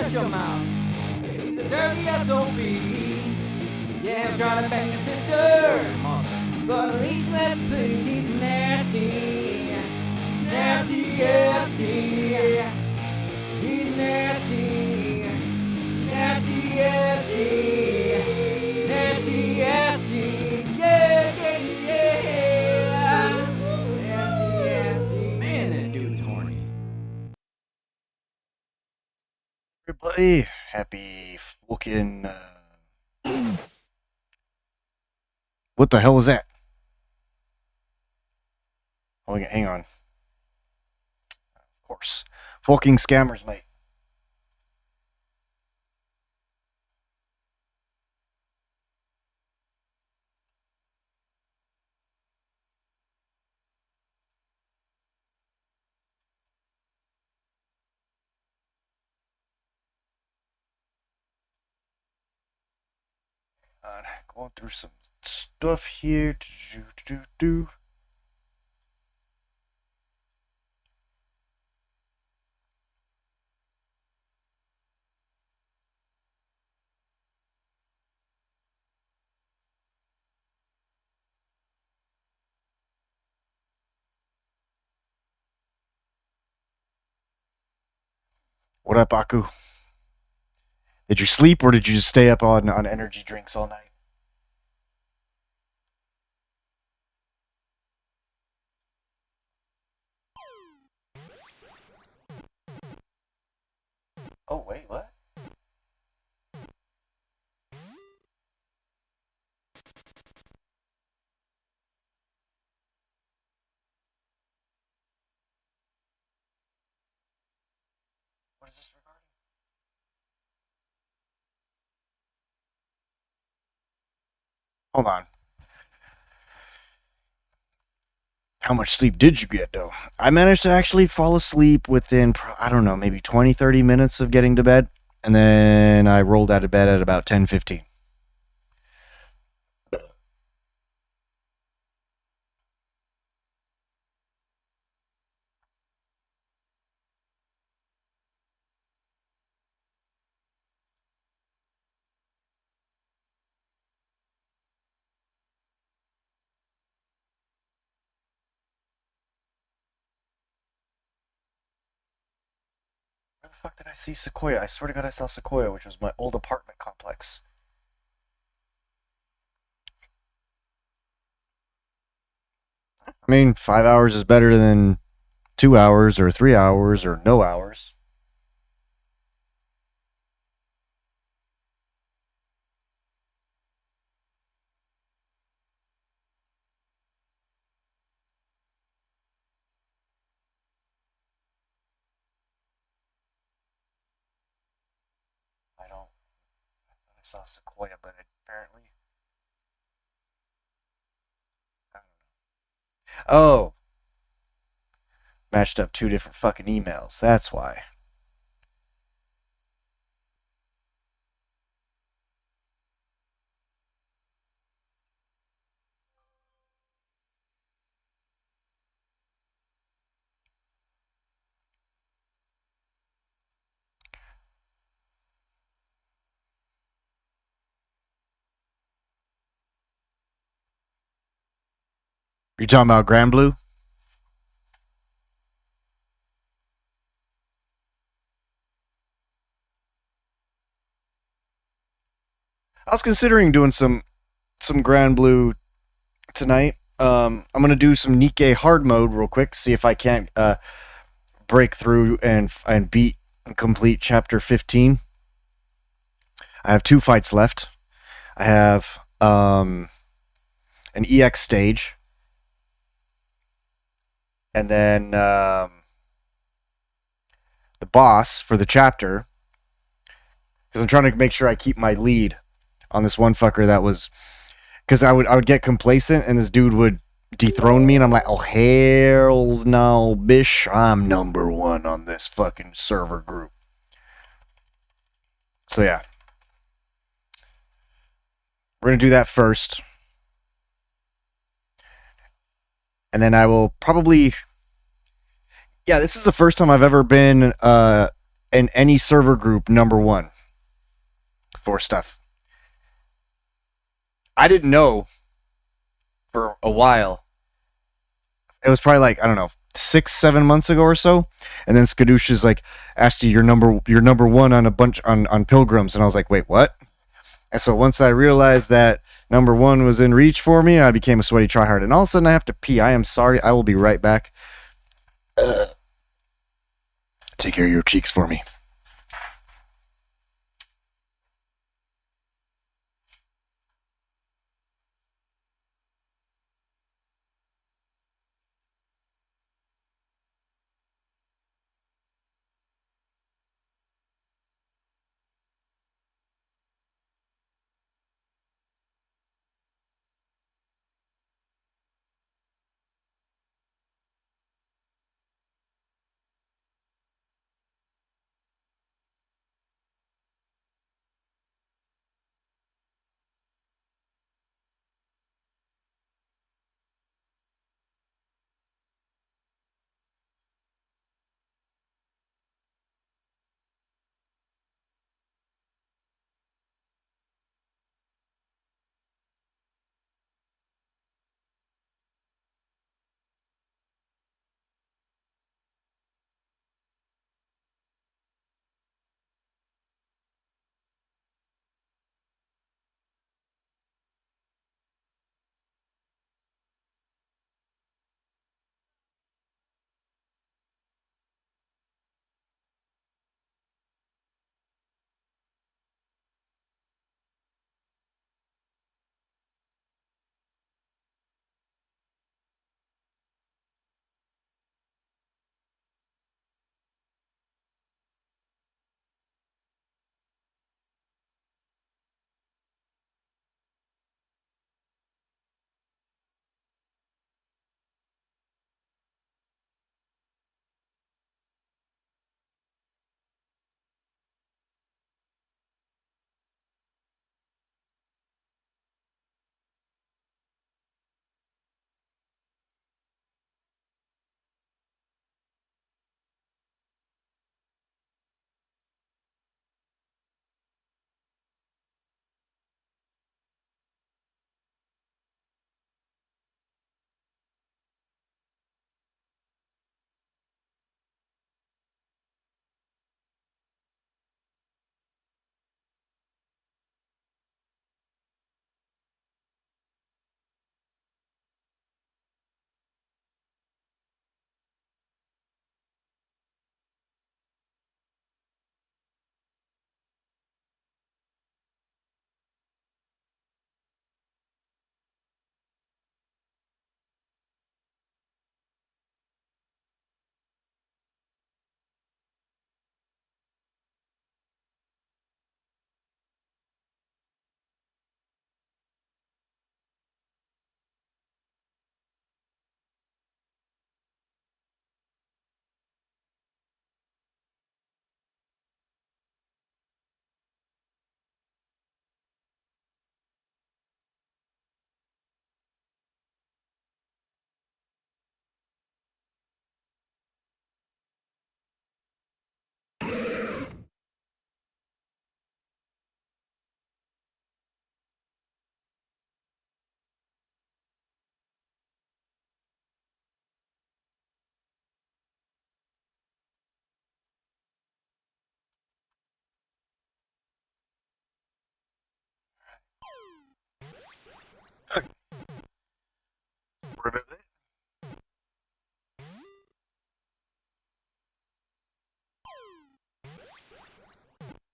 shut your mouth. Yeah, he's a dirty SOB. Yeah, I'm trying to bang your sister. But at least let's please, he's nasty. Nasty, nasty. He's nasty. Nasty, nasty. Nasty, nasty. Yeah, yeah, yeah. Nasty, nasty. Man, that dude's horny. Everybody, happy fucking. What the hell was that? Oh, hang on. Of course. Fucking scammers, mate. Going through some stuff here. What up, Aku? Did you sleep or did you just stay up on energy drinks all night? Oh, wait, what? What is this regarding? Hold on. How much sleep did you get, though? I managed to actually fall asleep within, I don't know, maybe 20, 30 minutes of getting to bed. And then I rolled out of bed at about 10:15. Where the fuck did I see Sequoia? I swear to God I saw Sequoia, which was my old apartment complex. I mean, 5 hours is better than 2 hours or 3 hours or no hours. I thought I saw Sequoia, but apparently. I don't know. Oh! Matched up 2 different fucking emails. That's why. You talking about Grand Blue? I was considering doing some Grand Blue tonight. I'm gonna do some Nikkei hard mode real quick, see if I can't break through and beat and complete chapter 15. I have 2 fights left. I have an EX stage, and then the boss for the chapter, because I'm trying to make sure I keep my lead on this one fucker that was, because I would get complacent and this dude would dethrone me and I'm like, oh hells no, bish, I'm number 1 on this fucking server group. So yeah, we're gonna do that first, and then I will probably, yeah, this is the first time I've ever been in any server group number one for stuff. I didn't know for a while. It was probably like, I don't know, 6-7 months ago or so, and then Skadoosh is like, Asti, you're number one on a bunch on Pilgrims, and I was like, wait, what? And so once I realized that number one was in reach for me, I became a sweaty tryhard, and all of a sudden I have to pee. I am sorry. I will be right back. Take care of your cheeks for me.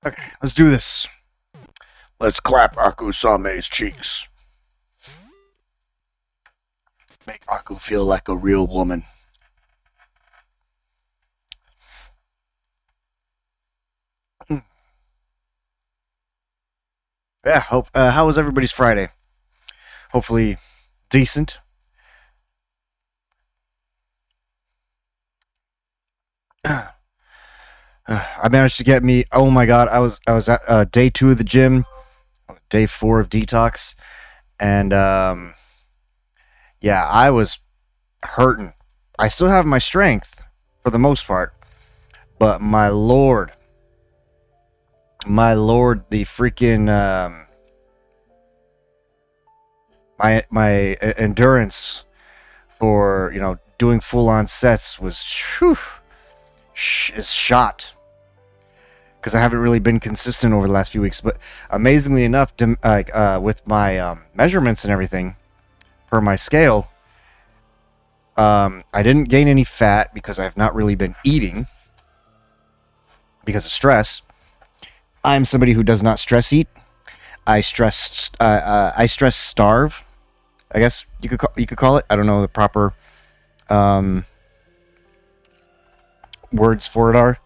Okay, let's do this. Let's clap Aku-same's cheeks. Make Aku feel like a real woman. Yeah, how was everybody's Friday? Hopefully decent. I managed to get me. Oh my god, I was at day 2 of the gym, day 4 of detox, and yeah, I was hurting. I still have my strength for the most part, but my lord, my lord, the freaking my endurance for, you know, doing full on sets was is shot, because I haven't really been consistent over the last few weeks. But amazingly enough, with my measurements and everything per my scale, I didn't gain any fat because I've not really been eating because of stress. I'm somebody who does not stress eat. I stress starve, I guess you could call it. I don't know the proper words for it are.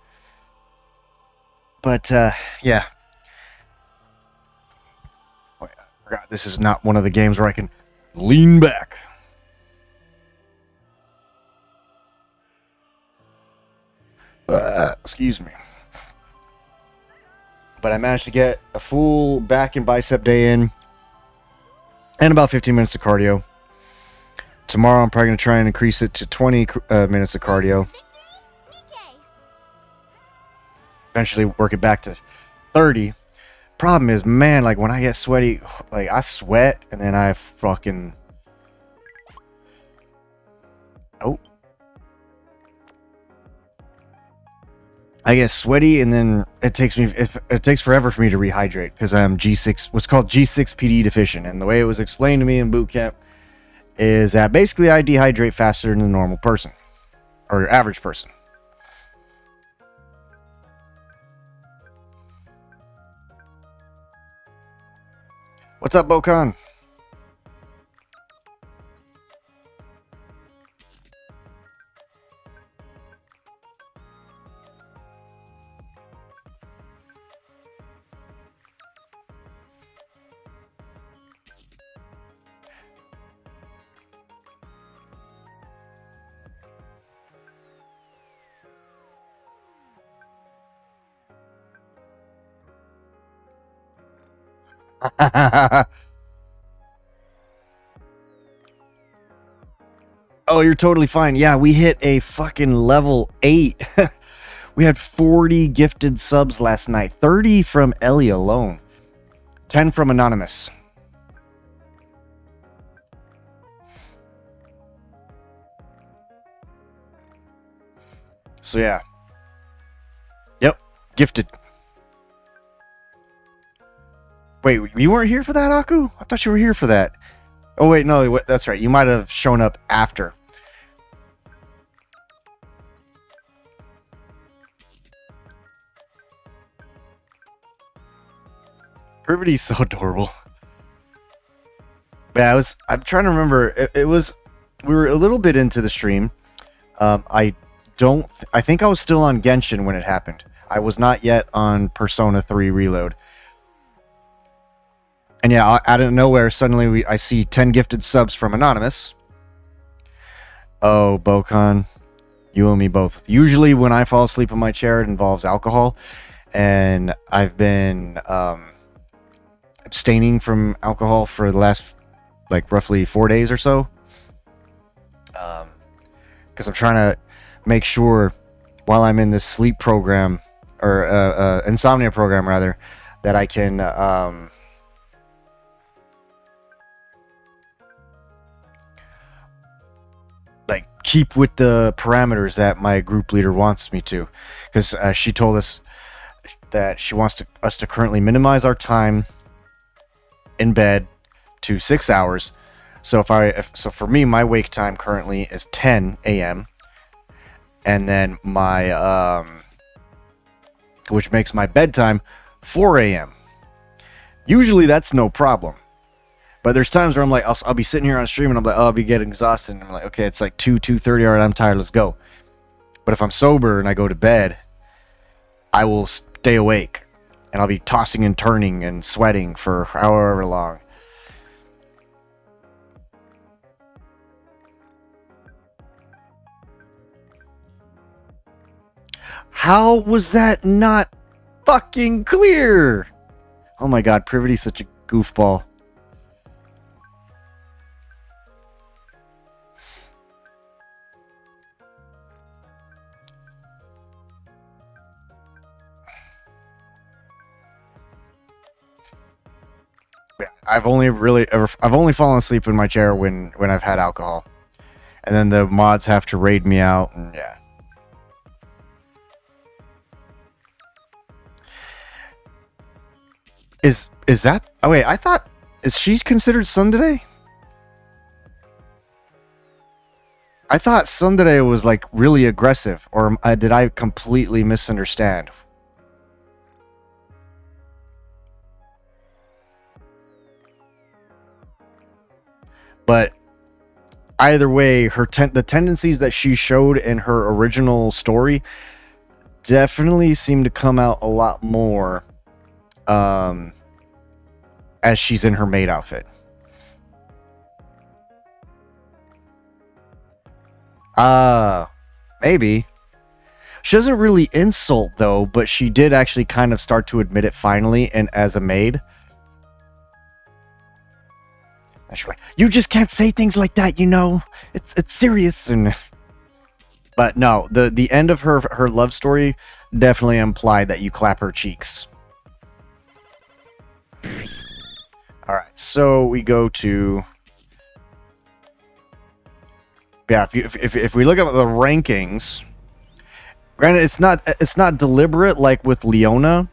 But yeah. Wait, I forgot this is not one of the games where I can lean back. Excuse me. But I managed to get a full back and bicep day in, and about 15 minutes of cardio. Tomorrow I'm probably going to try and increase it to 20 minutes of cardio. Eventually work it back to 30. Problem is, man, like when I get sweaty, like I sweat and then I fucking... Oh. I get sweaty and then it takes forever for me to rehydrate because I'm what's called G6 PD deficient. And the way it was explained to me in boot camp is that basically I dehydrate faster than a normal person or average person. What's up, Bokan? Oh, you're totally fine. Yeah, we hit a fucking level 8. We had 40 gifted subs last night. 30 from Ellie alone. 10 from Anonymous. So yeah. Yep, gifted. Wait, you weren't here for that, Aku? I thought you were here for that. Oh, wait, no, that's right. You might have shown up after. Privity's so adorable. Yeah, I'm trying to remember. We were a little bit into the stream. I think I was still on Genshin when it happened. I was not yet on Persona 3 Reload. And yeah, out of nowhere, suddenly I see 10 gifted subs from Anonymous. Oh, Bokan, you and me both. Usually when I fall asleep in my chair, it involves alcohol. And I've been abstaining from alcohol for the last, like, roughly 4 days or so. Because I'm trying to make sure, while I'm in this sleep program, or insomnia program, rather, that I can... keep with the parameters that my group leader wants me to, because she told us that she wants us to currently minimize our time in bed to 6 hours. So so for me, my wake time currently is 10 a.m. and then my which makes my bedtime 4 a.m. Usually that's no problem. But there's times where I'm like, I'll be sitting here on stream and I'm like, oh, I'll be getting exhausted. And I'm like, okay, it's like 2:30, all right, I'm tired, let's go. But if I'm sober and I go to bed, I will stay awake. And I'll be tossing and turning and sweating for however long. How was that not fucking clear? Oh my god, Privity's such a goofball. I've only fallen asleep in my chair when I've had alcohol, and then the mods have to raid me out, and yeah. Is that? Oh wait, I thought, is she considered tsundere? I thought tsundere was like really aggressive, or did I completely misunderstand? But either way, the tendencies that she showed in her original story definitely seem to come out a lot more as she's in her maid outfit. Maybe. She doesn't really insult though, but she did actually kind of start to admit it finally, and as a maid. And she's like, "You just can't say things like that, you know. It's serious." And but no, the end of her love story definitely implied that you clap her cheeks. All right, so we go to, yeah. If we look at the rankings, granted it's not deliberate like with Leona,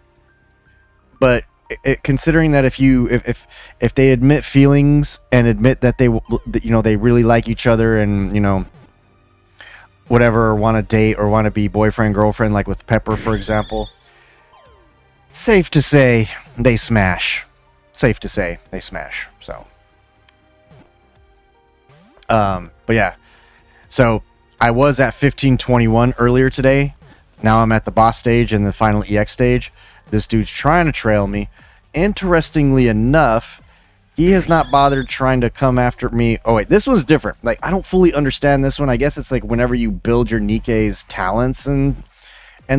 but considering that if they admit feelings and admit that they really like each other and whatever, or want to date or want to be boyfriend girlfriend, like with Pepper for example, safe to say they smash. Safe to say they smash. So but yeah, so I was at 1521 earlier today. Now I'm at the boss stage and the final EX stage. This dude's trying to trail me. Interestingly enough, he has not bothered trying to come after me. Oh wait, this one's different. Like, I don't fully understand this one. I guess it's like whenever you build your Nikke's talents and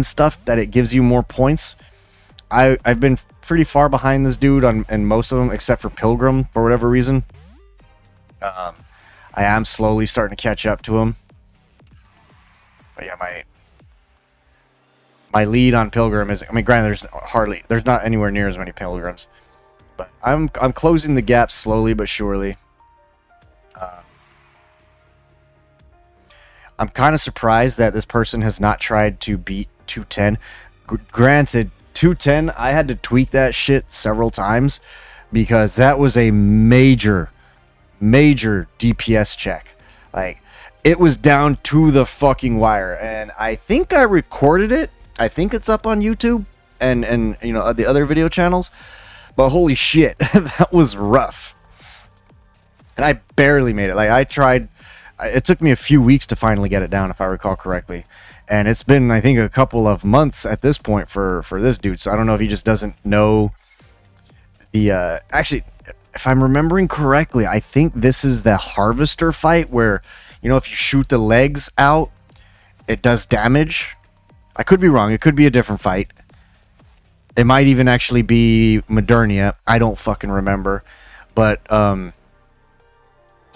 stuff, that it gives you more points. I've been pretty far behind this dude in most of them, except for Pilgrim for whatever reason. I am slowly starting to catch up to him. But yeah, my lead on Pilgrim is, I mean, granted, there's not anywhere near as many Pilgrims, but I'm closing the gap slowly but surely. I'm kind of surprised that this person has not tried to beat 210. Granted, 210, I had to tweak that shit several times because that was a major DPS check. Like, it was down to the fucking wire, and I think I recorded it. I think it's up on YouTube and the other video channels. But holy shit, that was rough. And I barely made it. Like, I tried. It took me a few weeks to finally get it down, if I recall correctly. And it's been, I think, a couple of months at this point for this dude. So I don't know if he just doesn't know the... Actually, if I'm remembering correctly, I think this is the Harvester fight where, if you shoot the legs out, it does damage. I could be wrong. It could be a different fight. It might even actually be Modernia. I don't fucking remember. But,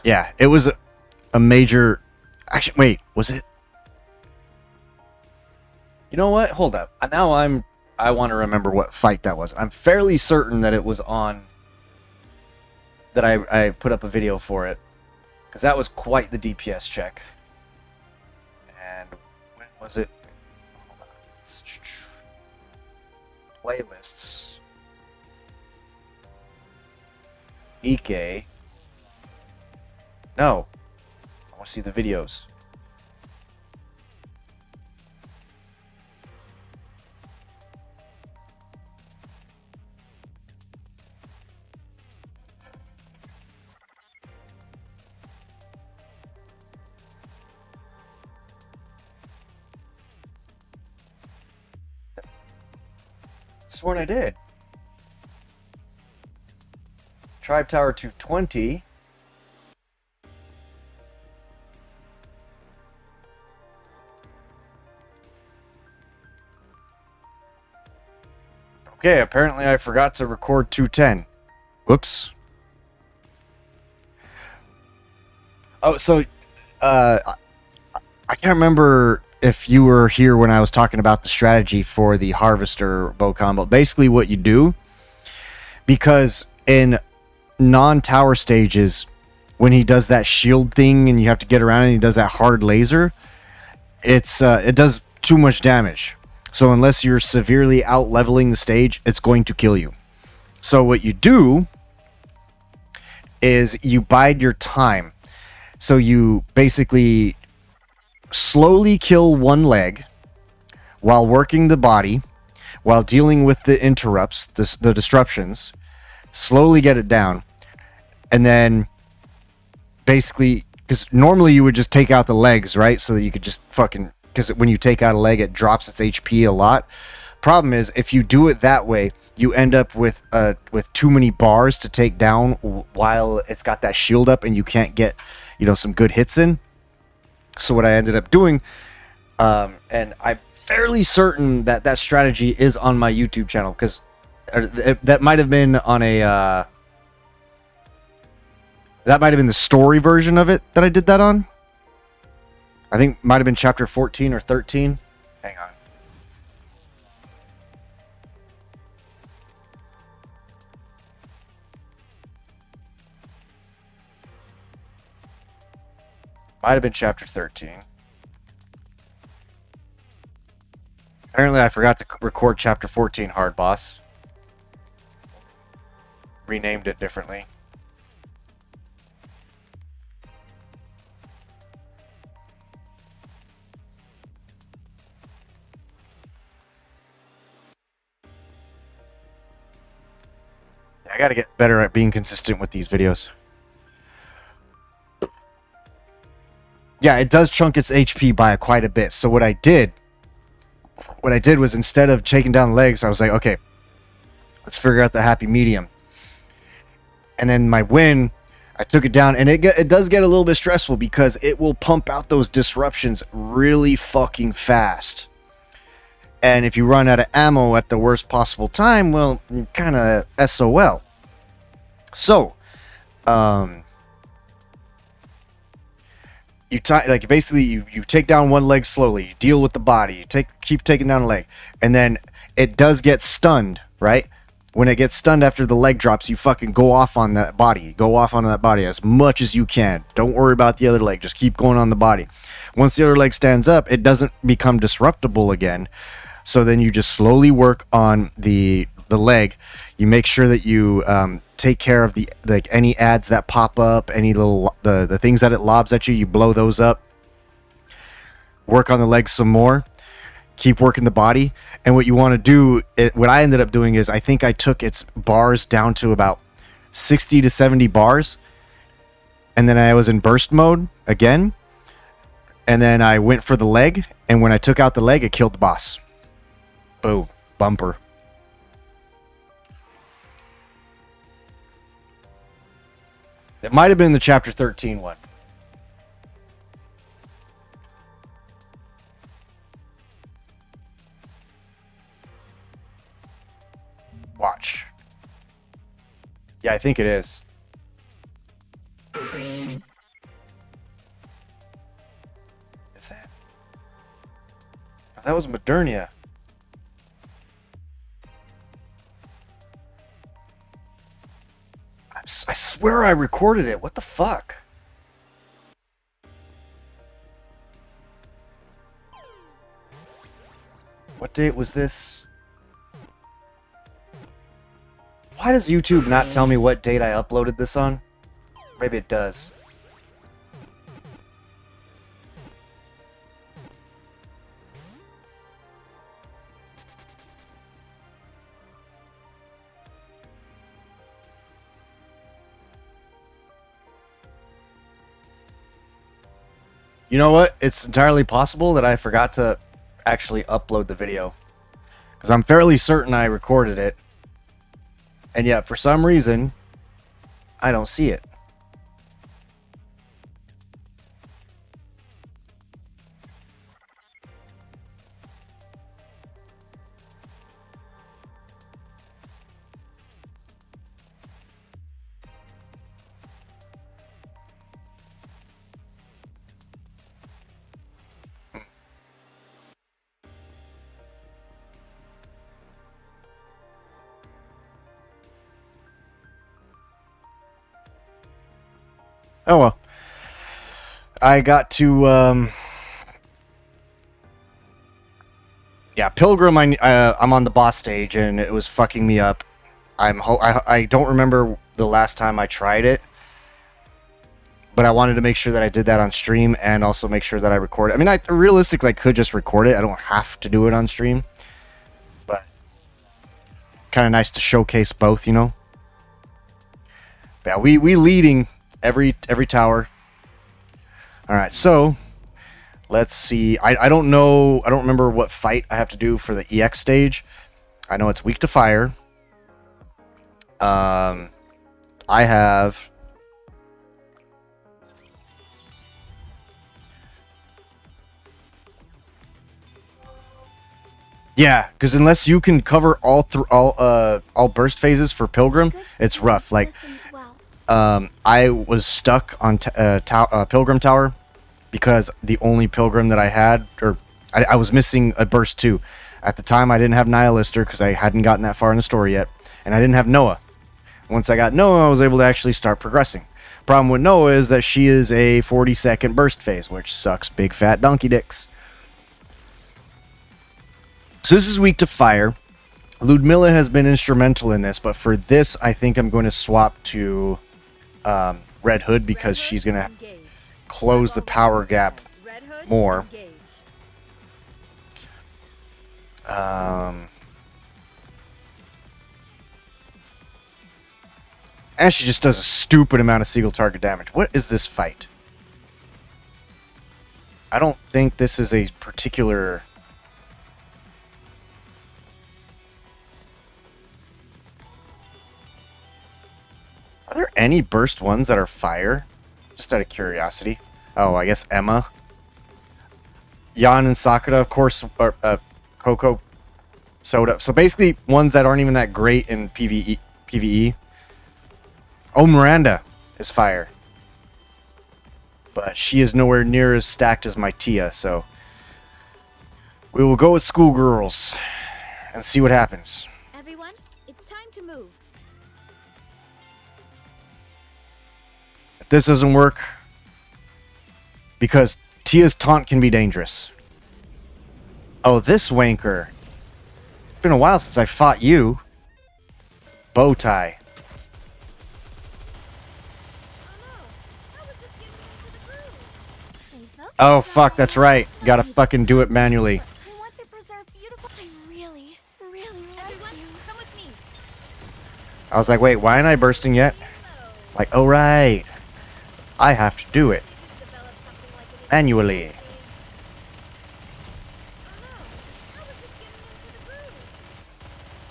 yeah, it was a major... Actually, wait, was it? You know what? Hold up. Now I want to remember what fight that was. I'm fairly certain that it was on... that I put up a video for it. Because that was quite the DPS check. And when was it? Hold on. Playlists. Nikke. No. I want to see the videos. Sworn I did. Tribe Tower 220. Okay, apparently I forgot to record 210. Whoops. Oh, so I can't remember if you were here when I was talking about the strategy for the Harvester bow combo. Basically what you do, because in non-tower stages, when he does that shield thing and you have to get around and he does that hard laser, it does too much damage. So unless you're severely out leveling the stage, it's going to kill you. So what you do is you bide your time. So you basically slowly kill one leg while working the body, while dealing with the interrupts, the disruptions, slowly get it down, and then basically, because normally you would just take out the legs, right? So that you could just fucking, because when you take out a leg, it drops its HP a lot. Problem is, if you do it that way, you end up with too many bars to take down while it's got that shield up, and you can't get, some good hits in. So what I ended up doing, and I'm fairly certain that strategy is on my YouTube channel, because that might have been on a that might have been the story version of it that I did that on. I think might have been chapter 14 or 13. Hang on. Might have been chapter 13. Apparently I forgot to record chapter 14 hard boss. Renamed it differently. I gotta get better at being consistent with these videos. Yeah, it does chunk its HP by quite a bit. So what I did was, instead of taking down legs, I was like, okay, let's figure out the happy medium. And then my win, I took it down, and it does get a little bit stressful because it will pump out those disruptions really fucking fast. And if you run out of ammo at the worst possible time, well, you're kind of SOL. So, you take down one leg slowly, you deal with the body, you keep taking down a leg, and then it does get stunned, right? When it gets stunned after the leg drops, you fucking go off on that body. Go off on that body as much as you can. Don't worry about the other leg. Just keep going on the body. Once the other leg stands up, it doesn't become disruptible again. So then you just slowly work on the leg. You make sure that you take care of any ads that pop up, any little the things that it lobs at you. You blow those up. Work on the legs some more. Keep working the body. And what you want to do, what I ended up doing is, I think I took its bars down to about 60 to 70 bars, and then I was in burst mode again, and then I went for the leg, and when I took out the leg, it killed the boss. Boom. Bumper. It might have been the chapter 13 one. Watch. Yeah, I think it is. Is that? Oh, that was Modernia. I swear I recorded it. What the fuck? What date was this? Why does YouTube not tell me what date I uploaded this on? Maybe it does. You know what? It's entirely possible that I forgot to actually upload the video, because I'm fairly certain I recorded it, and yet for some reason I don't see it. Oh well. I got to yeah, Pilgrim. I'm on the boss stage and it was fucking me up. I don't remember the last time I tried it, but I wanted to make sure that I did that on stream and also make sure that I record it. I mean, I realistically could just record it. I don't have to do it on stream, but kind of nice to showcase both, you know. Yeah, we leading every tower. All right, so let's see. I don't know. I don't remember what fight I have to do for the EX stage. I know it's weak to fire. I have. Yeah, because unless you can cover all burst phases for Pilgrim, it's rough. Like, I was stuck on Pilgrim Tower because the only Pilgrim that I had, or I was missing a burst too. At the time, I didn't have Nihilister because I hadn't gotten that far in the story yet, and I didn't have Noah. Once I got Noah, I was able to actually start progressing. Problem with Noah is that she is a 40-second burst phase, which sucks big fat donkey dicks. So this is weak to fire. Ludmilla has been instrumental in this, but for this, I think I'm going to swap to Red Hood because she's going to close the power gap more. And she just does a stupid amount of single target damage. What is this fight? I don't think this is a particular... Are there any burst ones that are fire? Just out of curiosity. Oh, I guess Emma. Yan and Sakura, of course, are Coco, Soda. So basically, ones that aren't even that great in PvE. Oh, Miranda is fire. But she is nowhere near as stacked as my Tia, so... We will go with Schoolgirls and see what happens. Everyone, it's time to move. If this doesn't work... Because Tia's taunt can be dangerous. Oh, this wanker. It's been a while since I fought you. Bow tie. Oh, fuck, that's right. Gotta fucking do it manually. I want to preserve beautiful... I really like you. Come with me. I was like, wait, why aren't I bursting yet? Like, oh, right. I have to do it. Manually.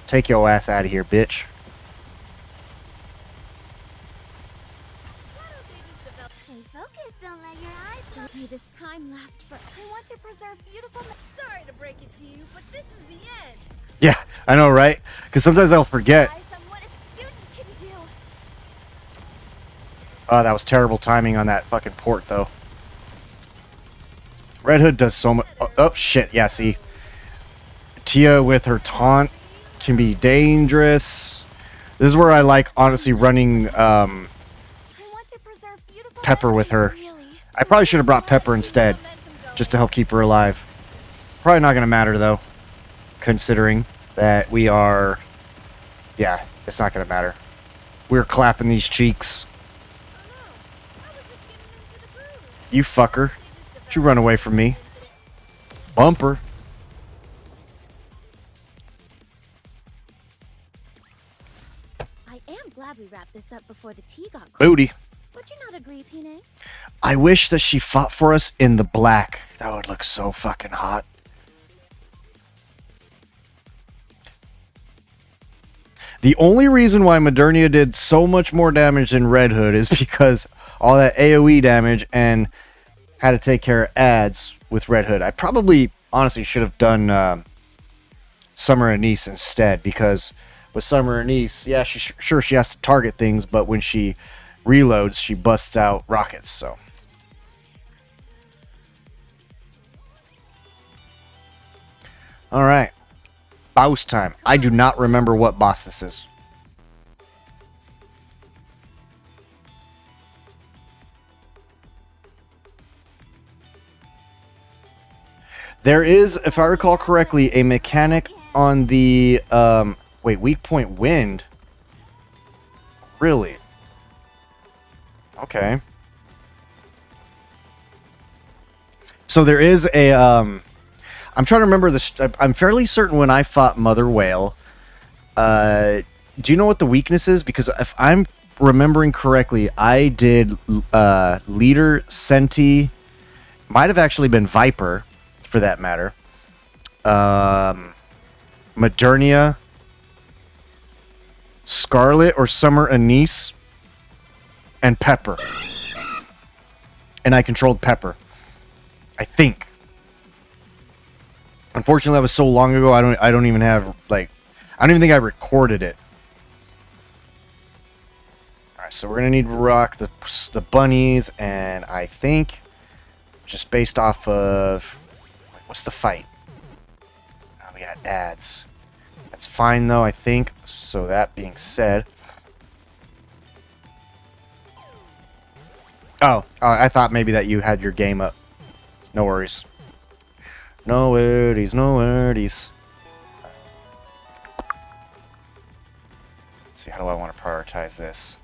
Take your ass out of here, bitch. Stay focused, don't let your eyes go. May this time last for... I want to preserve beautiful... Sorry to break it to you, but this is the end. Yeah, I know, right? Because sometimes I'll forget. What a student can do. Oh, that was terrible timing on that fucking port, though. Red Hood does so much... Oh, shit. Yeah, see. Tia with her taunt can be dangerous. This is where I like, honestly, running Pepper with her. I probably should have brought Pepper instead, just to help keep her alive. Probably not going to matter, though, considering that we are... Yeah, it's not going to matter. We're clapping these cheeks. You fucker. Don't you run away from me. Bumper. I am glad we wrapped this up before the tea got cold. Booty. Would you not agree, Pine? I wish that she fought for us in the black. That would look so fucking hot. The only reason why Modernia did so much more damage than Red Hood is because all that AoE damage and had to take care of ads with Red Hood. I probably, honestly, should have done Summer Anise instead, because with Summer Anise, yeah, sure she has to target things, but when she reloads, she busts out rockets, so. Alright. Boss time. I do not remember what boss this is. There is, if I recall correctly, a mechanic on the wait, weak point wind. Really? Okay. So there is a I'm trying to remember this. I'm fairly certain when I fought Mother Whale. Do you know what the weakness is? Because if I'm remembering correctly, I did Leader, Senti, might have actually been Viper, for that matter. Modernia, Scarlet or Summer Anise, and Pepper. And I controlled Pepper, I think. Unfortunately, that was so long ago. I don't even have like, I don't even think I recorded it. All right, so we're gonna need to rock the bunnies, and I think just based off of what's the fight? Oh, we got ads. That's fine though, I think. So that being said, oh, I thought maybe that you had your game up. No worries. No worries, no worries. Let's see, how do I want to prioritize this?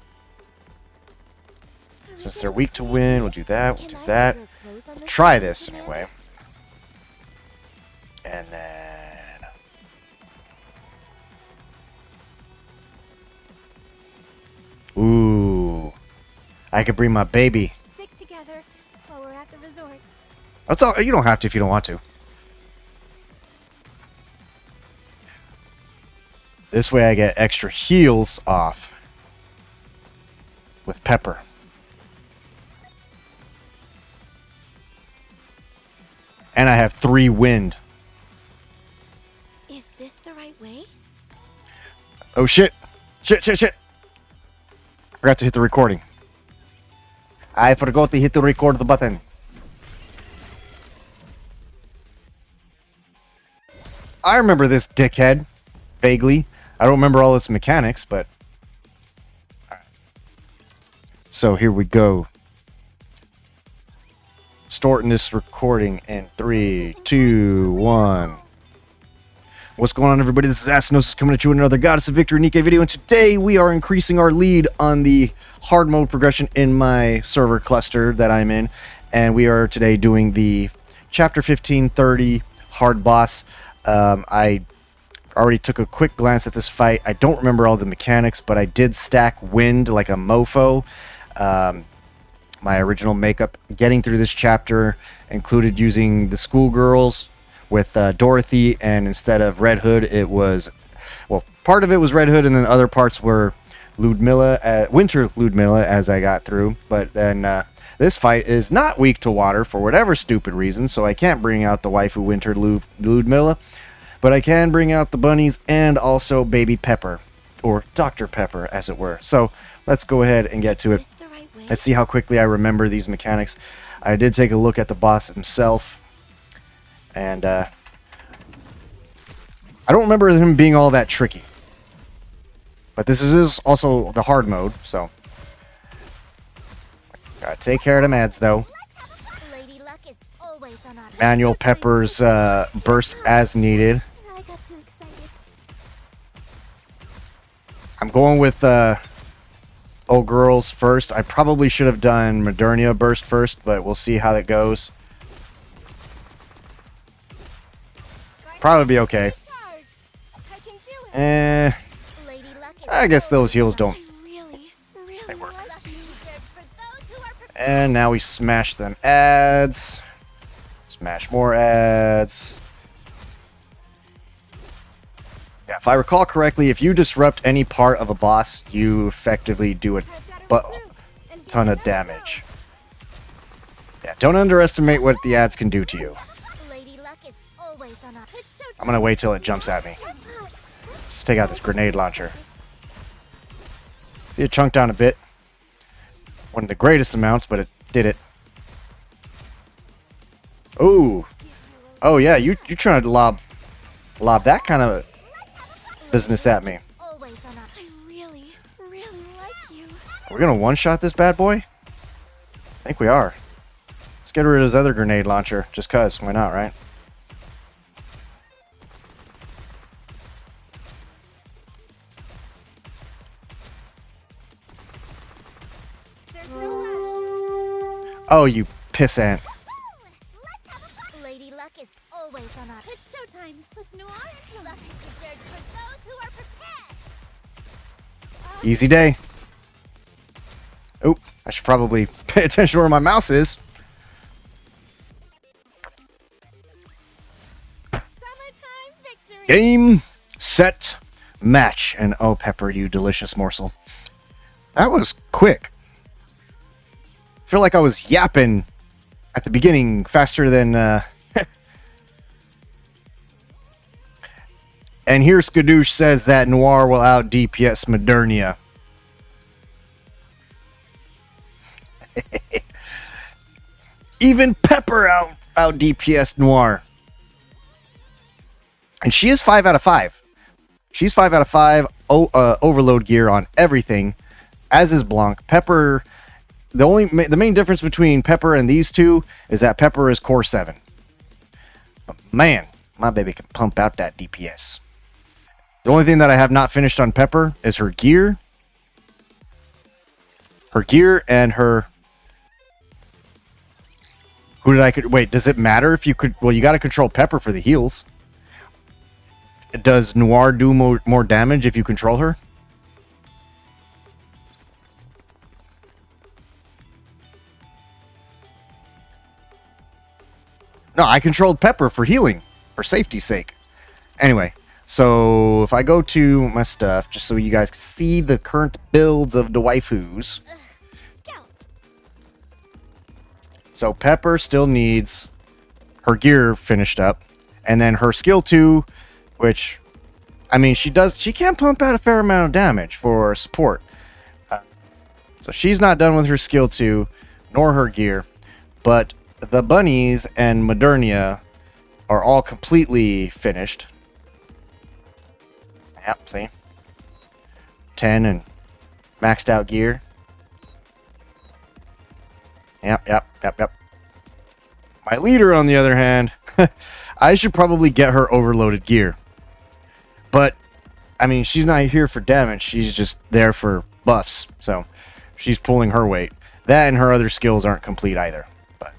Since they're weak to win, we'll do that, we'll do that. We'll try this anyway. And then... Ooh. I could bring my baby. Stick together while we're at the resort. That's all. You don't have to if you don't want to. This way I get extra heals off with Pepper. And I have 3 wind. Is this the right way? Oh shit. Shit. I forgot to hit the recording. I forgot to hit the record the button. I remember this dickhead. Vaguely. I don't remember all its mechanics, but... So here we go. Starting this recording in 3, 2, 1. What's going on, everybody? This is Astinosis coming at you with another Goddess of Victory Nikkei video, and today we are increasing our lead on the hard mode progression in my server cluster that I'm in, and we are today doing the Chapter 1530 hard boss. I already took a quick glance at this fight. I don't remember all the mechanics, but I did stack wind like a mofo. My original makeup getting through this chapter included using the schoolgirls with Dorothy, and instead of Red Hood, it was, well, part of it was Red Hood, and then other parts were Ludmilla, Winter Ludmilla, as I got through. But then this fight is not weak to water for whatever stupid reason, so I can't bring out the waifu Winter Ludmilla, but I can bring out the bunnies and also Baby Pepper, or Dr. Pepper, as it were. So let's go ahead and get to it. Let's see how quickly I remember these mechanics. I did take a look at the boss himself, and I don't remember him being all that tricky. But this is also the hard mode, so gotta take care of the ads though. Manual Pepper's burst as needed. I got too excited. I'm going with Oh Girls first. I probably should have done Modernia burst first, but we'll see how that goes. Probably be okay. I guess those heals don't. They work. And now we smash them ads. Smash more ads. Yeah, if I recall correctly, if you disrupt any part of a boss, you effectively do a ton of damage. Yeah, don't underestimate what the ads can do to you. I'm gonna wait till it jumps at me. Let's take out this grenade launcher. See it chunk down a bit. One of the greatest amounts, but it did it. Ooh. Oh yeah, you trying to lob that kind of business at me. We're gonna one-shot this bad boy? I think we are. Let's get rid of his other grenade launcher, just cause, why not, right? Oh, you pissant. Let's have a fun. Lady Luck is always on our. It's showtime with Noir and Luck is reserved for those who are prepared. Easy day. Oh, I should probably pay attention to where my mouse is. Summertime victory. Game, set, match. And oh, Pepper, you delicious morsel. That was quick. I feel like I was yapping at the beginning faster than... And here Skadoosh says that Noir will out DPS Modernia. Even Pepper out DPS Noir. And she is 5 out of 5. She's 5 out of 5 overload gear on everything, as is Blanc. Pepper, the main difference between Pepper and these two is that Pepper is core 7. But man, my baby can pump out that DPS. The only thing that I have not finished on Pepper is her gear. Her gear and her... Who did I... Wait, does it matter if you could... Well, you got to control Pepper for the heals. Does Noir do more damage if you control her? No, I controlled Pepper for healing, for safety's sake. Anyway, so if I go to my stuff, just so you guys can see the current builds of the waifus. Scout. So Pepper still needs her gear finished up. And then her skill 2, which, I mean, she can pump out a fair amount of damage for support. So she's not done with her skill 2, nor her gear. But the bunnies and Modernia are all completely finished. Yep, see? 10 and maxed out gear. Yep. My leader, on the other hand, I should probably get her overloaded gear. But, I mean, she's not here for damage. She's just there for buffs. So, she's pulling her weight. That and her other skills aren't complete either. But,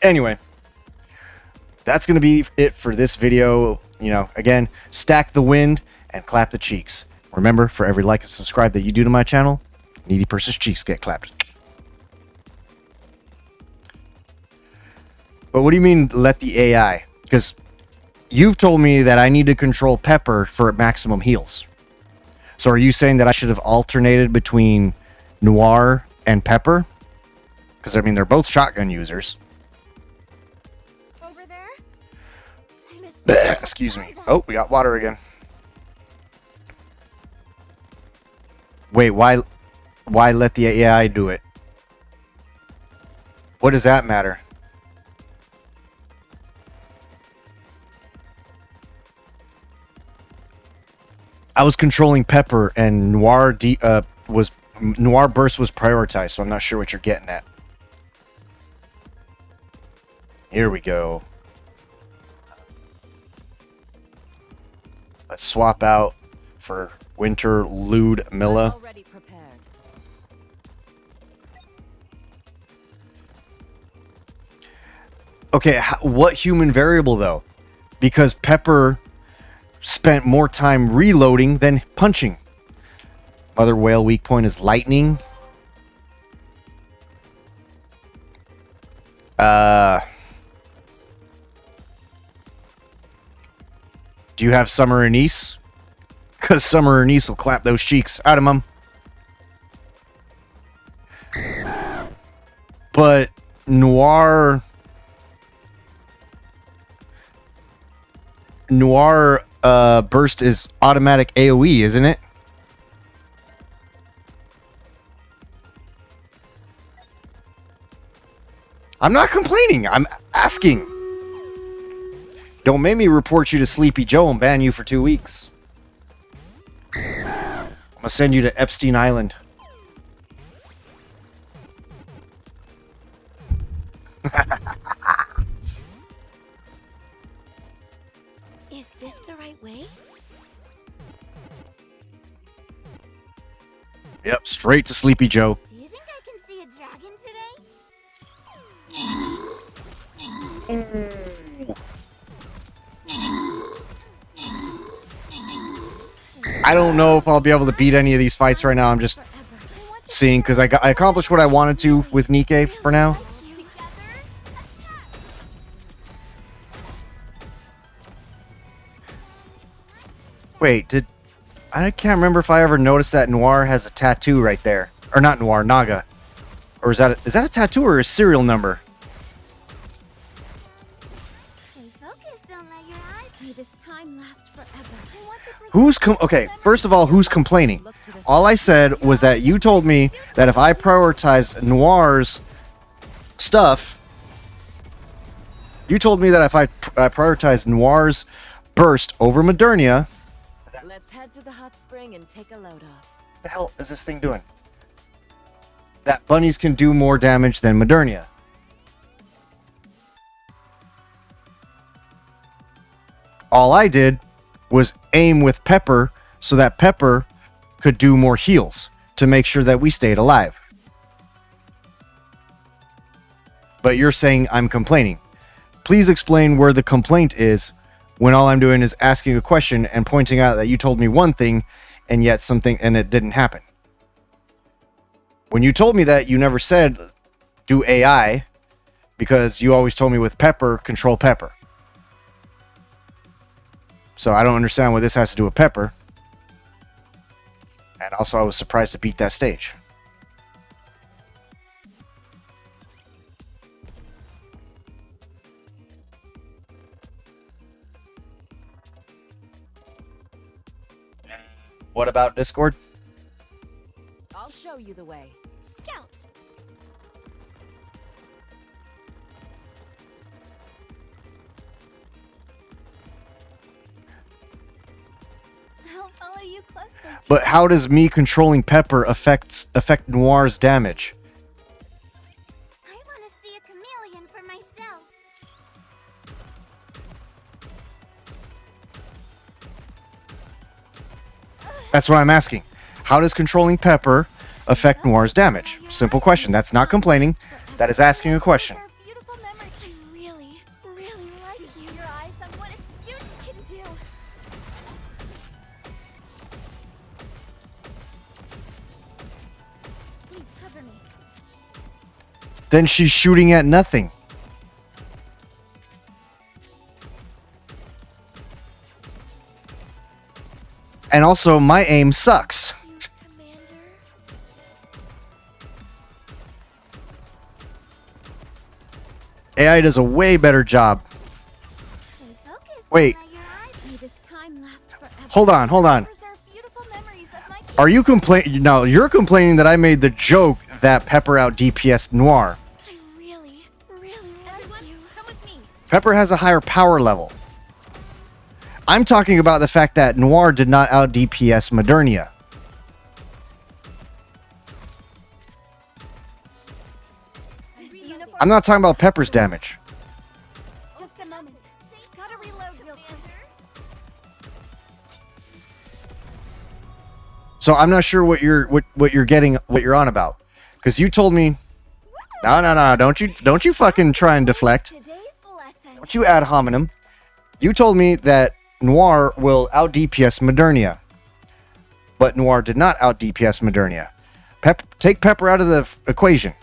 anyway, that's going to be it for this video. You know, again, stack the wind and clap the cheeks. Remember, for every like and subscribe that you do to my channel, needy person's cheeks get clapped. But what do you mean, let the AI? Because you've told me that I need to control Pepper for maximum heals. So are you saying that I should have alternated between Noir and Pepper? Because, I mean, they're both shotgun users. Over there? Excuse me. Oh, we got water again. Wait, why let the AI do it? What does that matter? I was controlling Pepper, and Noir Burst was prioritized, so I'm not sure what you're getting at. Here we go. Let's swap out for Winter Lude Milla. Already prepared. Okay, what human variable though? Because Pepper spent more time reloading than punching. Mother Whale weak point is lightning. Do you have Summer Anise? Because Summer Anise will clap those cheeks out of them. But Noir Burst is automatic AoE, isn't it? I'm not complaining. I'm asking. Don't make me report you to Sleepy Joe and ban you for 2 weeks. I'm gonna send you to Epstein Island. Is this the right way? Yep, straight to Sleepy Joe. Do you think I can see a dragon today? I don't know if I'll be able to beat any of these fights right now. I'm just seeing, because I accomplished what I wanted to with Nikke for now. Wait, I can't remember if I ever noticed that Noir has a tattoo right there. Or not Noir, Naga. Or is that a tattoo or a serial number? Stay focused, don't let your eyes. May this time last forever. I want to preserve Who's okay, first of all, who's complaining? All I said was that you told me that if I prioritized Noir's stuff, you told me that if I prioritized Noir's burst over Modernia. Let's head to the hot spring and take a load off. What the hell is this thing doing? That bunnies can do more damage than Modernia. All I did was aim with Pepper so that Pepper could do more heals to make sure that we stayed alive. But you're saying I'm complaining. Please explain where the complaint is when all I'm doing is asking a question and pointing out that you told me one thing and yet something and it didn't happen. When you told me that, you never said do AI, because you always told me with Pepper, control Pepper. So I don't understand what this has to do with Pepper. And also I was surprised to beat that stage. What about Discord? I'll show you the way. Scout. I'll follow you closely. But how does me controlling Pepper affect Noir's damage? I want to see a chameleon for myself. That's what I'm asking. How does controlling Pepper affect Noir's damage? Simple question. That's not complaining. That is asking a question. Beautiful memories. I really, really like you. Your eyes on what a student can do. Please cover me. Then she's shooting at nothing. And also, my aim sucks. Commander. AI does a way better job. Stay focused. Wait. Don't let your eyes. May this time last forever. Hold on, hold on. Preserve beautiful memories of my Are you complaining? No, you're complaining that I made the joke that Pepper out DPS Noir. I really, really like you. Come with me. Pepper has a higher power level. I'm talking about the fact that Noir did not out DPS Modernia. I'm not talking about Pepper's damage. Just a moment. Gotta reload real quick. So I'm not sure what you're getting, what you're on about, because you told me, no, don't you fucking try and deflect. Today's lesson. Don't you ad hominem. You told me that Noir will out DPS Modernia, but Noir did not out DPS Modernia. Take Pepper out of the equation.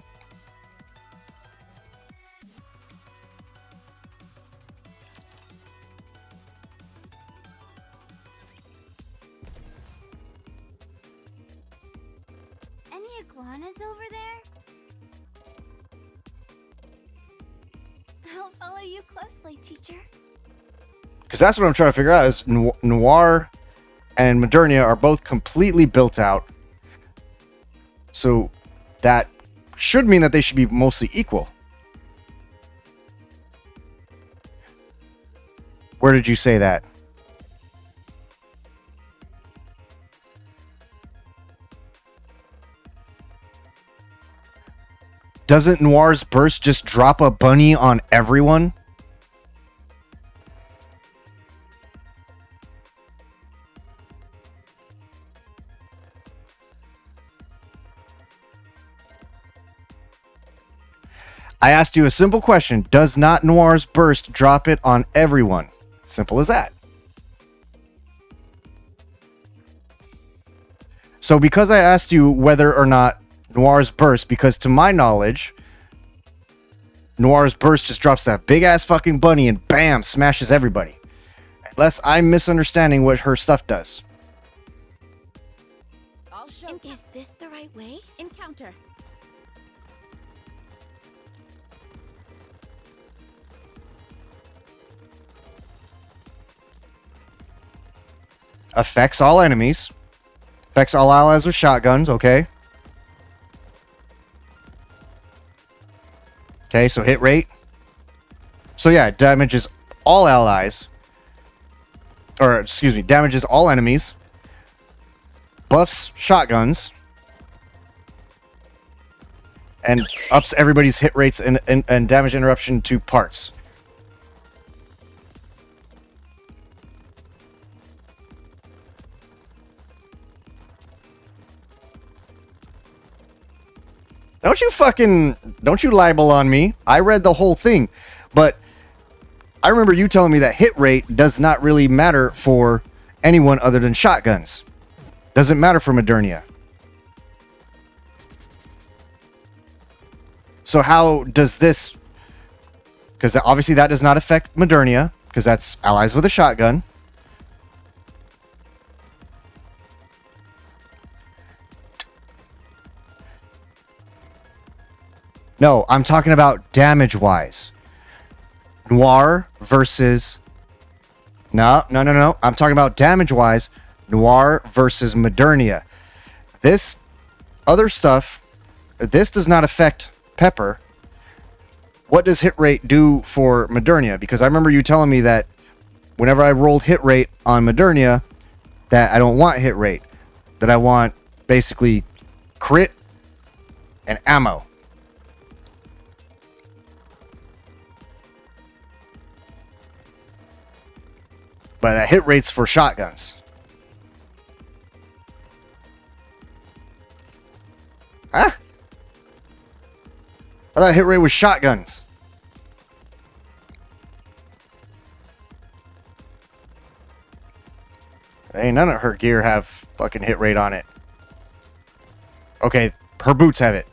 Any iguanas over there? I'll follow you closely, teacher. Because that's what I'm trying to figure out is Noir and Modernia are both completely built out. So that should mean that they should be mostly equal. Where did you say that? Doesn't Noir's burst just drop a bunny on everyone? I asked you a simple question. Does not Noir's burst drop it on everyone? Simple as that. So because I asked you whether or not Noir's burst, because to my knowledge, Noir's burst just drops that big ass fucking bunny and bam, smashes everybody. Unless I'm misunderstanding what her stuff does. I'll show. Is this the right way? Encounter. Affects all enemies. Affects all allies with shotguns, okay. Okay, so hit rate. So yeah, it damages all allies. Or, excuse me, damages all enemies. Buffs shotguns. And ups everybody's hit rates and damage interruption to parts. Don't you libel on me. I read the whole thing. But I remember you telling me that hit rate does not really matter for anyone other than shotguns. Doesn't matter for Modernia. So how does this... Because obviously that does not affect Modernia, because that's allies with a shotgun. No, I'm talking about damage-wise. Noir versus... No. I'm talking about damage-wise. Noir versus Modernia. This other stuff, this does not affect Pepper. What does hit rate do for Modernia? Because I remember you telling me that whenever I rolled hit rate on Modernia, that I don't want hit rate. That I want basically crit and ammo. But that hit rate's for shotguns. Huh? I thought hit rate was shotguns. Hey, none of her gear have fucking hit rate on it. Okay, her boots have it.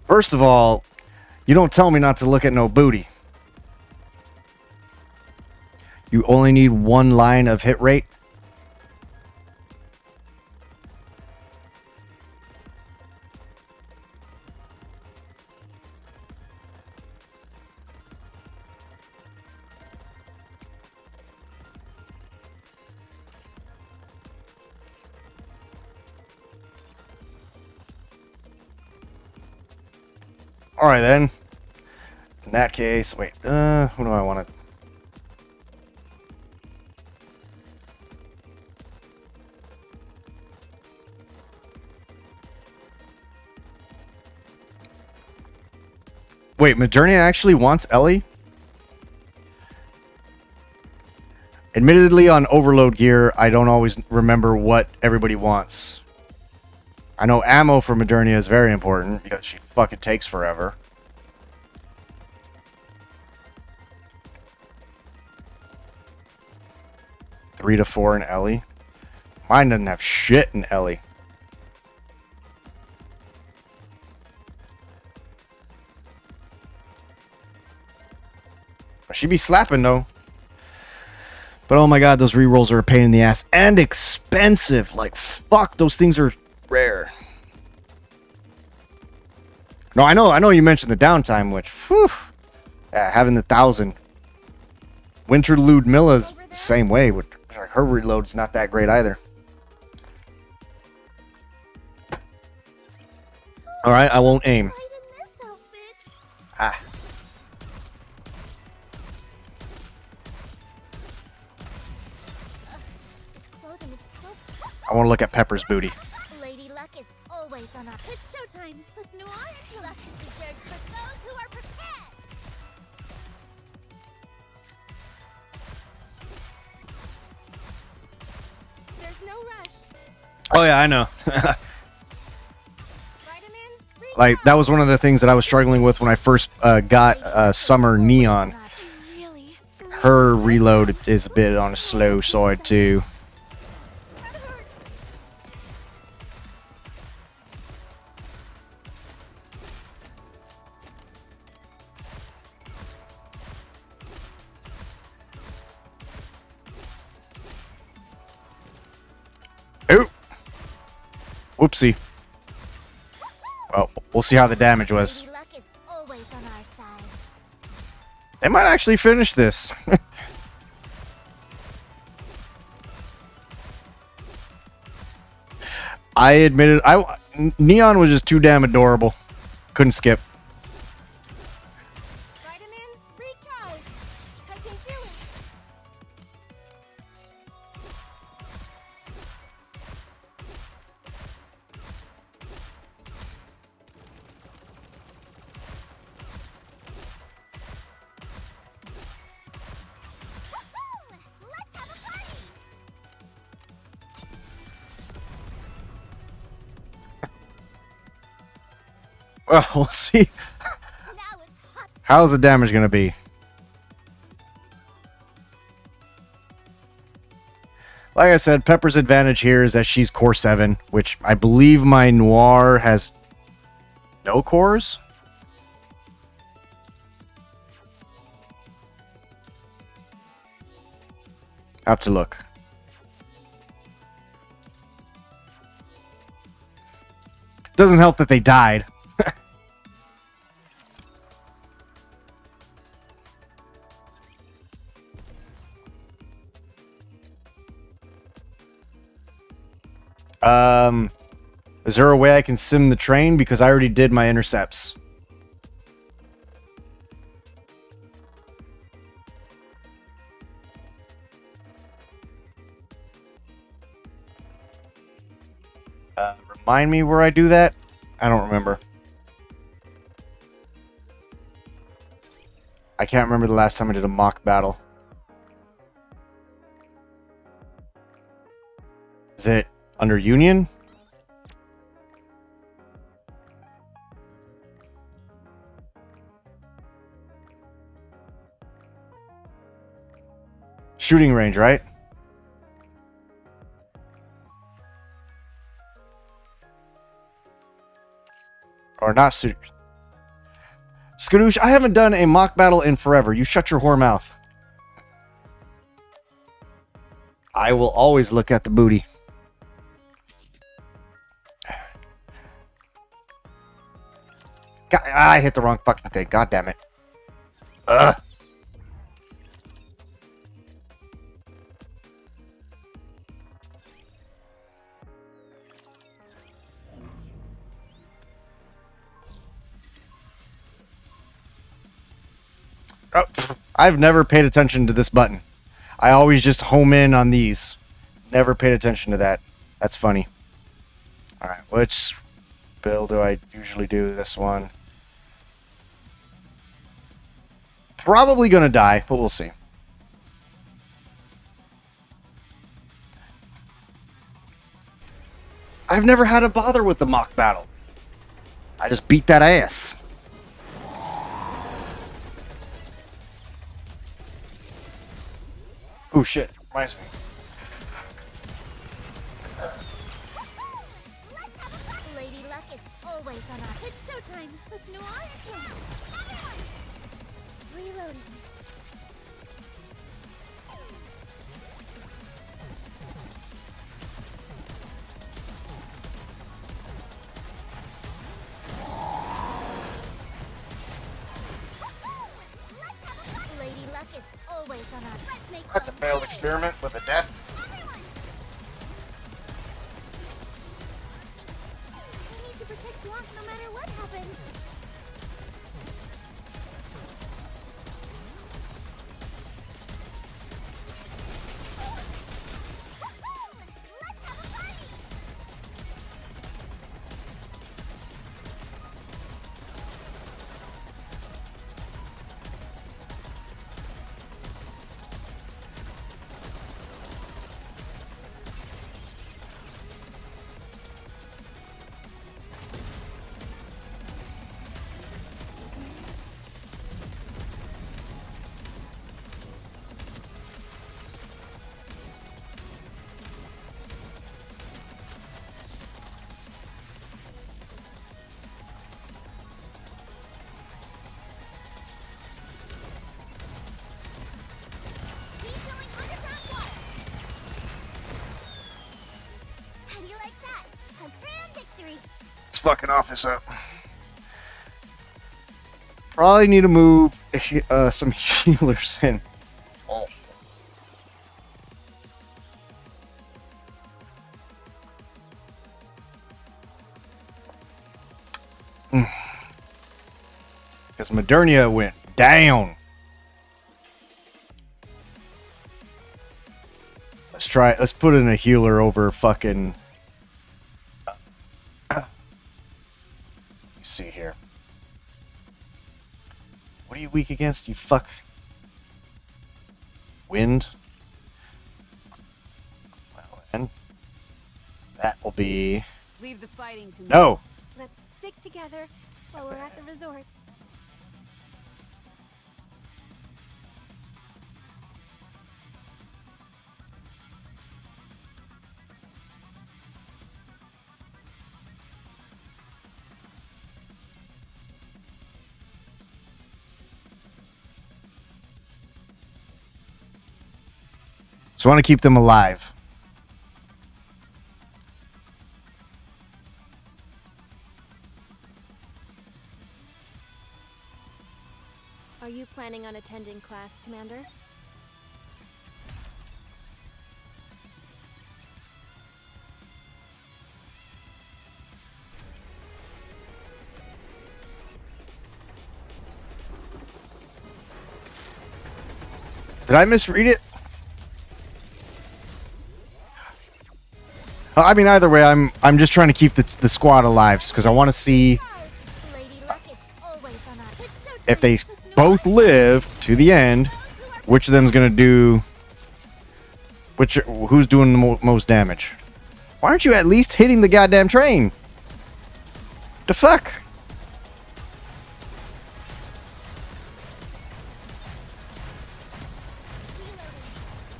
First of all, you don't tell me not to look at no booty. You only need one line of hit rate. Alright then. In that case, wait, who do I want to... Wait, Modernia actually wants Ellie? Admittedly, on overload gear, I don't always remember what everybody wants. I know ammo for Modernia is very important because she fucking takes forever. Three to 4 in Ellie. Mine doesn't have shit in Ellie. She be slapping though. But oh my god, those rerolls are a pain in the ass and expensive. Like fuck, those things are rare. No, I know you mentioned the downtime, which, whew, yeah, having the 1,000. Winterlude Milla's the same way. Her reload's not that great either. Alright, I won't aim. Right in this outfit. Ah. This clothing is so. I want to look at Pepper's booty. Lady Luck is always on our. It's showtime with Noir. Luck is reserved for those who are prepared. There's no rush. Oh yeah, I know. Vitamins. Like, that was one of the things that I was struggling with when I first got Summer Neon. Really? Her reload is a bit on the slow side too. That hurts. Ooh! Whoopsie. Well, we'll see how the damage was. Lady Luck is always on our side. They might actually finish this. I admitted, Neon was just too damn adorable. Couldn't skip. Vitamins. Recharge. I can feel it. Woohoo! Let's have a party. Well, we'll see. Now it's hot. How's the damage going to be? Like I said, Pepper's advantage here is that she's core 7, which I believe my Noir has no cores. Have to look. Doesn't help that they died. Is there a way I can sim the train? Because I already did my intercepts. Remind me where I do that? I don't remember. I can't remember the last time I did a mock battle. Is it under Union? Shooting range, right? Or not suit. Skadoosh, I haven't done a mock battle in forever. You shut your whore mouth. I will always look at the booty. God, I hit the wrong fucking thing. God damn it. Ugh. Oh, I've never paid attention to this button. I always just home in on these. Never paid attention to that. That's funny. Alright, which build do I usually do? This one. Probably gonna die, but we'll see. I've never had a bother with the mock battle. I just beat that ass. Oh shit, reminds me. Let's have a party. Lady Luck is always on our. It's showtime with Noir again. Everyone. Reloading. always on our. Let's make That's a failed experiment with a death. We need to protect Blanc no matter what happens. Let's have a party! Refilling underground water. How do you like that? A grand victory. Let's fucking office up. Probably need to move some healers in. Oh. Because Modernia went down. Let's try it. Let's put in a healer over fucking. Let me see here. What are you weak against, you fuck? Wind? Well then. That will be. Leave the fighting to me. No! Let's stick together while we're at the resort. So I want to keep them alive. Are you planning on attending class, Commander? Did I misread it? I mean, either way, I'm just trying to keep the squad alive because I want to see Lady Luck is always on our. It's showtime. if they both live to the end, which of them's gonna do, who's doing the most damage. Why aren't you at least hitting the goddamn train? The fuck?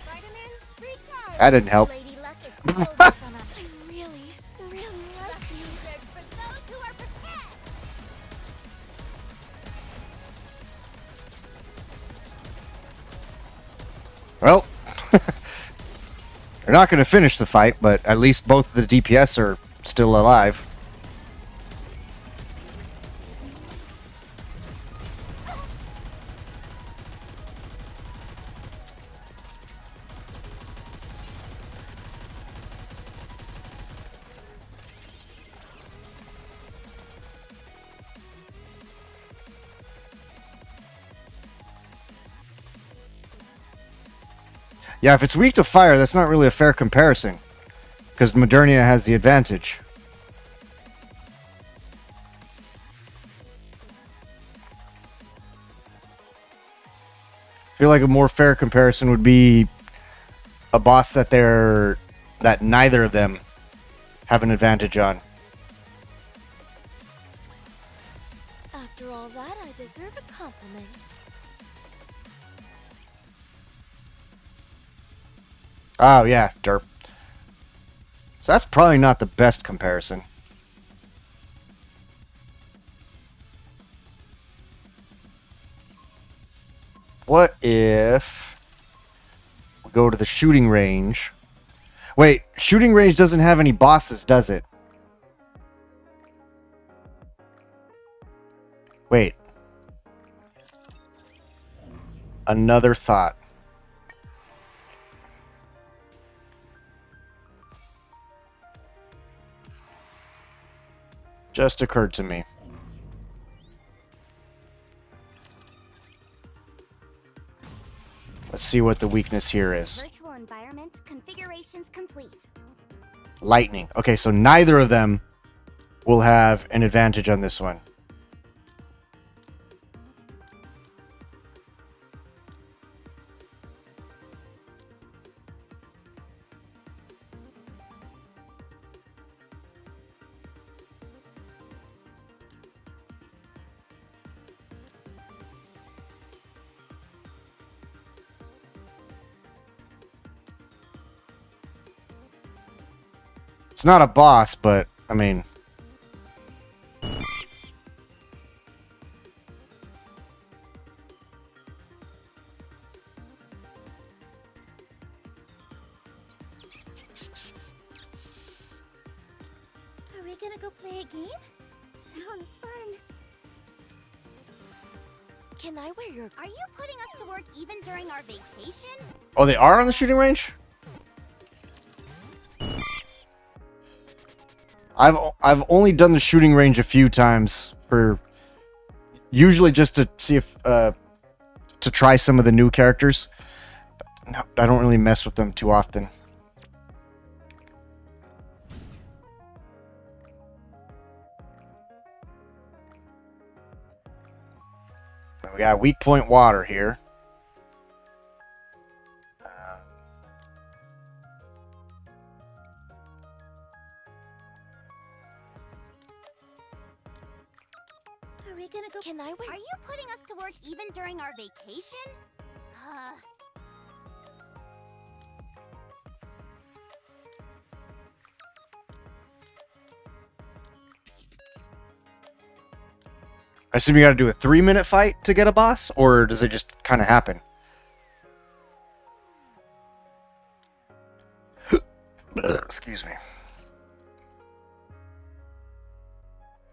Vitamins, recharge. That didn't help. Lady Luck is always on our. I really like music for those who are prepared. Well, they're not going to finish the fight, but at least both of the DPS are still alive. Yeah, if it's weak to fire, that's not really a fair comparison. Because Modernia has the advantage. I feel like a more fair comparison would be a boss that neither of them have an advantage on. After all that, I deserve a compliment. Oh, yeah, derp. So that's probably not the best comparison. What if we go to the shooting range? Wait, shooting range doesn't have any bosses, does it? Wait. Another thought. Just occurred to me. Let's see what the weakness here is. Virtual environment configurations complete. Lightning. Okay, so neither of them will have an advantage on this one. It's not a boss, but, I mean... Are we gonna go play a game? Sounds fun. Can I wear your... Are you putting us to work even during our vacation? Oh, they are on the shooting range? I've only done the shooting range a few times for usually just to see if to try some of the new characters. No, I don't really mess with them too often. We got weak point water here. Are we gonna go? Can I wear... Are you putting us to work even during our vacation? I assume you gotta do a 3-minute fight to get a boss, or does it just kind of happen? Excuse me.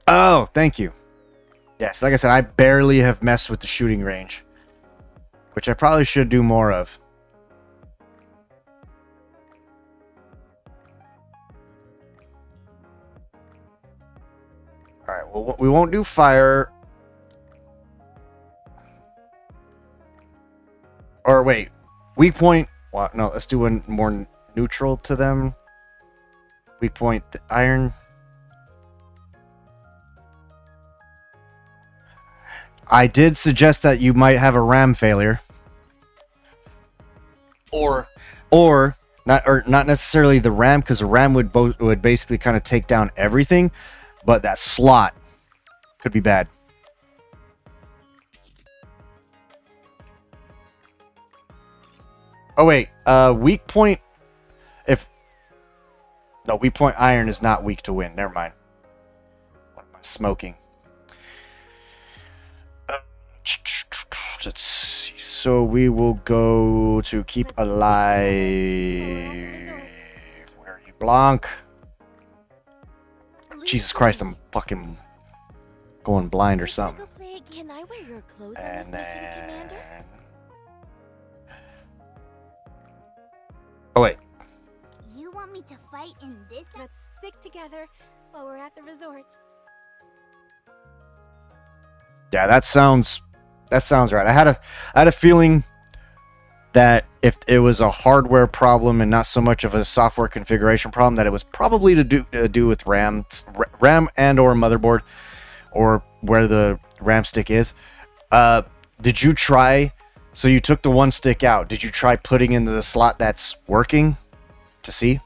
Oh, thank you. Yes, like I said, I barely have messed with the shooting range, which I probably should do more of. Alright, well, we won't do fire. Or wait, weak point. Well, no, let's do one more neutral to them. Weak point, iron. I did suggest that you might have a RAM failure. Or not necessarily the RAM, because the RAM would basically kind of take down everything, but that slot could be bad. Oh wait, weak point. No, weak point iron is not weak to wind. Never mind. What am I smoking? Let's see. So we will go to keep alive. Where are you, Blanc? Jesus Christ, I'm fucking going blind or something. Can I wear your clothes on And this mission, then... Commander? Oh wait. You want me to fight in this? Let's stick together while we're at the resort. Yeah, that sounds right. I had a feeling that if it was a hardware problem and not so much of a software configuration problem, that it was probably to do with RAM and or motherboard, or where the RAM stick is. Did you try? So you took the one stick out. Did you try putting into the slot that's working to see?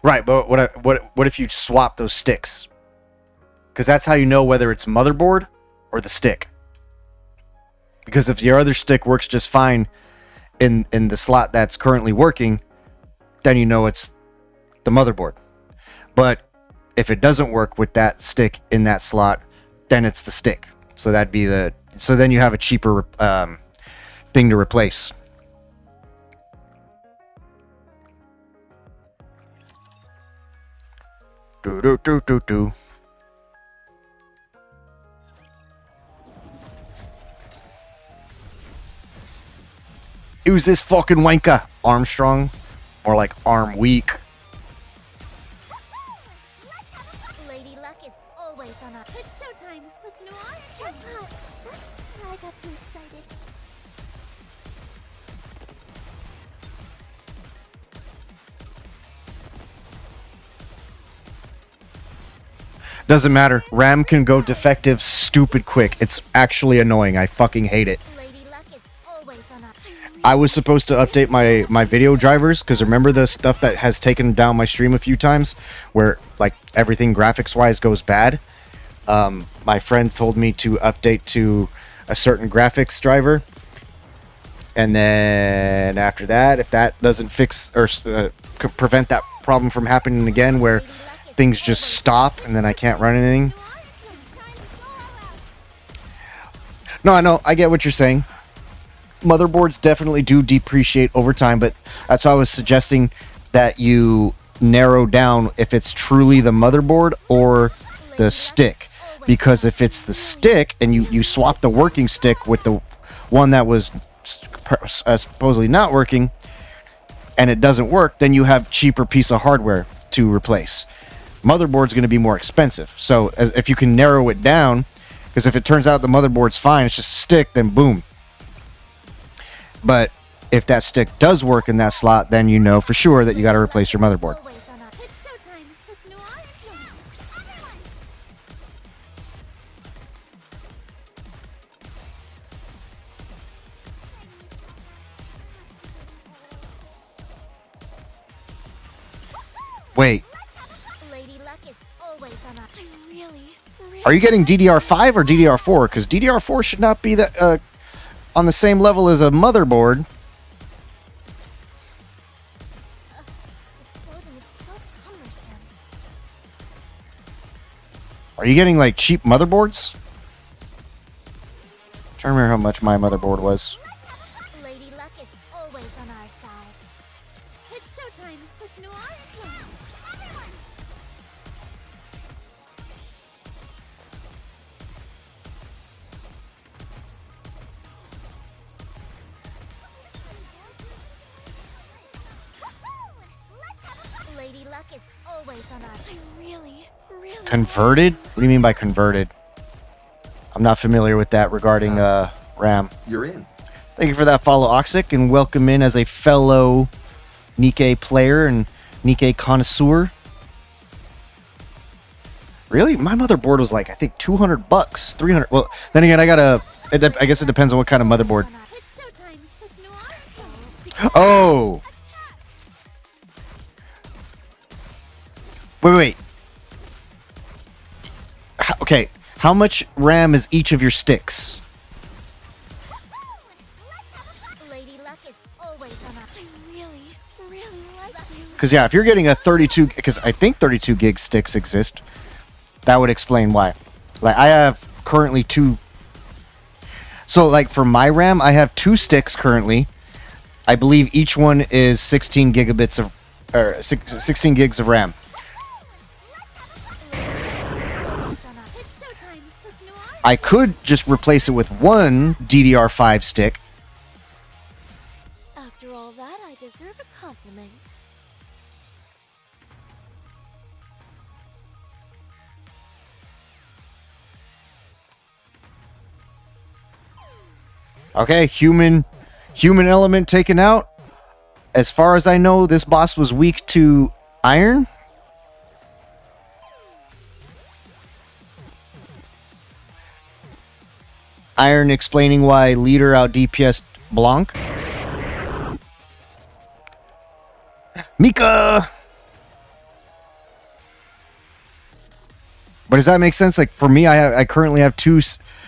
Right, but what if you swap those sticks? Because that's how you know whether it's motherboard or the stick. Because if your other stick works just fine in the slot that's currently working, then you know it's the motherboard. But if it doesn't work with that stick in that slot, then it's the stick. So that'd be so then you have a cheaper thing to replace. Do. Who's this fucking wanker? Armstrong? More like arm weak. Lady Luck is always on a... It's showtime with Noir Jackpot. That's where I got too excited. Doesn't matter. RAM can go defective stupid quick. It's actually annoying. I fucking hate it. Lady Luck is always on a... I was supposed to update my video drivers, because remember the stuff that has taken down my stream a few times, where like everything graphics wise goes bad. My friends told me to update to a certain graphics driver, and then after that, if that doesn't fix or prevent that problem from happening again, where things just stop and then I can't run anything. No, I know, I get what you're saying. Motherboards definitely do depreciate over time, but that's why I was suggesting that you narrow down if it's truly the motherboard or the stick. Because if it's the stick and you swap the working stick with the one that was supposedly not working and it doesn't work, then you have cheaper piece of hardware to replace. Motherboard's going to be more expensive. So if you can narrow it down, because if it turns out the motherboard's fine, it's just a stick, then boom. But if that stick does work in that slot, then you know for sure that you got to replace your motherboard. Always on a... It's showtime with Noir Jackpot. Everyone! Wait, Lady Luck is always on a... I really... are you getting DDR5 or DDR4? Because DDR4 should not be that on the same level as a motherboard. This clothing is so cumbersome. Are you getting like cheap motherboards? I'm trying to remember how much my motherboard was. Lady Luck is always on our side. It's showtime with Noir Jackpot. Everyone! Lady Luck is always on our... I really... Converted? What do you mean by converted? I'm not familiar with that regarding RAM. You're in. Thank you for that follow, Oxic, and welcome in as a fellow Nikkei player and Nikkei connoisseur. Really? My motherboard was like, I think $200, 300. Well, then again, I guess it depends on what kind of motherboard. It's showtime with Noir Jackpot. Oh! Wait. Okay, how much RAM is each of your sticks? Lady Luck is always on our... I really like you. Because yeah, if you're getting a 32, because I think 32 gig sticks exist, that would explain why. Like I have currently two. So like for my RAM, I have two sticks currently. I believe each one is 16 gigabits of, or 16 gigs of RAM. It's showtime with Noir. I could just replace it with one DDR5 stick. After all that, I deserve a compliment. Okay, human element taken out. As far as I know, this boss was weak to iron. Iron explaining why leader out DPS Blanc. Mika! But does that make sense? Like for me, I currently have two,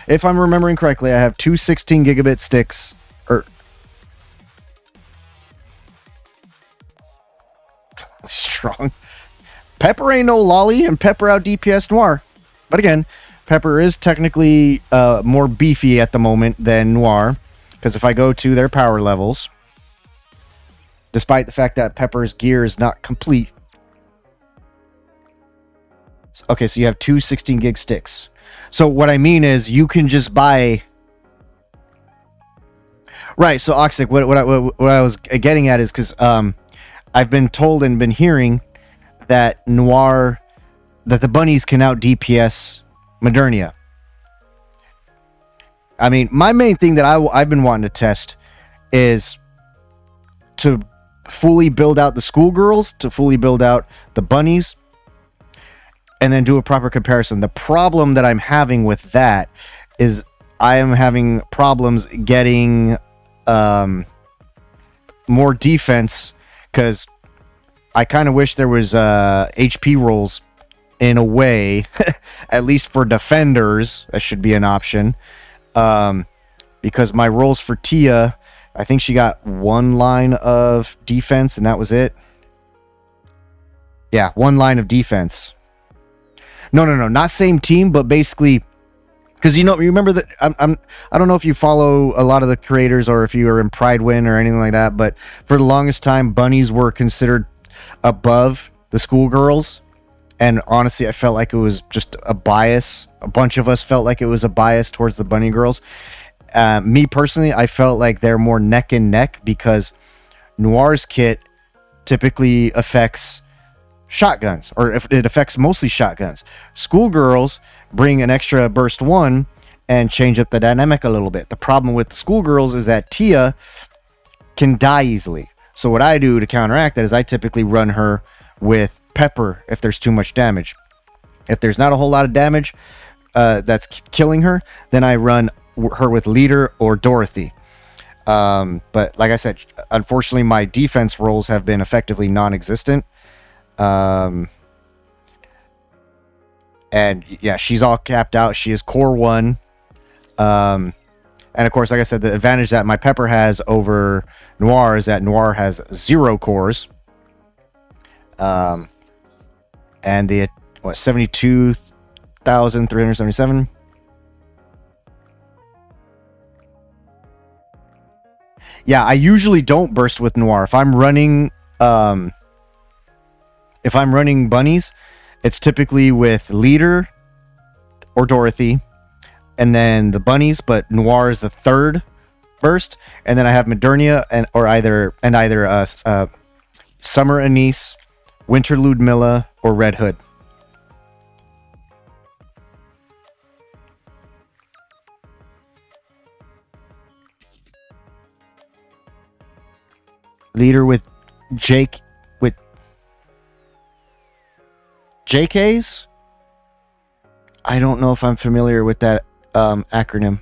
if I'm remembering correctly, I have two 16 gigabit sticks. Or strong. Pepper ain't no lolly, and Pepper out DPS Noir. But again, Pepper is technically more beefy at the moment than Noir, because if I go to their power levels, despite the fact that Pepper's gear is not complete. Okay, so you have two 16 gig sticks. So what I mean is you can just buy... Right, so Oxic, what I was getting at is because I've been told and been hearing that Noir that the bunnies can out DPS Modernia. I mean, my main thing that I've been wanting to test is to fully build out the schoolgirls, to fully build out the bunnies, and then do a proper comparison. The problem that I'm having with that is I am having problems getting more defense, because I kind of wish there was HP rolls in a way, at least for defenders. That should be an option, because my rolls for Tia, I think she got 1 line of defense and that was it. Yeah, 1 line of defense. No, not same team, but basically, because you remember that I don't know if you follow a lot of the creators or if you are in Pride Win or anything like that, but for the longest time, bunnies were considered above the schoolgirls, and honestly, I felt like it was just a bias. A bunch of us felt like it was a bias towards the bunny girls. Me personally, I felt like they're more neck and neck, because Noir's kit typically affects shotguns, or if it affects mostly shotguns. Schoolgirls bring an extra burst 1 and change up the dynamic a little bit. The problem with the schoolgirls is that Tia can die easily. So what I do to counteract that is I typically run her with Pepper if there's too much damage. If there's not a whole lot of damage that's killing her, then I run her with Leader or Dorothy. But like I said, unfortunately my defense rolls have been effectively non-existent. And yeah, she's all capped out. She is core 1. And of course, like I said, the advantage that my Pepper has over Noir is that Noir has 0 cores. And the 72,377. Yeah, I usually don't burst with Noir. If I'm running bunnies, it's typically with Leader or Dorothy, and then the bunnies, but Noir is the 3rd burst, and then I have Modernia and either Summer Anise, Winter Ludmilla, or Red Hood. Leader with JKs? I don't know if I'm familiar with that acronym.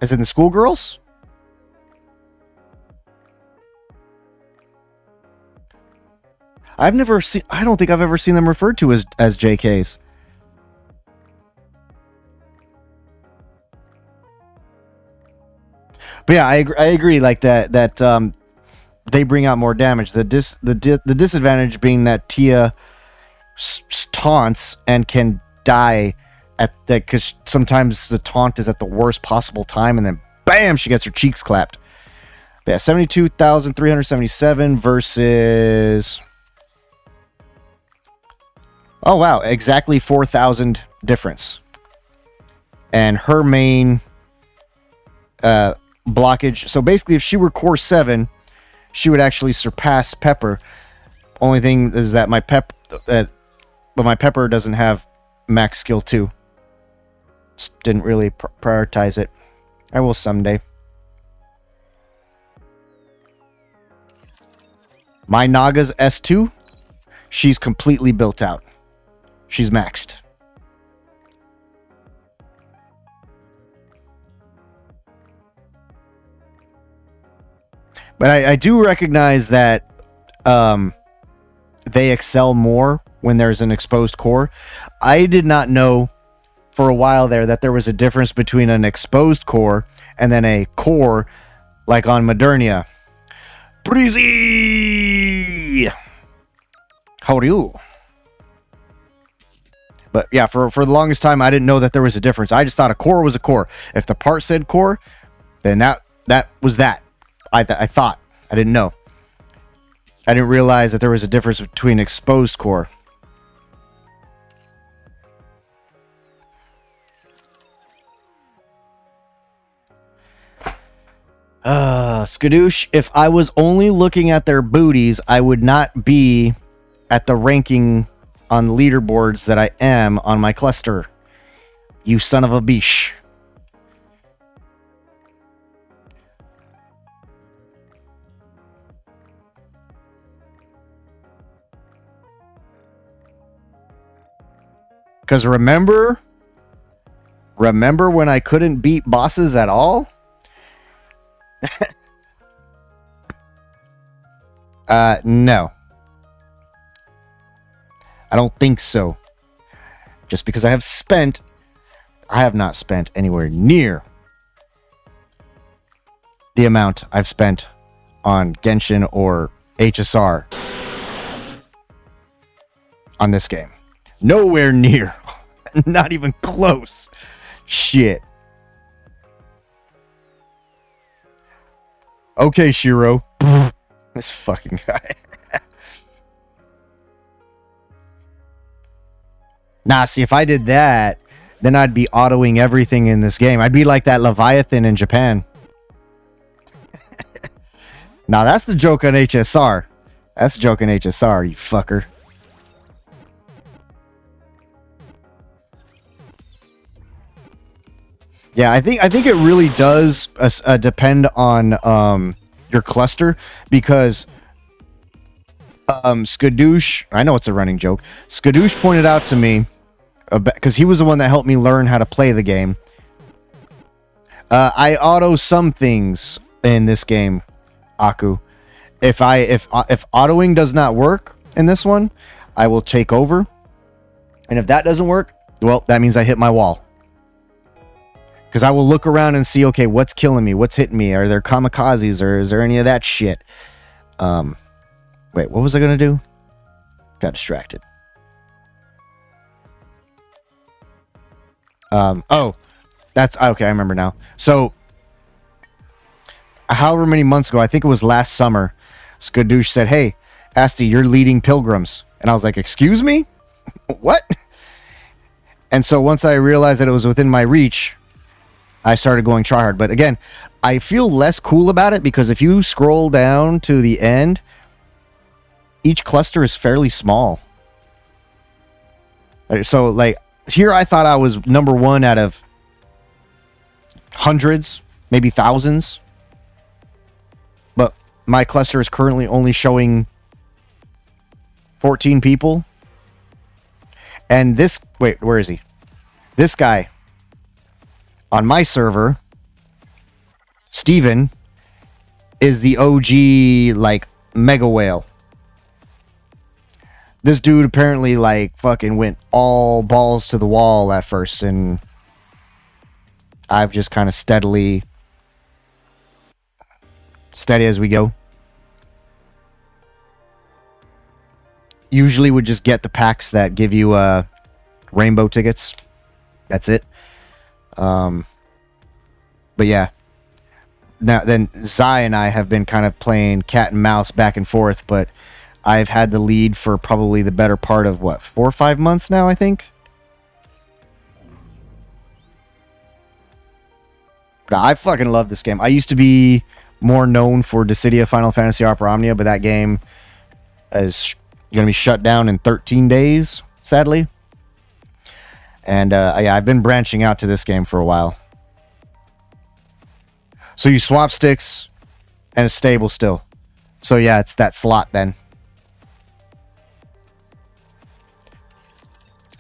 As in the schoolgirls? I don't think I've ever seen them referred to as JKs. But yeah, I agree. Like that they bring out more damage. The disadvantage being that Tia taunts and can die at that, because sometimes the taunt is at the worst possible time, and then bam, she gets her cheeks clapped. But yeah, 72,377 versus. Oh wow, exactly 4,000 difference. And her main blockage. So basically, if she were core 7, she would actually surpass Pepper. Only thing is that my Pepper doesn't have max skill 2. Just didn't really prioritize it. I will someday. My Naga's S2, she's completely built out. She's maxed. But I do recognize that they excel more when there's an exposed core. I did not know for a while there that there was a difference between an exposed core and then a core like on Modernia. Breezy! How are you? But yeah, for the longest time, I didn't know that there was a difference. I just thought a core was a core. If the part said core, then that was that. I thought. I didn't know. I didn't realize that there was a difference between exposed core. Skadoosh, if I was only looking at their booties, I would not be at the ranking on leaderboards that I am on my cluster. You son of a bish. Because remember when I couldn't beat bosses at all? No. I don't think so. Just because I have not spent anywhere near the amount I've spent on Genshin or HSR on this game. Nowhere near. Not even close. Shit. Okay, Shiro. This fucking guy. Nah, see, if I did that, then I'd be autoing everything in this game. I'd be like that Leviathan in Japan. Now, that's the joke on HSR. That's the joke on HSR, you fucker. Yeah, I think it really does depend on your cluster, because Skadoosh, I know it's a running joke. Skadoosh pointed out to me, because he was the one that helped me learn how to play the game. I auto some things in this game, Aku. If autoing does not work in this one, I will take over. And if that doesn't work, well, that means I hit my wall. Because I will look around and see, okay, what's killing me? What's hitting me? Are there kamikazes, or is there any of that shit? Wait, what was I going to do? Got distracted. Oh, that's okay. I remember now. So, however many months ago, I think it was last summer, Skadoosh said, "Hey, Asti, you're leading pilgrims." And I was like, "Excuse me? What?" And so once I realized that it was within my reach, I started going tryhard. But again, I feel less cool about it, because if you scroll down to the end, each cluster is fairly small. So, like, here I thought I was number one out of hundreds, maybe thousands. But my cluster is currently only showing 14 people. And this... Wait, where is he? This guy on my server, Steven, is the OG, like, mega whale. This dude apparently, like, fucking went all balls to the wall at first, and I've just kind of steady as we go. Usually would just get the packs that give you rainbow tickets. That's it. But yeah. Now then, Zai and I have been kind of playing cat and mouse back and forth, but I've had the lead for probably the better part of, what, 4 or 5 months now, I think? But I fucking love this game. I used to be more known for Dissidia Final Fantasy Opera Omnia, but that game is going to be shut down in 13 days, sadly. And yeah, I've been branching out to this game for a while. So you swap sticks, and it's stable still. So yeah, it's that slot then.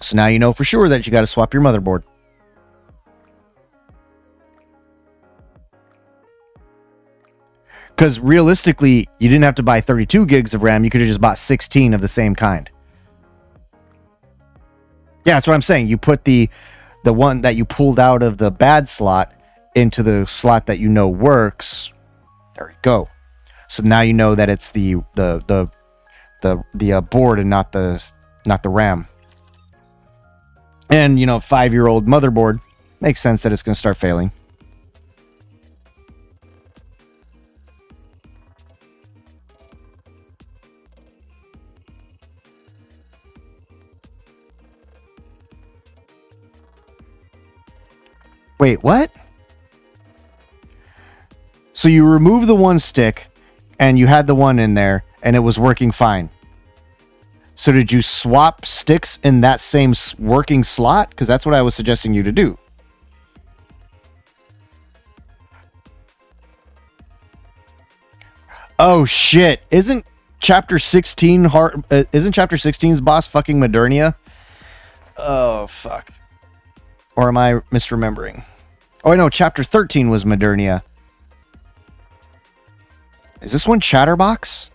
So now you know for sure that you got to swap your motherboard. Because realistically, you didn't have to buy 32 gigs of RAM. You could have just bought 16 of the same kind. Yeah, that's what I'm saying. You put the one that you pulled out of the bad slot into the slot that you know works. There we go. So now you know that it's the board and not the RAM. And, you know, 5-year-old motherboard, makes sense that it's going to start failing. Wait, what? So you remove the one stick, and you had the one in there, and it was working fine. So did you swap sticks in that same working slot? Because that's what I was suggesting you to do. Oh shit! Isn't Chapter 16 hard? Isn't Chapter 16's boss fucking Modernia? Oh fuck! Or am I misremembering? Oh no, Chapter 13 was Modernia. Is this one Chatterbox?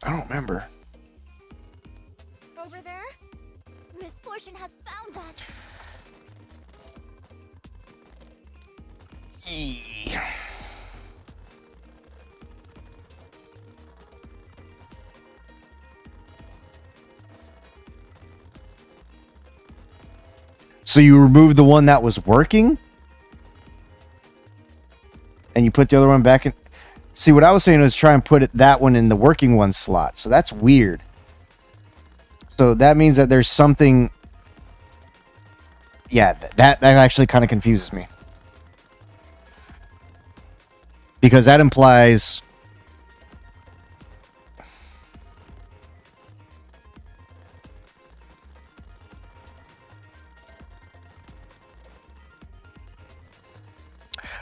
I don't remember. Over there? Misfortune has found us. So you removed the one that was working? And you put the other one back in? See, what I was saying was try and put that one in the working one slot. So that's weird. So that means that there's something... Yeah, that actually kind of confuses me. Because that implies...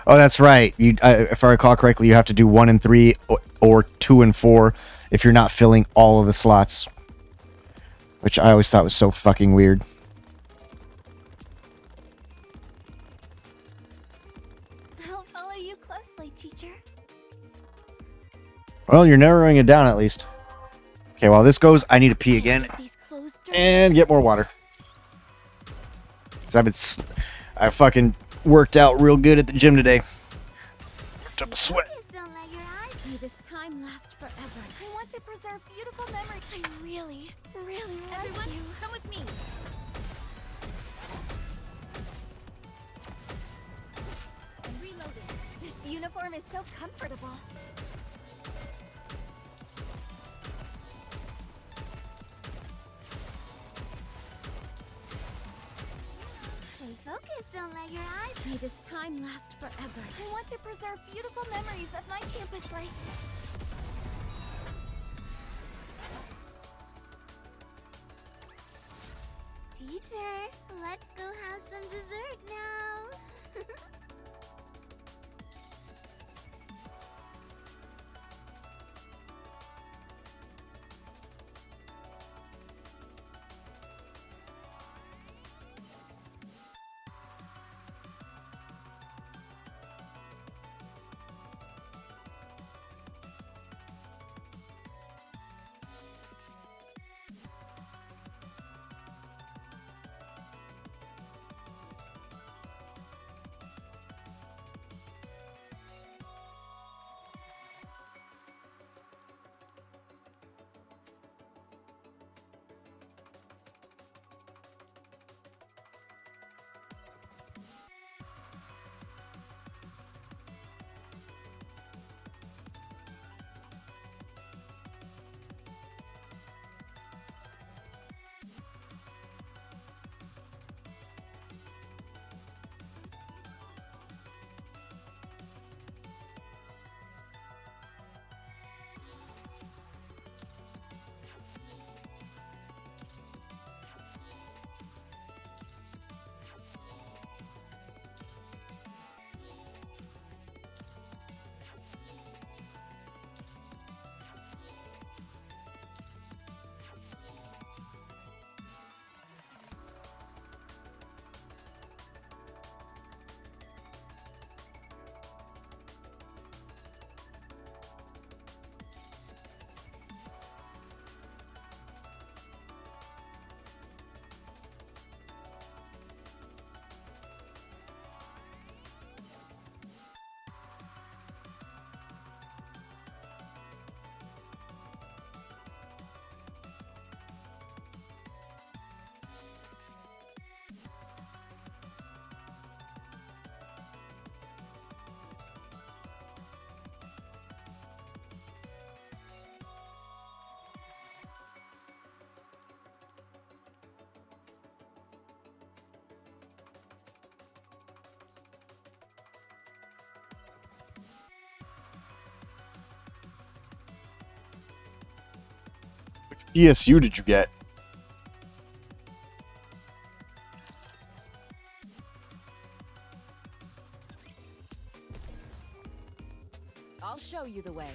Oh, that's right. You, if I recall correctly, you have to do 1 and 3 or 2 and 4 if you're not filling all of the slots. Which I always thought was so fucking weird. I'll follow you closely, teacher. Well, you're narrowing it down at least. Okay, while this goes, I need to pee again These clothes and get more water. Because I fucking worked out real good at the gym today. Worked up a sweat. Focus, don't let your eyes. May this time last forever. I want to preserve beautiful memories. I really love Everyone, you. Come with me. I'm reloading. This uniform is so comfortable. Stay focused, don't let your eyes. May this time last forever. I want to preserve beautiful memories of my campus life. Teacher, let's go have some dessert now. PSU did you get? I'll show you the way.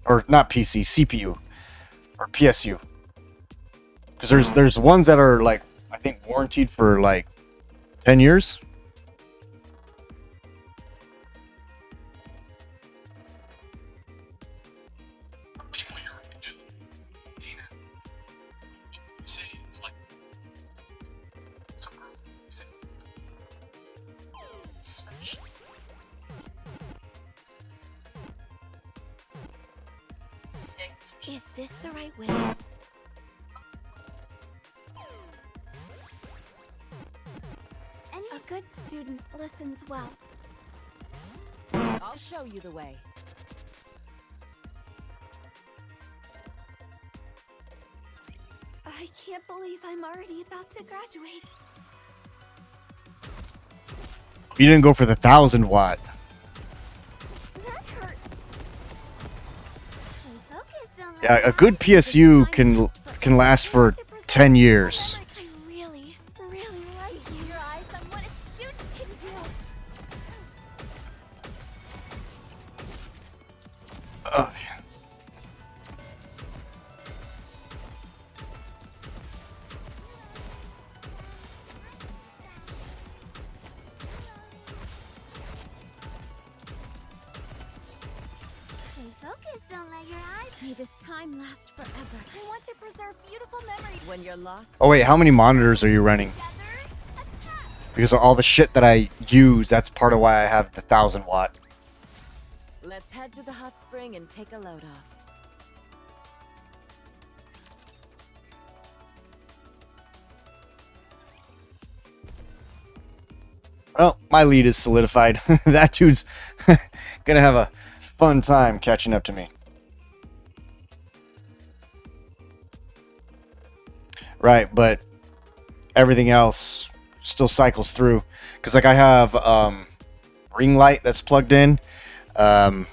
Or not PC, CPU. Or PSU. Because there's ones that are like, I think warranted for like 10 years. Is this the right way? A good student listens well. I'll show you the way. I can't believe I'm already about to graduate. You didn't go for the 1,000 watt. That hurts. Stay focused, don't let Yeah, a your good eyes- PSU This time can last for 10 years. I really, really like you. Your eyes on what a student can do. Ugh. Stay focused, don't let your eyes. May this time last forever. I want to preserve beautiful memories. When you're lost, Oh wait, how many monitors are you running? Together, attack. Because of all the shit that I use, that's part of why I have the 1,000 watt. let's head to the hot spring and take a load off. Well, my lead is solidified. That dude's gonna have a fun time catching up to me. Right, but everything else still cycles through. Because like I have ring light that's plugged in. I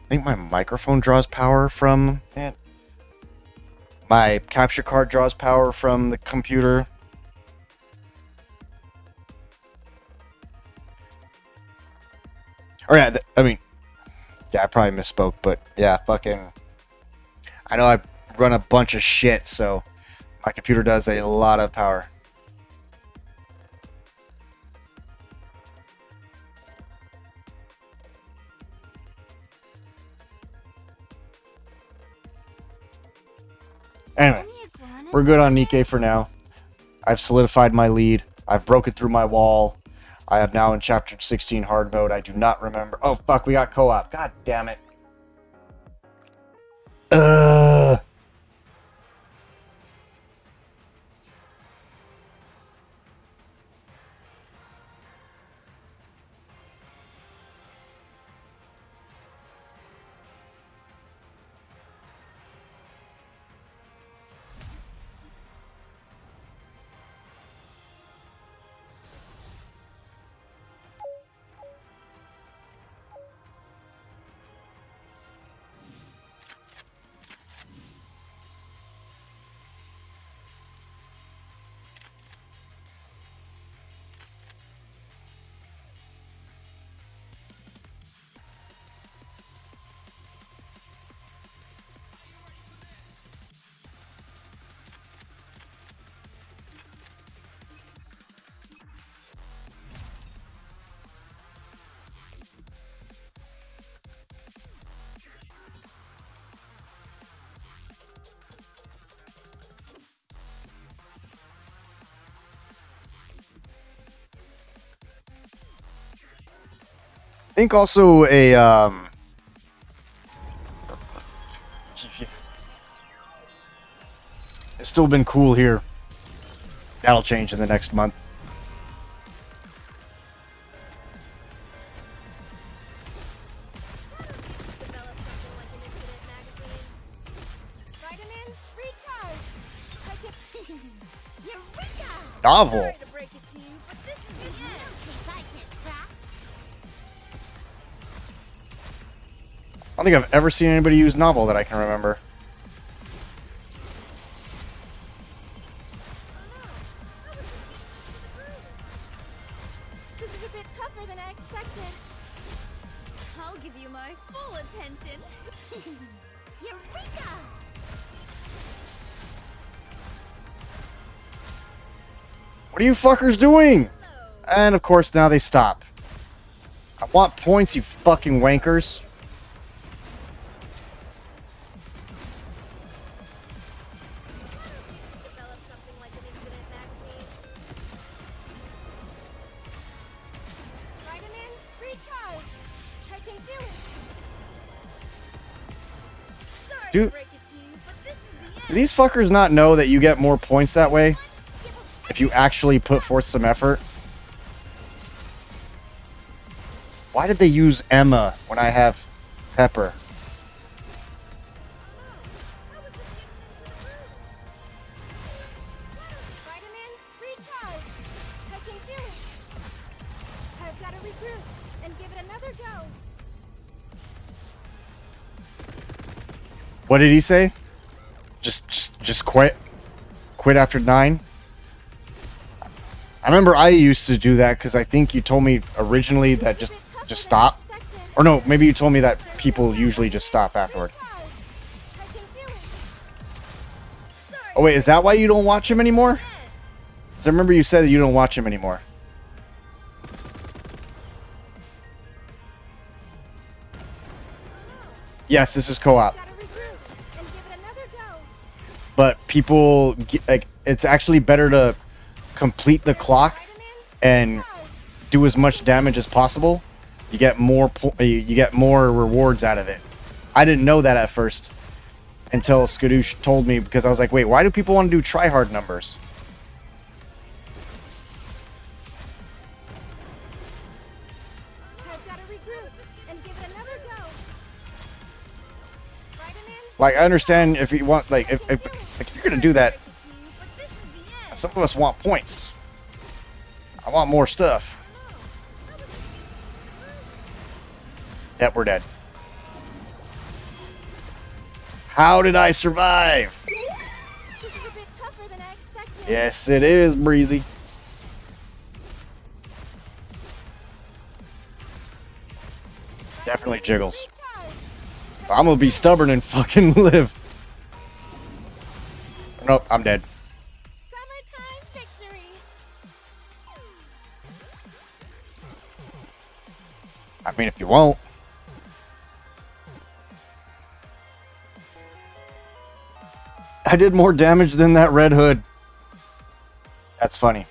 think my microphone draws power from it. My capture card draws power from the computer. Or yeah, I mean, yeah, I probably misspoke, but yeah, fucking, I know I run a bunch of shit, so my computer does a lot of power. Anyway, Any iguanas? we're good on Nikkei for now. I've solidified my lead. I've broken through my wall. I am now in chapter 16 hard mode. I do not remember. Oh, fuck, we got co-op. God damn it. Ugh. I think also it's still been cool here. That'll change in the next month. Develop something like an incident magazine. Vitamins, recharge. Like a Eureka! Novel. Sorry to break it to you, but this is the end. I can't crack. I don't think I've ever seen anybody use novel that I can remember. I'll give you my full attention. Eureka! What are you fuckers doing? And of course now they stop. I want points, you fucking wankers. Develop something like an infinite magazine. Vitamins, recharge. I can do it. Sorry Dude. to break it to you, but this is the Do end. these fuckers not know that you get more points that way? If you actually put forth some effort? Why did they use Emma when I have Pepper? Vitamins, recharge. I can do it. I've got to regroup and give it another go. What did he say? Just quit? Quit after 9? I remember I used to do that because I think you told me originally that just stop. Or no, maybe you told me that people usually just stop afterward. I can do it. Sorry. Oh wait, is that why you don't watch him anymore? Because I remember you said that you don't watch him anymore. Yes, this is co-op. Gotta regroup and give it another go. But people, like, it's actually better to complete the clock and do as much damage as possible. You get more you get more rewards out of it. I didn't know that at first until Skadoosh told me, because I was like, wait, why do people want to do try-hard numbers? I've got to regroup and give it another go. Vitamins, Like, I understand if you want, like, if you're gonna do that, break it to you, but this is the end. some of us want points. I want more stuff. Yep, we're dead. How did I survive? This is a bit tougher than I expected. Yes, it is, Breezy. Definitely jiggles. Recharge. I'm gonna be stubborn and fucking live. Nope, I'm dead. Summertime victory. I mean, if you won't. I did more damage than that Red Hood. That's funny.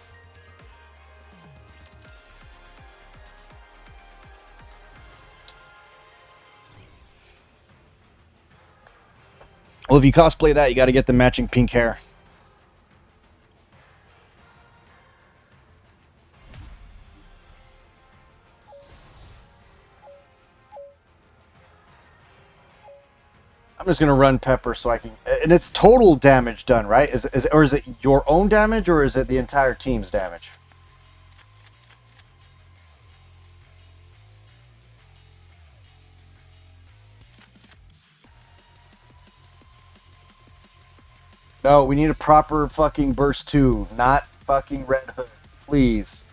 Well, if you cosplay that, you got to get the matching pink hair. I'm just gonna run Pepper so I can, and it's total damage done, right? Or is it your own damage, or is it the entire team's damage? No, we need a proper fucking burst 2, not fucking Red Hood, please.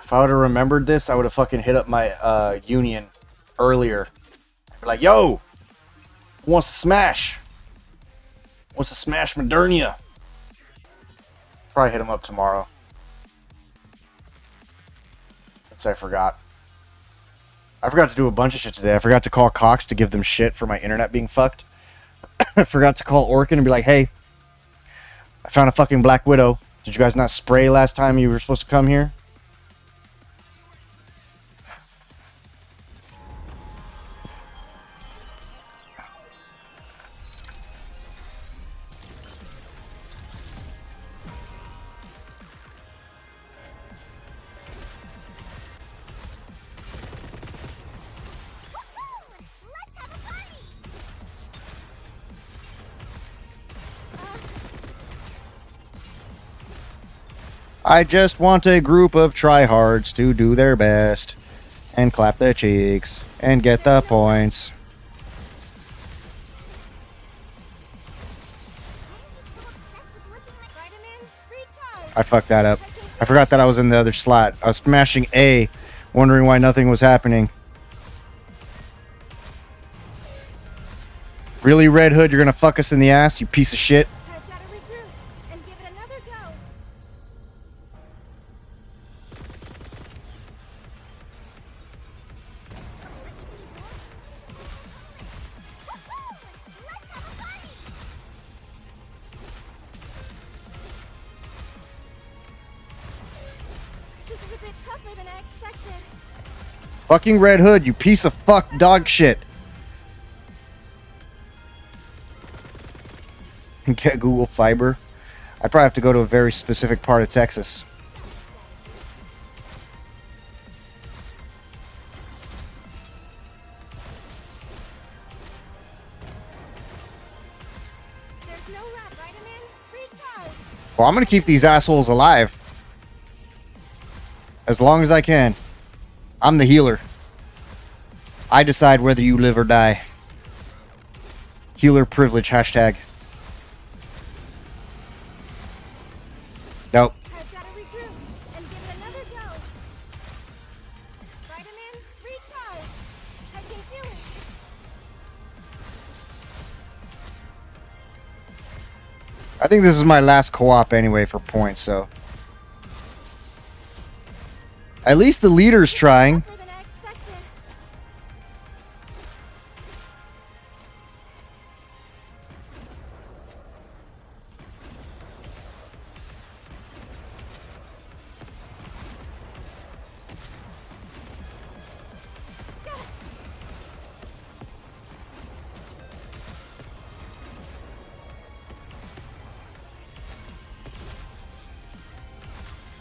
If I would have remembered this, I would have fucking hit up my union earlier. Be like, yo, who wants to smash? Wants to smash Modernia? Probably hit him up tomorrow. Since I forgot. I forgot to do a bunch of shit today. I forgot to call Cox to give them shit for my internet being fucked. I forgot to call Orkin and be like, hey, I found a fucking Black Widow. Did you guys not spray last time you were supposed to come here? Let's have a party. I just want a group of tryhards to do their best and clap their cheeks and get the points. I'm just so obsessed with I fucked that up. I forgot that I was in the other slot. I was smashing A, wondering why nothing was happening. Really, Red Hood, you're gonna fuck us in the ass, you piece of shit. I've got to regroup and give it another go. Let's have a party! This is a bit tougher than I expected. Fucking Red Hood, you piece of fuck dog shit. Get Google Fiber. I'd probably have to go to a very specific part of Texas. There's no lab vitamins. Recharge. Well, I'm gonna keep these assholes alive. As long as I can. I'm the healer. I decide whether you live or die. Healer privilege, hashtag. Nope. I've got to regroup and give it another go. Vitamins, recharge. I can do it. I think this is my last co-op anyway for points, so. At least the leader's trying. Tougher than I expected.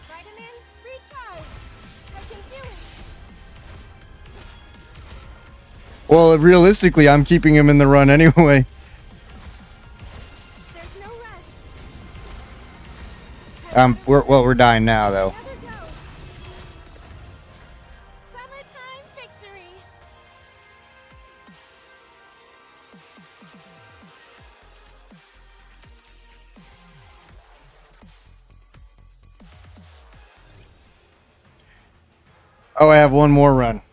Vitamins, recharge. I can do it. Well, realistically, I'm keeping him in the run anyway. There's no rush. We're dying now though. Another go. Summertime victory. Oh, I have one more run.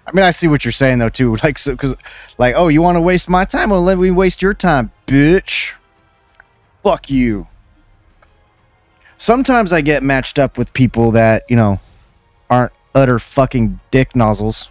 I mean, I see what you're saying though too. Like, so, cause, like, oh, you want to waste my time? Well, let me waste your time, bitch. Fuck you. Sometimes I get matched up with people that, you know, aren't utter fucking dick nozzles.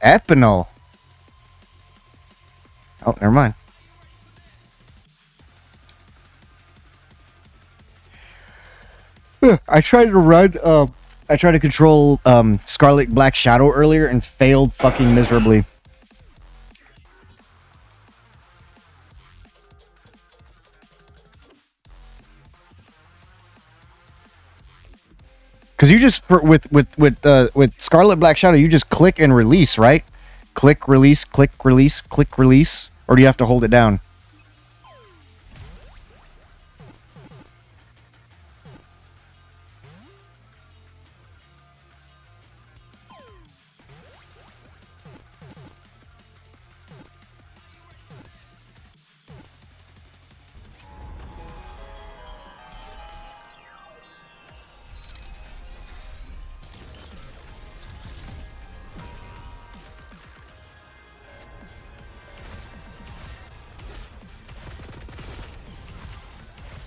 Epinol. Oh, never mind. I tried to run. I tried to control Scarlet Black Shadow earlier and failed fucking miserably. Because you just with Scarlet Black Shadow, you just click and release, right? Click, release, click, release, click, release, or do you have to hold it down?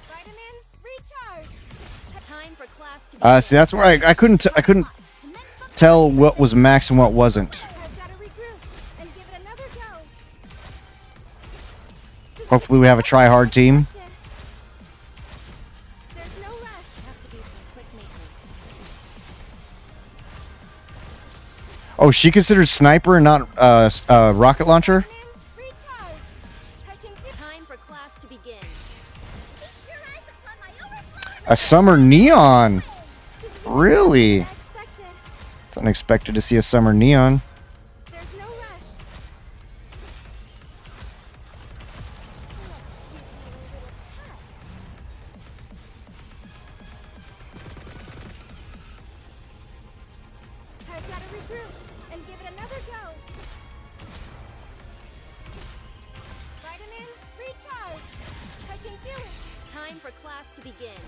Vitamins, recharge. Time for class to See, that's where I couldn't tell what was max and what wasn't. I've got to regroup and give it another go. Hopefully, we have a try-hard team. There's no rush. Have to do some quick maintenance. Oh, she considered sniper and not rocket launcher. Vitamins, recharge. I can do. Time for class to begin. Feast your eyes upon my overflowing A summer neon. This is Really? unexpected. It's unexpected to see a summer neon. There's no rush. I've got to regroup and give it another go. Vitamins, recharge. I can do it. Time for class to begin.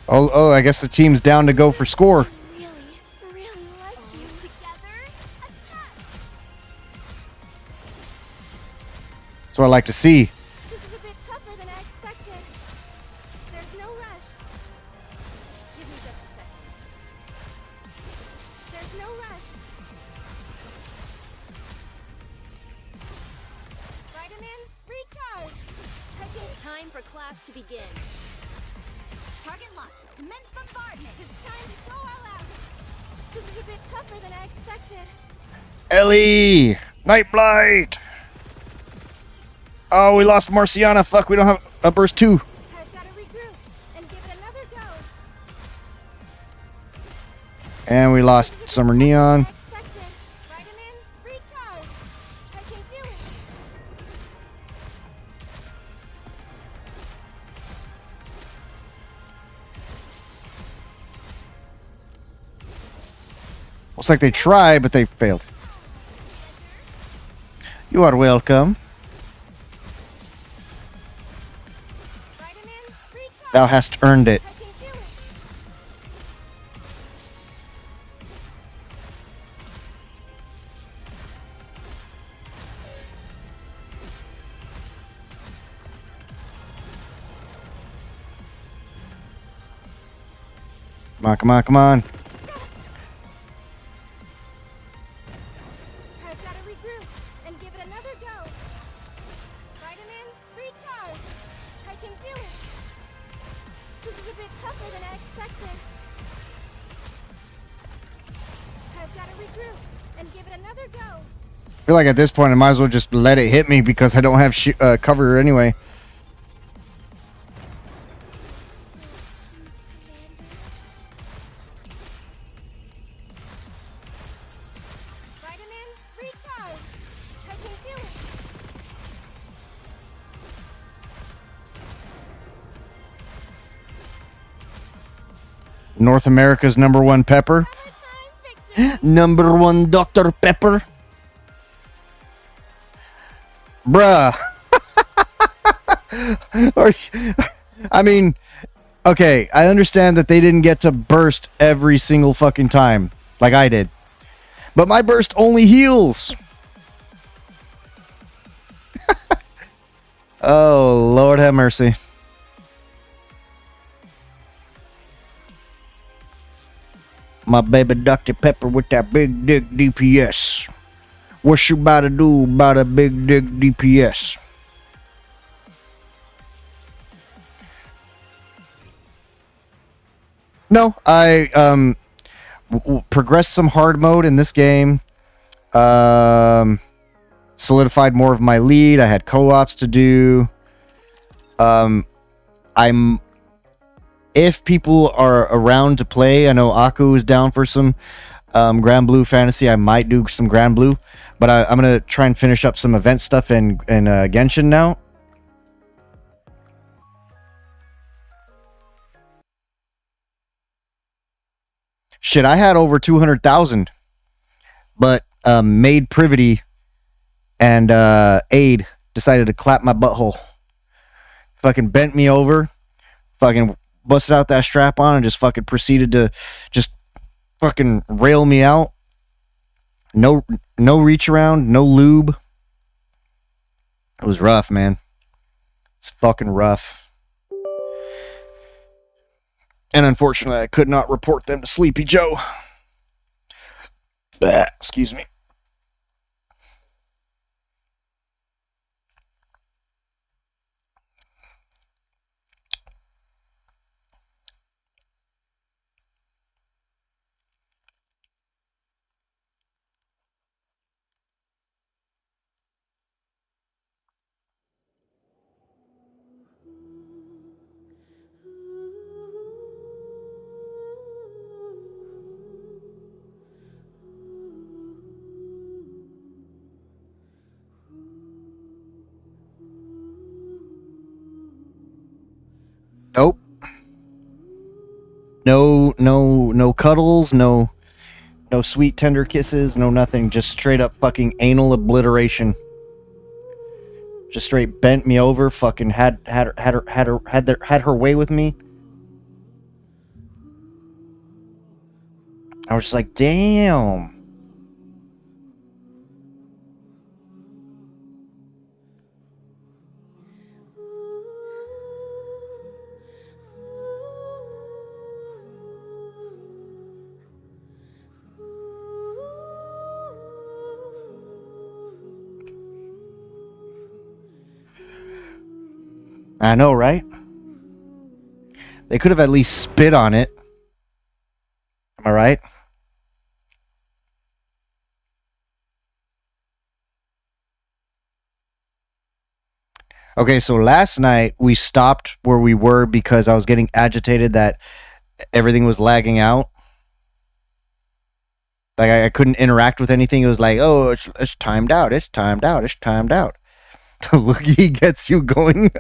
Oh, I guess the team's down to go for score. Really, really like you. Together, attack. That's what I like to see. This is a bit tougher than I expected. There's no rush. Give me just a second. There's no rush. Vitamins, recharge. Time for class to begin. Target locked. Commence bombardment. It's time to go all out. This is a bit tougher than I expected. Ellie! Nightblight! Oh, we lost Marciana. Fuck, we don't have a burst 2. I've got to regroup and give it another go. And we lost Summer Neon. Expected. Vitamins, recharge. I can do it. Looks like they tried, but they failed. You are welcome. Vitamins, recharge. Thou hast earned it. I can do it. Come on, come on, come on. I've got to regroup and give it another go. Vitamins, recharge. I can do it. This is a bit tougher than I expected. I've got to regroup and give it another go. I feel like at this point I might as well just let it hit me because I don't have cover anyway. Vitamins, recharge. I can do it. North America's #1 pepper. Another time, victory. #1 Dr. Pepper. Bruh. I mean, okay, I understand that they didn't get to burst every single fucking time, like I did. But my burst only heals. Oh, Lord have mercy. My baby Dr. Pepper with that big dick DPS. What you about to do about a big dick DPS? No, I progressed some hard mode in this game. Solidified more of my lead. I had co-ops to do. If people are around to play, I know Aku is down for some Grand Blue Fantasy. I might do some Grand Blue, but I'm gonna try and finish up some event stuff in Genshin now. Shit, I had over 200,000, but Maid Privity and Aid decided to clap my butthole. Fucking bent me over, fucking busted out that strap on, and just fucking proceeded to just fucking rail me out. No reach around, no lube. It was rough, man. It's fucking rough. And unfortunately, I could not report them to Sleepy Joe. Bah, excuse me. No cuddles, no sweet tender kisses, no nothing. Just straight up fucking anal obliteration. Just straight bent me over, fucking had her way with me. I was just like, damn. I know, right? They could have at least spit on it. Am I right? Okay, so last night we stopped where we were because I was getting agitated that everything was lagging out. Like I couldn't interact with anything. It was like, oh, it's timed out. It's timed out. It's timed out. Look, he gets you going.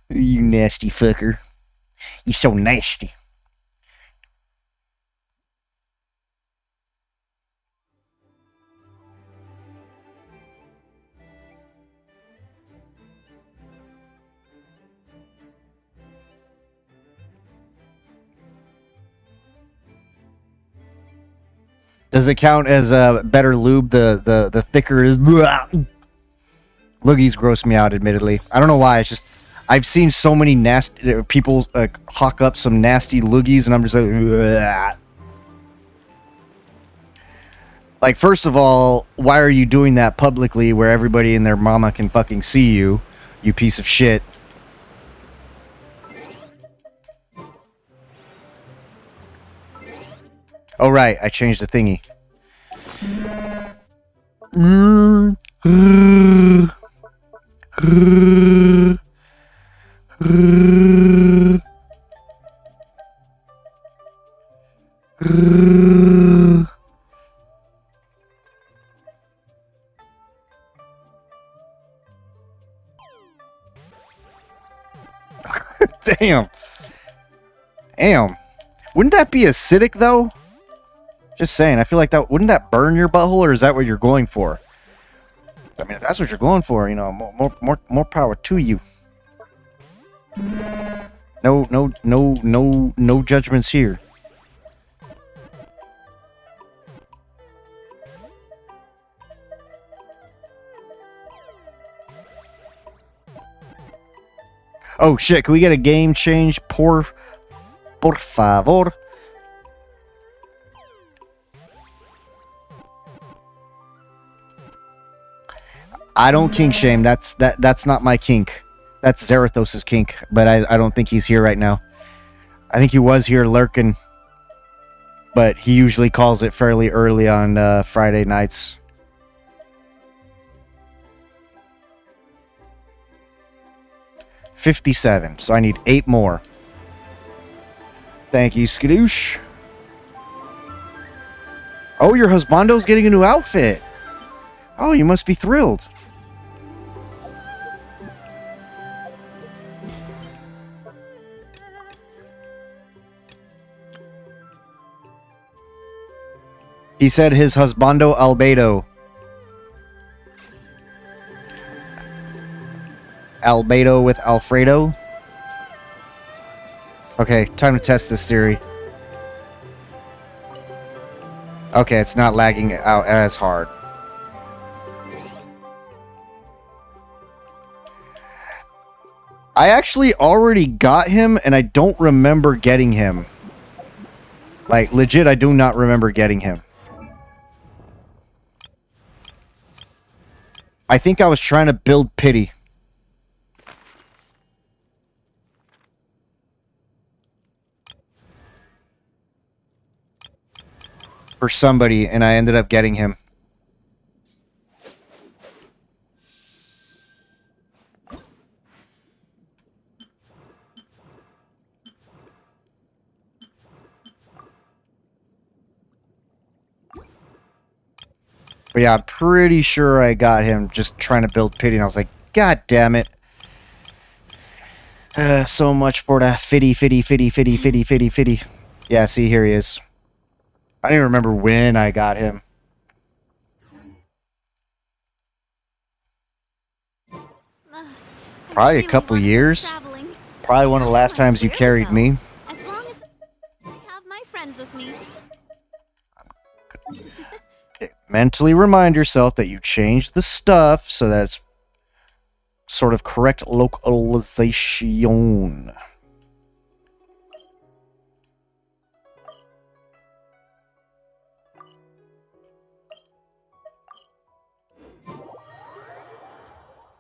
You nasty fucker. You so nasty. Does it count as a better lube? The thicker is. Loogies gross me out, admittedly. I don't know why. It's just I've seen so many nasty people hawk up some nasty loogies, and I'm just like, ugh. Like, first of all, why are you doing that publicly where everybody and their mama can fucking see you, you piece of shit? Oh, right. I changed the thingy. Damn. Damn. Wouldn't that be acidic, though? Just saying. I feel like that... Wouldn't that burn your butthole, or is that what you're going for? I mean, if that's what you're going for, you know, more power to you. No judgments here. Oh shit, can we get a game change? Por favor. I don't kink shame. That's not my kink. That's Zarathos' kink, but I don't think he's here right now. I think he was here lurking, but he usually calls it fairly early on Friday nights. $57, so I need 8 more. Thank you, Skadoosh. Oh, your husbando's getting a new outfit. Oh, you must be thrilled. He said his husbando Albedo. Albedo with Alfredo. Okay, time to test this theory. Okay, it's not lagging out as hard. I actually already got him, and I don't remember getting him. Like, legit, I do not remember getting him. I think I was trying to build pity. For somebody, and I ended up getting him. But yeah, I'm pretty sure I got him just trying to build pity, and I was like, God damn it. So much for the fitty. Yeah, see, here he is. I don't even remember when I got him. Probably a couple years. Probably one of the last times you carried me. As long as I have my friends with me. Okay. Mentally remind yourself that you changed the stuff so that it's sort of correct localization.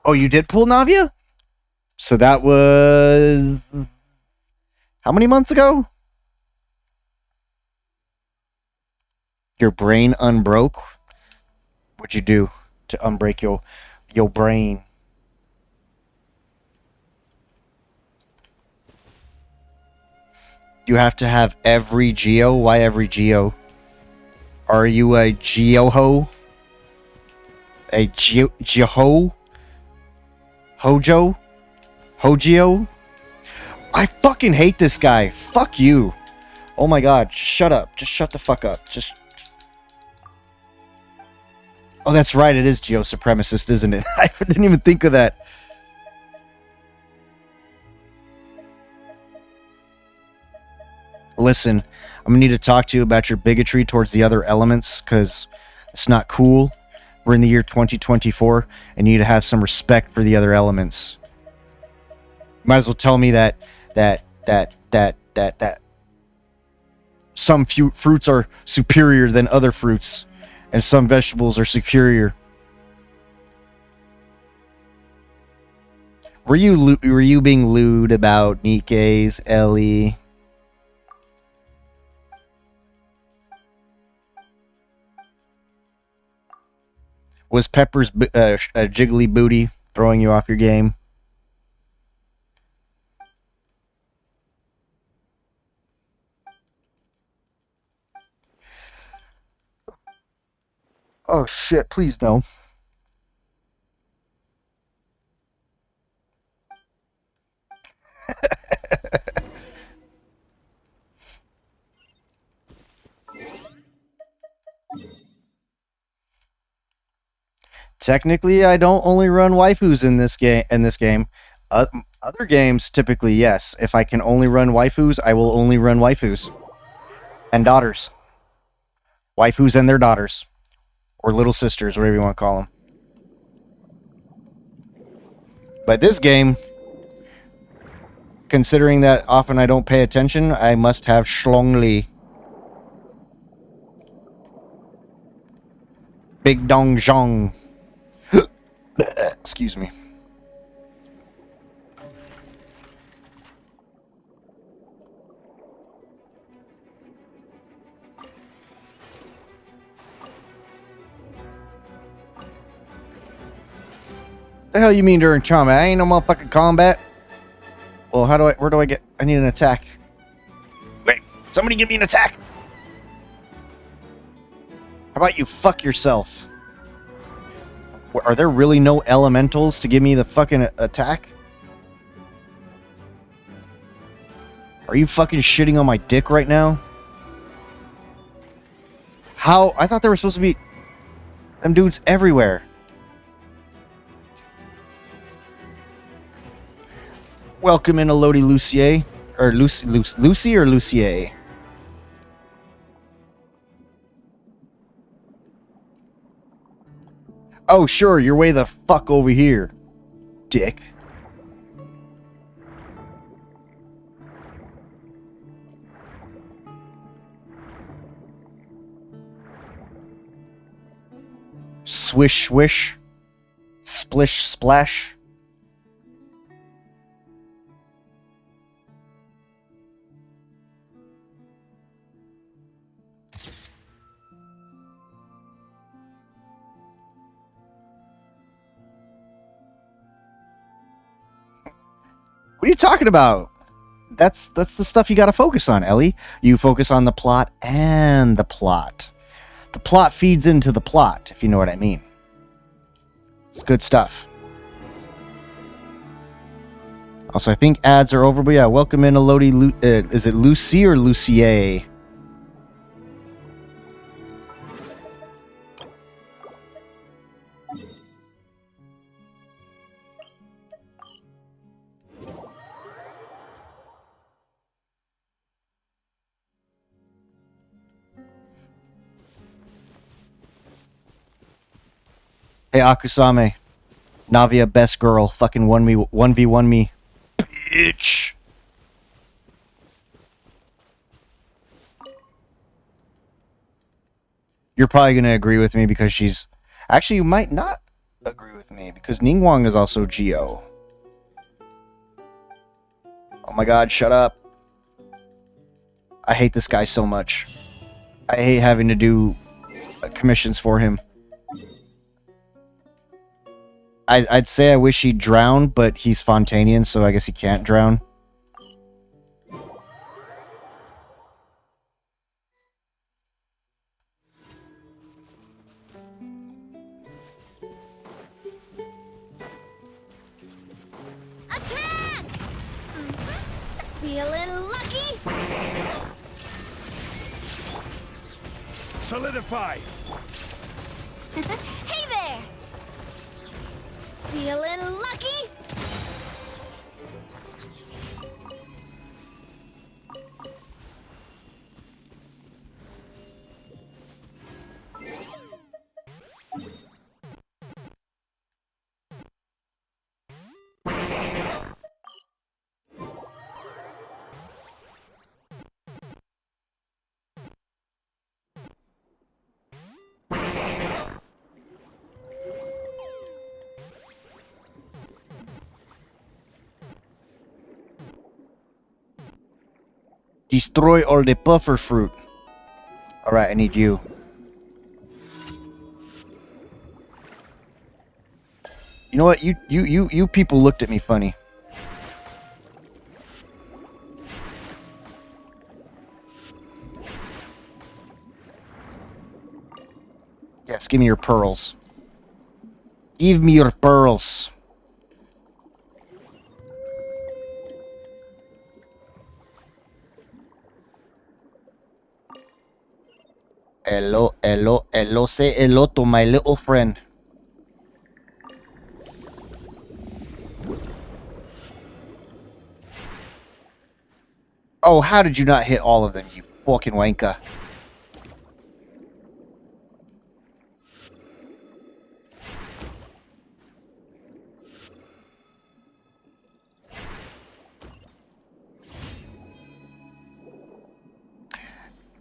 Oh, you did pull Navia? So that was... how many months ago? Your brain unbroke? What'd you do to unbreak your brain? You have to have every geo? Why every geo? Are you a geoho? A geoho? Hojo? Hogio? I fucking hate this guy. Fuck you. Oh my god, just shut up. Just shut the fuck up. Just... oh, that's right, it is geosupremacist, isn't it? I didn't even think of that. Listen, I'm gonna need to talk to you about your bigotry towards the other elements, because it's not cool. We're in the year 2024, and you need to have some respect for the other elements. Might as well tell me that some fruits are superior than other fruits, and some vegetables are superior. Were you being lewd about Nikkei's, Ellie? Was Pepper's jiggly booty throwing you off your game? Oh shit, please no. Technically, I don't only run waifus in this game. Other games, typically, yes. If I can only run waifus, I will only run waifus. And daughters. Waifus and their daughters. Or little sisters, whatever you want to call them. But this game, considering that often I don't pay attention, I must have Schlongli. Big Dong Zhong. Excuse me. The hell you mean during combat? I ain't no motherfucking combat. Well, where do I get... I need an attack. Wait, somebody give me an attack. How about you fuck yourself? Are there really no elementals to give me the fucking attack? Are you fucking shitting on my dick right now? How? I thought there were supposed to be them dudes everywhere. Welcome in, Elodie Lucier. Or Lucy or Lucier? Oh, sure, you're way the fuck over here, dick. Swish, swish. Splish, splash. What are you talking about? That's the stuff you got to focus on, Ellie. You focus on the plot and the plot. The plot feeds into the plot, if you know what I mean. It's good stuff. Also, I think ads are over, but yeah, welcome in Elodie. Is it Lucy or Lucier? Hey, Akusame. Navia, best girl. Fucking 1v1 me. Bitch. You're probably going to agree with me because she's... Actually, you might not agree with me because Ningguang is also Geo. Oh my god, shut up. I hate this guy so much. I hate having to do commissions for him. I'd say I wish he'd drown, but he's Fontanian, so I guess he can't drown. Attack! Feeling lucky? Solidify! Hey there! Feeling lucky? Destroy all the puffer fruit. Alright, I need you. You know what? You people looked at me funny. Yes, give me your pearls. Give me your pearls. Hello, say hello to my little friend. Oh, how did you not hit all of them, you fucking wanker?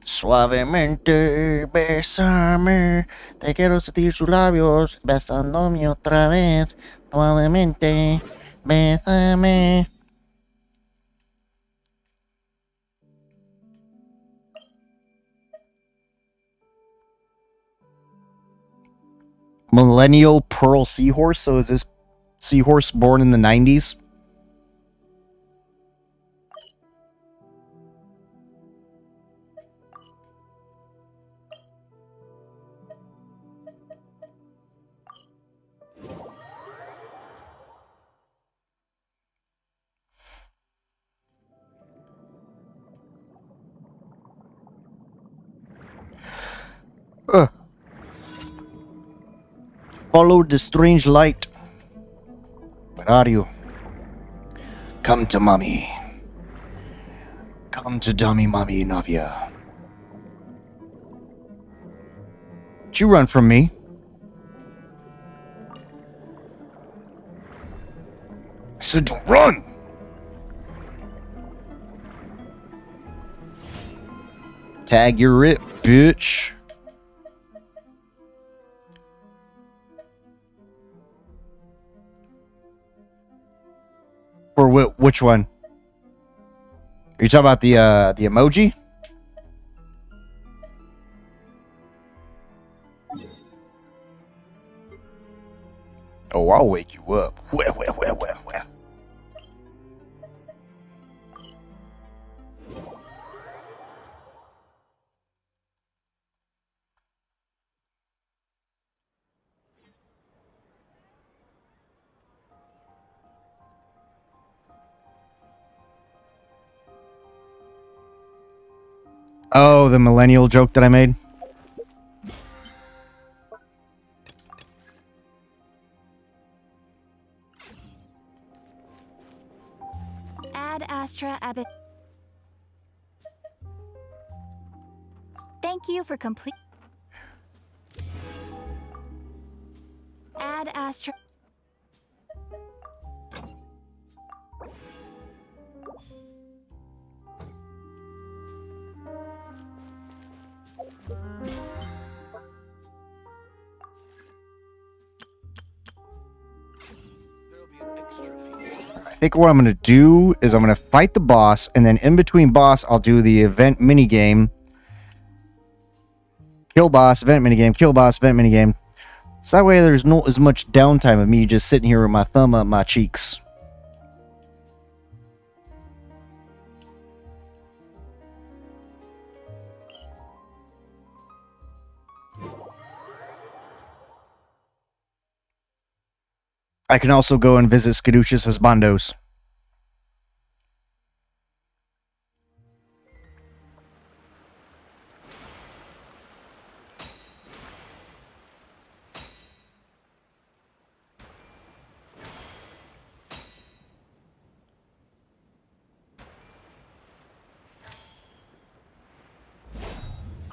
Suavemente, besame. Te quiero sentir sus labios besándome otra vez. Suavemente, bésame. Millennial Pearl Seahorse? So is this seahorse born in the 90s? Follow the strange light. Where are you? Come to mommy. Come to dummy mommy, Navia. Did you run from me? I said don't run! Tag, you're it, bitch. Or which one? Are you talking about the emoji? Oh, I'll wake you up. Well. Oh, the millennial joke that I made? Ad Astra Abbott. Thank you for complete. Ad Astra. I think what I'm going to do is I'm going to fight the boss, and then in between boss, I'll do the event minigame. Kill boss, event minigame, kill boss, event minigame. So that way there's not as much downtime of me just sitting here with my thumb up my cheeks. I can also go and visit Skaduch's husbandos.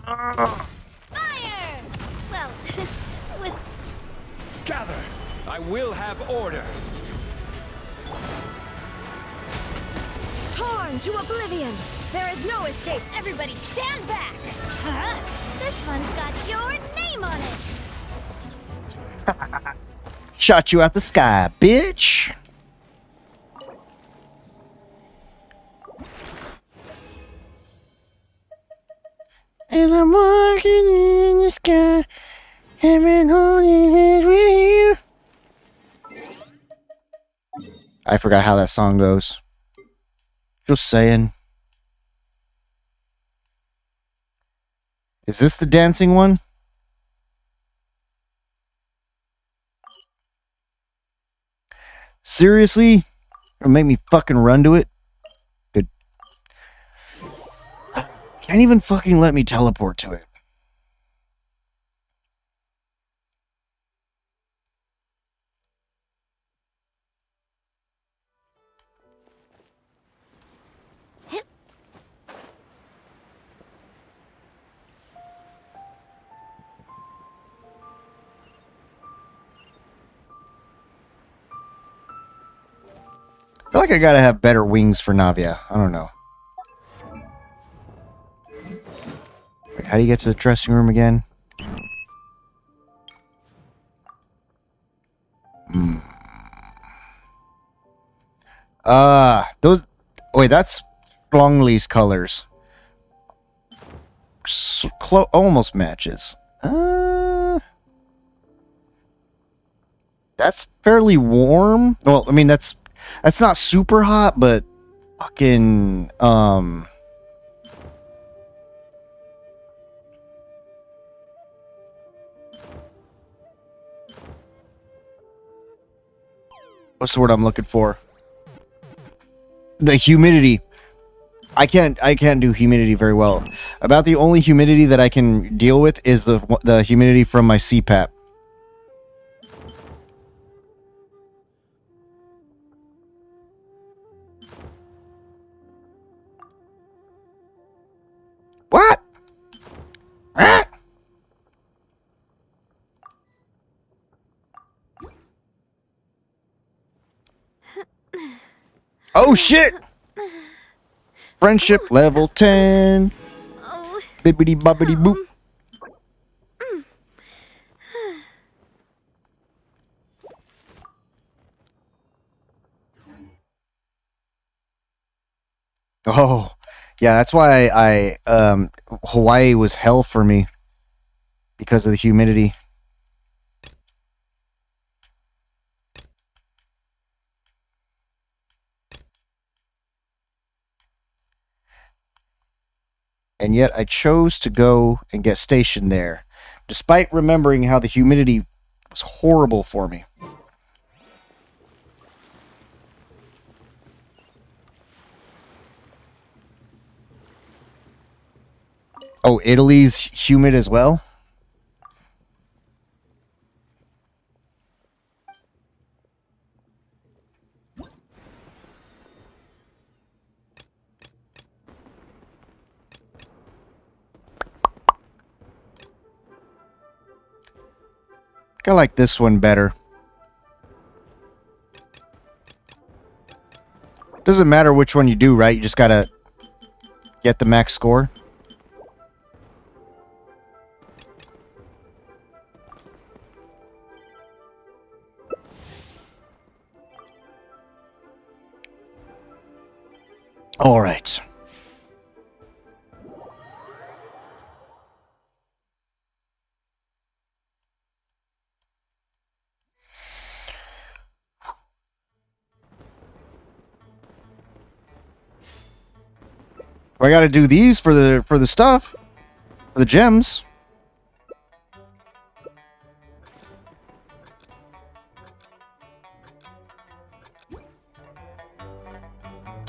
Fire! Well, with Gather! I will have order! torn to oblivion. There is no escape. Everybody stand back. Huh? This one's got your name on it. Shot you out the sky, bitch! As I'm walking in the sky, having holding hands with you. I forgot how that song goes. Just saying. Is this the dancing one? Seriously? It'll make me fucking run to it? Good. Can't even fucking let me teleport to it. I feel like I gotta have better wings for Navia. I don't know. Wait, how do you get to the dressing room again? Those... Wait, that's Longley's colors. Almost matches. That's fairly warm. Well, I mean, that's not super hot, but fucking, what's the word I'm looking for? The humidity. I can't do humidity very well. About the only humidity that I can deal with is the humidity from my CPAP. What? Ah! Oh shit! Friendship level 10. Oh. Bibbidi bobbidi boop. Oh, yeah, that's why Hawaii was hell for me because of the humidity. And yet I chose to go and get stationed there, despite remembering how the humidity was horrible for me. Oh, Italy's humid as well? I like this one better. Doesn't matter which one you do, right? You just gotta get the max score. All right. I got to do these for the stuff, for the gems.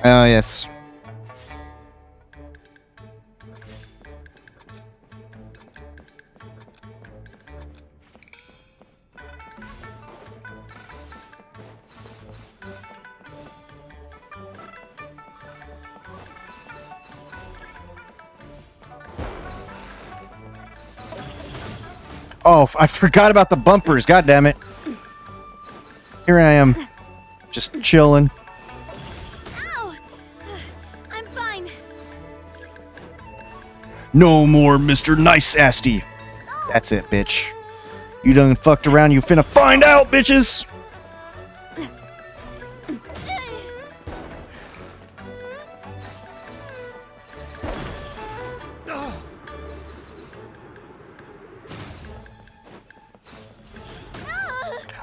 Oh, yes. Oh, I forgot about the bumpers. God damn it. Here I am. Just chilling. Ow! I'm fine. No more Mr. Nice Asty. That's it, bitch. You done fucked around, you finna find out, bitches!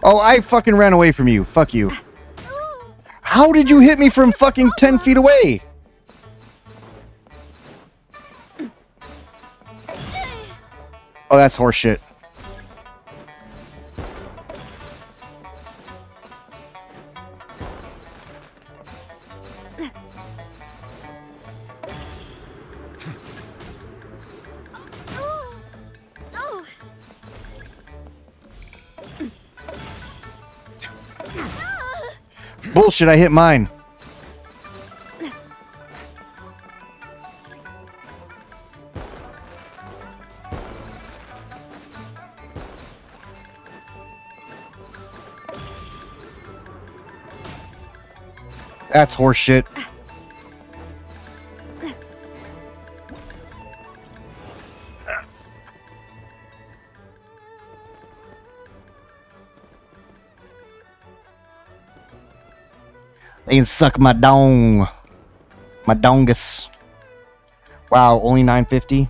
Oh, I fucking ran away from you. Fuck you. How did you hit me from fucking 10 feet away? Oh, that's horseshit. Oh. Bullshit, I hit mine. That's horseshit. They can suck my dong. My dongus. Wow, only 950?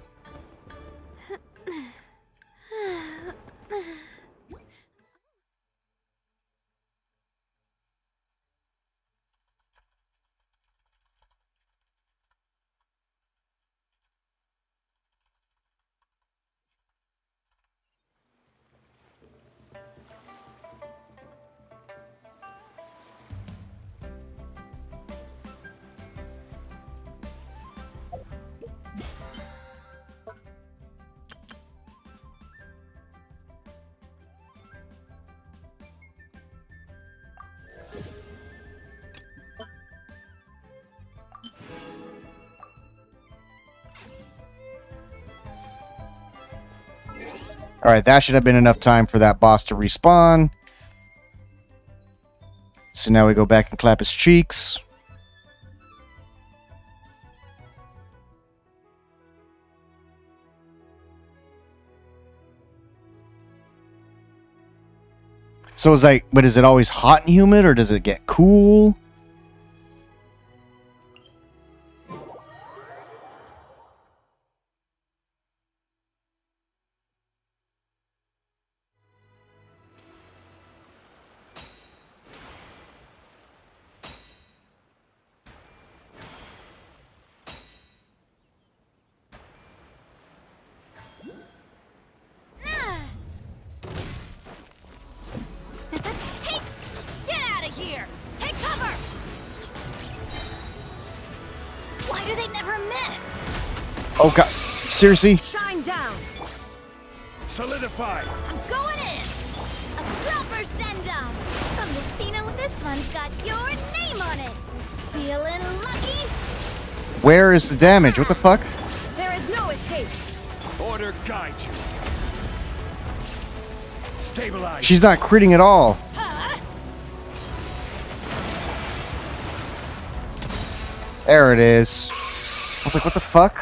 Alright, that should have been enough time for that boss to respawn. So now we go back and clap his cheeks. So it's like, but is it always hot and humid, or does it get cool? Hey! Get out of here! Take cover! Why do they never miss? Oh god. Seriously? Shine down. Solidify. I'm going in. A proper send-up. From the Spina, this one's got your name on it. Feeling lucky? Where is the damage? What the fuck? There is no escape. Order guide you. Stabilize. She's not critting at all. There it is. I was like, what the fuck?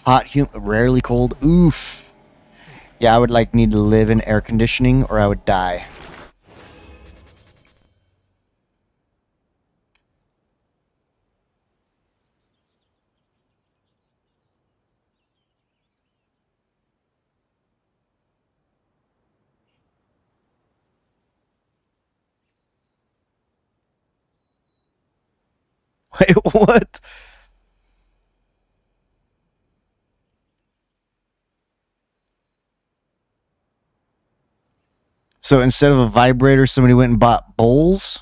Hot, rarely cold. Oof. Yeah, I would like need to live in air conditioning or I would die. Wait, what? So instead of a vibrator, somebody went and bought bowls?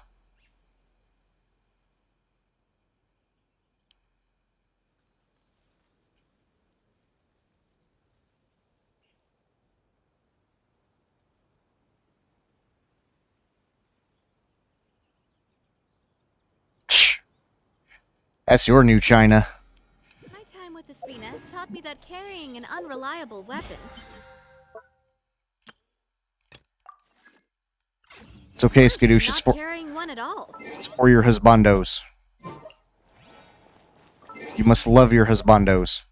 Psh. That's your new China. My time with the Spina has taught me that carrying an unreliable weapon. It's okay, Skadoosh. It's Not carrying one at all. for your husbandos. You must love your husbandos.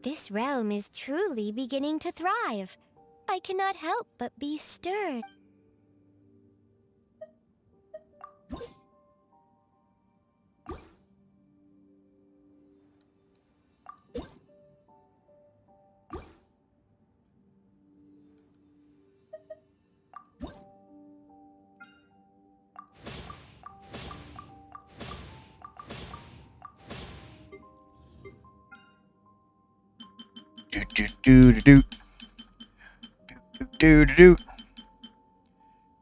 This realm is truly beginning to thrive. I cannot help but be stirred. Do. Do.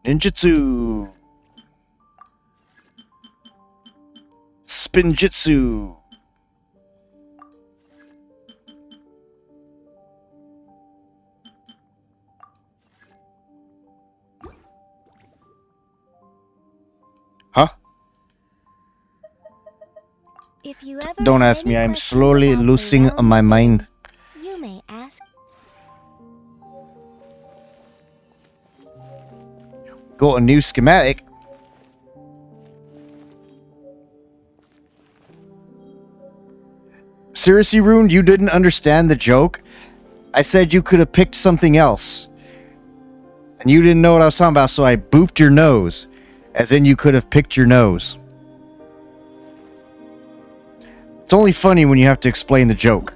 Ninjutsu. Spinjitsu. Huh? If you ever Don't have ask me. any I'm questions slowly about the losing realm my within, mind. You may ask. Got a new schematic. Seriously, Rune, you didn't understand the joke? I said you could have picked something else. And you didn't know what I was talking about, so I booped your nose. As in you could have picked your nose. It's only funny when you have to explain the joke.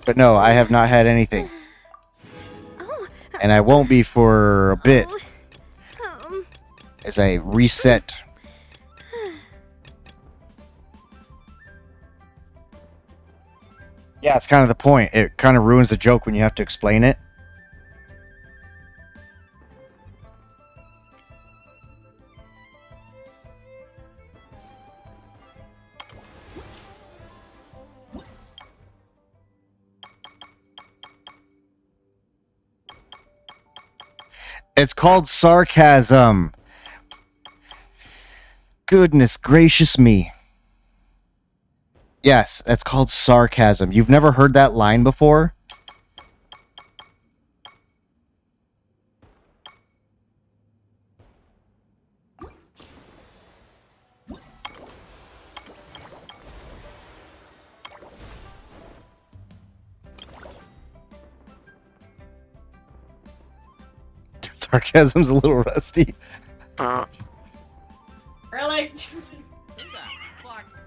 But no, I have not had anything. And I won't be for a bit. As I reset. Yeah, it's kind of the point. It kind of ruins the joke when you have to explain it. It's called sarcasm. Goodness gracious me. Yes, that's called sarcasm. You've never heard that line before? Sarcasm's a little rusty. Really?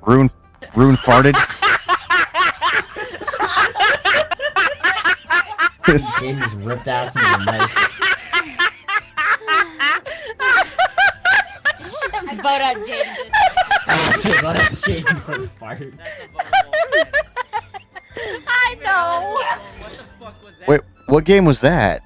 Rune farted. Jaden just ripped ass into the mic. I vote on Jaden. Okay, what else Jaden for the fart? I know. What the fuck was that? Wait, what game was that?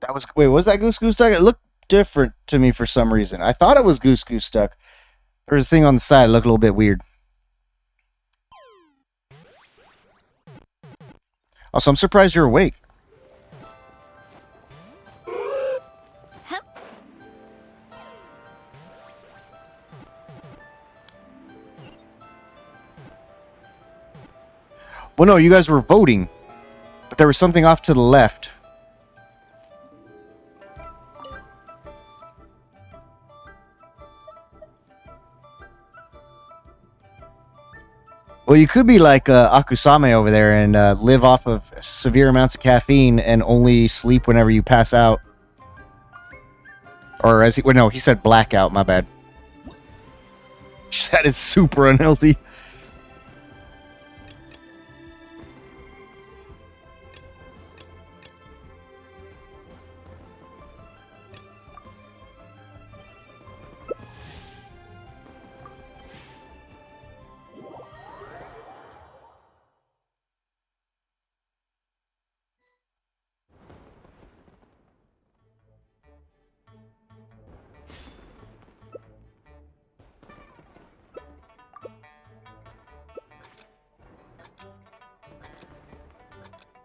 That was wait, was that Goose Goose Duck? It looked different to me for some reason. I thought it was Goose Goose Duck. There was a thing on the side that looked a little bit weird. Also, I'm surprised you're awake. Well, no, you guys were voting, but there was something off to the left. Well, you could be like Akusame over there and live off of severe amounts of caffeine and only sleep whenever you pass out. Or as he, well, no, he said blackout, my bad. That is super unhealthy.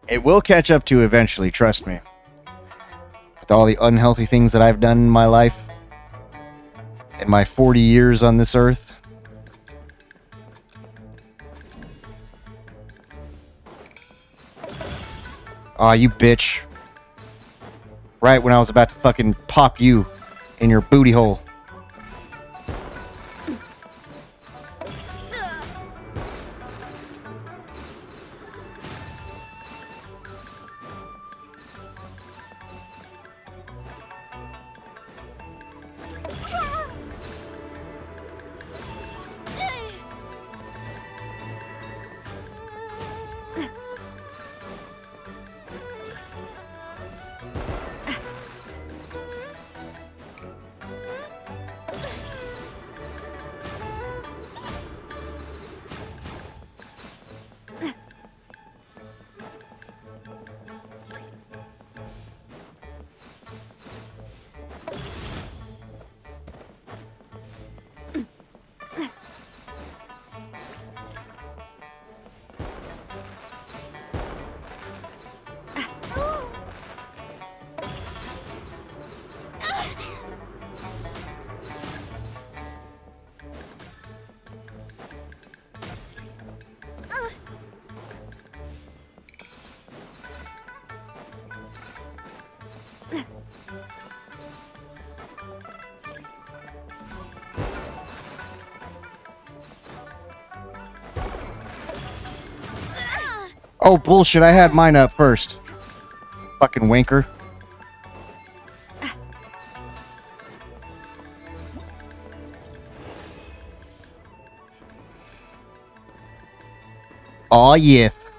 It will catch up to eventually, trust me. With all the unhealthy things that I've done in my life, in my 40 years on this earth. Aw, you bitch. Right when I was about to fucking pop you in your booty hole. Oh, bullshit, I had mine up first. Fucking wanker. Aw, yes.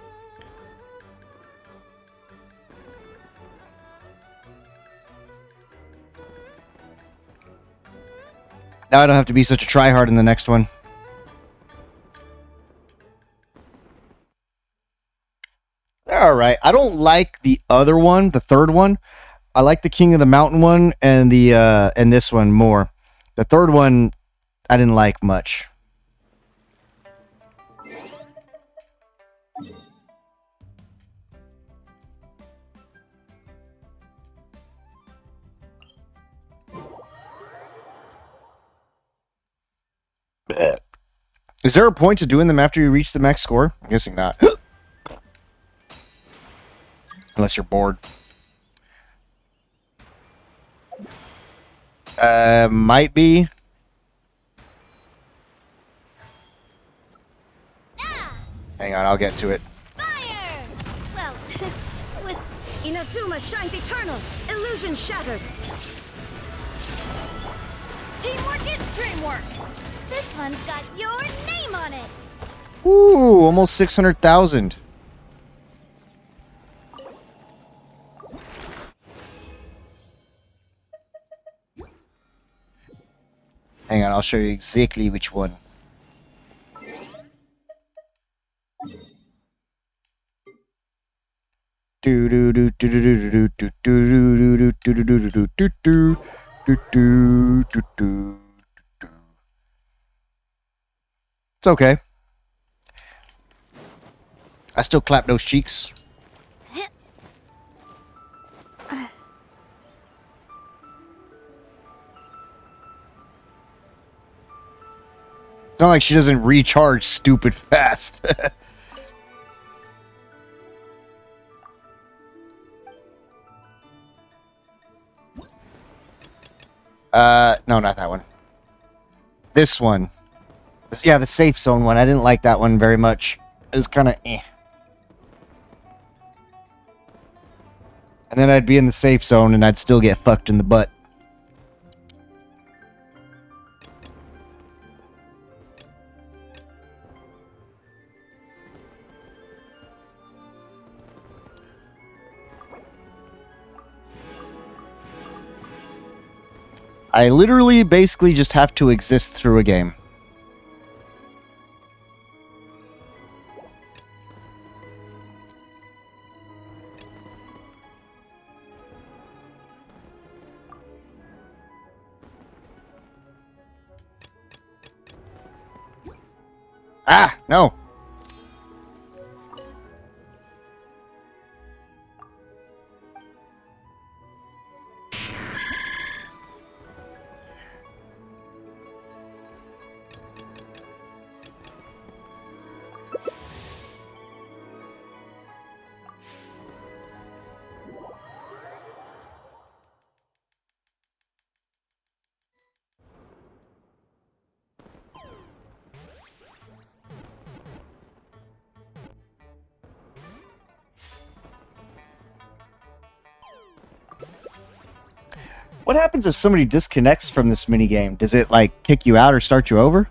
Now I don't have to be such a tryhard in the next one. They're alright. I don't like the other one, the third one. I like the King of the Mountain one and the and this one more. The third one I didn't like much. Is there a point to doing them after you reach the max score? I'm guessing not. Unless you're bored. Might be. Hang on, I'll get to it. Fire! Well, with Inazuma shines eternal, illusion shattered. Teamwork is dreamwork. This one's got your name on it. Ooh, almost 600,000. Hang on, I'll show you exactly which one. It's okay. I still clap those cheeks. It's not like she doesn't recharge stupid fast. No, not that one. This one. Yeah, the safe zone one. I didn't like that one very much. It was kind of eh. And then I'd be in the safe zone and I'd still get fucked in the butt. I literally basically just have to exist through a game. Ah, no. What happens if somebody disconnects from this minigame? Does it, like, kick you out or start you over?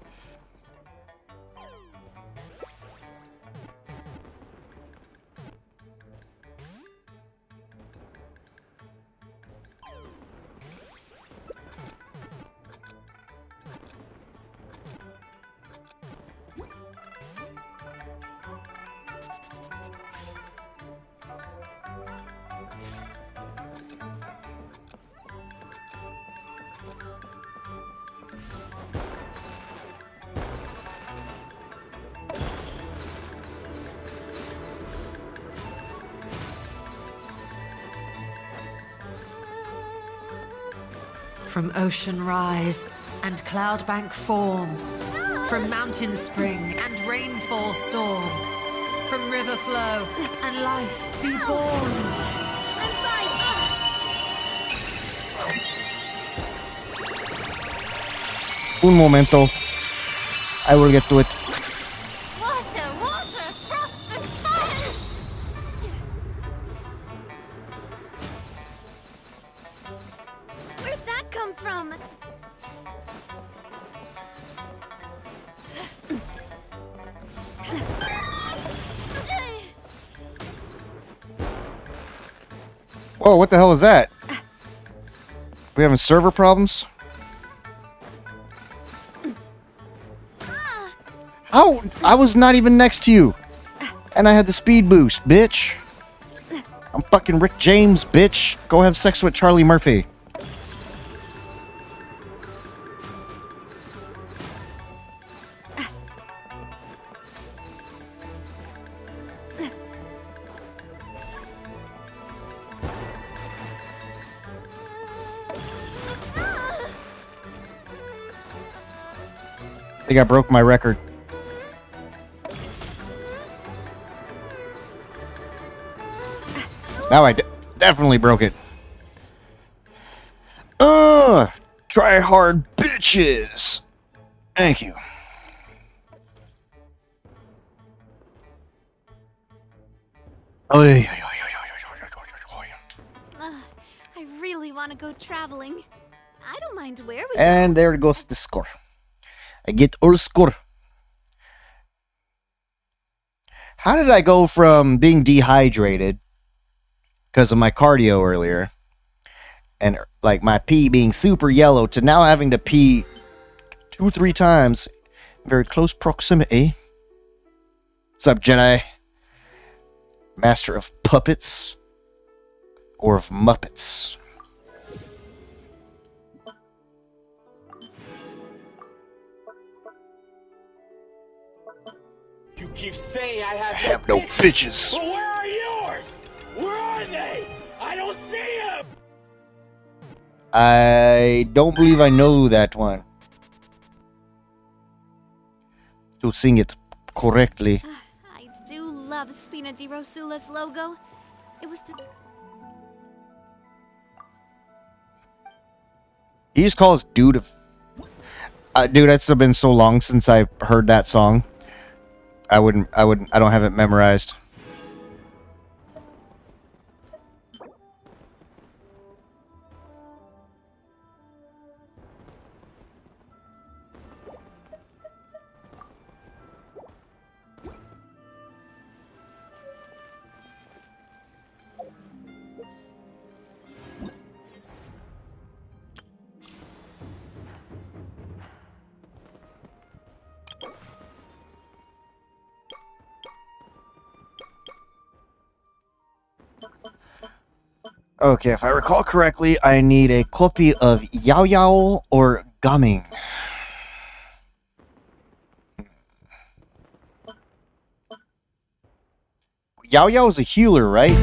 From ocean rise and cloudbank form, from mountain spring and rainfall storm, from river flow and life be born. I'm fine. Un momento. I will get to it. Water, water, froth and fire! Where'd that come from? Whoa, what the hell is that? We having server problems? No! I was not even next to you. And I had the speed boost, bitch. I'm fucking Rick James, bitch. Go have sex with Charlie Murphy. I think I broke my record. Now I definitely broke it. Try hard bitches. Thank you. I really want to go traveling. I don't mind where we And there goes the score. I get all score. How did I go from being dehydrated because of my cardio earlier and like my pee being super yellow to now having to pee 2-3 times in very close proximity? What's up, Jedi? Master of puppets or of Muppets? You keep saying I have, Have no bitches. But where are yours? Where are they? I don't see them. I don't believe I know that one. To sing it correctly. I do love Spina di Rosula's logo. It was to... He just calls dude of... dude, it's been so long since I heard that song. I don't have it memorized. Okay, if I recall correctly, I need a copy of Yao Yao or Gaming. Yao Yao is a healer, right?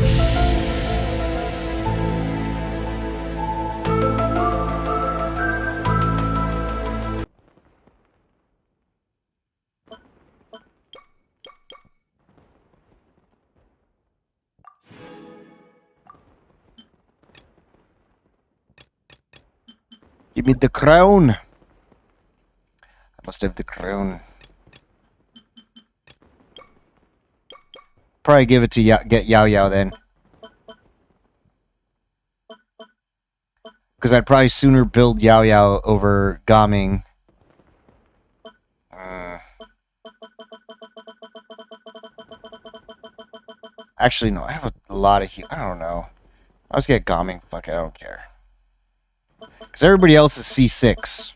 Give me the crown. I must have the crown. Probably give it to get Yao Yao then. Because I'd probably sooner build Yao Yao over Gaming. Actually, no, I have a lot of I don't know. I'll just get Gaming. Fuck it, I don't care. Because everybody else is C6.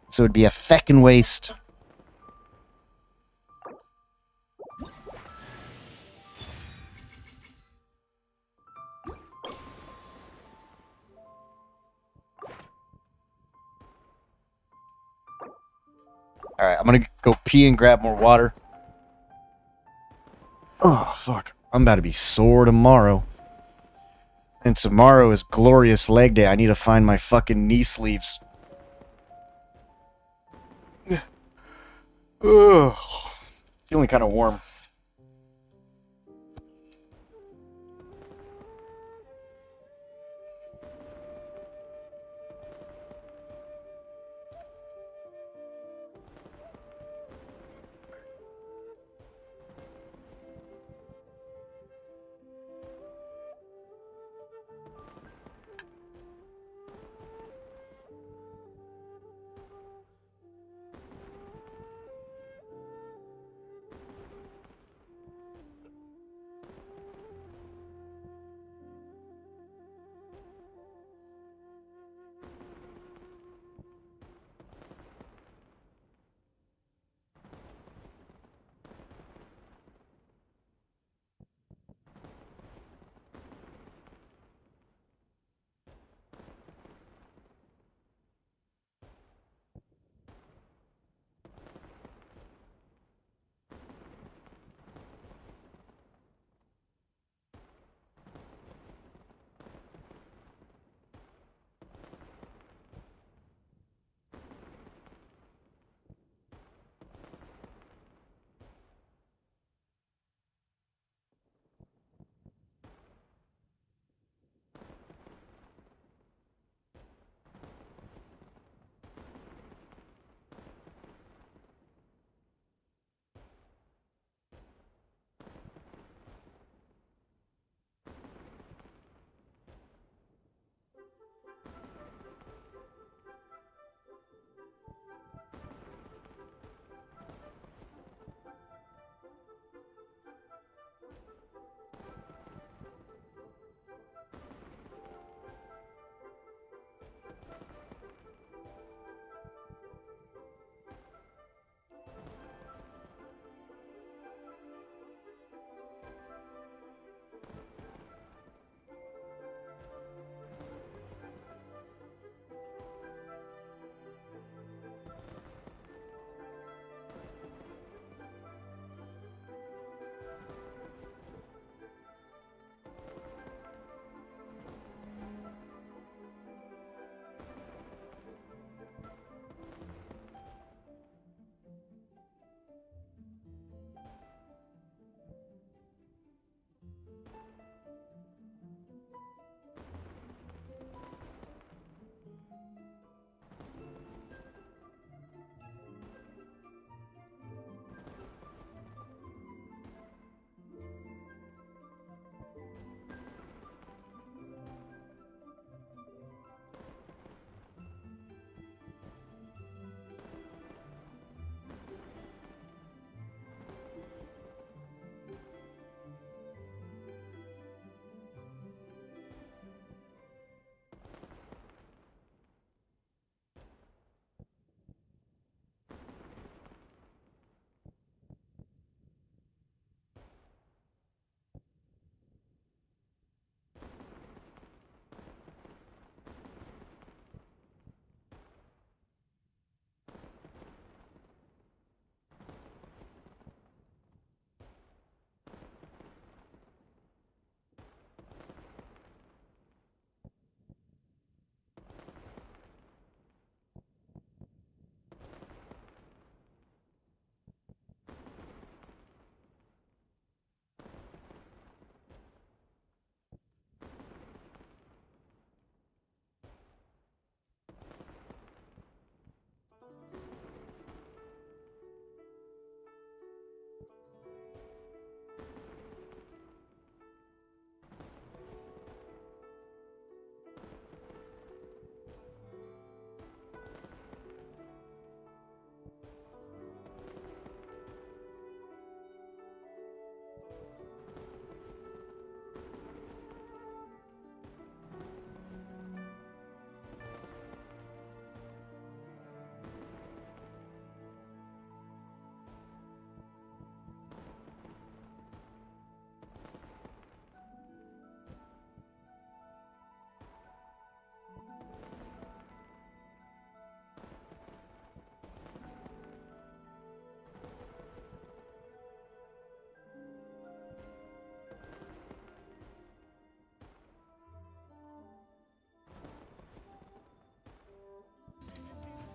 So it'd be a feckin' waste. Alright, I'm gonna go pee and grab more water. Oh, fuck. I'm about to be sore tomorrow. And tomorrow is glorious leg day. I need to find my fucking knee sleeves. Ugh. Feeling kind of warm.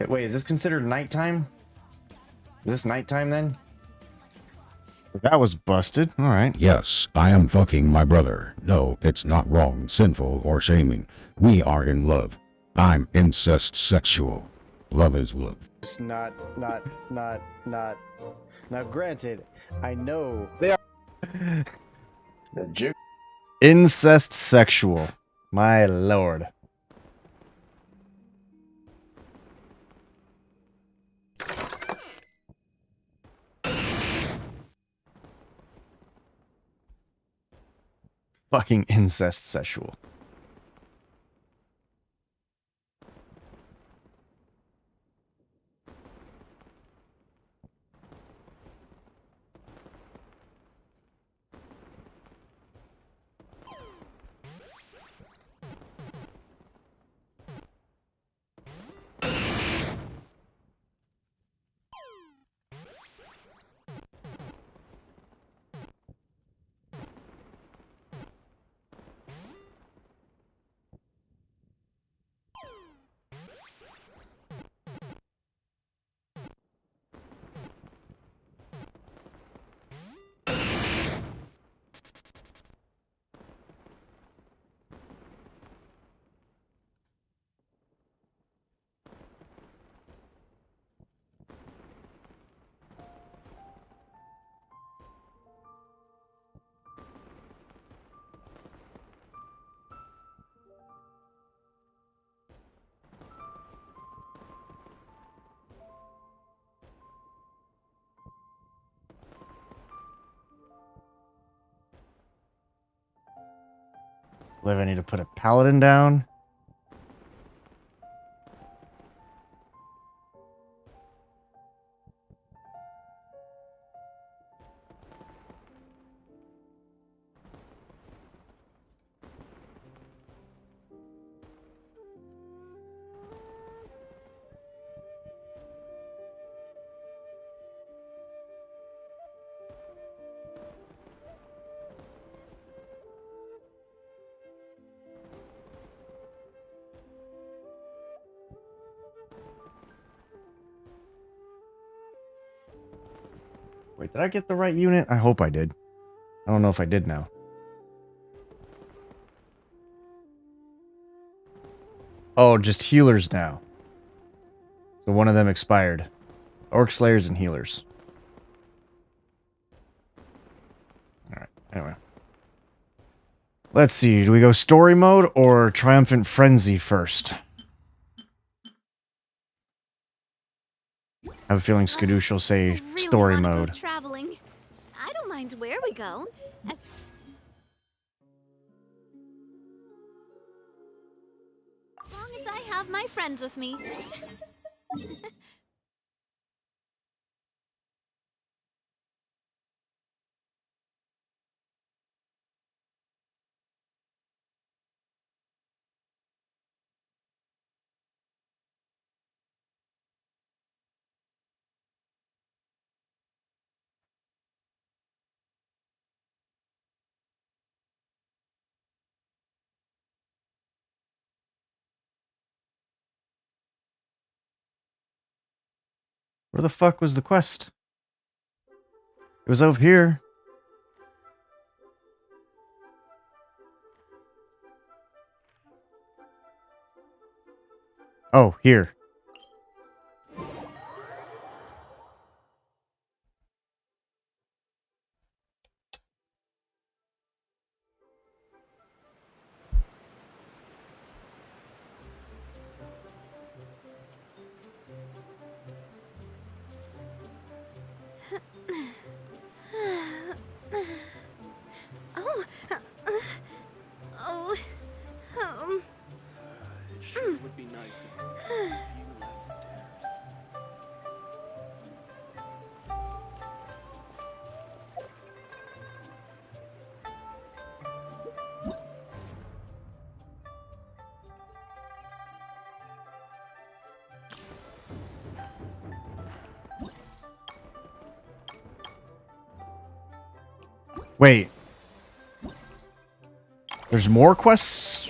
Wait, is this considered nighttime? Is this nighttime then? That was busted. All right. Yes, I am fucking my brother. No, it's not wrong, sinful, or shaming. We are in love. I'm incest sexual. Love is love. It's not. Now, granted, I know they are the Jew. Incest sexual. My lord. Fucking incest sexual. Liv, I need to put a paladin down. Wait, did I get the right unit? I hope I did. I don't know if I did now. Oh, just healers now. So one of them expired. Orc Slayers and healers. Alright, anyway. Let's see, do we go story mode or Triumphant Frenzy first? I have a feeling Skadoosh will say I really story wanna go mode. traveling. I don't mind where we go. As long as I have my friends with me. Where the fuck was the quest? It was over here. Oh, here. Oh. Oh. It sure would be nice if there were a few less stairs. Wait. There's more quests?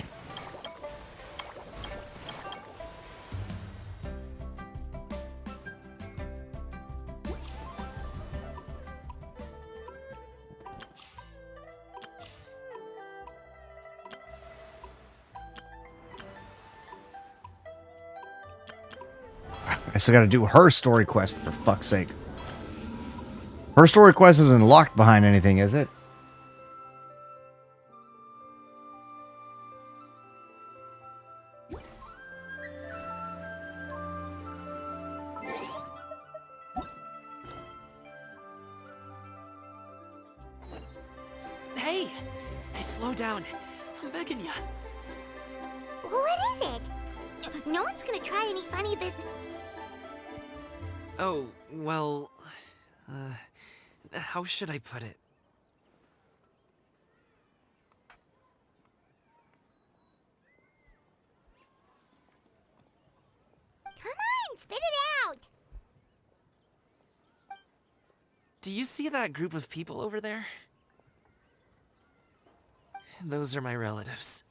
still gotta do her story quest, for fuck's sake. Her story quest isn't locked behind anything, is it? Hey! Hey, slow down. I'm begging ya. What is it? No one's gonna try any funny business. Oh, well... how should I put it? Come on, spit it out! Do you see that group of people over there? Those are my relatives.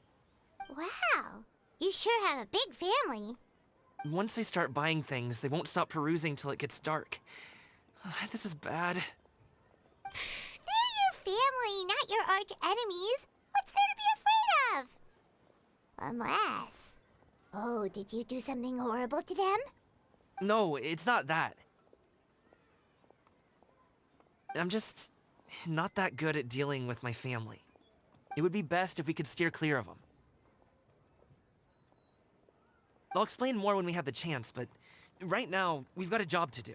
Wow, you sure have a big family. Once they start buying things, they won't stop perusing till it gets dark. This is bad. They're your family, not your arch enemies. What's there to be afraid of? Unless... Oh, did you do something horrible to them? No, it's not that. I'm just not that good at dealing with my family. It would be best if we could steer clear of them. I'll explain more when we have the chance, but right now, we've got a job to do.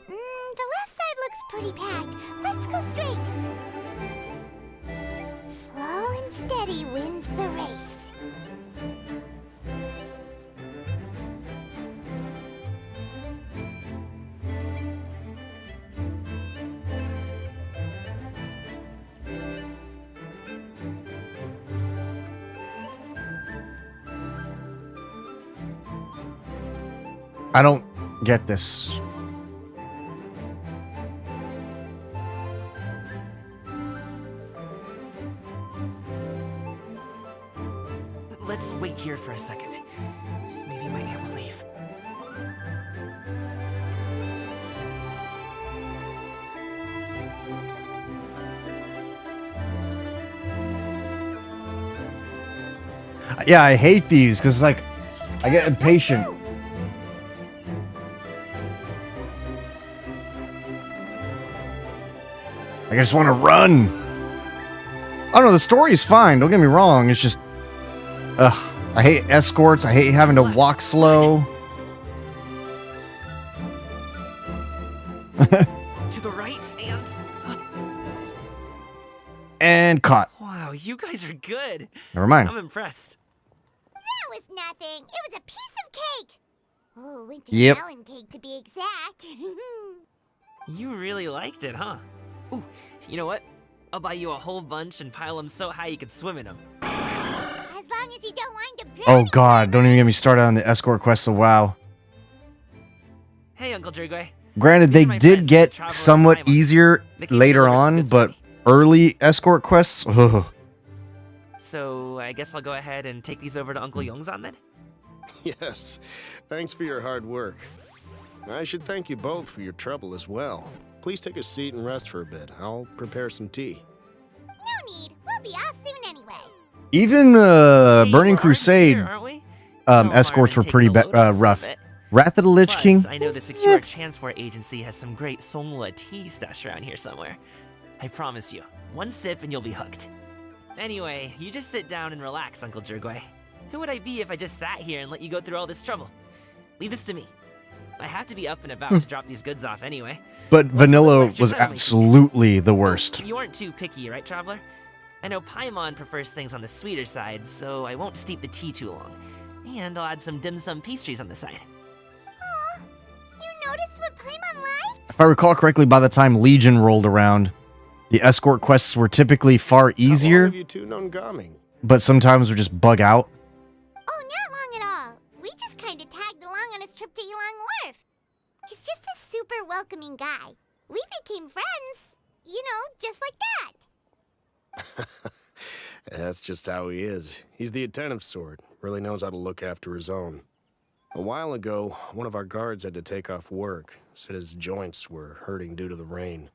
The left side looks pretty packed. Let's go straight. Slow and steady wins the race. I don't get this. Let's wait here for a second. Maybe my aunt will leave. Yeah, I hate these because, like, I get impatient. I just want to run. Oh no, the story is fine. Don't get me wrong. It's just, I hate escorts. I hate having to walk slow. To the right, and... And caught. Wow, you guys are good. Never mind. I'm impressed. That was nothing. It was a piece of cake. Oh, winter Yep. melon cake to be exact. You really liked it, huh? Ooh, you know what? I'll buy you a whole bunch and pile them so high you could swim in them. As long as you don't wind up Oh drowning. god, don't even get me started on the escort quest, so wow. Hey, Uncle Drigway. Granted, These they are my did friends get that travel somewhat around Paimon. easier They came to later deliver some on, goods for but me. early escort quests? Ugh. So, I guess I'll go ahead and take these over to Uncle Yongzan then? Yes. Thanks for your hard work. I should thank you both for your trouble as well. Please take a seat and rest for a bit. I'll prepare some tea. No need. We'll be off soon anyway. Even Hey, Burning we're already Crusade here, aren't we? No harm escorts in were taking pretty a load off for a rough. bit. Wrath of the Lich Plus, King? I know the Secure Transport Agency has some great Songhua tea stashed around here somewhere. I promise you, one sip and you'll be hooked. Anyway, you just sit down and relax, Uncle Jirgway. Who would I be if I just sat here and let you go through all this trouble? Leave this to me. I have to be up and about to drop these goods off anyway. But What's a little vanilla extra was time I can get? absolutely the worst. You aren't too picky, right, Traveler? I know Paimon prefers things on the sweeter side, so I won't steep the tea too long. And I'll add some dim sum pastries on the side. Aw, you noticed what Paimon likes? If I recall correctly, by the time Legion rolled around, the escort quests were typify far How long easier, have you two known Gaming? but sometimes would just bug out. Oh, not long at all. We just kind of tagged along on his trip to Ylang Wharf. He's just a super welcoming guy. We became friends. You know, just like that. That's just how he is. He's the attentive sort, really knows how to look after his own. A while ago, one of our guards had to take off work, said his joints were hurting due to the rain.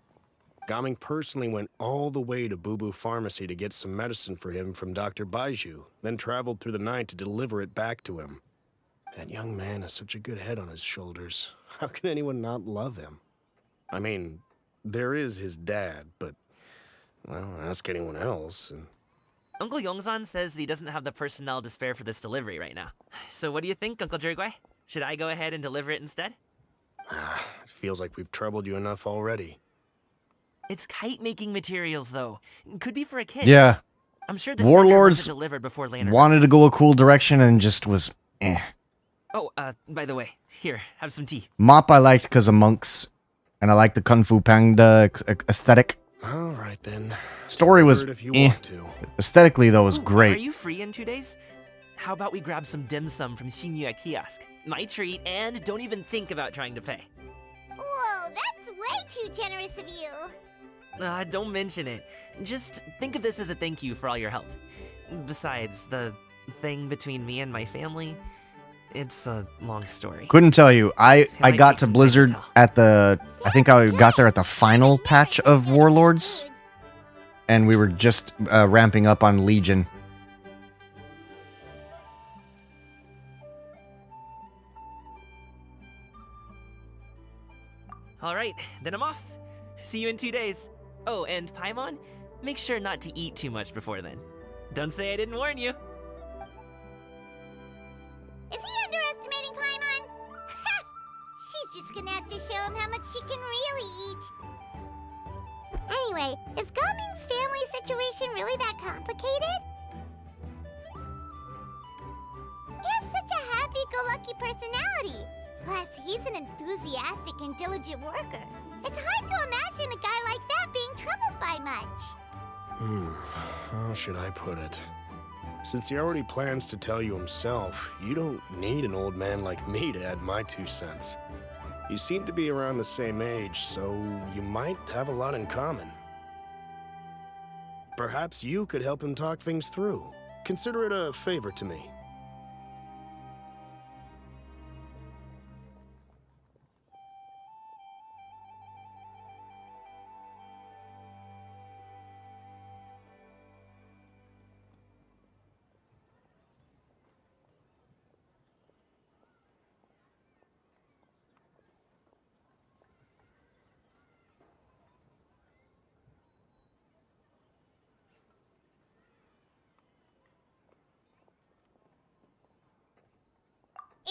Gaming personally went all the way to Boo Boo Pharmacy to get some medicine for him from Dr. Baiju, then traveled through the night to deliver it back to him. That young man has such a good head on his shoulders. How can anyone not love him? I mean, there is his dad, but, well, ask anyone else, and... Uncle Yongzan says he doesn't have the personnel to spare for this delivery right now. So what do you think, Uncle Jirgui? Should I go ahead and deliver it instead? It feels like we've troubled you enough already. It's kite-making materials, though. Could be for a kid. Yeah. I'm sure the Warlords delivered before Lantern. wanted to go a cool direction and just was eh. Oh, by the way, here, have some tea. Mop I liked because of monks, and I like the Kung Fu Panda aesthetic. All right, then. Story was If you eh. want to. Aesthetically, though, was Ooh, great. Are you free in 2 days? How about we grab some dim sum from Shinya Kiosk? My treat, and don't even think about trying to pay. Whoa, that's way too generous of you. Don't mention it. Just think of this as a thank you for all your help. Besides, the thing between me and my family, it's a long story. Couldn't tell you. I might got take to some time to Blizzard tell. at the... I think I got there at the final patch of Warlords, and we were just ramping up on Legion. Alright, then I'm off. See you in 2 days. Oh, and Paimon, make sure not to eat too much before then. Don't say I didn't warn you. Is he underestimating Paimon? She's just gonna have to show him how much she can really eat. Anyway, is Gaming's family situation really that complicated? He has such a happy-go-lucky personality. Plus, he's an enthusiastic and diligent worker. It's hard to imagine a guy like that being troubled by much. How should I put it? Since he already plans to tell you himself, you don't need an old man like me to add my 2 cents. You seem to be around the same age, so you might have a lot in common. Perhaps you could help him talk things through. Consider it a favor to me.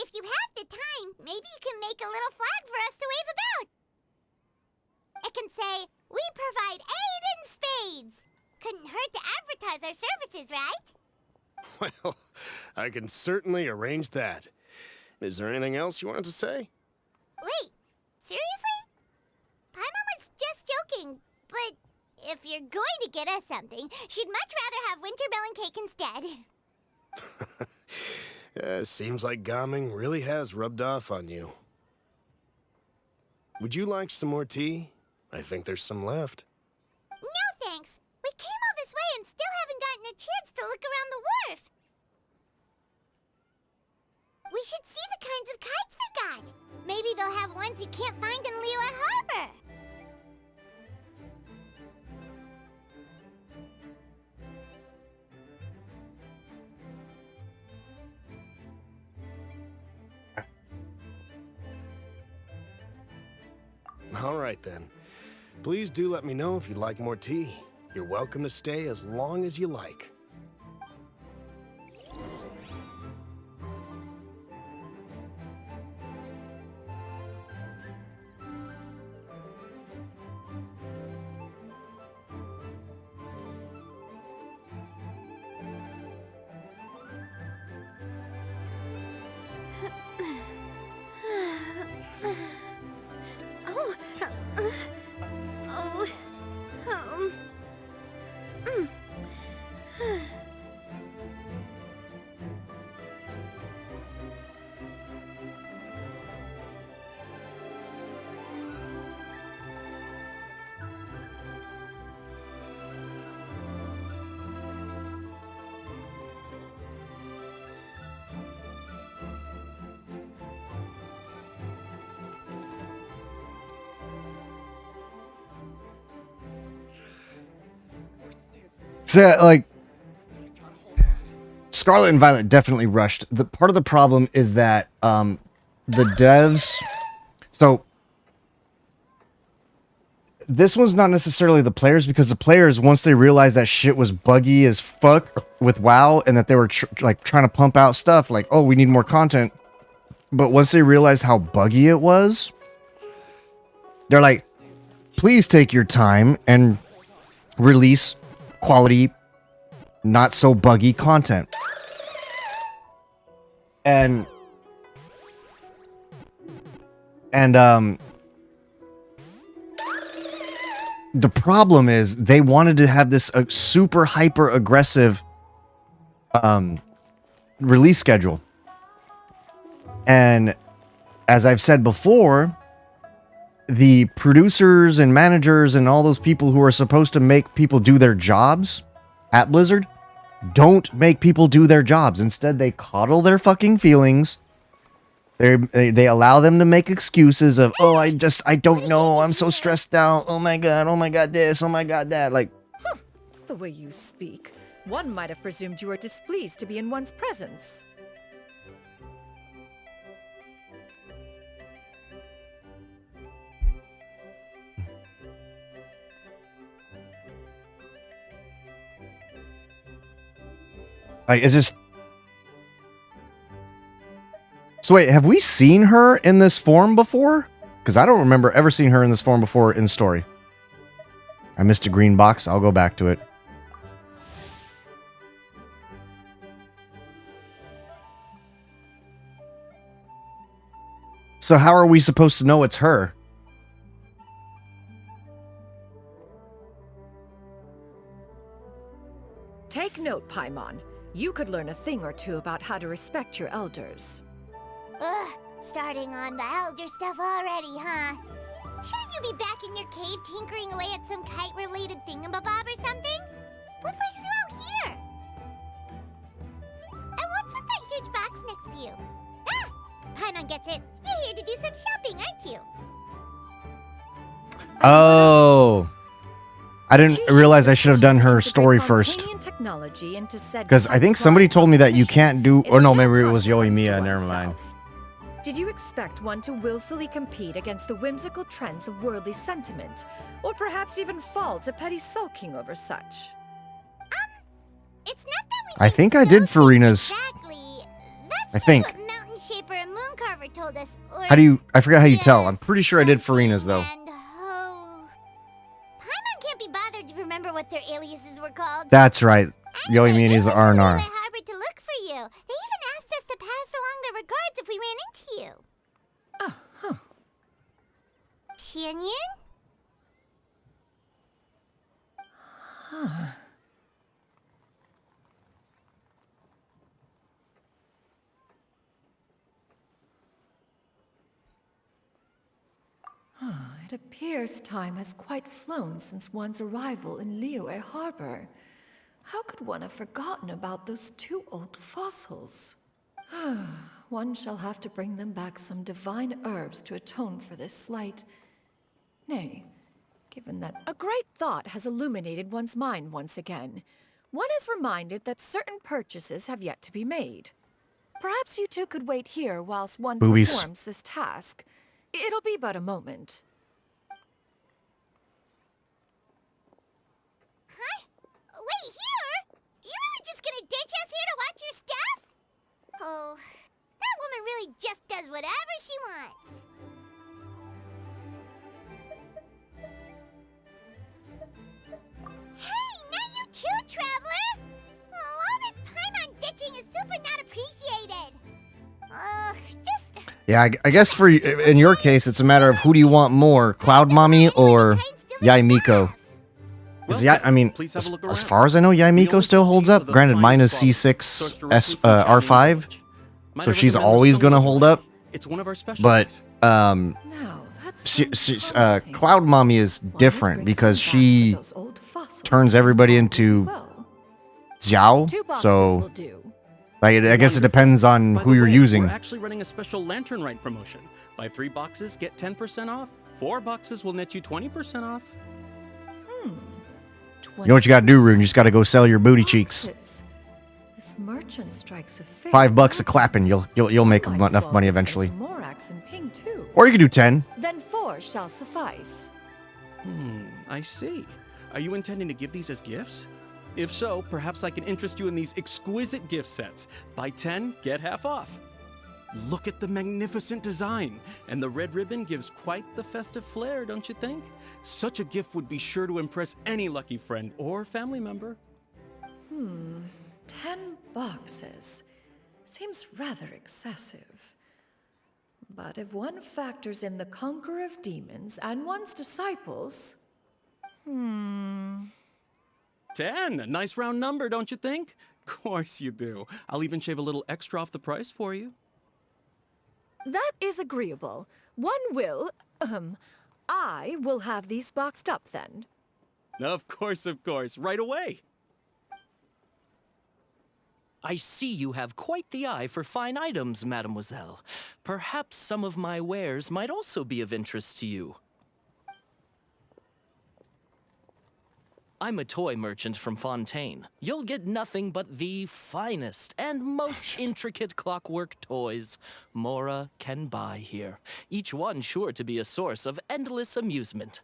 If you have the time, maybe you can make a little flag for us to wave about. It can say, "We provide aid in spades." Couldn't hurt to advertise our services, right? Well, I can certainly arrange that. Is there anything else you wanted to say? Wait, seriously? Paimon was just joking, but if you're going to get us something, she'd much rather have wintermelon cake instead. Seems like Gaming really has rubbed off on you. Would you like some more tea? I think there's some left. No thanks. We came all this way and still haven't gotten a chance to look around the wharf. We should see the kinds of kites they got. Maybe they'll have ones you can't find in Liyue Harbor. All right, then. Please do let me know if you'd like more tea. You're welcome to stay as long as you like. So, like, Scarlet and Violet definitely rushed. The part of the problem is that the devs. So this one's not necessarily the players, because the players, once they realized that shit was buggy as fuck with WoW and that they were trying to pump out stuff like, oh, we need more content. But once they realized how buggy it was, they're like, please take your time and release quality, not so buggy content. And the problem is they wanted to have this super hyper aggressive release schedule. And as I've said before, the producers and managers and all those people who are supposed to make people do their jobs at Blizzard don't make people do their jobs. Instead, they coddle their fucking feelings. They allow them to make excuses of, oh, I don't know, I'm so stressed out, oh my god this, oh my god that. Like, the way you speak, one might have presumed you were displeased to be in one's presence. like, it's just... So wait, have we seen her in this form before? Because I don't remember ever seeing her in this form before in story. I missed a green box. I'll go back to it. So how are we supposed to know it's her? Take note, Paimon. You could learn a thing or two about how to respect your elders. Ugh, starting on the elder stuff already, huh? Shouldn't you be back in your cave tinkering away at some kite-related thingamabob or something? What brings you out here? And what's with that huge box next to you? Ah! Paimon gets it. You're here to do some shopping, aren't you? Oh. I didn't realize I should have done her story first. Because I think somebody told me that you can't do... Or no, maybe it was Yoimiya. Never mind. Did you expect one to willfully compete against the whimsical trends of worldly sentiment? Or perhaps even fall to petty sulking over such? It's not that we I think I did Farina's... exactly. That's I think. what Mountain Shaper and Mooncarver told us. Or How do you... I forgot how you tell. I'm pretty sure I did Farina's, though. And Paimon can't be bothered to remember what their aliases were called. That's right. Anyway, Yoimiya needs the R&R. they harbored to look for you. They even asked us to pass along their regards if we ran into you. Oh, huh. Tianyin? Huh. It appears time has quite flown since one's arrival in Liyue Harbor. How could one have forgotten about those two old fossils? One shall have to bring them back some divine herbs to atone for this slight. Nay, given that a great thought has illuminated one's mind once again, one is reminded that certain purchases have yet to be made. Perhaps you two could wait here whilst one Boobies. performs this task. It'll be but a moment. Huh? Wait, here? You really just gonna ditch us here to watch your stuff? Oh, that woman really just does whatever she wants. Hey, not you too, Traveler! Oh, all this Paimon ditching is super not appreciated. Just... Yeah, I guess for in your case, it's a matter of who do you want more, Cloud Mommy or Yaimiko? I mean, as far as I know, Yaimiko still holds up. Granted, mine is C6 R5, so she's always gonna hold up. It's one of our But Cloud Mommy is different because she turns everybody into Xiao. So, like, I guess it depends on who you're using. We're actually running a special Lantern Rite promotion. Buy 3 boxes, get 10% off. 4 boxes will net you 20% off. You know what you gotta do, Rune? You just gotta go sell your booty cheeks. This merchant strikes a phase. $5 a clapping. You'll make enough money eventually. Morax and Ping too. Or you could do 10. Then 4 shall suffice. I see. Are you intending to give these as gifts? If so, perhaps I can interest you in these exquisite gift sets. Buy 10, get half off. Look at the magnificent design, and the red ribbon gives quite the festive flair, don't you think? Such a gift would be sure to impress any lucky friend or family member. 10 boxes. Seems rather excessive. But if one factors in the conqueror of demons and one's disciples... 10, a nice round number, don't you think? Of course you do. I'll even shave a little extra off the price for you. That is agreeable. One will, I will have these boxed up then. Of course, right away. I see you have quite the eye for fine items, mademoiselle. Perhaps some of my wares might also be of interest to you. I'm a toy merchant from Fontaine. You'll get nothing but the finest and most intricate clockwork toys Mora can buy here. Each one sure to be a source of endless amusement.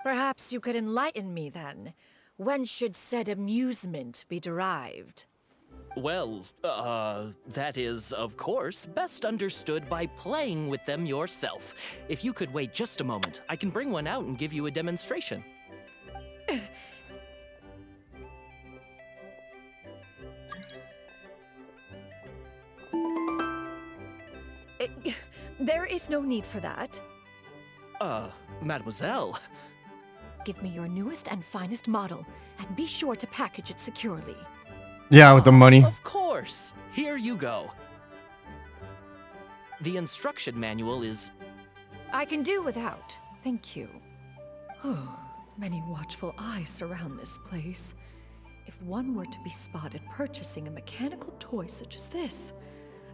Perhaps you could enlighten me then. When should said amusement be derived? Well, that is, of course, best understood by playing with them yourself. If you could wait just a moment, I can bring one out and give you a demonstration. There is no need for that. Mademoiselle. Give me your newest and finest model, and be sure to package it securely. Yeah, with the money. Of course. Here you go. The instruction manual is... I can do without. Thank you. Oh, many watchful eyes surround this place. If one were to be spotted purchasing a mechanical toy such as this,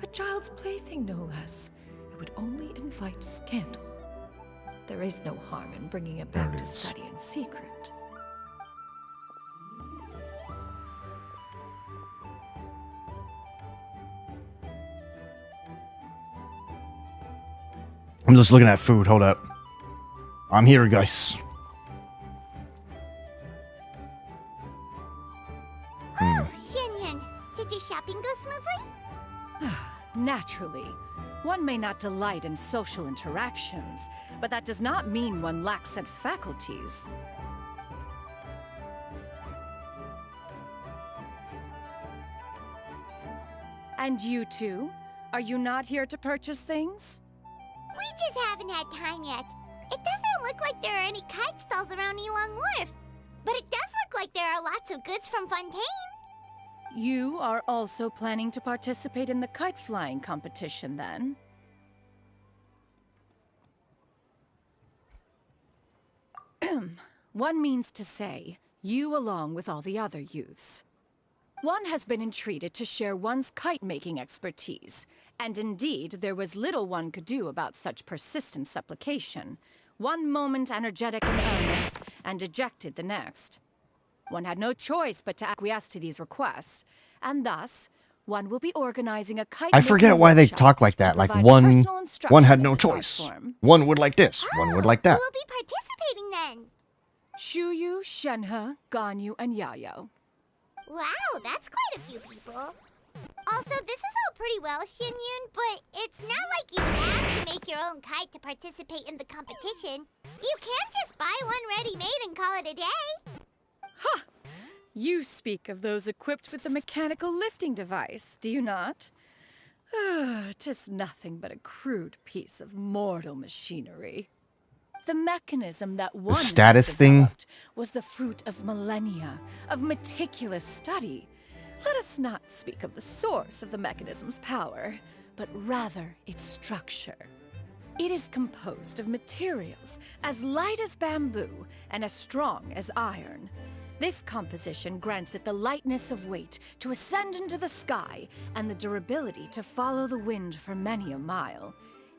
a child's plaything no less, it would only invite scandal. There is no harm in bringing it back to study in secret. I'm just looking at food. Hold up. I'm here, guys. Xianyun, did your shopping go smoothly? Naturally. One may not delight in social interactions, but that does not mean one lacks said faculties. And you two? Are you not here to purchase things? We just haven't had time yet. It doesn't look like there are any kite stalls around Elong Wharf, but it does look like there are lots of goods from Fontaine. You are also planning to participate in the kite flying competition, then? One means to say, you along with all the other youths. One has been entreated to share one's kite-making expertise, and indeed, there was little one could do about such persistent supplication. One moment energetic and earnest, and dejected the next. One had no choice but to acquiesce to these requests, and thus, one will be organizing a kite. I forget why they talk like that. Like one had no choice. One would like this. One would like that. Who will be participating then? Shuyu, Shenhe, Ganyu, and Yayo. Wow, that's quite a few people. Also, this is all pretty well, Xianyun, but it's not like you have to make your own kite to participate in the competition. You can't just buy one ready-made and call it a day. Ha! You speak of those equipped with the mechanical lifting device, do you not? 'Tis nothing but a crude piece of mortal machinery. The mechanism that one status thing was the fruit of millennia of meticulous study. Let us not speak of the source of the mechanism's power, but rather its structure. It is composed of materials as light as bamboo and as strong as iron. This composition grants it the lightness of weight to ascend into the sky and the durability to follow the wind for many a mile.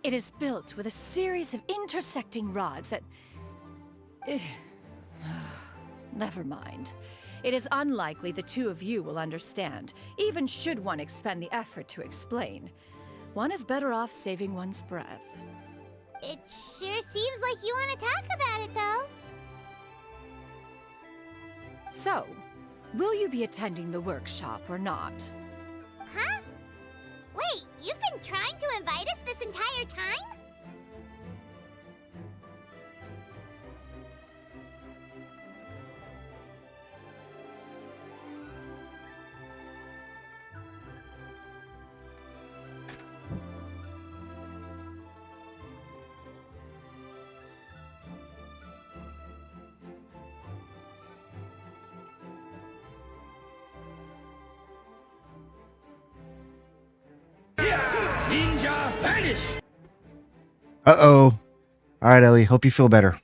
It is built with a series of intersecting rods that... Never mind. It is unlikely the two of you will understand, even should one expend the effort to explain. One is better off saving one's breath. It sure seems like you want to talk about it, though. So, will you be attending the workshop or not? Huh? Wait, you've been trying to invite us this entire time? Ninja vanish! Uh-oh. Alright, Ellie. Hope you feel better.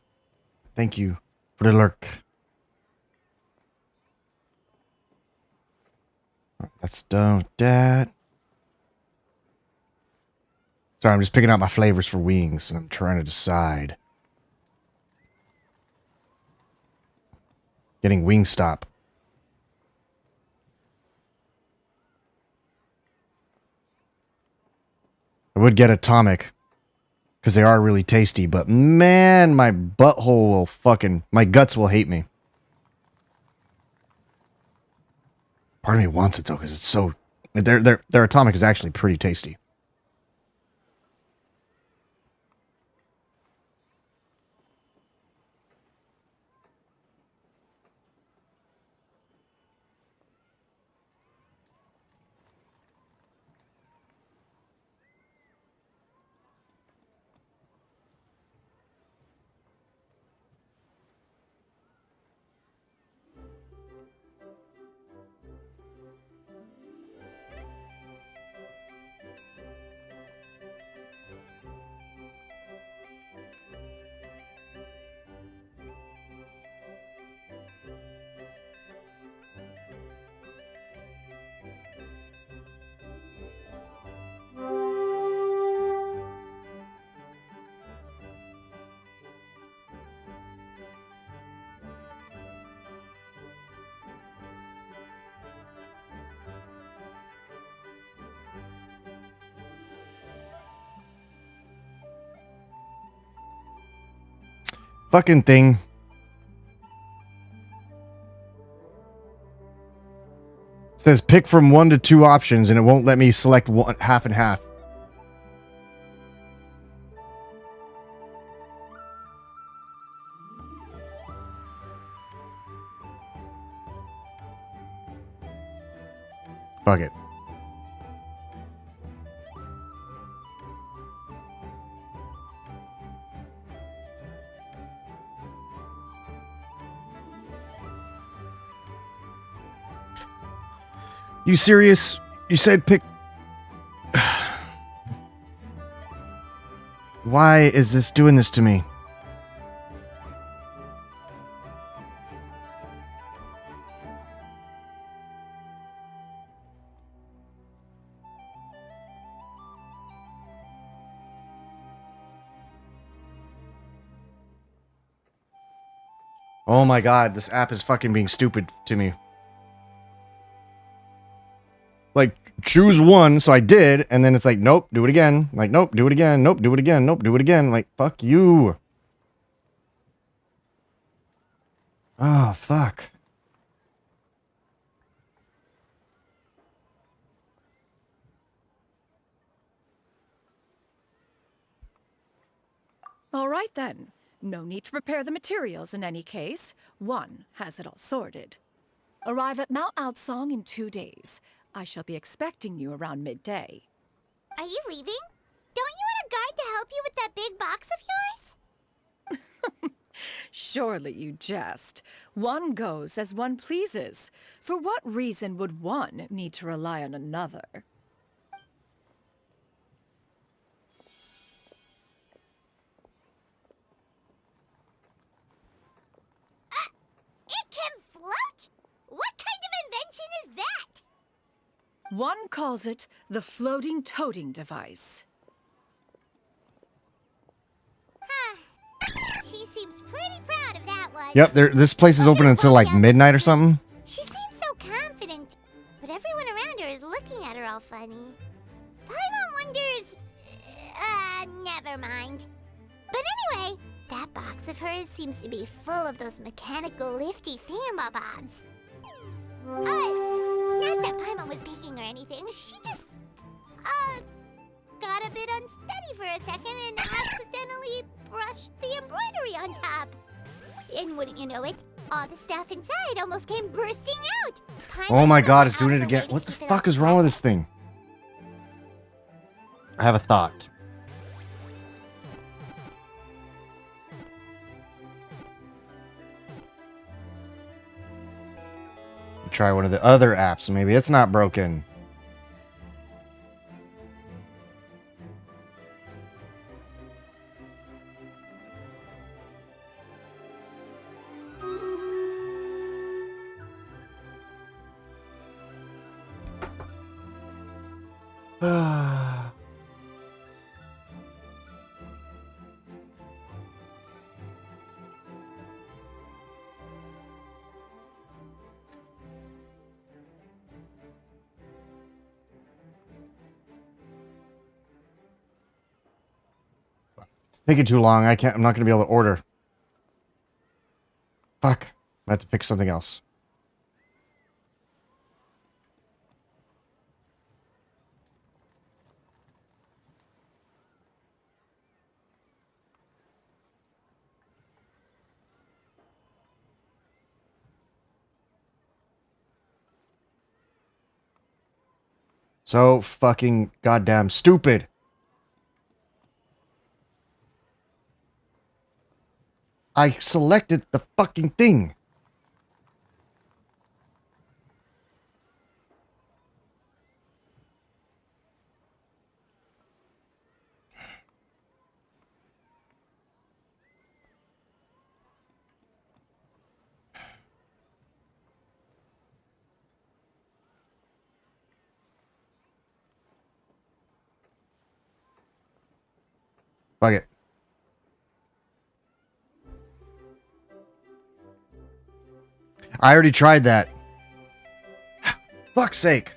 Thank you for the lurk. That's done with that. Sorry, I'm just picking out my flavors for wings, and I'm trying to decide. Getting Wingstop. I would get Atomic, because they are really tasty, but man, my butthole will fucking... my guts will hate me. Part of me wants it, though, because it's so... Their Atomic is actually pretty tasty. Fucking thing. Says pick from 1 to 2 options and it won't let me select one, half and half. Fuck it. You serious? You said pick... Why is this doing this to me? Oh my god, this app is fucking being stupid to me. Like, choose one, so I did, and then it's like, nope, do it again. Like, nope, do it again. Nope, do it again. Nope, do it again. Like, fuck you. Oh, fuck. All right then. No need to prepare the materials in any case. One has it all sorted. Arrive at Mount Outsong in 2 days. I shall be expecting you around midday. Are you leaving? Don't you want a guard to help you with that big box of yours? Surely you jest. One goes as one pleases. For what reason would one need to rely on another? It can float? What kind of invention is that? One calls it the floating toting device. seems pretty proud of that one. Yep, this place is open until like midnight or something. She seems so confident, but everyone around her is looking at her all funny. Paimon wonders... never mind. But anyway, that box of hers seems to be full of those mechanical lifty thingamabobs. Not that Paimon was peeking or anything, she just... got a bit unsteady for a second and accidentally brushed the embroidery on top. And wouldn't you know it, all the stuff inside almost came bursting out. Oh my god, it's doing it again. What the fuck is wrong with this thing? I have a thought. Try one of the other apps. Maybe it's not broken. It's taking too long. I'm not gonna be able to order. Fuck. I have to pick something else. So fucking goddamn stupid. I selected the fucking thing. Fuck it. I already tried that. Fuck's sake.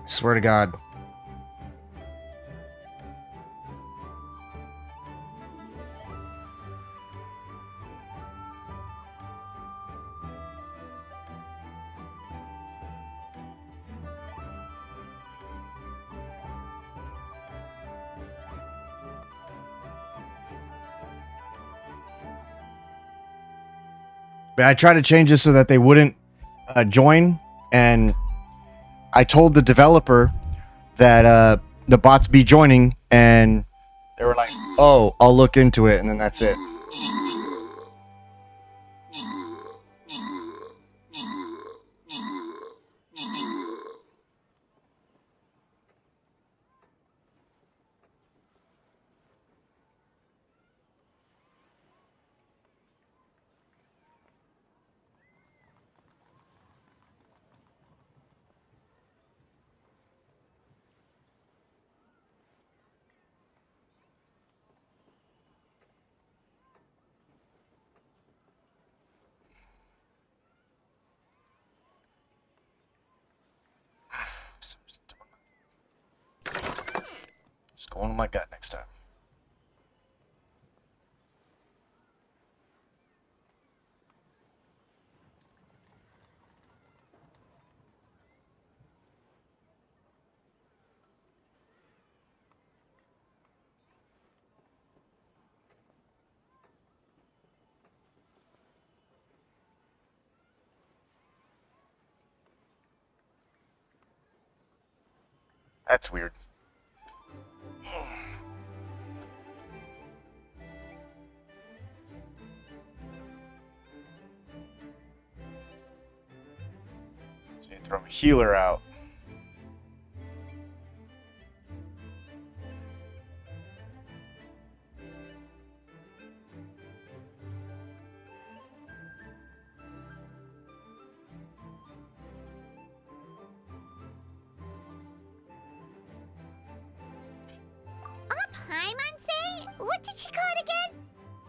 Swear to God. But I tried to change this so that they wouldn't join, and I told the developer that the bots be joining, and they were like, oh, I'll look into it, and then that's it. Just going to my gut next time. That's weird. So you throw a healer out. Paimon say? What did she call it again?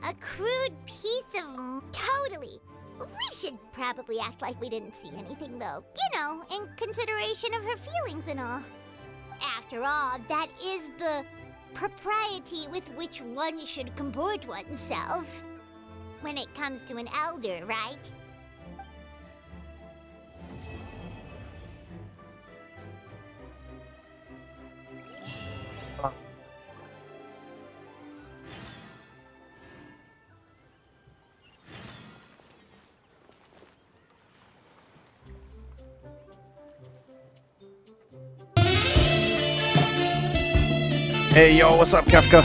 A crude piece of... Totally. We should probably act like we didn't see anything, though. You know, in consideration of her feelings and all. After all, that is the propriety with which one should comport oneself. When it comes to an elder, right? Hey, yo, what's up, Kefka?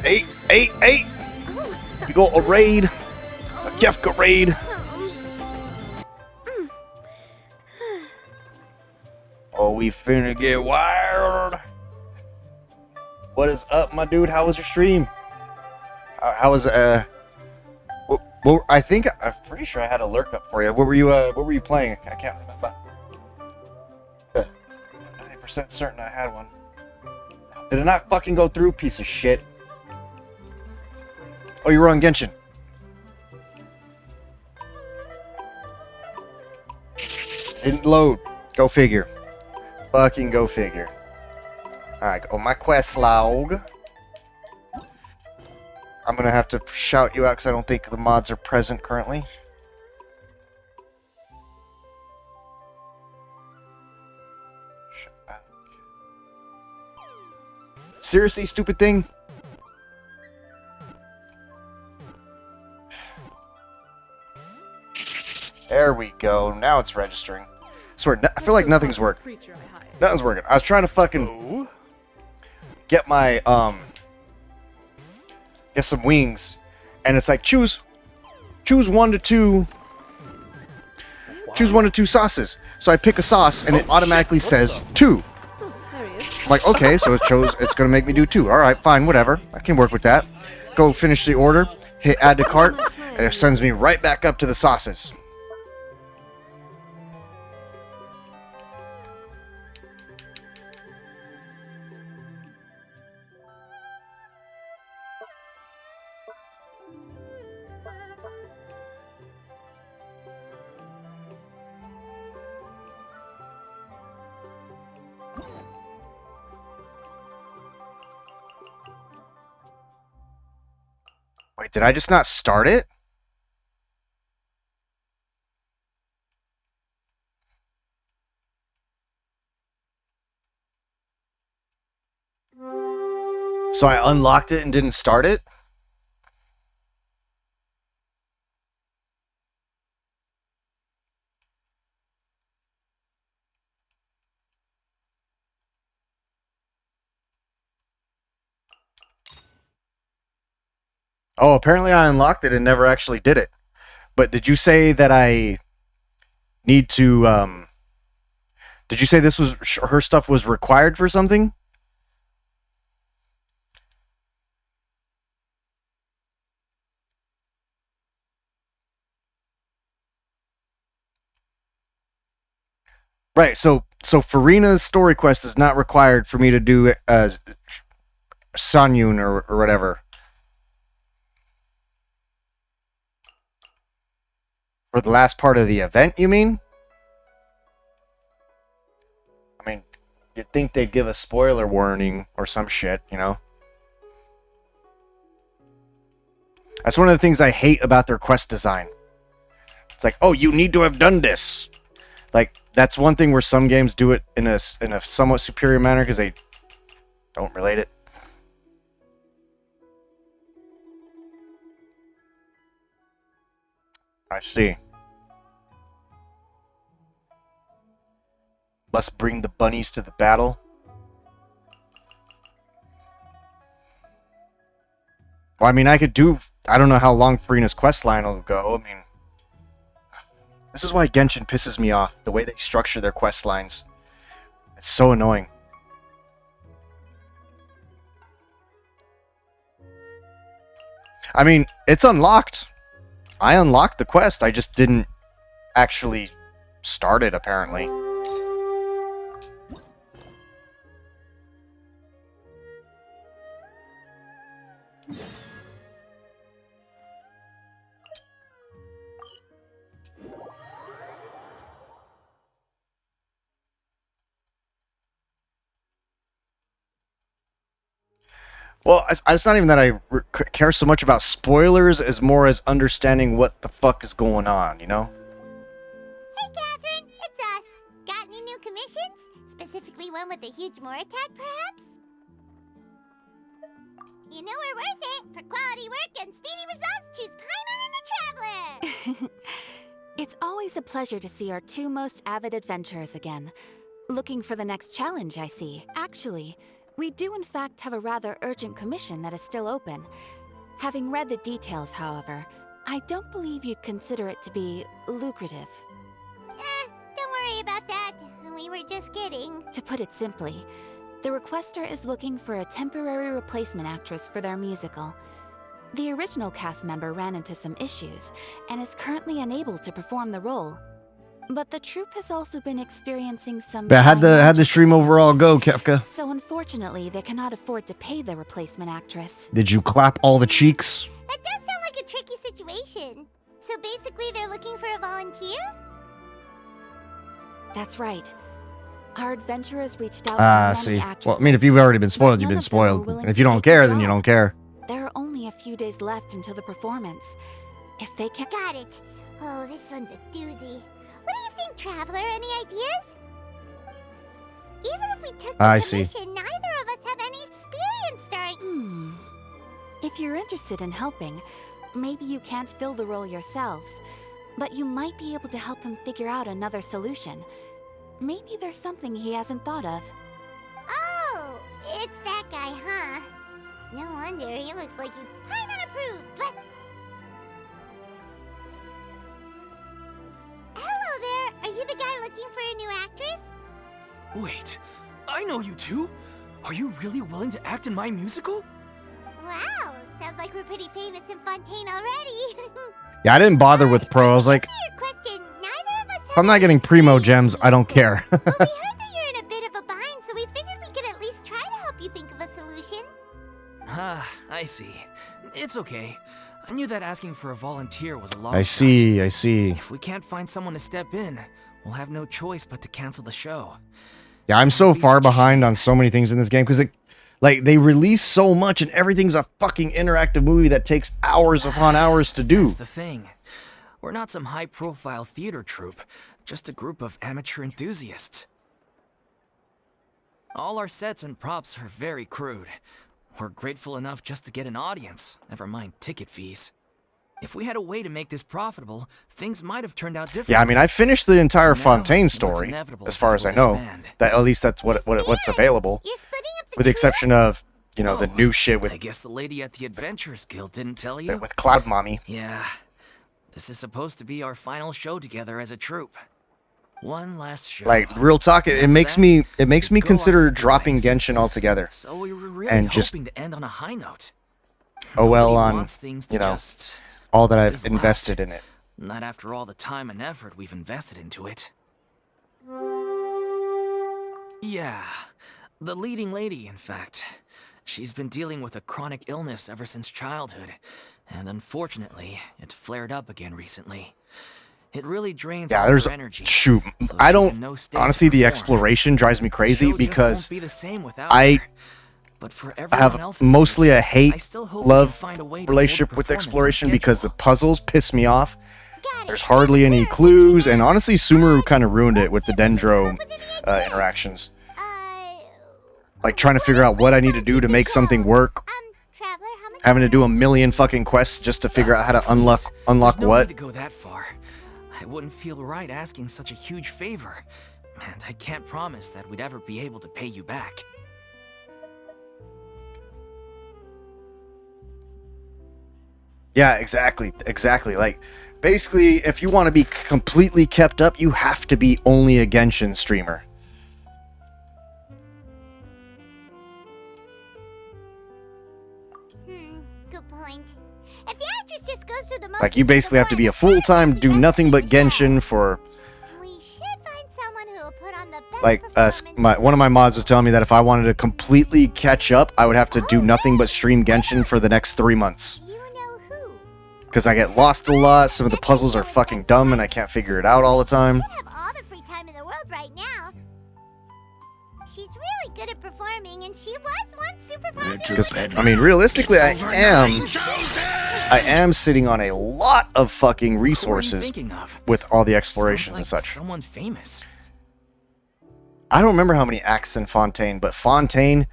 Hey! We got a raid. A Kefka raid. Oh, we finna get wild. What is up, my dude? How was your stream? How was, well, I'm pretty sure I had a lurk up for you. What were you playing? I can't remember. 90% certain I had one. Did it not fucking go through, piece of shit? Oh, you were on Genshin. Didn't load. Go figure. Fucking go figure. Alright, on my quest log. I'm gonna have to shout you out because I don't think the mods are present currently. Seriously, stupid thing? There we go. Now it's registering. I swear, I feel like nothing's working. Nothing's working. I was trying to fucking get my, get some wings, and it's like, choose 1 to 2. Choose 1 to 2 sauces. So I pick a sauce, and it automatically says 2. I'm like, okay, so it's gonna make me do 2. All right, fine, whatever. I can work with that. Go finish the order, hit add to cart, and it sends me right back up to the sauces. Wait, did I just not start it? So I unlocked it and didn't start it? Oh, apparently I unlocked it and never actually did it. But did you say that I need to, did you say this was, her stuff was required for something? Right, so Farina's story quest is not required for me to do Sanyun or whatever. For the last part of the event, you mean? I mean, you'd think they'd give a spoiler warning or some shit, you know? That's one of the things I hate about their quest design. It's like, oh, you need to have done this. Like, that's one thing where some games do it in a somewhat superior manner because they don't relate it. I see. Must bring the bunnies to the battle. Well, I mean, I could do... I don't know how long Farina's quest line will go. I mean... This is why Genshin pisses me off. The way they structure their quest lines. It's so annoying. I mean, it's unlocked. I unlocked the quest. I just didn't actually start it, apparently. Well, it's not even that I care so much about spoilers as more as understanding what the fuck is going on, you know? Hey, Catherine, it's us. Got any new commissions? Specifically one with a huge more attack, perhaps? You know we're worth it. For quality work and speedy results, choose Paimon and the Traveler. It's always a pleasure to see our two most avid adventurers again. Looking for the next challenge, I see. Actually, we do in fact have a rather urgent commission that is still open. Having read the details, however, I don't believe you'd consider it to be lucrative. Don't worry about that. We were just kidding. To put it simply, the requester is looking for a temporary replacement actress for their musical. The original cast member ran into some issues and is currently unable to perform the role. But the troupe has also been experiencing some... But how'd the stream overall go, Kefka? So unfortunately, they cannot afford to pay the replacement actress. Did you clap all the cheeks? That does sound like a tricky situation. So basically they're looking for a volunteer? That's right. Our adventurers reached out to I many see. actresses. Well, I mean, if you've already been spoiled, you've been spoiled. And if you don't care, then you don't care. There are only a few days left until the performance. If they can... Got it. Oh, this one's a doozy. What do you think, Traveler? Any ideas? Even if we took the commission, neither of us have any experience starring... If you're interested in helping, maybe you can't fill the role yourselves, but you might be able to help him figure out another solution. Maybe there's something he hasn't thought of. Oh, it's that guy, huh? No wonder, he looks like he... Paimon approved! Hello there! Are you the guy looking for a new actress? Wait, I know you two! Are you really willing to act in my musical? Wow, sounds like we're pretty famous in Fontaine already. Yeah, I didn't bother with pro. I was like, Question, neither of us if I'm not getting primo gems, I don't care. We heard that you're in a bit of a bind, so we figured we could at least try to help you think of a solution. Ah, I see. It's okay. I knew that asking for a volunteer was a long I see. If we can't find someone to step in, we'll have no choice but to cancel the show. Yeah, I'm so far behind on so many things in this game because they release so much and everything's a fucking interactive movie that takes hours upon hours to do. That's the thing. We're not some high-profile theater troupe, just a group of amateur enthusiasts. All our sets and props are very crude. We're grateful enough just to get an audience, never mind ticket fees. If we had a way to make this profitable, things might have turned out differently. Yeah, I mean, I finished the entire Fontaine story, as far as I know. That at least that's what's available, with the exception of, you know, the new shit with. I guess the lady at the Adventurers Guild didn't tell you. With Cloud Mommy. Yeah, this is supposed to be our final show together as a troupe. One last show. Like real talk, it makes me consider dropping Genshin altogether, So we were really and just hoping to end on a high note. OL Nobody on, wants things to you know, just all that I've fizzle invested out. in it. Not after all the time and effort we've invested into it. Yeah, the leading lady, in fact. She's been dealing with a chronic illness ever since childhood, and unfortunately, it flared up again recently. It really drains all Yeah, her energy. shoot. so I she's don't in no state to honestly. The perform. exploration drives me crazy Show just because won't be the same without I her. But for everyone have else's mostly sake, a hate I still hope we can love find a way to relationship hold with the performance on exploration because the schedule. puzzles piss me off. There's hardly any clues, and honestly, Sumeru kind of ruined it with the Dendro interactions. Like trying to figure out what I need to do to make something work. Having to do a million fucking quests just to figure out how to unlock There's no what? need to go that far. I wouldn't feel right asking such a huge favor, and I can't promise that we'd ever be able to pay you back. Yeah, exactly. Like, basically, if you want to be completely kept up, you have to be only a Genshin streamer. Good point. If the actress just goes through the motions Like, you basically have to be a full-time, do nothing but Genshin for... we should find someone who will put on the best Like, one of my mods was telling me that if I wanted to completely catch up, I would have to do nothing but stream Genshin for the next 3 months. Because I get lost a lot, some of the puzzles are fucking dumb, and I can't figure it out all the time. have all the free time in the world right now. She's really good at performing, and she was once super popular. Because, I mean, realistically, I am sitting on a lot of fucking resources with all the explorations and such. Someone famous. I don't remember how many acts in Fontaine, but Fontaine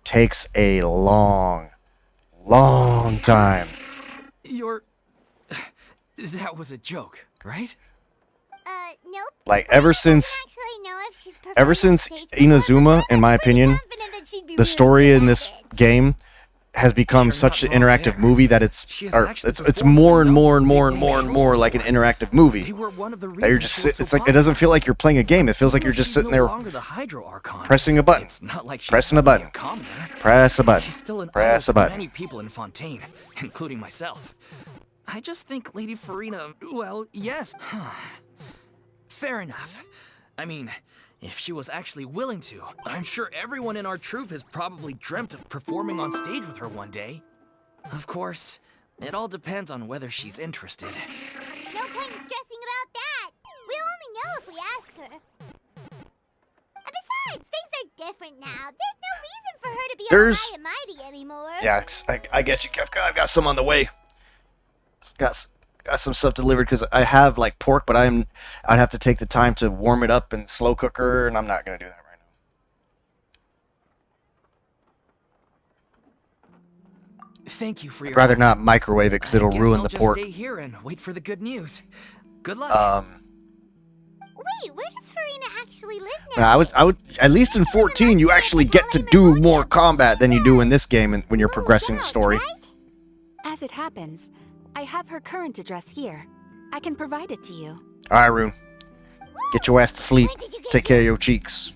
takes a long time. You're... That was a joke, right? Nope. Like, ever since Inazuma, in my opinion, the story in this game has become such an interactive movie that it's more and more like an interactive movie. That you're just it's like, it doesn't feel like you're playing a game. It feels like you're just sitting there pressing a button, pressing a button, press a button, press a button. Many people in Fontaine, including myself. I just think Lady Farina, well, yes. Fair enough. I mean, if she was actually willing to, I'm sure everyone in our troupe has probably dreamt of performing on stage with her one day. Of course, it all depends on whether she's interested. No point in stressing about that. We'll only know if we ask her. And besides, things are different now. There's no reason for her to be all high and mighty anymore. Yeah, I get you, Kefka. I've got some on the way. Got some stuff delivered because I have like pork, but I'd have to take the time to warm it up in slow cooker, and I'm not gonna do that right now. Thank you for your. I'd rather not microwave it because it'll ruin the pork. I'll just stay here and wait for the good news. Good luck. Wait, where does Farina actually live now? I would at least in 14 you actually get to do more combat than you do in this game and when you're progressing the story. As it happens, I have her current address here. I can provide it to you. All right, Rune. Get your ass to sleep. Take care of your cheeks.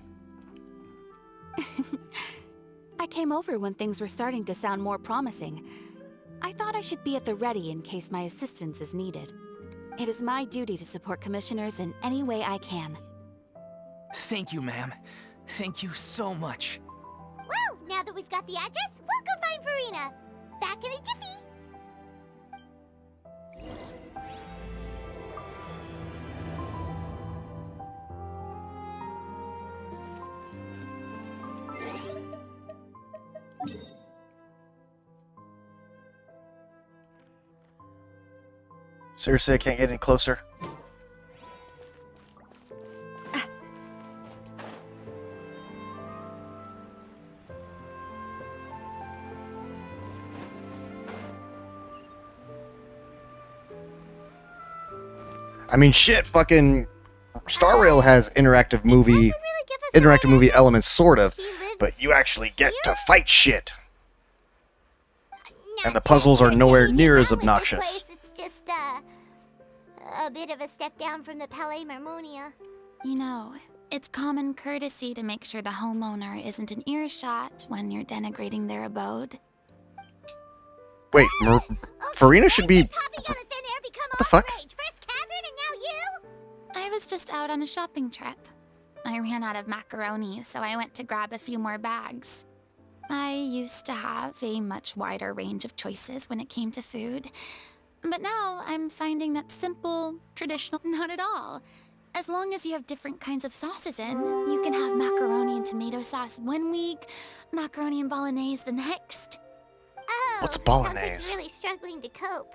I came over when things were starting to sound more promising. I thought I should be at the ready in case my assistance is needed. It is my duty to support commissioners in any way I can. Thank you, ma'am. Thank you so much. Well, now that we've got the address, we'll go find Farina. Back in a jiffy. Seriously, I can't get any closer. I mean, shit, fucking Star Rail has interactive movie elements, sort of, but you actually get to fight shit. And the puzzles are nowhere near as obnoxious. It's just a bit of a step down from the Palais Marmonia. You know, it's common courtesy to make sure the homeowner isn't in earshot when you're denigrating their abode. Wait, Farina should be... What the fuck? First Catherine and now you? I was just out on a shopping trip. I ran out of macaroni, so I went to grab a few more bags. I used to have a much wider range of choices when it came to food. But now I'm finding that simple, traditional, not at all. As long as you have different kinds of sauces in, you can have macaroni and tomato sauce one week, macaroni and bolognese the next. Oh, what's bolognese? Sounds like really struggling to cope.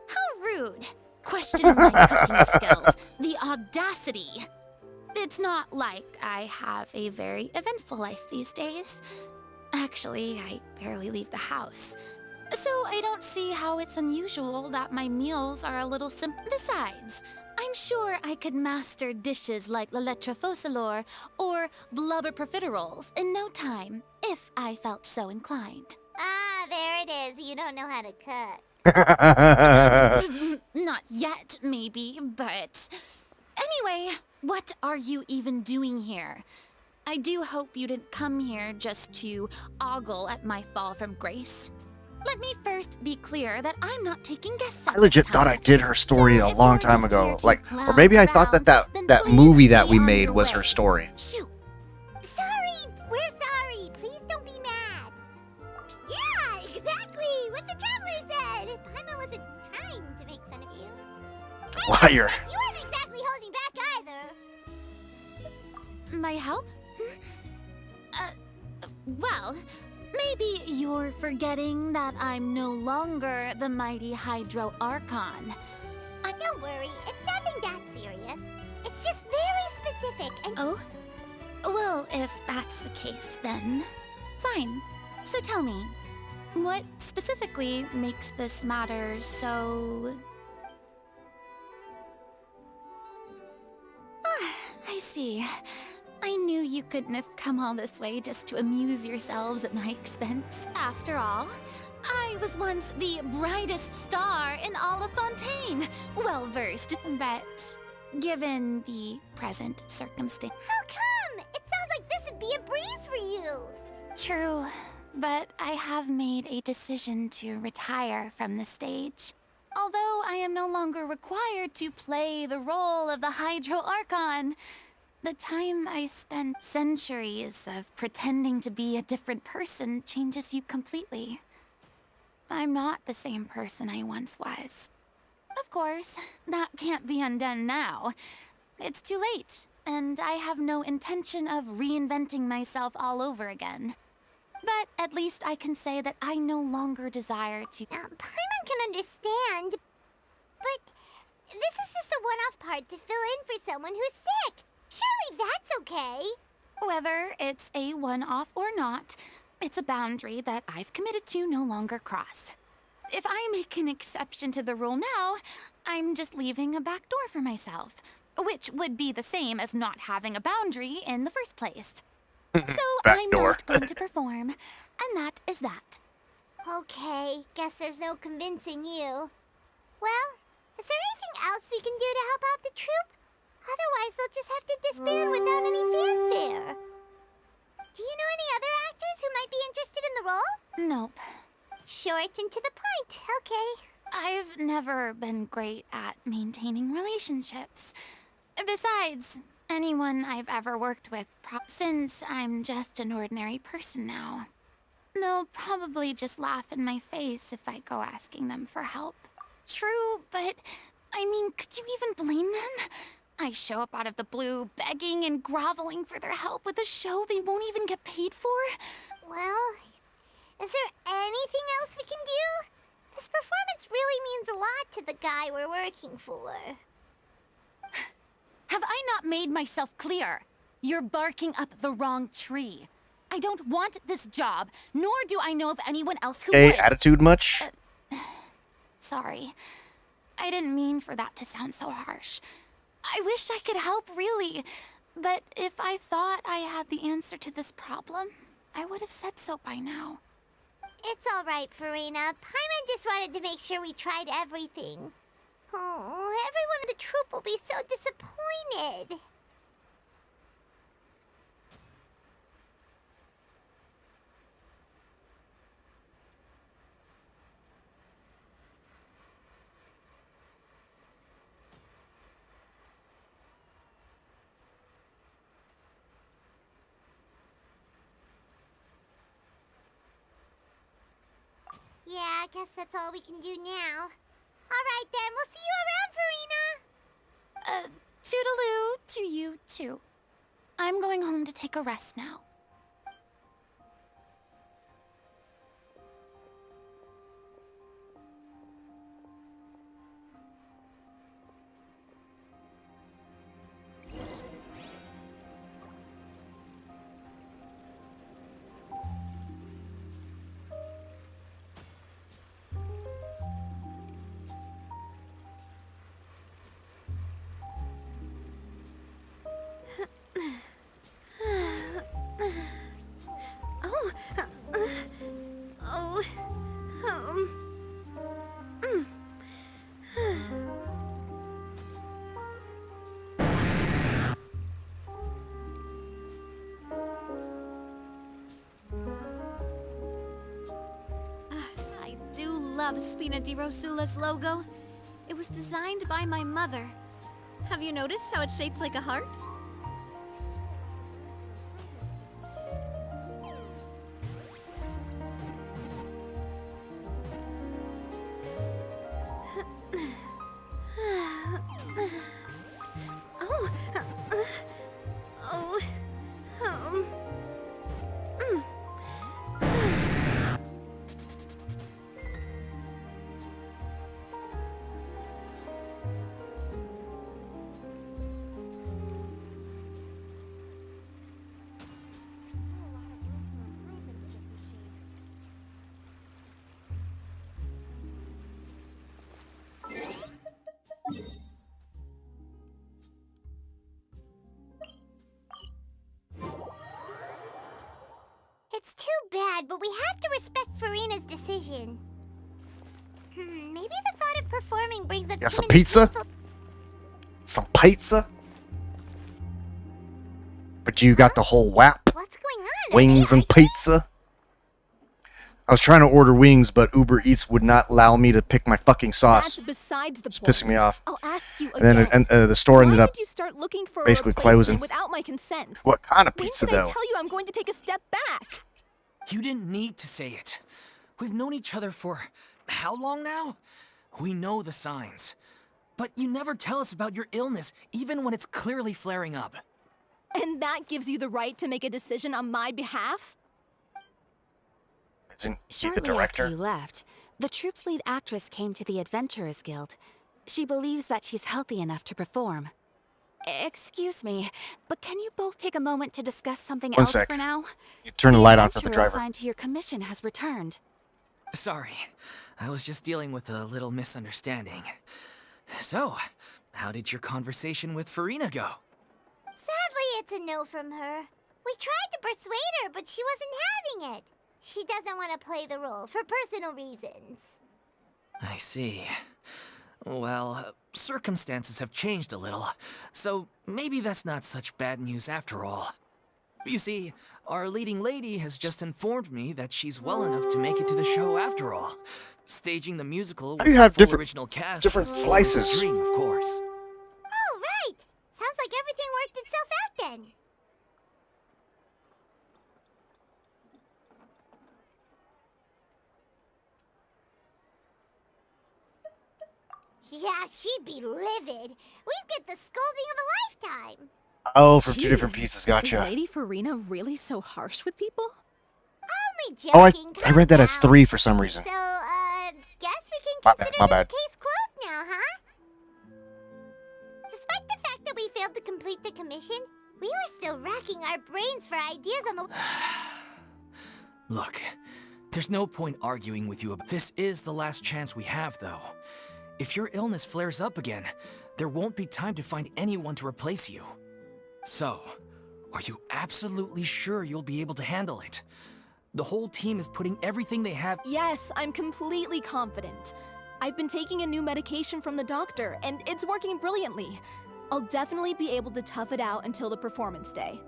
How rude. Questioning my cooking skills. The audacity. It's not like I have a very eventful life these days. Actually, I barely leave the house. So I don't see how it's unusual that my meals are a little simple. Besides, I'm sure I could master dishes like la lettre focilor or blubber profiteroles in no time, if I felt so inclined. Ah, there it is. You don't know how to cook. Not yet, maybe, but... Anyway, what are you even doing here? I do hope you didn't come here just to ogle at my fall from grace. Let me first be clear that I'm not taking guesses. I legit thought I did her story a long time ago. Like, or maybe I thought that movie that we made was her story. Shoot. Sorry, we're sorry. Please don't be mad. Yeah, exactly what the traveler said. Paimon wasn't trying to make fun of you. Hey, Liar. you weren't exactly holding back either. My help? Well, maybe you're forgetting that I'm no longer the mighty Hydro Archon. Don't worry, it's nothing that serious. It's just very specific and... Oh? Well, if that's the case, then fine. So tell me, what specifically makes this matter so... Ah, I see. I knew you couldn't have come all this way just to amuse yourselves at my expense. After all, I was once the brightest star in all of Fontaine. Well versed, but given the present circumstance... How come? It sounds like this would be a breeze for you. True, but I have made a decision to retire from the stage. Although I am no longer required to play the role of the Hydro Archon, the time I spent centuries of pretending to be a different person changes you completely. I'm not the same person I once was. Of course, that can't be undone now. It's too late, and I have no intention of reinventing myself all over again. But at least I can say that I no longer desire to... Paimon can understand, but this is just a one-off part to fill in for someone who's sick. Surely that's okay. Whether it's a one-off or not, it's a boundary that I've committed to no longer cross. If I make an exception to the rule now, I'm just leaving a back door for myself, which would be the same as not having a boundary in the first place. So I'm not going to perform, and that is that. Okay, guess there's no convincing you. Well, is there anything else we can do to help out the troupe? Otherwise, they'll just have to disband without any fanfare. Do you know any other actors who might be interested in the role? Nope. Short and to the point, okay. I've never been great at maintaining relationships. Besides, anyone I've ever worked with, since I'm just an ordinary person now, they'll probably just laugh in my face if I go asking them for help. True, but I mean, could you even blame them? I show up out of the blue, begging and groveling for their help with a show they won't even get paid for? Well, is there anything else we can do? This performance really means a lot to the guy we're working for. Have I not made myself clear? You're barking up the wrong tree. I don't want this job, nor do I know of anyone else who would. Attitude much? Sorry. I didn't mean for that to sound so harsh. I wish I could help, really. But if I thought I had the answer to this problem, I would have said so by now. It's all right, Farina. Paimon just wanted to make sure we tried everything. Oh, everyone in the troupe will be so disappointed. Yeah, I guess that's all we can do now. All right, then. We'll see you around, Farina. Toodaloo to you, too. I'm going home to take a rest now. love Spina di Rosula's logo. It was designed by my mother. Have you noticed how it's shaped like a heart? It's too bad, but we have to respect Farina's decision. Maybe the thought of performing brings up Got too some many pizza? beautiful- Some pizza? But you got the whole whap? What's going on? Wings and pizza? I was trying to order wings, but Uber Eats would not allow me to pick my fucking sauce. That's besides the It's point. pissing me off. I'll ask you And again. then the store ended Why up did you start looking for basically a replacement closing. without my consent? What kind of When pizza, did I though? tell you I'm going to take a step back? You didn't need to say it. We've known each other for how long now? We know the signs. But you never tell us about your illness, even when it's clearly flaring up. And that gives you the right to make a decision on my behalf? Isn't he the Shortly director? after you left, the troupe's lead actress came to the Adventurers Guild. She believes that she's healthy enough to perform. Excuse me, but can you both take a moment to discuss something One else sec. for now? You turn the light on for the adventurer driver. assigned to your commission has returned. Sorry, I was just dealing with a little misunderstanding. So, how did your conversation with Farina go? Sadly, it's a no from her. We tried to persuade her, but she wasn't having it. She doesn't want to play the role for personal reasons. I see. Well, circumstances have changed a little, so maybe that's not such bad news after all. You see, our leading lady has just informed me that she's well enough to make it to the show after all. Staging the musical How do you with have the full different- original cast different was always a slices? dream, of course. Oh, right. Sounds like everything worked itself out then. Yeah, she'd be livid. We'd get the scolding of a lifetime. Oh, from two different Jeez, pieces. Is Gotcha. Lady Farina really so harsh with people? Only joking. Oh, I calm read that as down. 3 for some reason. So, guess we can My consider bad, my this bad. case closed now, huh? Despite the fact that we failed to complete the commission, we were still racking our brains for ideas on the... Look, there's no point arguing with you. This is the last chance we have, though. If your illness flares up again, there won't be time to find anyone to replace you. So, are you absolutely sure you'll be able to handle it? The whole team is putting everything they have. Yes, I'm completely confident. I've been taking a new medication from the doctor, and it's working brilliantly. I'll definitely be able to tough it out until the performance day.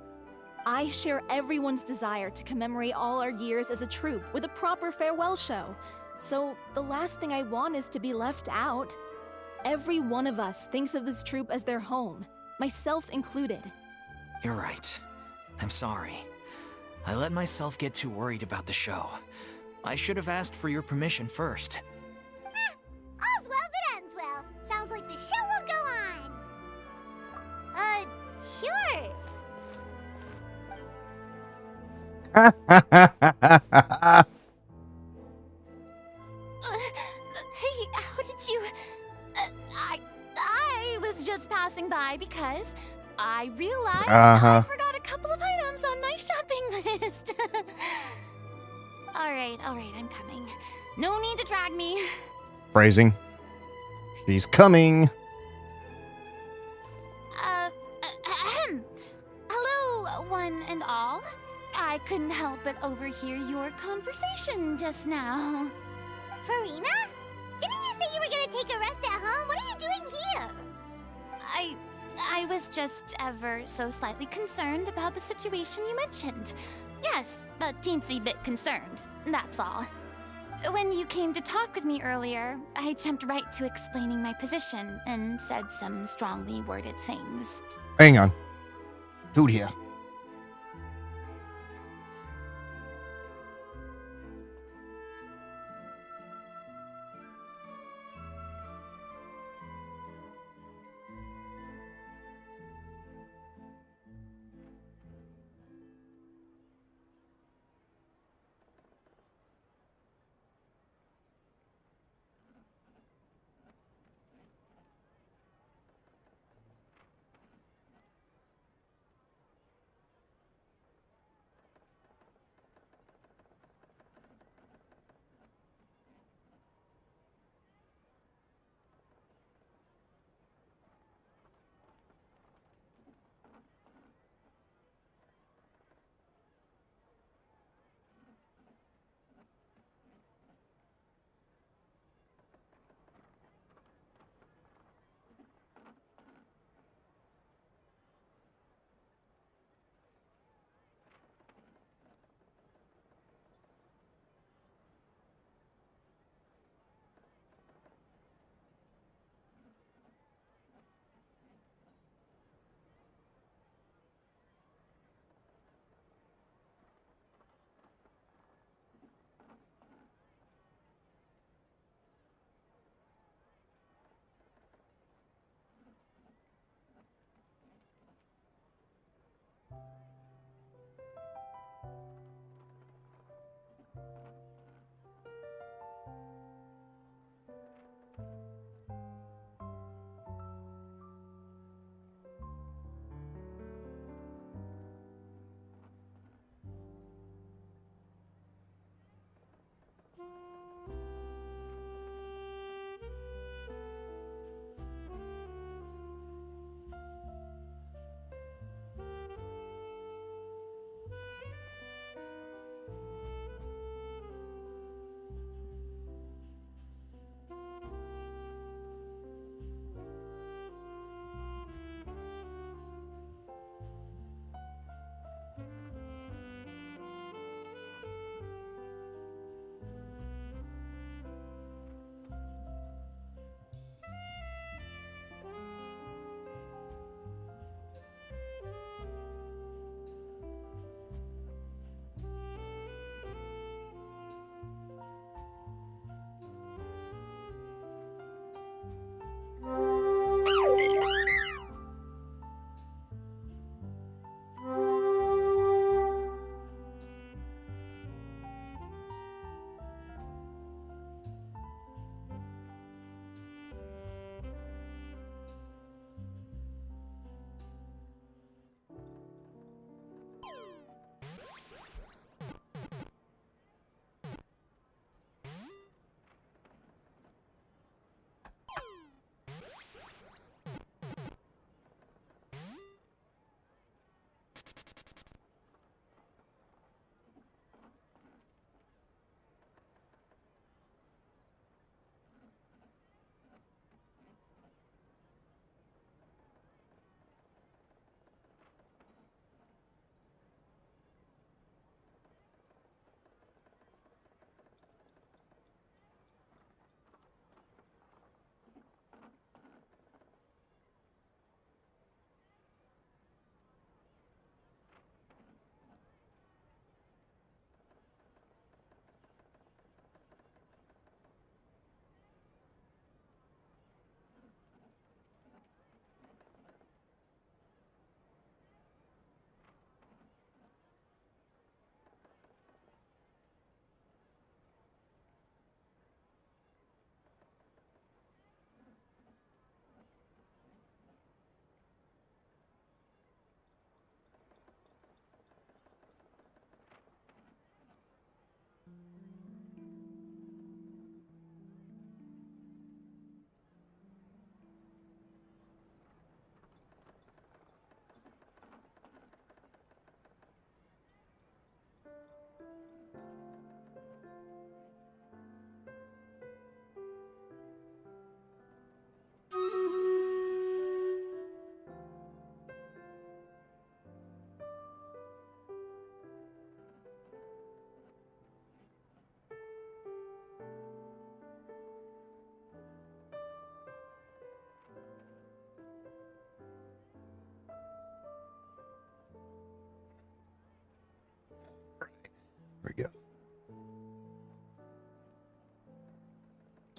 I share everyone's desire to commemorate all our years as a troupe with a proper farewell show. So the last thing I want is to be left out. Every one of us thinks of this troupe as their home, myself included. You're right. I'm sorry. I let myself get too worried about the show. I should have asked for your permission first. All's well that ends well. Sounds like the show will go on. Sure. Hey, how did you... I was just passing by because I realized I forgot a couple of items on my shopping list. Alright, I'm coming. No need to drag me. Phrasing. She's coming. Hello, one and all. I couldn't help but overhear your conversation just now. Farina? Didn't you say you were gonna take a rest at home? What are you doing here? I was just ever so slightly concerned about the situation you mentioned. Yes, a teensy bit concerned, that's all. When you came to talk with me earlier, I jumped right to explaining my position and said some strongly worded things. Hang on. Food here.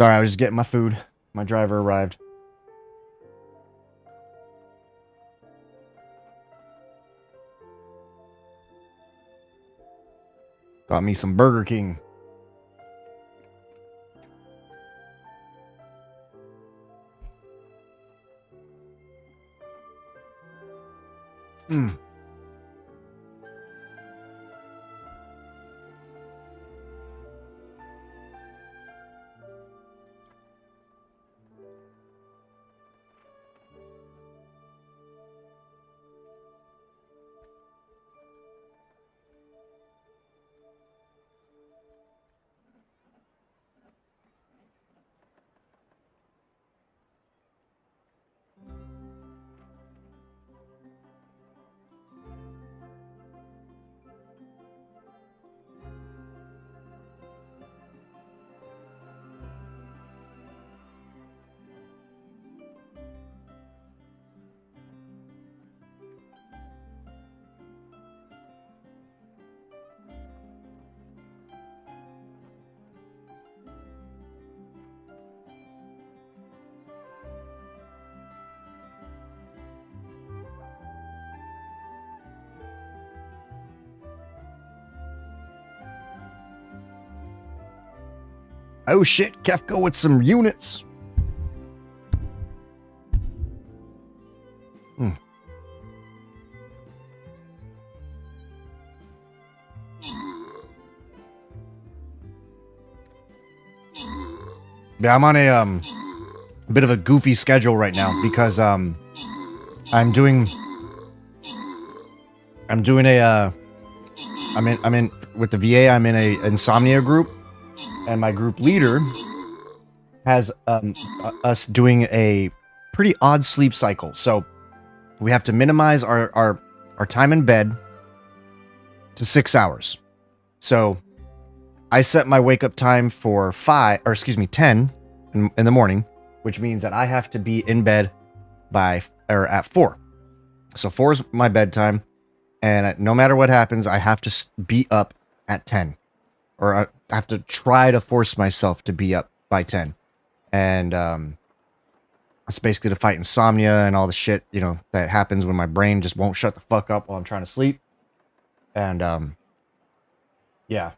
Sorry, I was just getting my food. My driver arrived. Got me some Burger King. Oh shit, Kefka with some units. Yeah, I'm on a bit of a goofy schedule right now because I'm in with the VA. I'm in a insomnia group, and my group leader has us doing a pretty odd sleep cycle. So we have to minimize our time in bed to 6 hours. So I set my wake up time for 10 in the morning, which means that I have to be in bed at 4. So 4 is my bedtime, and no matter what happens, I have to be up at 10, or I have to try to force myself to be up by 10. And it's basically to fight insomnia and all the shit, that happens when my brain just won't shut the fuck up while I'm trying to sleep. And yeah.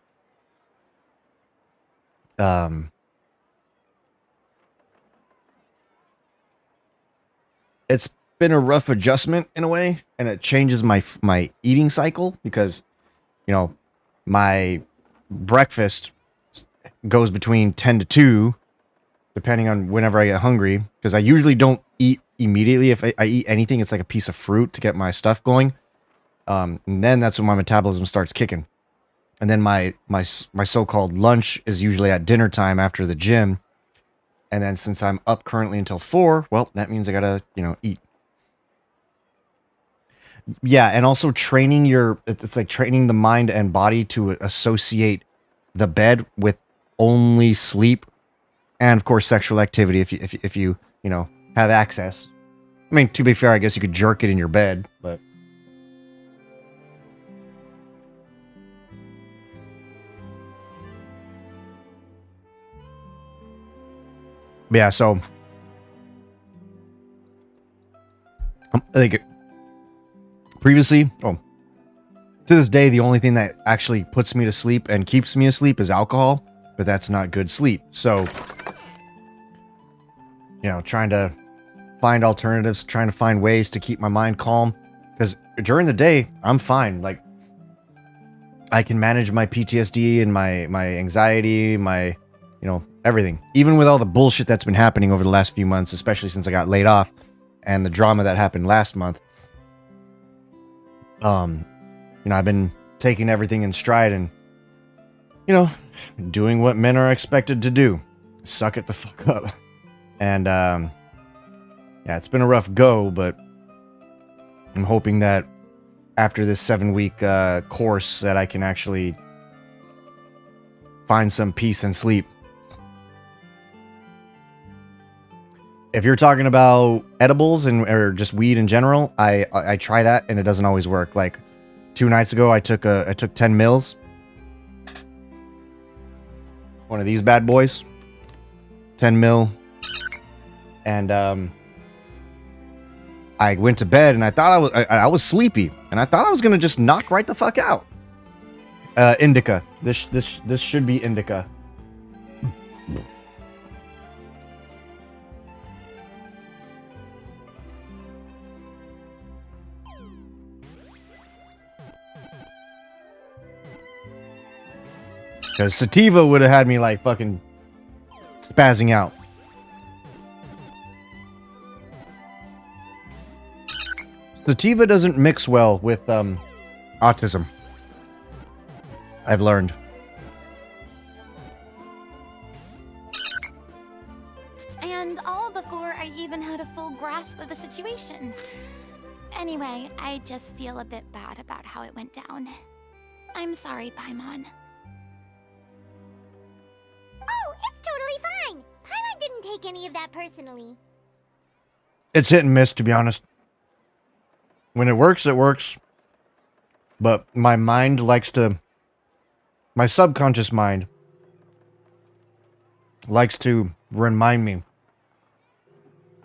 It's been a rough adjustment in a way, and it changes my eating cycle because, my breakfast goes between 10 to 2, depending on whenever I get hungry, because I usually don't eat immediately. If I eat anything, it's like a piece of fruit to get my stuff going. And then that's when my metabolism starts kicking. And then my so-called lunch is usually at dinner time after the gym. And then since I'm up currently until 4, well, that means I gotta, eat. Yeah, and also it's like training the mind and body to associate the bed with only sleep, and of course sexual activity if you have access. I mean, to be fair, I guess you could jerk it in your bed, but yeah, so like previously, to this day, the only thing that actually puts me to sleep and keeps me asleep is alcohol, but that's not good sleep. So, trying to find alternatives, trying to find ways to keep my mind calm, because during the day, I'm fine. Like, I can manage my PTSD and my anxiety, my, everything. Even with all the bullshit that's been happening over the last few months, especially since I got laid off and the drama that happened last month. I've been taking everything in stride and, doing what men are expected to do. Suck it the fuck up. And, yeah, it's been a rough go, but I'm hoping that after this 7-week course that I can actually find some peace and sleep. If you're talking about edibles or just weed in general, I try that and it doesn't always work. Like 2 nights ago, I took 10 mils. One of these bad boys. 10 mil. And I went to bed and I thought I was sleepy and I thought I was gonna just knock right the fuck out. Indica. This should be indica. Because sativa would have had me like fucking spazzing out. Sativa doesn't mix well with autism. I've learned. And all before I even had a full grasp of the situation. Anyway, I just feel a bit bad about how it went down. I'm sorry, Paimon. Oh, it's totally fine. Paimon didn't take any of that personally. It's hit and miss, to be honest. When it works, it works. But my mind likes to... My subconscious mind likes to remind me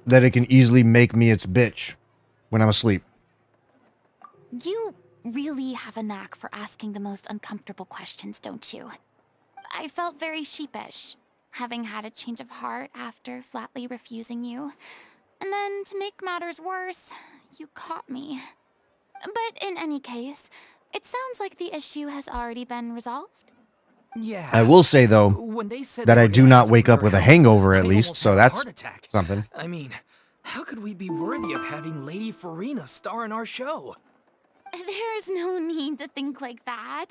that it can easily make me its bitch when I'm asleep. You really have a knack for asking the most uncomfortable questions, don't you? I felt very sheepish, having had a change of heart after flatly refusing you. And then, to make matters worse, you caught me. But in any case, it sounds like the issue has already been resolved. Yeah. I will say, though, When they said that they I were do gonna not ask wake for up with a help, hangover I at least, almost so had a that's heart attack. something. I mean, how could we be worthy of having Lady Farina star in our show? There's no need to think like that.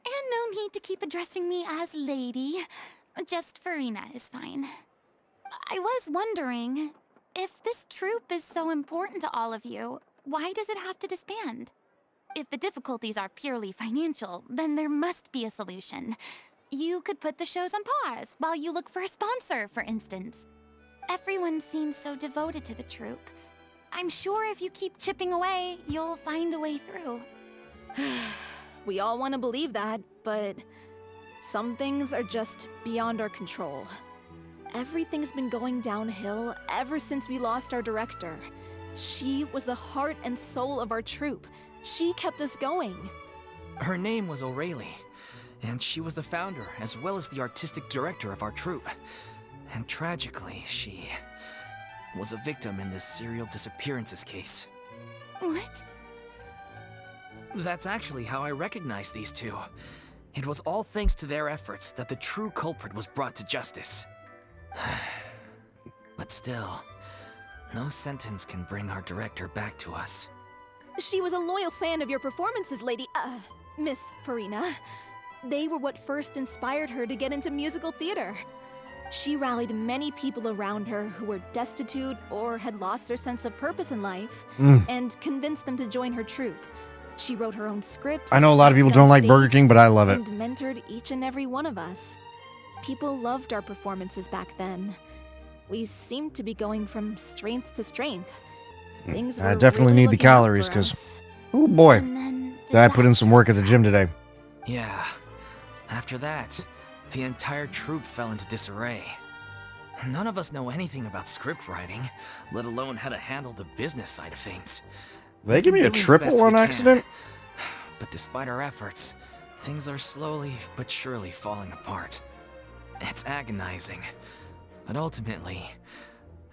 And no need to keep addressing me as lady. Just Farina is fine. I was wondering, if this troupe is so important to all of you, why does it have to disband? If the difficulties are purely financial, then there must be a solution. You could put the shows on pause while you look for a sponsor, for instance. Everyone seems so devoted to the troupe. I'm sure if you keep chipping away, you'll find a way through. We all want to believe that, but some things are just beyond our control. Everything's been going downhill ever since we lost our director. She was the heart and soul of our troupe. She kept us going. Her name was O'Reilly, and she was the founder as well as the artistic director of our troupe. And tragically, she was a victim in this serial disappearances case. What? That's actually how I recognized these two. It was all thanks to their efforts that the true culprit was brought to justice. But still, no sentence can bring our director back to us. She was a loyal fan of your performances, Miss Farina. They were what first inspired her to get into musical theater. She rallied many people around her who were destitute or had lost their sense of purpose in life, and convinced them to join her troupe. She wrote her own scripts. I know a lot of people acted on don't like stage, Burger King, but I love it. And mentored each and every one of us. People loved our performances back then. We seemed to be going from strength to strength. Things I were definitely really need the looking up calories, for because, us. oh boy, did I put in some work at the gym today. Yeah. After that, the entire troupe fell into disarray. None of us know anything about script writing, let alone how to handle the business side of things. They give me a triple on accident? But despite our efforts, things are slowly but surely falling apart. It's agonizing. But ultimately,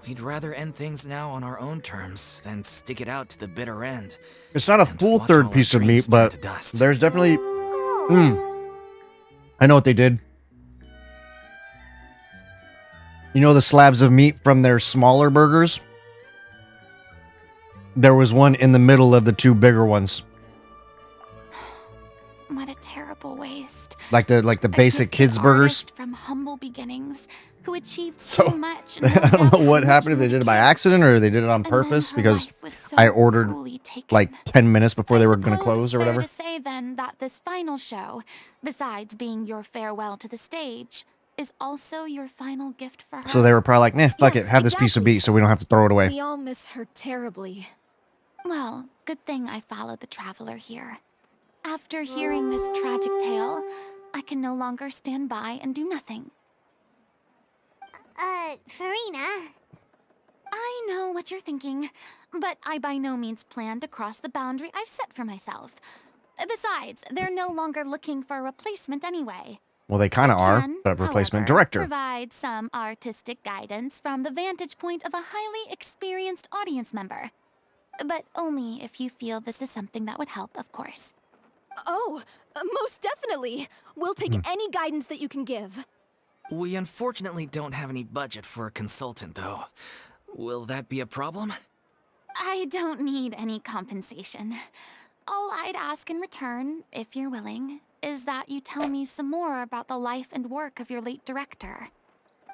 we'd rather end things now on our own terms than stick it out to the bitter end. It's not a full third piece of meat, but there's definitely... I know what they did. You know the slabs of meat from their smaller burgers? There was one in the middle of the two bigger ones. What a terrible waste. Like the basic kids burgers. From humble beginnings, who achieved So, so much. I don't know what happened, if they did it by accident or they did it on purpose, because I ordered like 10 minutes before they were going to close or Fair whatever. to say then that this final show, besides being your farewell to the stage, is also your final gift for her. So they were probably like, nah, fuck it, have this piece of meat so we don't have to throw it away. We all miss her terribly. Well, good thing I followed the traveler here. After hearing this tragic tale, I can no longer stand by and do nothing. Farina. I know what you're thinking, but I by no means plan to cross the boundary I've set for myself. Besides, they're no longer looking for a replacement anyway. Well, they kind of are. Can, A replacement however, director. provide some artistic guidance from the vantage point of a highly experienced audience member. But only if you feel this is something that would help, of course. Oh, most definitely. We'll take any guidance that you can give. We unfortunately don't have any budget for a consultant, though. Will that be a problem? I don't need any compensation. All I'd ask in return, if you're willing, is that you tell me some more about the life and work of your late director.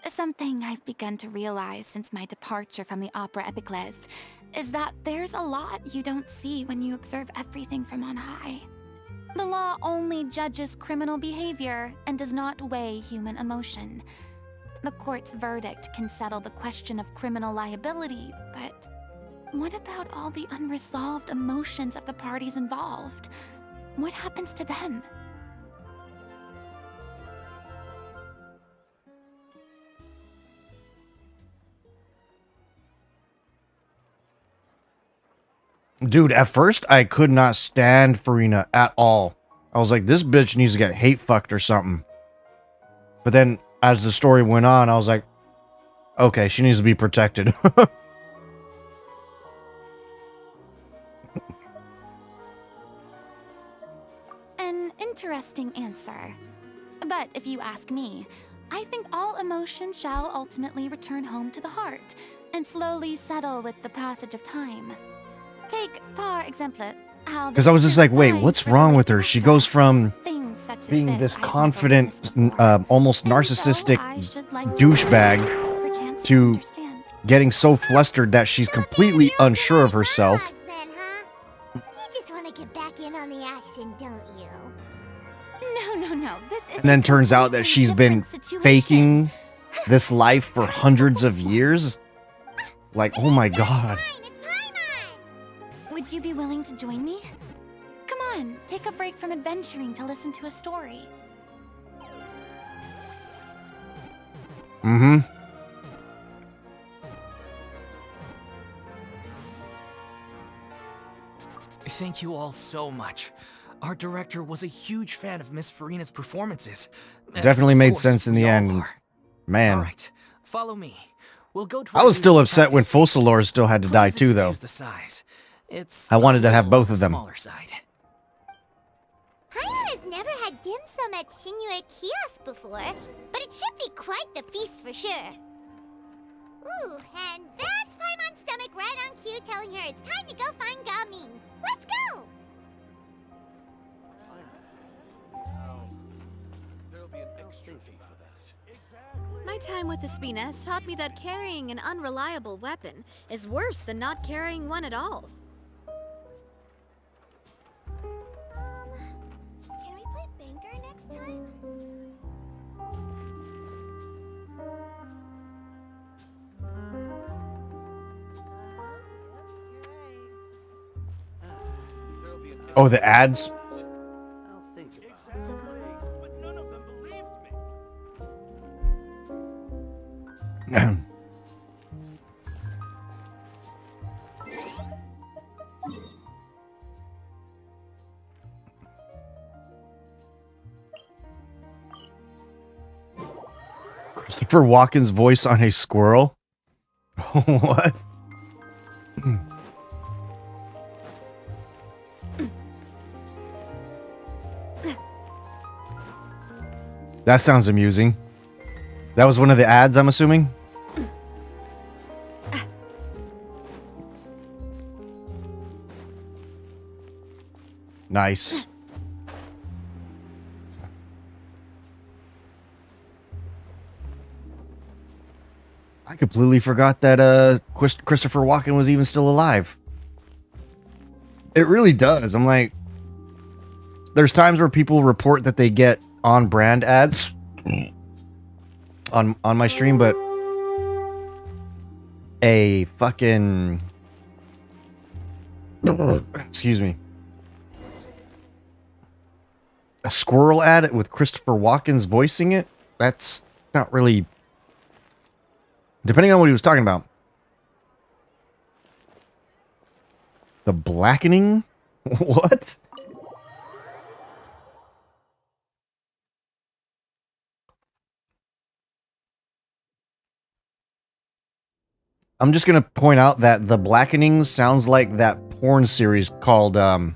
Something I've begun to realize since my departure from the Opera Epiclese is that there's a lot you don't see when you observe everything from on high. The law only judges criminal behavior and does not weigh human emotion. The court's verdict can settle the question of criminal liability, but what about all the unresolved emotions of the parties involved? What happens to them? Dude, at first I could not stand Farina at all. I was like, this bitch needs to get hate fucked or something. But then as the story went on, I was like, okay, she needs to be protected. An interesting answer. But if you ask me, I think all emotion shall ultimately return home to the heart and slowly settle with the passage of time. Take, par exemple, how Because I was just like, wait, what's wrong with her? She goes from things such as being this this confident, almost narcissistic douchebag to getting so flustered that she's completely unsure of herself. You just want to get back in on the action, don't you? No. This is And then turns out that she's been faking this life for hundreds of years. Like, oh my god. Would you be willing to join me? Come on, take a break from adventuring to listen to a story. Mm-hmm. Thank you all so much. Our director was a huge fan of Miss Farina's performances. Definitely Of made course, sense in the we all end. are. Man. All right, follow me. We'll go to I was still upset when Focalors still had to die too, though. the size. It's I wanted to have both of them. smaller side. Paimon has never had dim sum at Shinue Kiosk before, but it should be quite the feast for sure. Ooh, and that's Paimon's stomach right on cue telling her it's time to go find Gamin. Let's go! There'll be an extra fee for that. My time with the Spina has taught me that carrying an unreliable weapon is worse than not carrying one at all. Can we play Banker next time? Oh, the ads? Christopher Walken's voice on a squirrel? What? That sounds amusing. That was one of the ads, I'm assuming? Nice. I completely forgot that Christopher Walken was even still alive. It really does. I'm like, there's times where people report that they get on-brand ads on my stream, but a fucking excuse me, a squirrel ad with Christopher Walken's voicing it, that's not really Depending on what he was talking about. The blackening? What? I'm just gonna point out that the blackening sounds like that porn series called was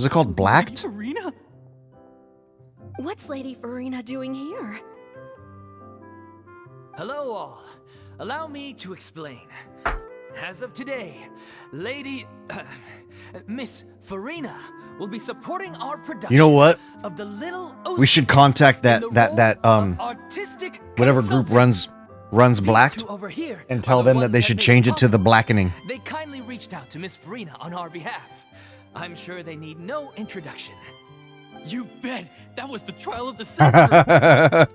it called Blacked? Farina? What's Lady Farina doing here? Hello all. Allow me to explain. As of today, Miss Farina will be supporting our production. You know what? Of the Little We should contact that artistic whatever group runs Blacked over here and tell them that they should change it to the blackening. They kindly reached out to Miss Farina on our behalf. I'm sure they need no introduction. You bet! That was the trial of the century!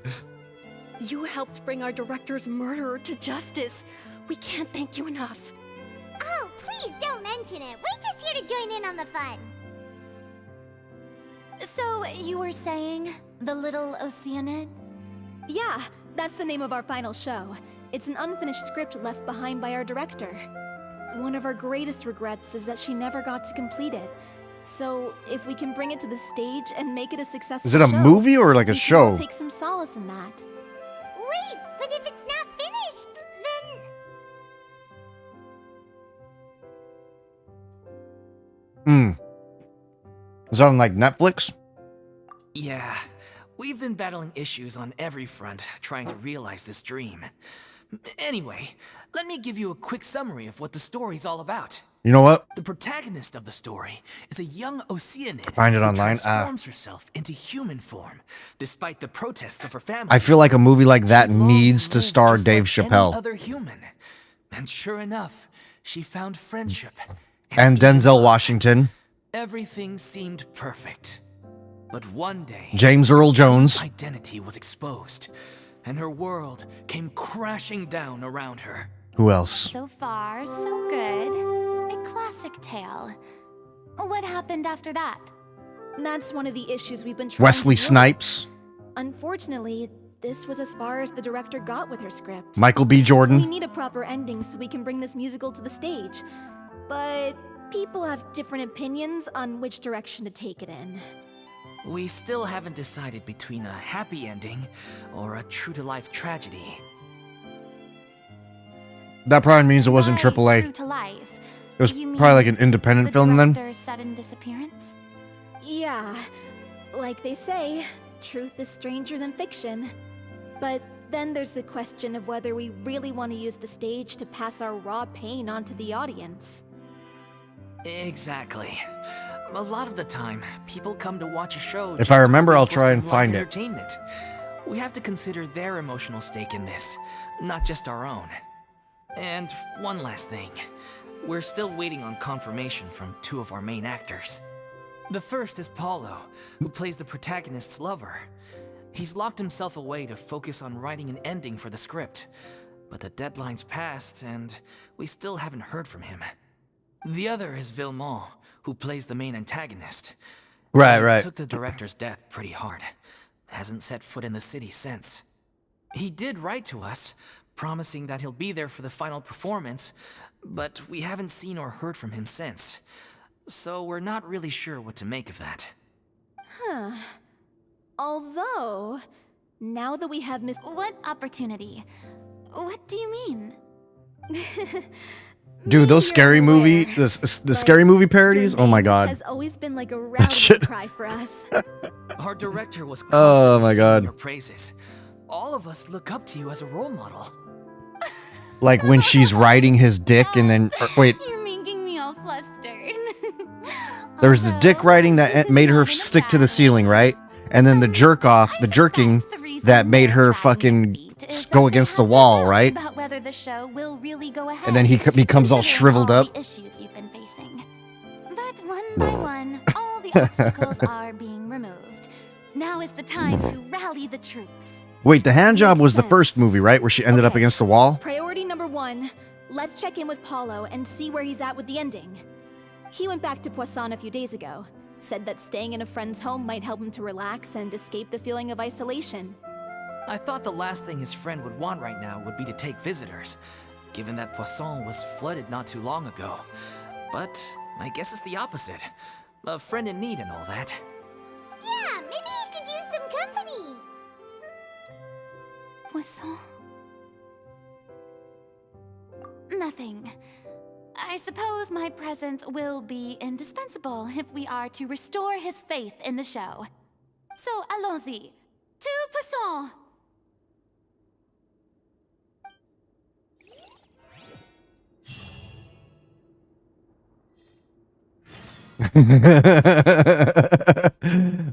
You helped bring our director's murderer to justice. We can't thank you enough. Oh, please don't mention it. We're just here to join in on the fun. So, you were saying the Little Oceanid? Yeah, that's the name of our final show. It's an unfinished script left behind by our director. One of our greatest regrets is that she never got to complete it. So, if we can bring it to the stage and make it a successful Is it a show, movie or like a we can show? all take some solace in that. Wait, but if it's not finished, then... Is that on like Netflix? Yeah, we've been battling issues on every front trying to realize this dream. Anyway, let me give you a quick summary of what the story's all about. You know what? The protagonist of the story is a young Oceanid Find it who online. transforms herself into human form, despite the protests of her family. I feel like a movie like that needs to star Dave Any Chappelle other human. And sure enough, she found friendship. and Denzel Washington, Everything seemed perfect. But one day, James Earl Jones. her identity was exposed, and her world came crashing down around her. Who else? So far, so good. A classic tale. What happened after that? That's one of the issues we've been trying Wesley to deal with. Snipes, Unfortunately, this was as far as the director got with her script. Michael B. We Jordan. need a proper ending so we can bring this musical to the stage. But people have different opinions on which direction to take it in. We still haven't decided between a happy ending or a true-to-life tragedy. That probably means it wasn't By AAA. True to life. It was You mean probably like an independent the film then. director's sudden disappearance? Yeah, like they say, truth is stranger than fiction. But then there's the question of whether we really want to use the stage to pass our raw pain onto the audience. Exactly. A lot of the time, people come to watch a show. If just I to remember, look I'll for try some and light find it. entertainment. We have to consider their emotional stake in this, not just our own. And one last thing. We're still waiting on confirmation from two of our main actors. The first is Paulo, who plays the protagonist's lover. He's locked himself away to focus on writing an ending for the script, but the deadline's passed and we still haven't heard from him. The other is Villemont, who plays the main antagonist. Right. He took the director's death pretty hard. Hasn't set foot in the city since. He did write to us, promising that he'll be there for the final performance, but we haven't seen or heard from him since. So we're not really sure what to make of that. Huh. Although, now that we have What opportunity? What do you mean? Dude, those scary movie, the scary movie parodies. Oh my god. has always been like a rallying cry for us. Our director was Oh constantly my singing god. your praises. All of us look up to you as a role model. Like when she's riding his dick and then wait, You're making me all flustered. there's the dick riding that made her stick to the ceiling, right? And then the jerking that made her fucking go against the wall, right? About whether the show will really go ahead. And then he becomes all considering shriveled all up. the issues you've been facing. But one by one, all the obstacles are being removed. Now is the time to rally the troops. Wait, the hand job was the first movie, right? Where she ended up against the wall? Priority number 1, let's check in with Paulo and see where he's at with the ending. He went back to Poisson a few days ago. Said that staying in a friend's home might help him to relax and escape the feeling of isolation. I thought the last thing his friend would want right now would be to take visitors, given that Poisson was flooded not too long ago. But I guess it's the opposite. A friend in need and all that. Yeah, maybe he could use some company. Poisson. Nothing. I suppose my presence will be indispensable if we are to restore his faith in the show. So, allons-y. To Poisson!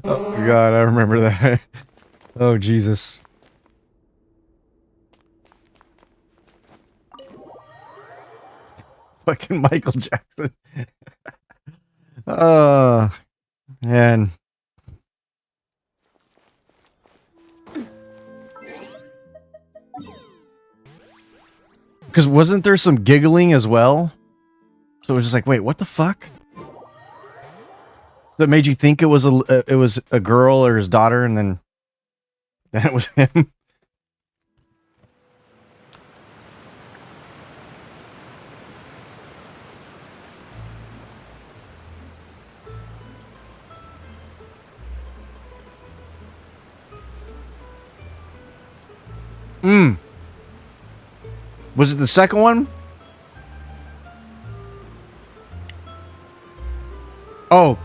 Oh God, I remember that. Oh Jesus. Fucking Michael Jackson. Oh man. Because wasn't there some giggling as well? So it was just like, wait, what the fuck? That made you think it was a girl or his daughter, and then it was him. Was it the second one? Oh,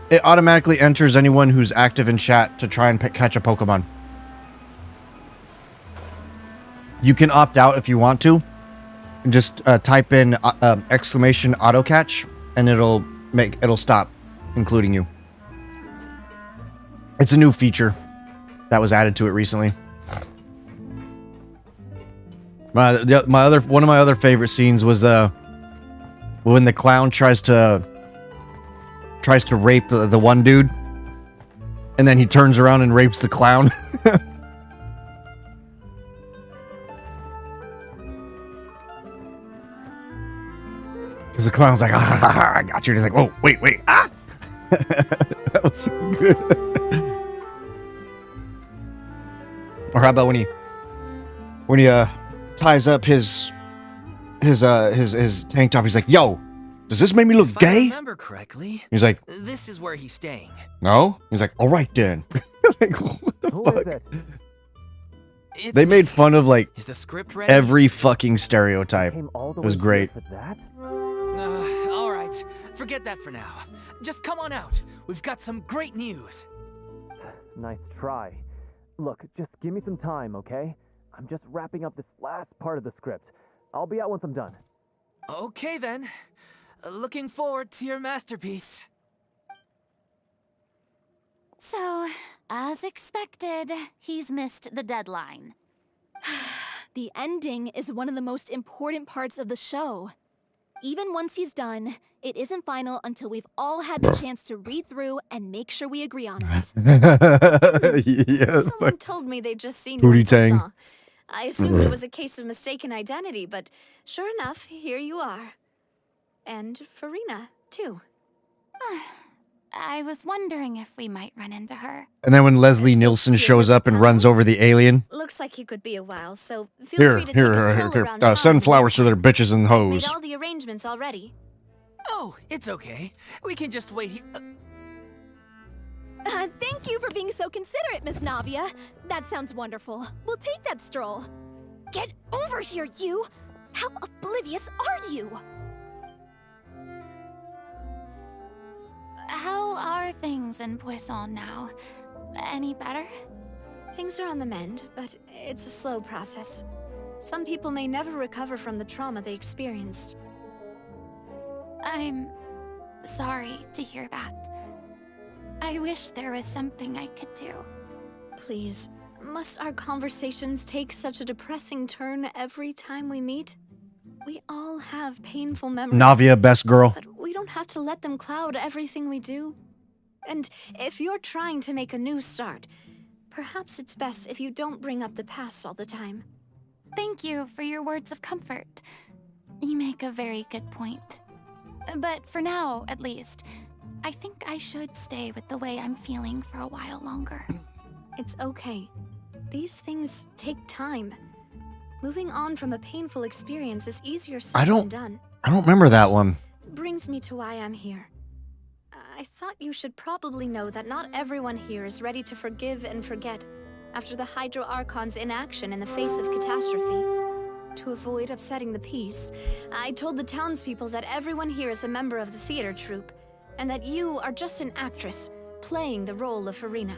it automatically enters anyone who's active in chat to try and catch a Pokemon. You can opt out if you want to. Just type in exclamation auto catch, and it'll stop including you. It's a new feature that was added to it recently. One of my other favorite scenes was when the clown tries to rape the one dude, and then he turns around and rapes the clown. Because the clown's like, ah, I got you. And he's like, oh, wait, ah! That was so good. Or how about when he ties up his tank top, he's like, yo, does this make me look gay? If I remember correctly, He's like, this is where he's staying. no? He's like, all right then. Like, what the fuck? It's They made fun of like Is the script ready? every fucking stereotype. It was great. All right, forget that for now. Just come on out. We've got some great news. Nice try. Look, just give me some time, okay? I'm just wrapping up this last part of the script. I'll be out once I'm done. Okay then. Looking forward to your masterpiece. So, as expected, he's missed the deadline. The ending is one of the most important parts of the show. Even once he's done, it isn't final until we've all had the chance to read through and make sure we agree on it. Yeah, Someone told me they'd just seen Pootie one Tang. Poisson. I assumed it was a case of mistaken identity, but sure enough, here you are. And Farina, too. I was wondering if we might run into her. And then when Leslie Nielsen shows up and runs over the alien, Looks like you could be a while, so feel free to take a stroll around town. send flowers to their bitches and Made hoes. all the arrangements already. Oh, it's okay. We can just wait here. Thank you for being so considerate, Miss Navia. That sounds wonderful. We'll take that stroll. Get over here, you! How oblivious are you? How are things in Poisson now? Any better? Things are on the mend, but it's a slow process. Some people may never recover from the trauma they experienced. I'm sorry to hear that. I wish there was something I could do. Please, must our conversations take such a depressing turn every time we meet? We all have painful memories. Navia, best girl. But we don't have to let them cloud everything we do. And if you're trying to make a new start, perhaps it's best if you don't bring up the past all the time. Thank you for your words of comfort. You make a very good point. But for now, at least, I think I should stay with the way I'm feeling for a while longer. It's okay. These things take time. Moving on from a painful experience is easier said I than don't done. remember that one. Brings me to why I'm here. I thought you should probably know that not everyone here is ready to forgive and forget after the Hydro Archon's inaction in the face of catastrophe. To avoid upsetting the peace, I told the townspeople that everyone here is a member of the theater troupe, and that you are just an actress playing the role of Farina.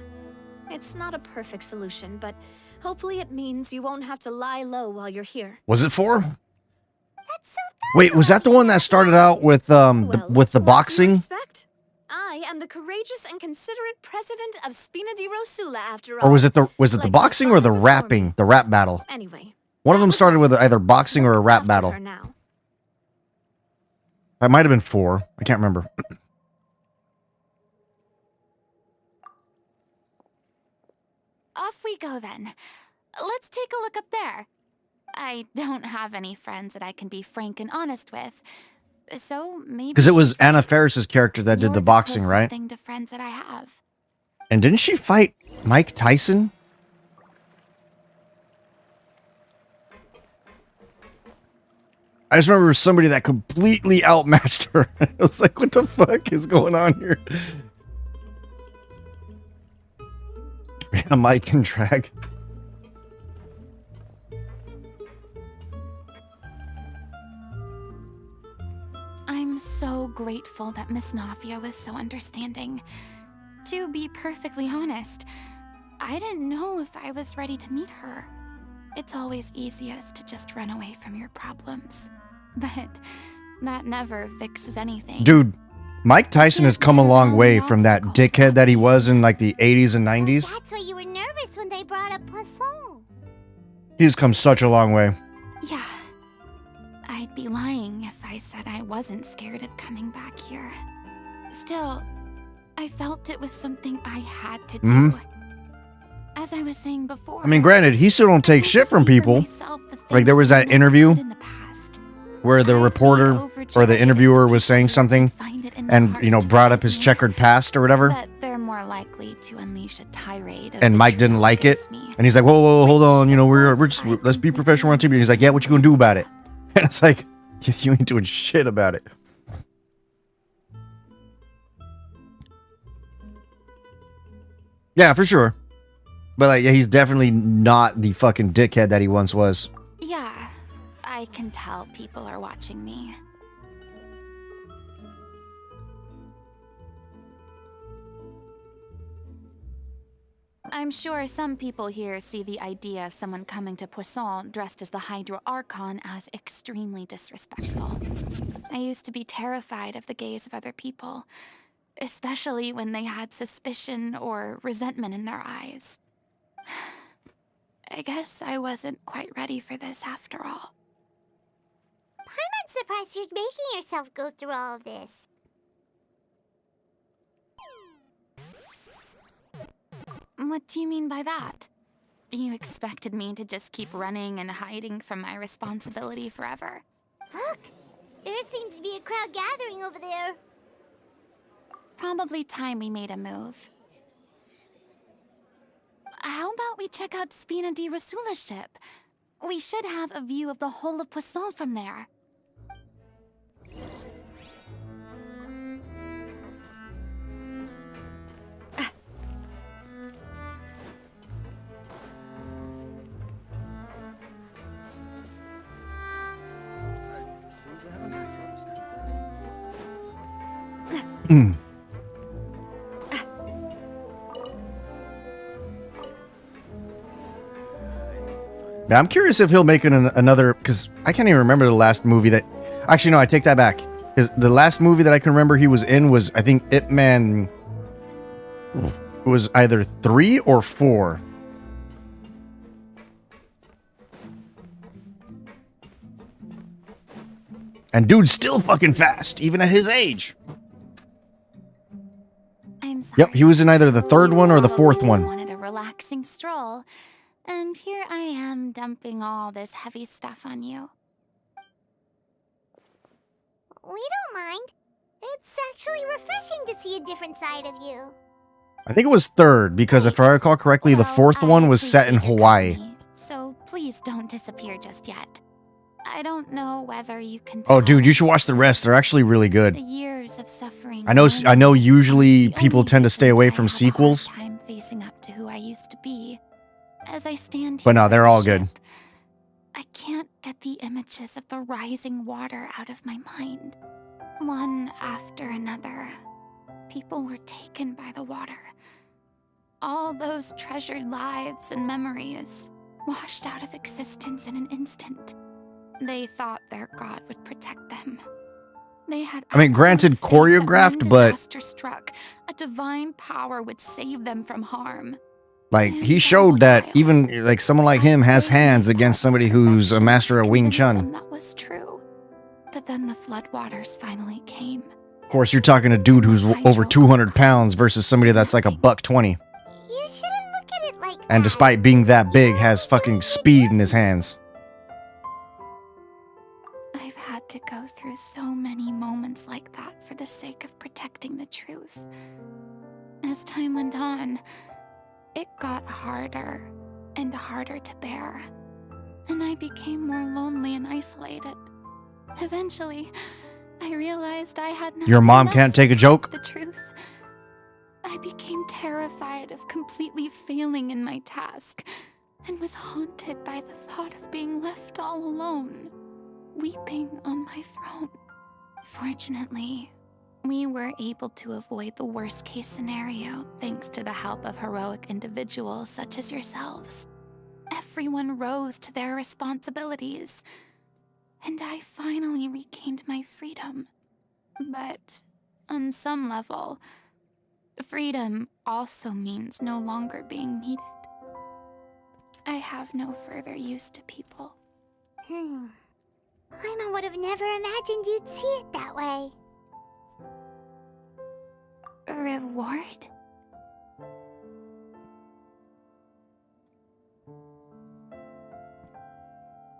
It's not a perfect solution, but hopefully it means you won't have to lie low while you're here. Was it 4? Wait, was that the one that started out with the boxing? I am the courageous and considerate president of Spina di Rosula, after all. Or was it the boxing or the rapping, the rap battle? Anyway, One of them started with either boxing or a rap battle. That might have been 4. I can't remember. Off we go then. Let's take a look up there. I don't have any friends that I can be frank and honest with, so maybe. Because it was Anna Faris's character that did the boxing, closest right? thing to friends that I have. And didn't she fight Mike Tyson? I just remember somebody that completely outmatched her. I was like, what the fuck is going on here? A Mike and drag. I'm so grateful that Miss Nafia was so understanding. To be perfectly honest, I didn't know if I was ready to meet her. It's always easiest to just run away from your problems. But that never fixes anything. Dude, Mike Tyson has come a long way from that dickhead that he was in like the 80s and 90s. That's why you were nervous when they brought up Poisson. He's come such a long way. Yeah. I'd be lying if I said I wasn't scared of coming back here. Still, I felt it was something I had to do. As I was saying before, I mean, granted, he still don't take shit from people. Like there was that interview where the reporter or the interviewer was saying something and, you know, brought up his checkered past or whatever. But they're more likely to unleash a tirade of And Mike didn't like it. And he's like, whoa, whoa, hold on. You know, we're just, let's be professional on TV. And he's like, yeah, what you gonna do about it? And it's like, you ain't doing shit about it. Yeah, for sure. But like, yeah, he's definitely not the fucking dickhead that he once was. Yeah, I can tell people are watching me. I'm sure some people here see the idea of someone coming to Poisson dressed as the Hydro Archon as extremely disrespectful. I used to be terrified of the gaze of other people, especially when they had suspicion or resentment in their eyes. I guess I wasn't quite ready for this after all. I'm not surprised you're making yourself go through all of this. What do you mean by that? You expected me to just keep running and hiding from my responsibility forever? Look! There seems to be a crowd gathering over there. Probably time we made a move. How about we check out Spina di Rosula's ship? We should have a view of the whole of Poisson from there. Now, I'm curious if he'll make another, because I can't even remember the last movie that... Actually, no, I take that back. The last movie that I can remember he was in was, I think, Ip Man... It was either 3 or 4. And dude's still fucking fast, even at his age. I'm sorry. Yep, he was in either the third one or the fourth one. I wanted a relaxing stroll, and here I am dumping all this heavy stuff on you. We don't mind. It's actually refreshing to see a different side of you. I think it was third, because if I recall correctly, the fourth one was set in Hawaii. So please don't disappear just yet. I don't know whether you can Oh, dude, you should watch the rest. They're actually really good. the years of suffering. I know usually people tend to stay away from sequels, Time facing up to who I used to be. As I stand here, but no, they're on all the good. ship, I can't get the images of the rising water out of my mind. One after another, people were taken by the water. All those treasured lives and memories washed out of existence in an instant. They thought their god would protect them. They had I mean, granted, absolute faith that when choreographed, but disaster struck, a divine power would save them from harm. like he showed that even like someone like him has hands against somebody who's a master of Wing Chun. That was true. But then the floodwaters finally came. Of course, you're talking a dude who's over 200 pounds versus somebody that's like $120. You shouldn't look at it like And despite being that big, has fucking speed in his hands. I've had to go through so many moments like that for the sake of protecting the truth. As time went on, it got harder and harder to bear, and I became more lonely and isolated. Eventually, I realized I had Your mom enough can't take a to joke? the truth. I became terrified of completely failing in my task, and was haunted by the thought of being left all alone, weeping on my throne. Fortunately, we were able to avoid the worst-case scenario thanks to the help of heroic individuals such as yourselves. Everyone rose to their responsibilities, and I finally regained my freedom. But on some level, freedom also means no longer being needed. I have no further use to people. Paimon would have never imagined you'd see it that way. A reward?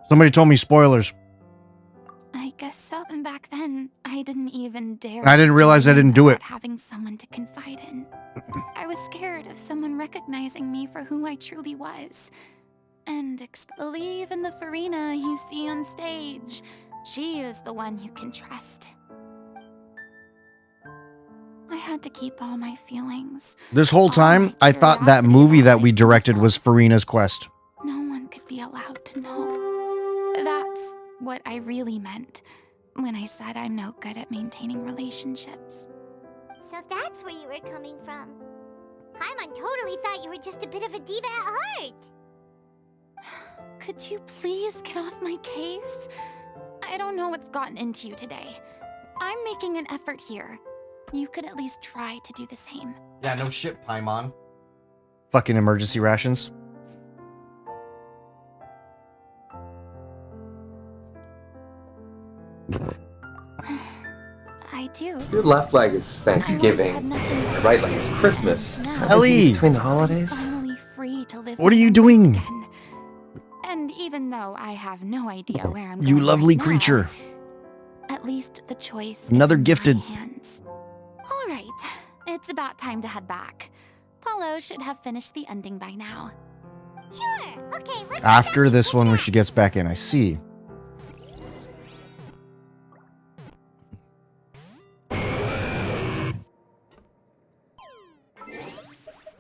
Somebody told me spoilers. I guess so. And back then, I didn't even dare. I didn't realize I didn't do it. without having someone to confide in. I was scared of someone recognizing me for who I truly was. And believe in the Farina you see on stage. She is the one you can trust. I had to keep all my feelings. This whole time, I thought that movie that we directed was Farina's Quest. No one could be allowed to know. That's what I really meant when I said I'm no good at maintaining relationships. So that's where you were coming from. Paimon totally thought you were just a bit of a diva at heart. Could you please get off my case? I don't know what's gotten into you today. I'm making an effort here. You could at least try to do the same. Yeah, no shit, Paimon. Fucking emergency rations. I do. Your left leg is Thanksgiving. Your right leg is Christmas. Ellie! Between the holidays? Finally free to live. What are you doing? And even though I have no idea where I'm You going lovely right now, creature. at least the choice Another is in gifted. my hands. All right, it's about time to head back. Paulo should have finished the ending by now. Sure. Okay, let's After this one, when she gets back in, I see.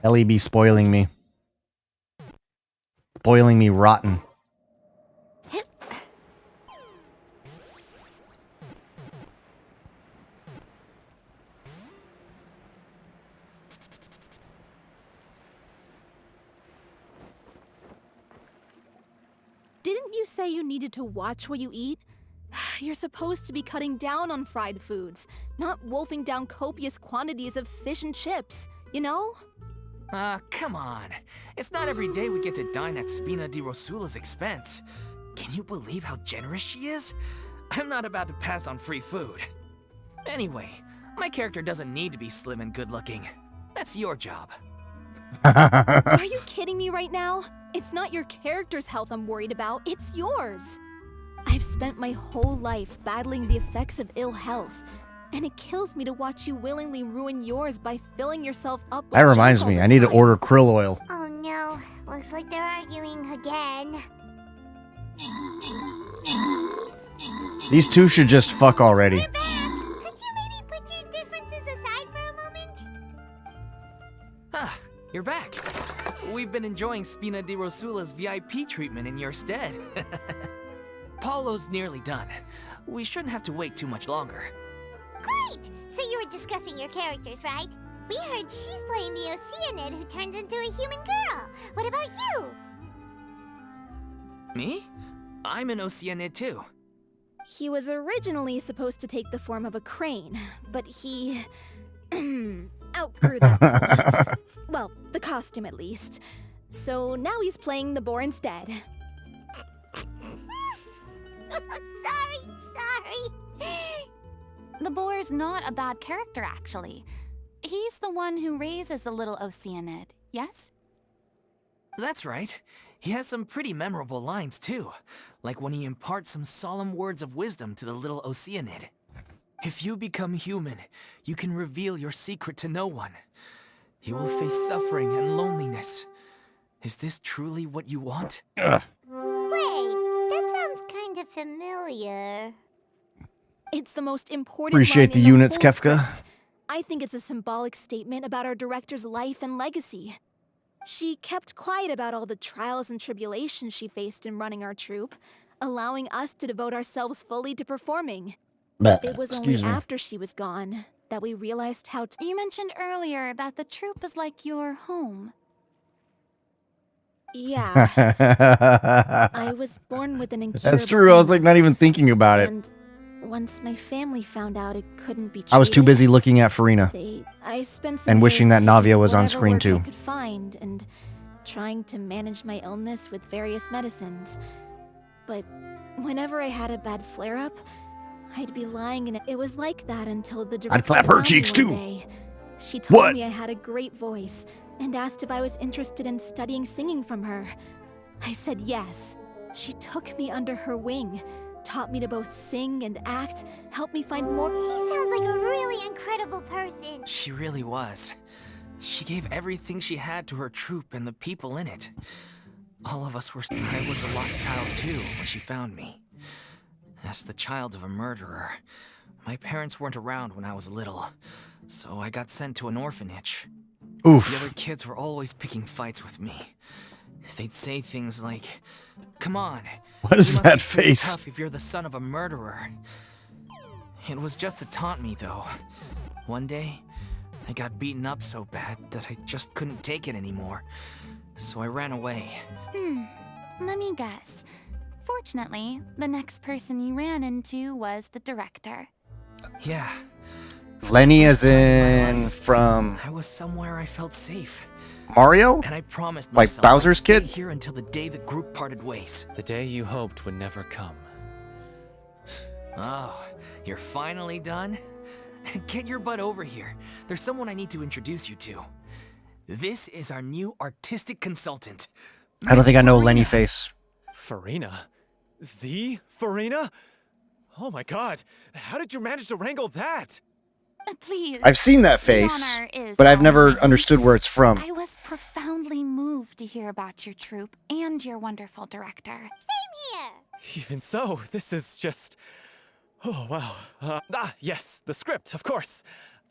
Ellie be spoiling me. Spoiling me rotten. Didn't you say you needed to watch what you eat? You're supposed to be cutting down on fried foods, not wolfing down copious quantities of fish and chips, you know? Come on. It's not every day we get to dine at Spina di Rosula's expense. Can you believe how generous she is? I'm not about to pass on free food. Anyway, my character doesn't need to be slim and good-looking. That's your job. Are you kidding me right now? It's not your character's health I'm worried about, it's yours. I've spent my whole life battling the effects of ill health, And it kills me to watch you willingly ruin yours by filling yourself up with That reminds junk all me, the I need to time. order krill oil. Oh no, looks like they're arguing again. These two should just fuck already. Could you maybe put your differences aside for a moment? Ah, you're back. We've been enjoying Spina di Rosula's VIP treatment in your stead. Paulo's nearly done. We shouldn't have to wait too much longer. Great! So you were discussing your characters, right? We heard she's playing the Oceanid who turns into a human girl. What about you? Me? I'm an Oceanid too. He was originally supposed to take the form of a crane, but he outgrew that. Well, the costume at least. So now he's playing the boar instead. Sorry. The boar's not a bad character, actually. He's the one who raises the little Oceanid, yes? That's right. He has some pretty memorable lines too, like when he imparts some solemn words of wisdom to the little Oceanid. If you become human, you can reveal your secret to no one. You will face suffering and loneliness. Is this truly what you want? Wait, that sounds kind of familiar. It's the most important Appreciate line the in units, whole Kefka. script. I think it's a symbolic statement about our director's life and legacy. She kept quiet about all the trials and tribulations she faced in running our troupe, allowing us to devote ourselves fully to performing. It was only Excuse me. after she was gone that we realized how You mentioned earlier that the troupe is like your home. Yeah. I was born with an incurable That's true. I was like not even thinking about it. And once my family found out it couldn't be treated, I was too busy looking at Farina I spent some and wishing that years Navia taking was on whatever screen work too. I could find and trying to manage my illness with various medicines. But whenever I had a bad flare-up, I'd be lying in it. It was like that until the director clap her found me cheeks, one too. day. She told What? me I had a great voice and asked if I was interested in studying singing from her. I said yes. She took me under her wing, taught me to both sing and act, helped me find more. She sounds like a really incredible person. She really was. She gave everything she had to her troupe and the people in it. All of us were. I was a lost child too when she found me. As the child of a murderer, my parents weren't around when I was little, so I got sent to an orphanage. Oof. The other kids were always picking fights with me. They'd say things like, "Come on, What is you must that be pretty face? tough if you're the son of a murderer." It was just to taunt me, though. One day, I got beaten up so bad that I just couldn't take it anymore, so I ran away. Let me guess. Fortunately, the next person you ran into was the director. Yeah, Lenny as in from I was somewhere I felt safe. Mario? And I promised Like myself Bowser's I'd stay kid? here until the day the group parted ways. The day you hoped would never come. Oh, you're finally done? Get your butt over here. There's someone I need to introduce you to. This is our new artistic consultant. I don't think I know Miss Lenny Farina. face. Farina? The Farina? Oh my god, how did you manage to wrangle that? Please. I've seen that the face, honor is but I've all never mine. understood where it's from. I was profoundly moved to hear about your troupe and your wonderful director. Same here. Even so, this is just... Oh, wow. Yes, the script, of course.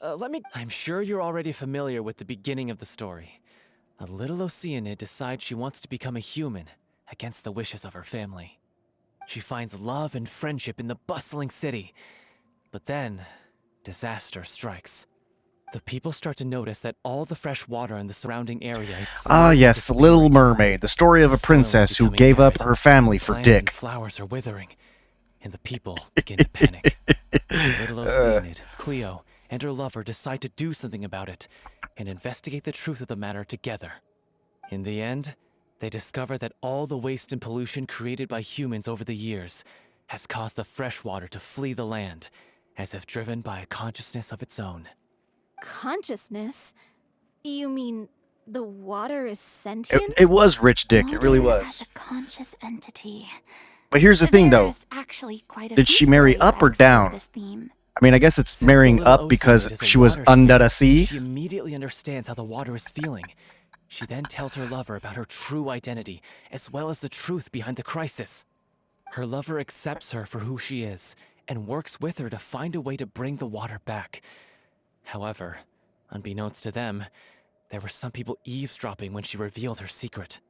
I'm sure you're already familiar with the beginning of the story. A little Oceanid decides she wants to become a human, against the wishes of her family. She finds love and friendship in the bustling city. But then, disaster strikes. The people start to notice that all the fresh water in the surrounding area is... Ah, yes, The Little Mermaid, the story of a princess who gave up her family for Plants and dick. flowers are withering, and the people begin to panic. Little Oceanid, Cleo, and her lover decide to do something about it and investigate the truth of the matter together. In the end, they discover that all the waste and pollution created by humans over the years has caused the fresh water to flee the land, as if driven by a consciousness of its own. Consciousness? You mean the water is sentient? It was rich dick, it really Water was. as a conscious entity. But here's the thing, though. There's actually quite a Did few she marry stories up or that explore down? this theme. I mean, I guess it's Since the marrying little up because Oceanid is a she was water under the spirit, sea. She immediately understands how the water is feeling. She then tells her lover about her true identity, as well as the truth behind the crisis. Her lover accepts her for who she is, and works with her to find a way to bring the water back. However, unbeknownst to them, there were some people eavesdropping when she revealed her secret.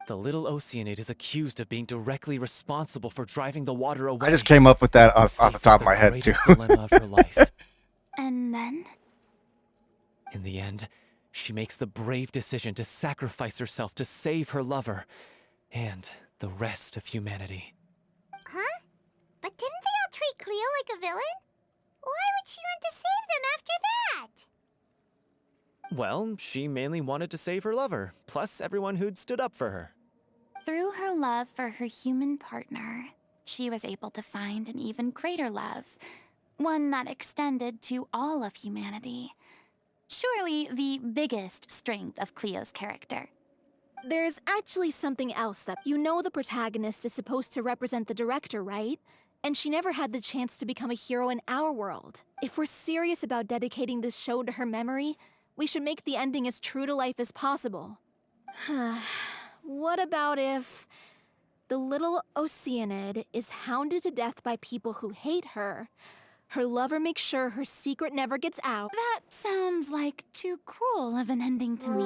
The little Oceanid is accused of being directly responsible for driving the water away. I just came up with that off the top of my head, too. Dilemma of her life. And then? In the end, she makes the brave decision to sacrifice herself to save her lover and the rest of humanity. Huh? But didn't they all treat Cleo like a villain? Why would she want to save them after that? Well, she mainly wanted to save her lover, plus everyone who'd stood up for her. Through her love for her human partner, she was able to find an even greater love, one that extended to all of humanity. Surely the biggest strength of Cleo's character. There's actually something else that you know the protagonist is supposed to represent the director, right? And she never had the chance to become a hero in our world. If we're serious about dedicating this show to her memory, we should make the ending as true to life as possible. What about if the little Oceanid is hounded to death by people who hate her? Her lover makes sure her secret never gets out. That sounds like too cruel of an ending to me.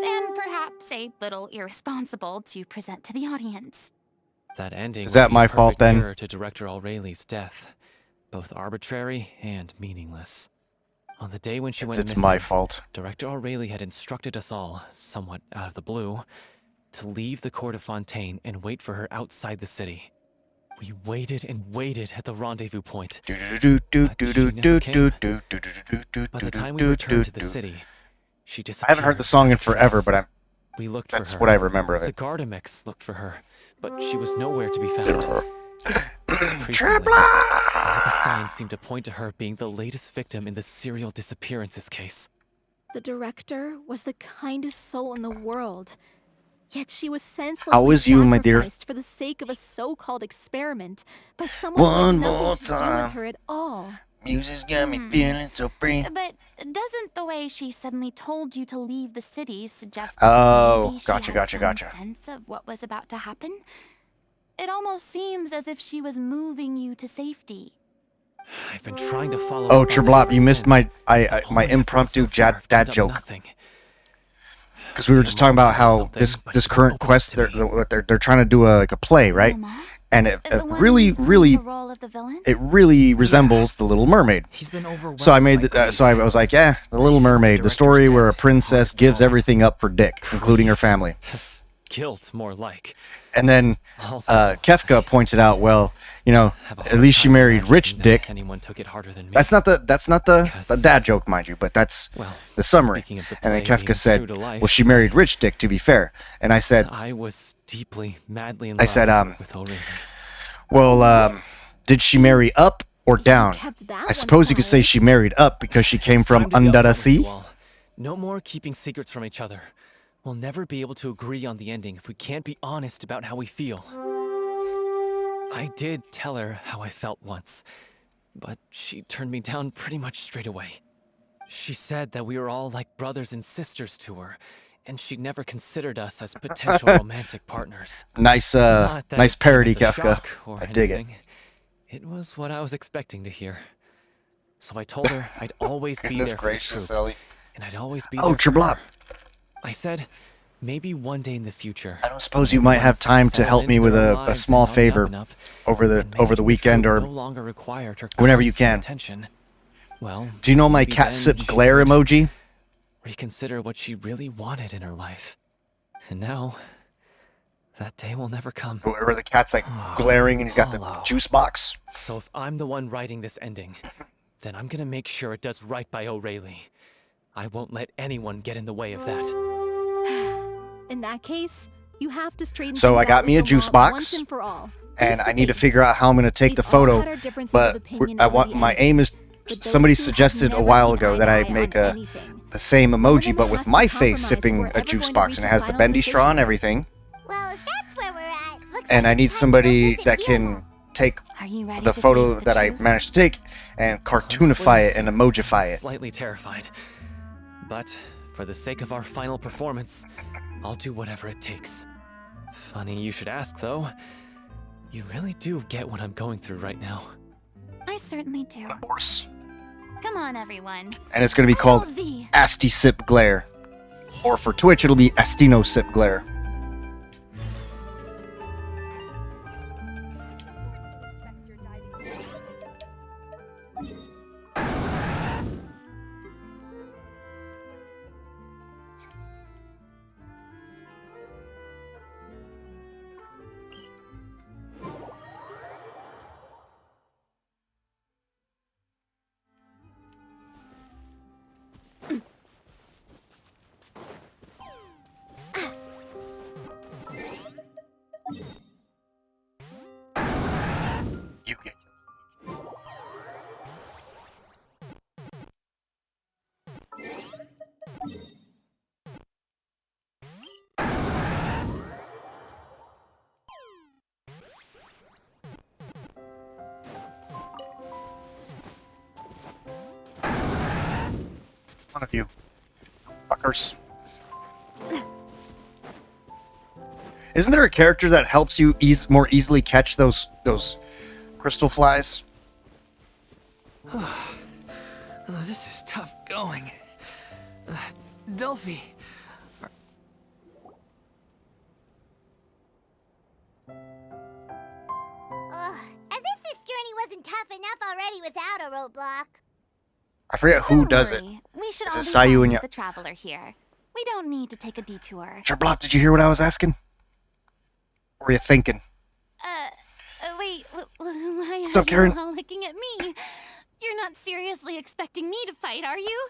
And perhaps a little irresponsible to present to the audience. That ending Is that would be my a fault, perfect then? mirror to Director Aureli's death, both arbitrary and meaningless. On the day when she went It's missing, my fault. Director Aurelie had instructed us all, somewhat out of the blue, to leave the court of Fontaine and wait for her outside the city. We waited and waited at the rendezvous point. But she never came. By the time we returned to the city, she disappeared. I haven't heard the song in forever, but We looked that's for her. what I remember of The it. Gardamex looked for her, but she was nowhere to be found. Increasingly, all the signs seemed to point to her being the latest victim in the serial disappearances case. The director was the kindest soul in the world. Yet she was senselessly How is you, my dear? sacrificed for the sake of a so-called experiment by someone One who had more nothing to do time. with her at all. Music's got me feeling so free. But doesn't the way she suddenly told you to leave the city suggest Oh, maybe she gotcha, had some gotcha. sense of what was about to happen? It almost seems as if she was moving you to safety. I've been trying to follow. Oh, up on Triblop, it you missed since. my All my my efforts impromptu so far have dad turned up joke. nothing. Because we were just talking about how this current quest they're trying to do a play, right? And it really resembles The Little Mermaid. He's been overwhelmed. So I made so I was like, yeah, The Little Mermaid, the story where a princess gives everything up for Dick, including her family. Guilt, more like. And then Kefka pointed out, well, you know, at least she married rich Dick. Anyone took it harder than me. That's not the dad joke, mind you, but that's the summary. speaking of the And then play Kefka being said, true to life- well, she married rich Dick, to be fair. And I said, I was deeply, madly in I love said, with Aurelie. well, did she marry up or down? kept that I one suppose you could say quiet. she married up because she came from Time to be under the upfront with you sea. all. No more keeping secrets from each other. We'll never be able to agree on the ending if we can't be honest about how we feel. I did tell her how I felt once, but she turned me down pretty much straight away. She said that we were all like brothers and sisters to her, and she never considered us as potential romantic partners. Nice, Not that nice it came parody, as a Kefka. shock or I dig it. anything. It was what I was expecting to hear. So I told her I'd always be Goodness there for the gracious, troop, Ellie. and I'd always be Oh, there for Triblop. her. I said, maybe one day in the future. I don't suppose you might have time to help me with a small favor over the weekend or no longer required her whenever you constant can. attention. Well, Do you know my maybe cat then sip she glare could emoji? Reconsider what she really wanted in her life. And now, that day will never come. Where the cat's like glaring and he's got the juice box. So if I'm the one writing this ending, then I'm gonna make sure it does right by Aurelie. I won't let anyone get in the way of that. In that case, you have to straighten So things I got out me with a the juice law box, once and for all. And Face to I need to face. figure out how I'm gonna take the We've all photo. had our differences But of opinion I over want the my end. aim is But those somebody two have suggested a never while seen ago eye that to I eye make on a anything. the same We're emoji gonna but have with to my compromise face if sipping we're a ever juice going to box reach and a it has the final bendy straw and decision. everything. Well, if that's where we're at, looks And like I need it's time to go somebody visit that Fiona. can take Are you ready the to photo face the that I truth? managed to take and cartoonify it and emojify it. Slightly terrified. But for the sake of our final performance, I'll do whatever it takes. Funny you should ask, though. You really do get what I'm going through right now. I certainly do. Of course. Come on, everyone. And it's going to be called LZ. Asti-Sip Glare. Or for Twitch, it'll be Astino-Sip Glare. You get one of you fuckers. Isn't there a character that helps you more easily catch those crystal flies? This is tough going. Delphi. As if this journey wasn't tough enough already without a roadblock. I forget who does it. We should Is all it be Sayu fine and with Ya- the traveler here. We don't need to take a detour. Charblock, did you hear what I was asking? What were you thinking? Wait, why What's are up, Karen? you all looking at me? You're not seriously expecting me to fight, are you?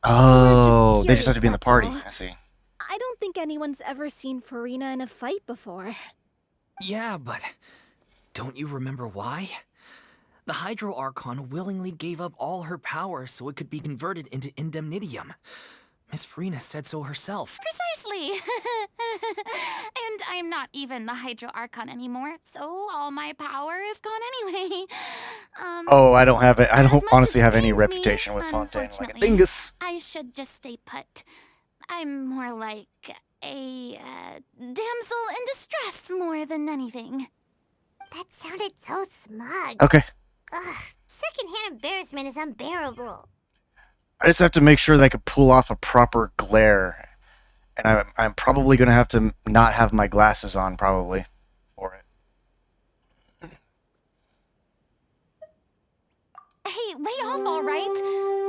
Oh, they just curious, have to be in the that's party. all. I see. I don't think anyone's ever seen Farina in a fight before. Yeah, but don't you remember why? The Hydro Archon willingly gave up all her power so it could be converted into indemnitium. Miss Farina said so herself. Precisely. And I'm not even the Hydro Archon anymore, so all my power is gone anyway. Oh, I don't have it. I as don't much honestly as have it any pains reputation me, with Fontaine like a unfortunately, dingus. I should just stay put. I'm more like a damsel in distress more than anything. That sounded so smug. Okay. Ugh, secondhand embarrassment is unbearable. I just have to make sure that I can pull off a proper glare. And I'm probably going to have to not have my glasses on, probably, for it. Hey, lay off, all right?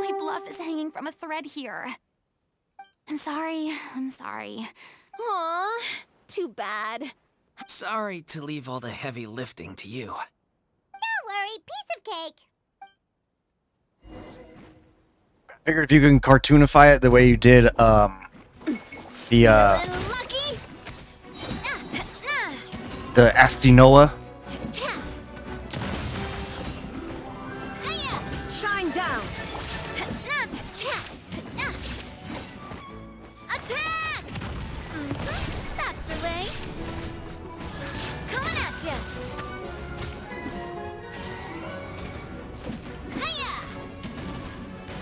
My bluff is hanging from a thread here. I'm sorry. Aw, too bad. Sorry to leave all the heavy lifting to you. Don't worry, piece of cake. I figured if you can cartoonify it the way you did, the Astinoa. Shine down. Attack! That's the way. Coming at ya. Hiya!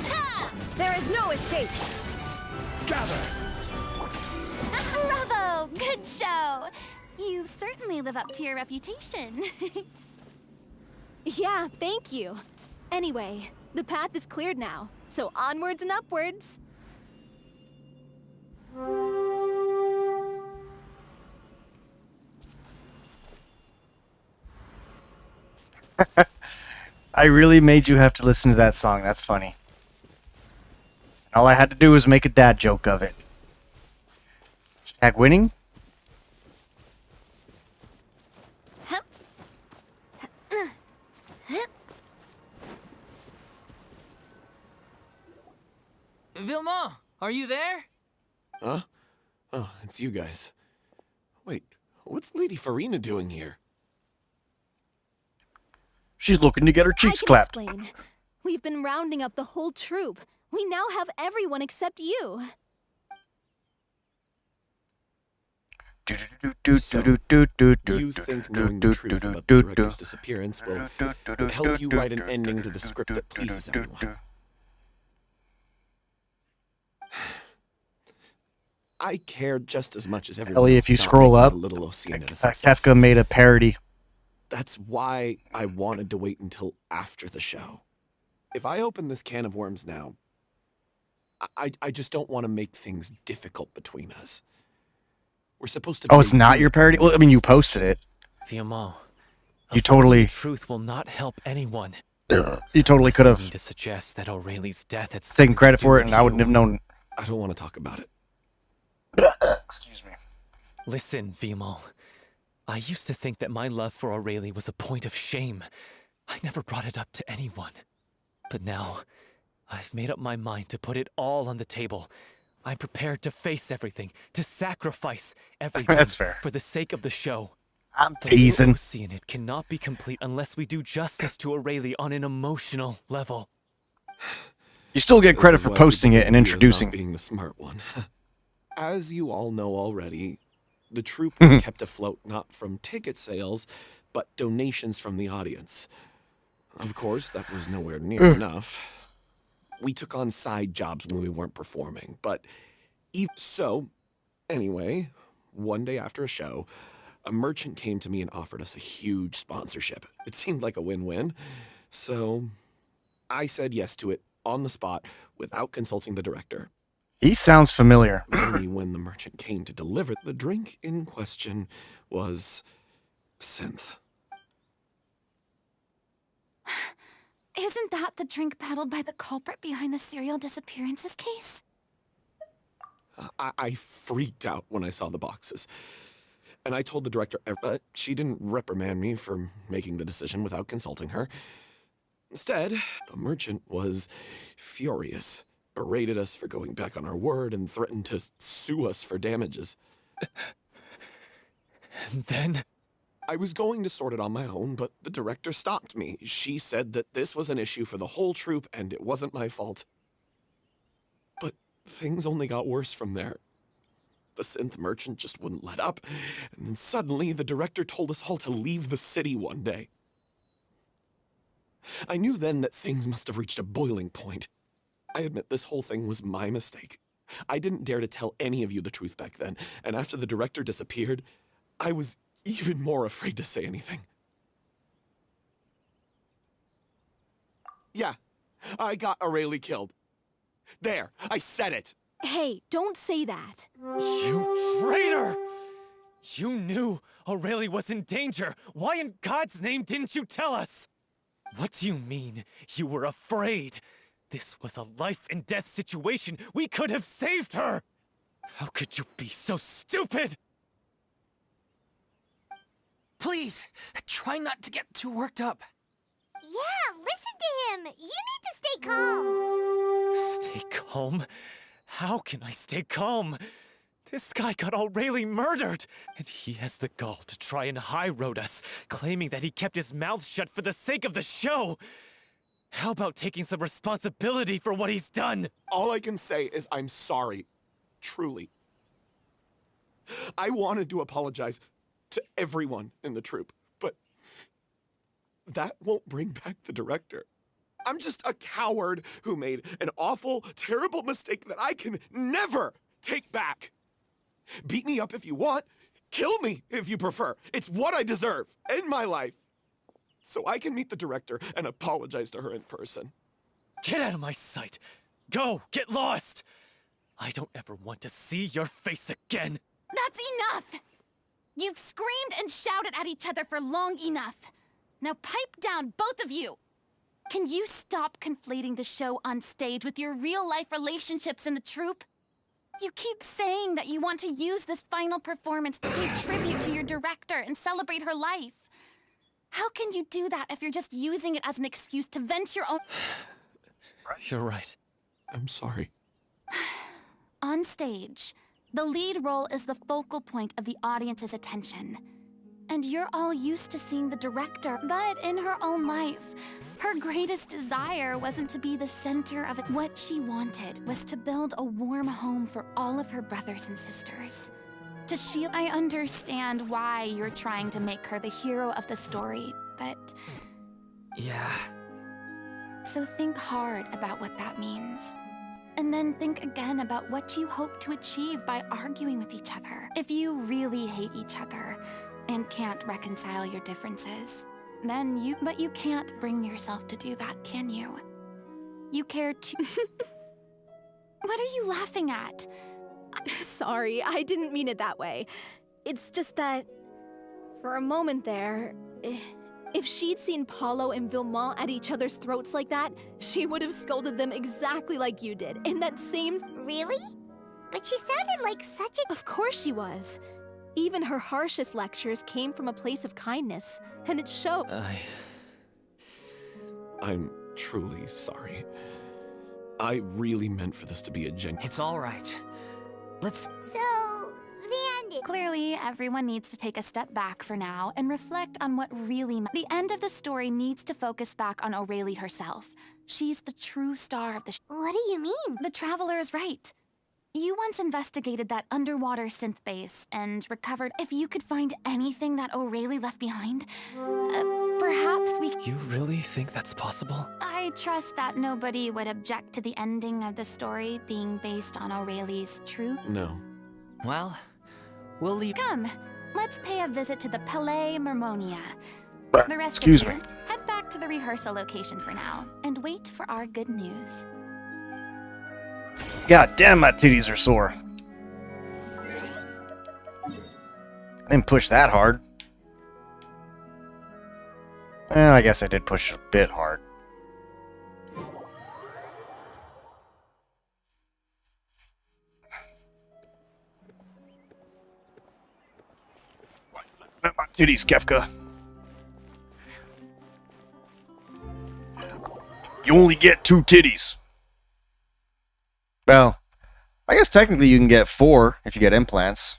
Ha! There is no escape. Gather! Bravo! Good show! You certainly live up to your reputation. Yeah, thank you. Anyway, the path is cleared now, so onwards and upwards. I really made you have to listen to that song. That's funny. All I had to do was make a dad joke of it. Hashtag winning? Vilma, are you there? Huh? Oh, it's you guys. Wait, what's Lady Farina doing here? She's looking to get her cheeks clapped. Explain. We've been rounding up the whole troop. We now have everyone except you. You think knowing the truth about the director's disappearance will help you write an ending to the script that pleases everyone. I care just as much as everyone Ellie, else if you about scroll making up, a little Oceana a success. Kefka made a parody. That's why I wanted to wait until after the show. If I open this can of worms now, I just don't want to make things difficult between us. We're supposed to be Oh, it's not your parody? Well, I mean, you posted it. Viamont, You totally... the truth will not help anyone. You totally could have to suggest that O'Reilly's death had taken credit for it, and I wouldn't have known. I don't want to talk about it. Excuse me. Listen, Viamont. I used to think that my love for O'Reilly was a point of shame. I never brought it up to anyone. But now, I've made up my mind to put it all on the table. I'm prepared to face everything, to sacrifice everything. That's fair. For the sake of the show. I'm teasing. Seeing it cannot be complete unless we do justice to O'Reilly on an emotional level. You still get credit for posting it and introducing. Being the smart one. As you all know already, the troupe was kept afloat not from ticket sales, but donations from the audience. Of course, that was nowhere near enough. We took on side jobs when we weren't performing, but anyway, one day after a show, a merchant came to me and offered us a huge sponsorship. It seemed like a win-win, so I said yes to it on the spot without consulting the director. He sounds familiar. Only when the merchant came to deliver, the drink in question was synth. Isn't that the drink peddled by the culprit behind the serial disappearances case? I freaked out when I saw the boxes. And I told the director, but she didn't reprimand me for making the decision without consulting her. Instead, the merchant was furious, berated us for going back on our word, and threatened to sue us for damages. And then? I was going to sort it on my own, but the director stopped me. She said that this was an issue for the whole troupe, and it wasn't my fault. But things only got worse from there. The synth merchant just wouldn't let up, and then suddenly the director told us all to leave the city one day. I knew then that things must have reached a boiling point. I admit this whole thing was my mistake. I didn't dare to tell any of you the truth back then, and after the director disappeared, I was even more afraid to say anything. Yeah, I got O'Reilly killed. There, I said it. Hey, don't say that. You traitor! You knew O'Reilly was in danger. Why in God's name didn't you tell us? What do you mean, you were afraid? This was a life and death situation. We could have saved her! How could you be so stupid? Please, try not to get too worked up. Yeah, listen to him. You need to stay calm. Stay calm? How can I stay calm? This guy got O'Reilly murdered, and he has the gall to try and high-road us, claiming that he kept his mouth shut for the sake of the show. How about taking some responsibility for what he's done? All I can say is I'm sorry. Truly. I wanted to apologize to everyone in the troupe, but that won't bring back the director. I'm just a coward who made an awful, terrible mistake that I can never take back. Beat me up if you want. Kill me if you prefer. It's what I deserve in my life. So I can meet the director and apologize to her in person. Get out of my sight. Go, get lost. I don't ever want to see your face again. That's enough! You've screamed and shouted at each other for long enough. Now pipe down, both of you. Can you stop conflating the show on stage with your real-life relationships in the troupe? You keep saying that you want to use this final performance to pay tribute to your director and celebrate her life. How can you do that if you're just using it as an excuse to vent your own... You're right. I'm sorry. On stage, the lead role is the focal point of the audience's attention. And you're all used to seeing the director, but in her own life, her greatest desire wasn't to be the center of it. What she wanted was to build a warm home for all of her brothers and sisters. To shield, I understand why you're trying to make her the hero of the story, but... Yeah. So think hard about what that means. And then think again about what you hope to achieve by arguing with each other. If you really hate each other and can't reconcile your differences, then but you can't bring yourself to do that, can you? You care too. What are you laughing at? Sorry, I didn't mean it that way. It's just that, for a moment there, if she'd seen Paulo and Vilmont at each other's throats like that, she would have scolded them exactly like you did, in that same... Really? But she sounded like such a... Of course she was. Even her harshest lectures came from a place of kindness, and it showed. I'm truly sorry. I really meant for this to be a genuine... It's all right. Let's... So, the ending. Clearly, everyone needs to take a step back for now and reflect on what really The end of the story needs to focus back on Aurelie herself. She's the true star of the What do you mean? The Traveler is right. You once investigated that underwater synth base and recovered... If you could find anything that Aurelie left behind, perhaps we... You really think that's possible? I trust that nobody would object to the ending of the story being based on Aurelie's truth. No. Well, we'll leave... Come, let's pay a visit to the Palais Mermonia. The rest Excuse of you, me. head back to the rehearsal location for now, and wait for our good news. God damn, my titties are sore. I didn't push that hard. Well, I guess I did push a bit hard. Not my titties, Kefka. You only get 2 titties. Well, I guess technically you can get 4 if you get implants.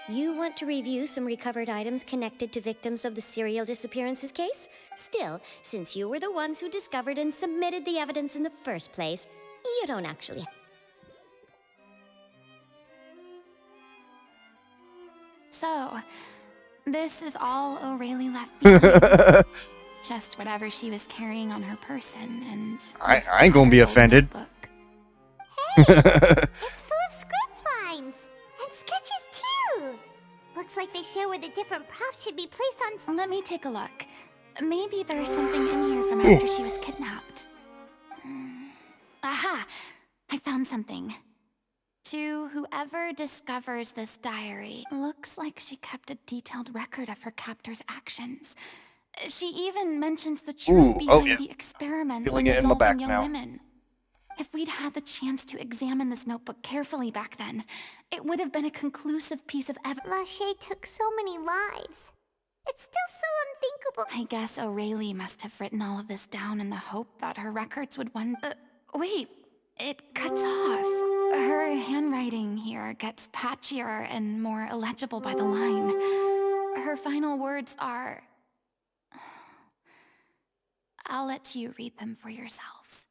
You want to review some recovered items connected to victims of the serial disappearances case? Still, since you were the ones who discovered and submitted the evidence in the first place, you don't actually... So, this is all Aurelie left behind. Just whatever she was carrying on her person, and... I ain't gonna be offended. It's full of script lines. And sketches, too. Looks like they show where the different props should be placed on... Let me take a look. Maybe there's something in here from after she was kidnapped. Aha! I found something. To whoever discovers this diary, looks like she kept a detailed record of her captor's actions. She even mentions the truth behind the experiments on Feeling it in my back dissolving young now. women. If we'd had the chance to examine this notebook carefully back then, it would have been a conclusive piece of evidence. Lachey took so many lives. It's still so unthinkable. I guess Aurelie must have written all of this down in the hope that her records would wait, it cuts off. Her handwriting here gets patchier and more illegible by the line. Her final words are... I'll let you read them for yourselves.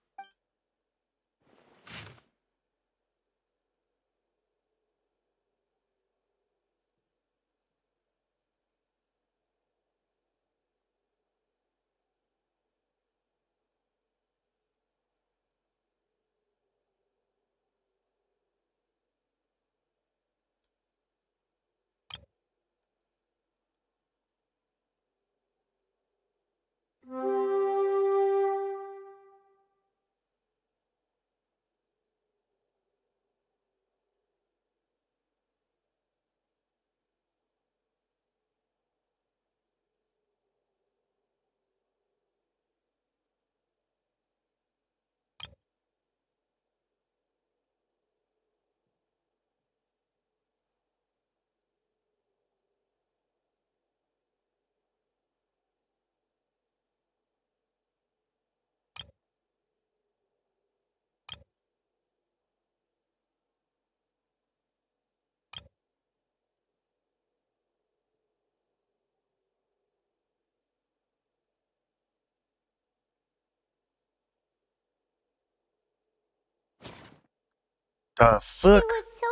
The fuck? She was so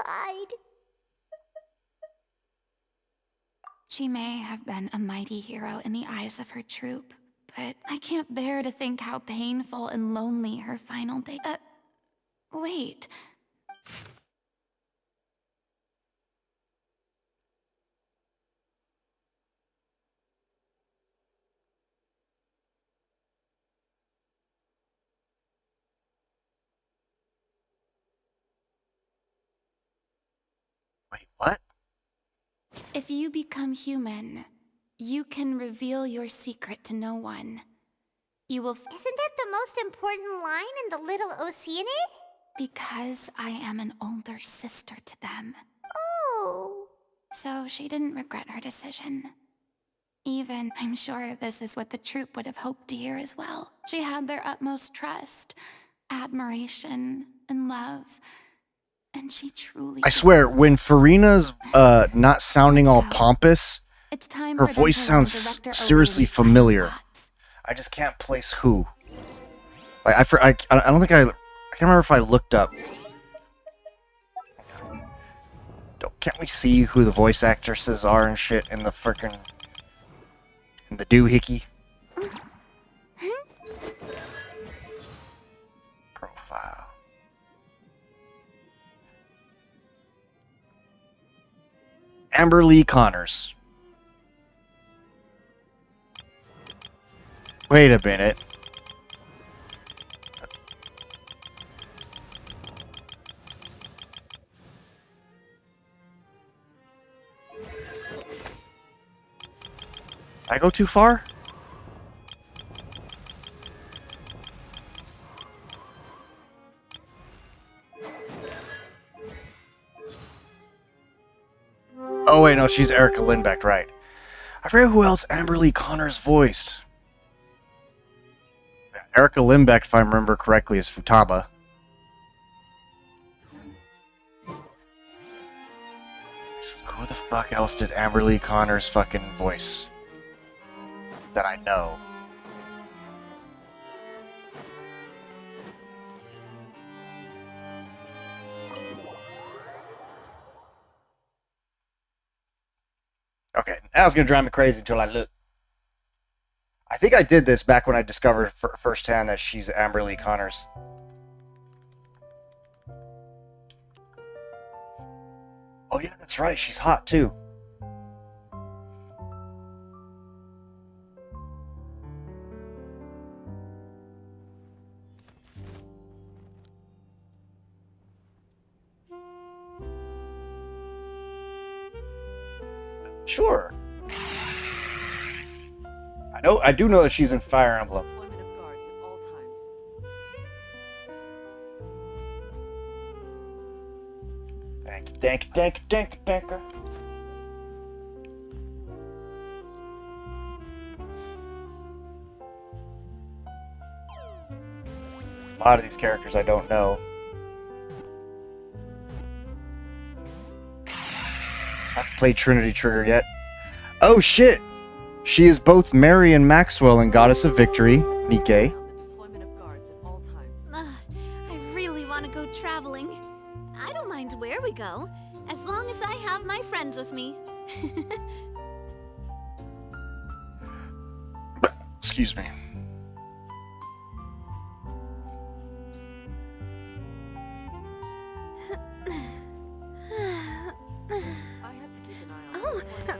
terrified. She may have been a mighty hero in the eyes of her troop, but I can't bear to think how painful and lonely her final day. Wait. Wait, what? If you become human, you can reveal your secret to no one. You will. Isn't that the most important line in the Little Oceanid? Because I am an older sister to them. Oh. So she didn't regret her decision. Even, I'm sure this is what the troupe would have hoped to hear as well. She had their utmost trust, admiration, and love. And she truly... I swear, when Farina's not sounding all pompous, It's time her for them voice to learn sounds Director seriously O'Reilly's final familiar. thoughts. I just can't place who. Like, I don't think I can't remember if I looked up. Can't we see who the voice actresses are and shit in the frickin' in the doohickey? Profile. Amber Lee Connors. Wait a minute. I go too far? Oh wait, no, she's Erica Lindbeck, right. I forget who else Amber Lee Connors voiced. Erica Lindbeck, if I remember correctly, is Futaba. Who the fuck else did Amber Lee Connors fucking voice? That I know. Okay, that was gonna drive me crazy until I look. I think I did this back when I discovered firsthand that she's Amber Lee Connors. Oh yeah, that's right. She's hot too. Sure. I do know that she's in Fire Emblem. Thank you. A lot of these characters I don't know. I haven't played Trinity Trigger yet. Oh shit! She is both Mary and Maxwell in Goddess of Victory, Nikke. I really want to go traveling. I don't mind where we go, as long as I have my friends with me. Excuse me.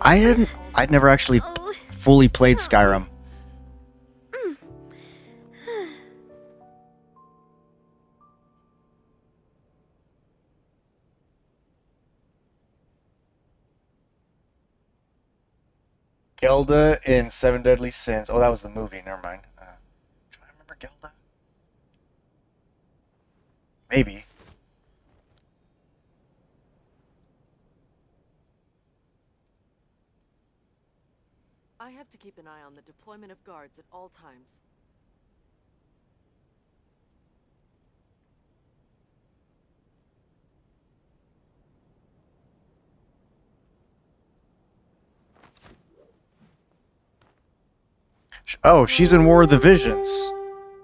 I'd never actually fully played Skyrim. Gelda in Seven Deadly Sins. Oh, that was the movie. Never mind. Do I remember Gelda? Maybe. I have to keep an eye on the deployment of guards at all times. Oh, she's in War of the Visions.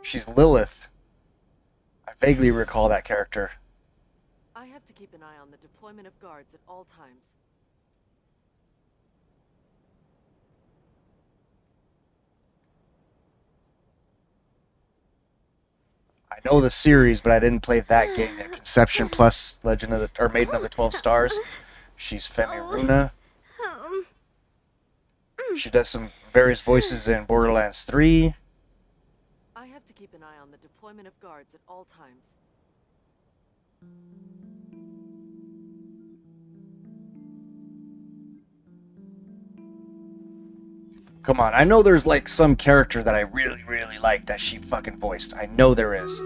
She's Lilith. I vaguely recall that character. keep an eye on the deployment of guards at all times. I know the series, but I didn't play that game yet. Conception plus Legend of the or Maiden of the 12 Stars. She's Femi Runa. She does some various voices in Borderlands 3. I have to keep an eye on the deployment of guards at all times. Come on, I know there's like some character that I really, really like that she fucking voiced. I know there is.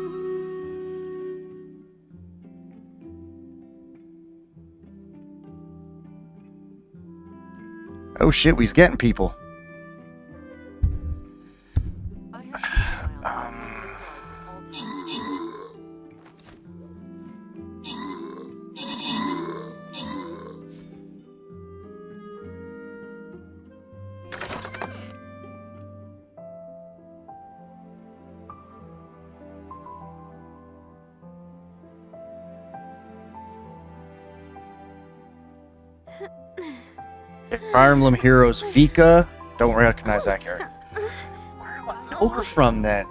Oh shit, we's getting people. Fire Emblem Heroes Vika. Don't recognize that character. Where do I know her from then?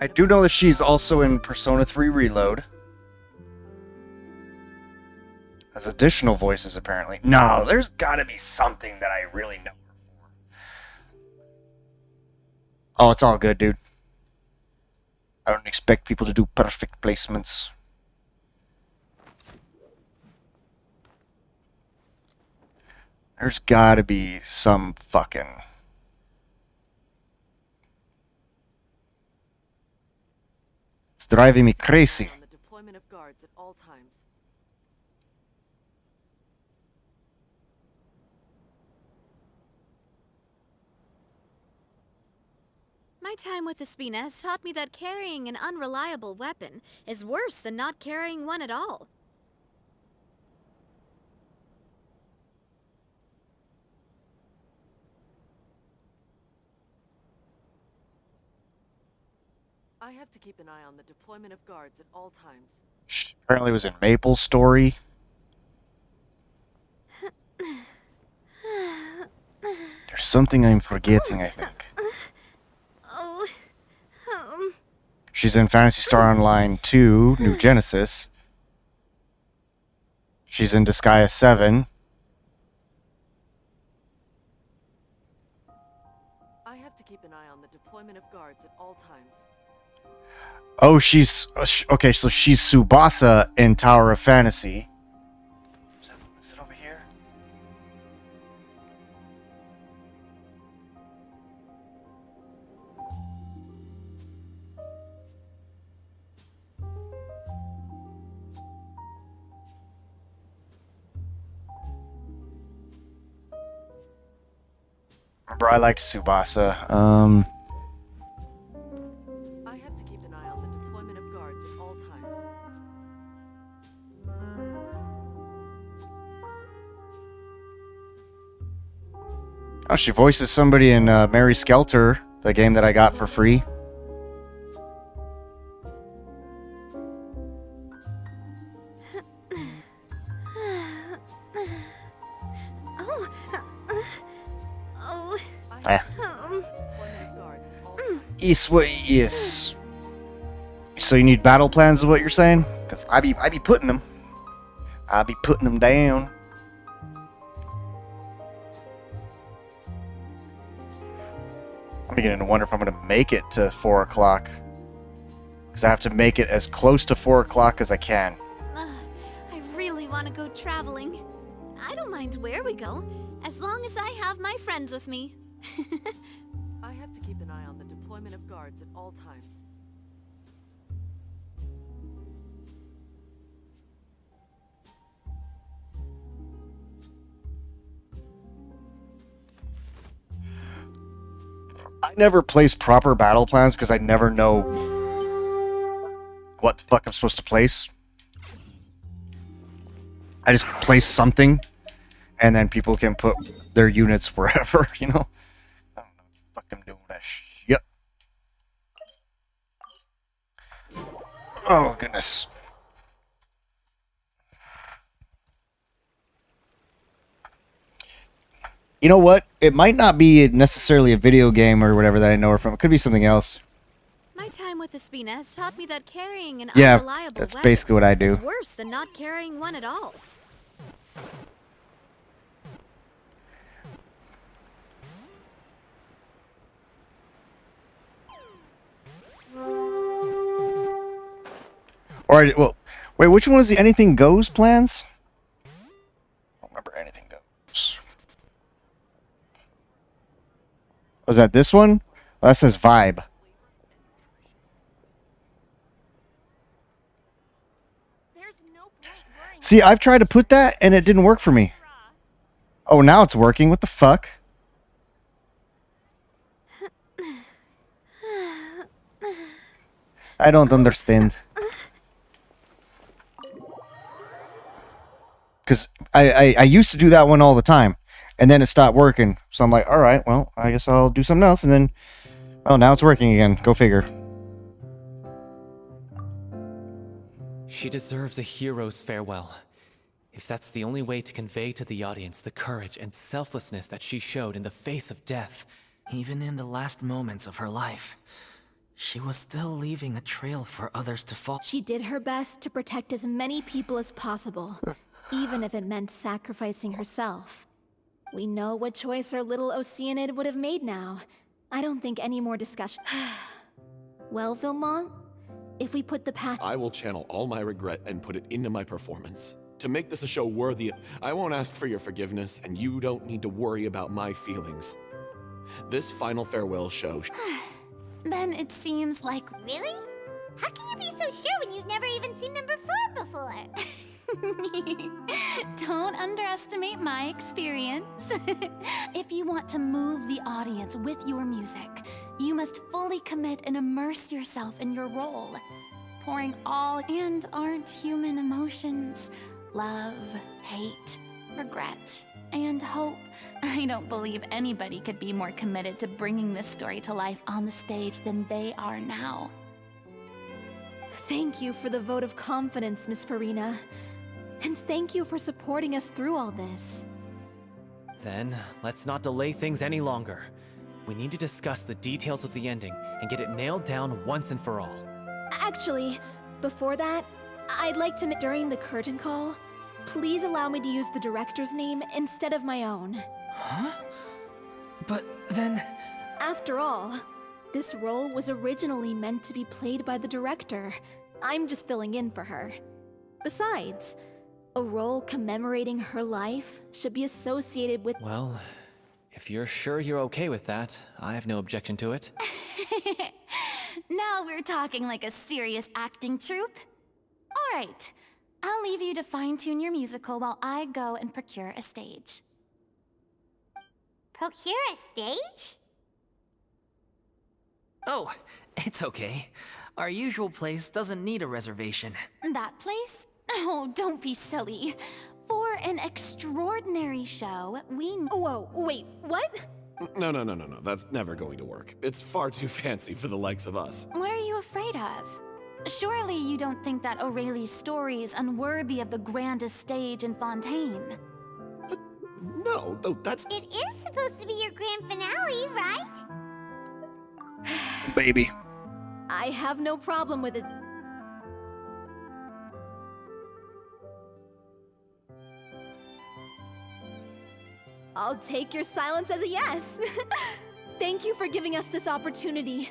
I do know that she's also in Persona 3 Reload. As additional voices, apparently. No, there's gotta be something that I really know her for. Oh, it's all good, dude. I don't expect people to do perfect placements. There's gotta be some fucking... It's driving me crazy. On the deployment of guards at all times. My time with Espina has taught me that carrying an unreliable weapon is worse than not carrying one at all. I have to keep an eye on the deployment of guards at all times. She apparently was in Maple's story. There's something I'm forgetting, I think. She's in Phantasy Star Online 2, New Genesis. She's in Disgaea 7. I have to keep an eye on the deployment of guards at all times. Oh, she's... Okay, so she's Tsubasa in Tower of Fantasy. Is it over here? Remember, I liked Tsubasa. I have to keep an eye on the deployment of guards at all times. Oh, she voices somebody in Mary Skelter, the game that I got for free. Is what it is. So you need battle plans is what you're saying? Because I be putting them. I be putting them down. I'm beginning to wonder if I'm going to make it to 4 o'clock. Because I have to make it as close to 4 o'clock as I can. I really want to go traveling. I don't mind where we go, as long as I have my friends with me. I have to keep an eye on the deployment of guards at all times. I never place proper battle plans because I never know what the fuck I'm supposed to place. I just place something, and then people can put their units wherever, you know? I don't know what the fuck I'm doing with that shit. Oh, goodness. You know what? It might not be necessarily a video game or whatever that I know her from. It could be something else. My time with Espina has taught me that carrying an Yeah, unreliable that's weapon basically what I do. is worse than not carrying one at all. Or, well, wait, which one is the Anything Goes plans? I don't remember Anything Goes. Was that this one? Well, that says Vibe. See, I've tried to put that, and it didn't work for me. Oh, now it's working. What the fuck? I don't understand. Because I used to do that one all the time, and then it stopped working. So I'm like, all right, well, I guess I'll do something else, and then, well, now it's working again. Go figure. She deserves a hero's farewell. If that's the only way to convey to the audience the courage and selflessness that she showed in the face of death. Even in the last moments of her life, she was still leaving a trail for others to follow. She did her best to protect as many people as possible, even if it meant sacrificing herself. We know what choice our little Oceanid would have made now. I don't think any more discussion. Well, Vilmont, if we put the path— I will channel all my regret and put it into my performance. To make this a show worthy, I won't ask for your forgiveness, and you don't need to worry about my feelings. This final farewell show— Then it seems like— Really? How can you be so sure when you've never even seen them perform before? Don't underestimate my experience. If you want to move the audience with your music, you must fully commit and immerse yourself in your role. Pouring all and aren't human emotions. Love, hate, regret, and hope. I don't believe anybody could be more committed to bringing this story to life on the stage than they are now. Thank you for the vote of confidence, Miss Farina. And thank you for supporting us through all this. Then, let's not delay things any longer. We need to discuss the details of the ending and get it nailed down once and for all. Actually, before that, I'd like to during the curtain call, please allow me to use the director's name instead of my own. Huh? But then— After all, this role was originally meant to be played by the director. I'm just filling in for her. Besides, a role commemorating her life should be associated with— Well, if you're sure you're okay with that, I have no objection to it. Now we're talking like a serious acting troupe. All right, I'll leave you to fine-tune your musical while I go and procure a stage. Procure a stage? Oh, it's okay. Our usual place doesn't need a reservation. That place? Oh, don't be silly. For an extraordinary show, we— Whoa, wait, what? No. That's never going to work. It's far too fancy for the likes of us. What are you afraid of? Surely you don't think that Aurelie's story is unworthy of the grandest stage in Fontaine? No, that's— It is supposed to be your grand finale, right? Baby. I have no problem with it. I'll take your silence as a yes. Thank you for giving us this opportunity.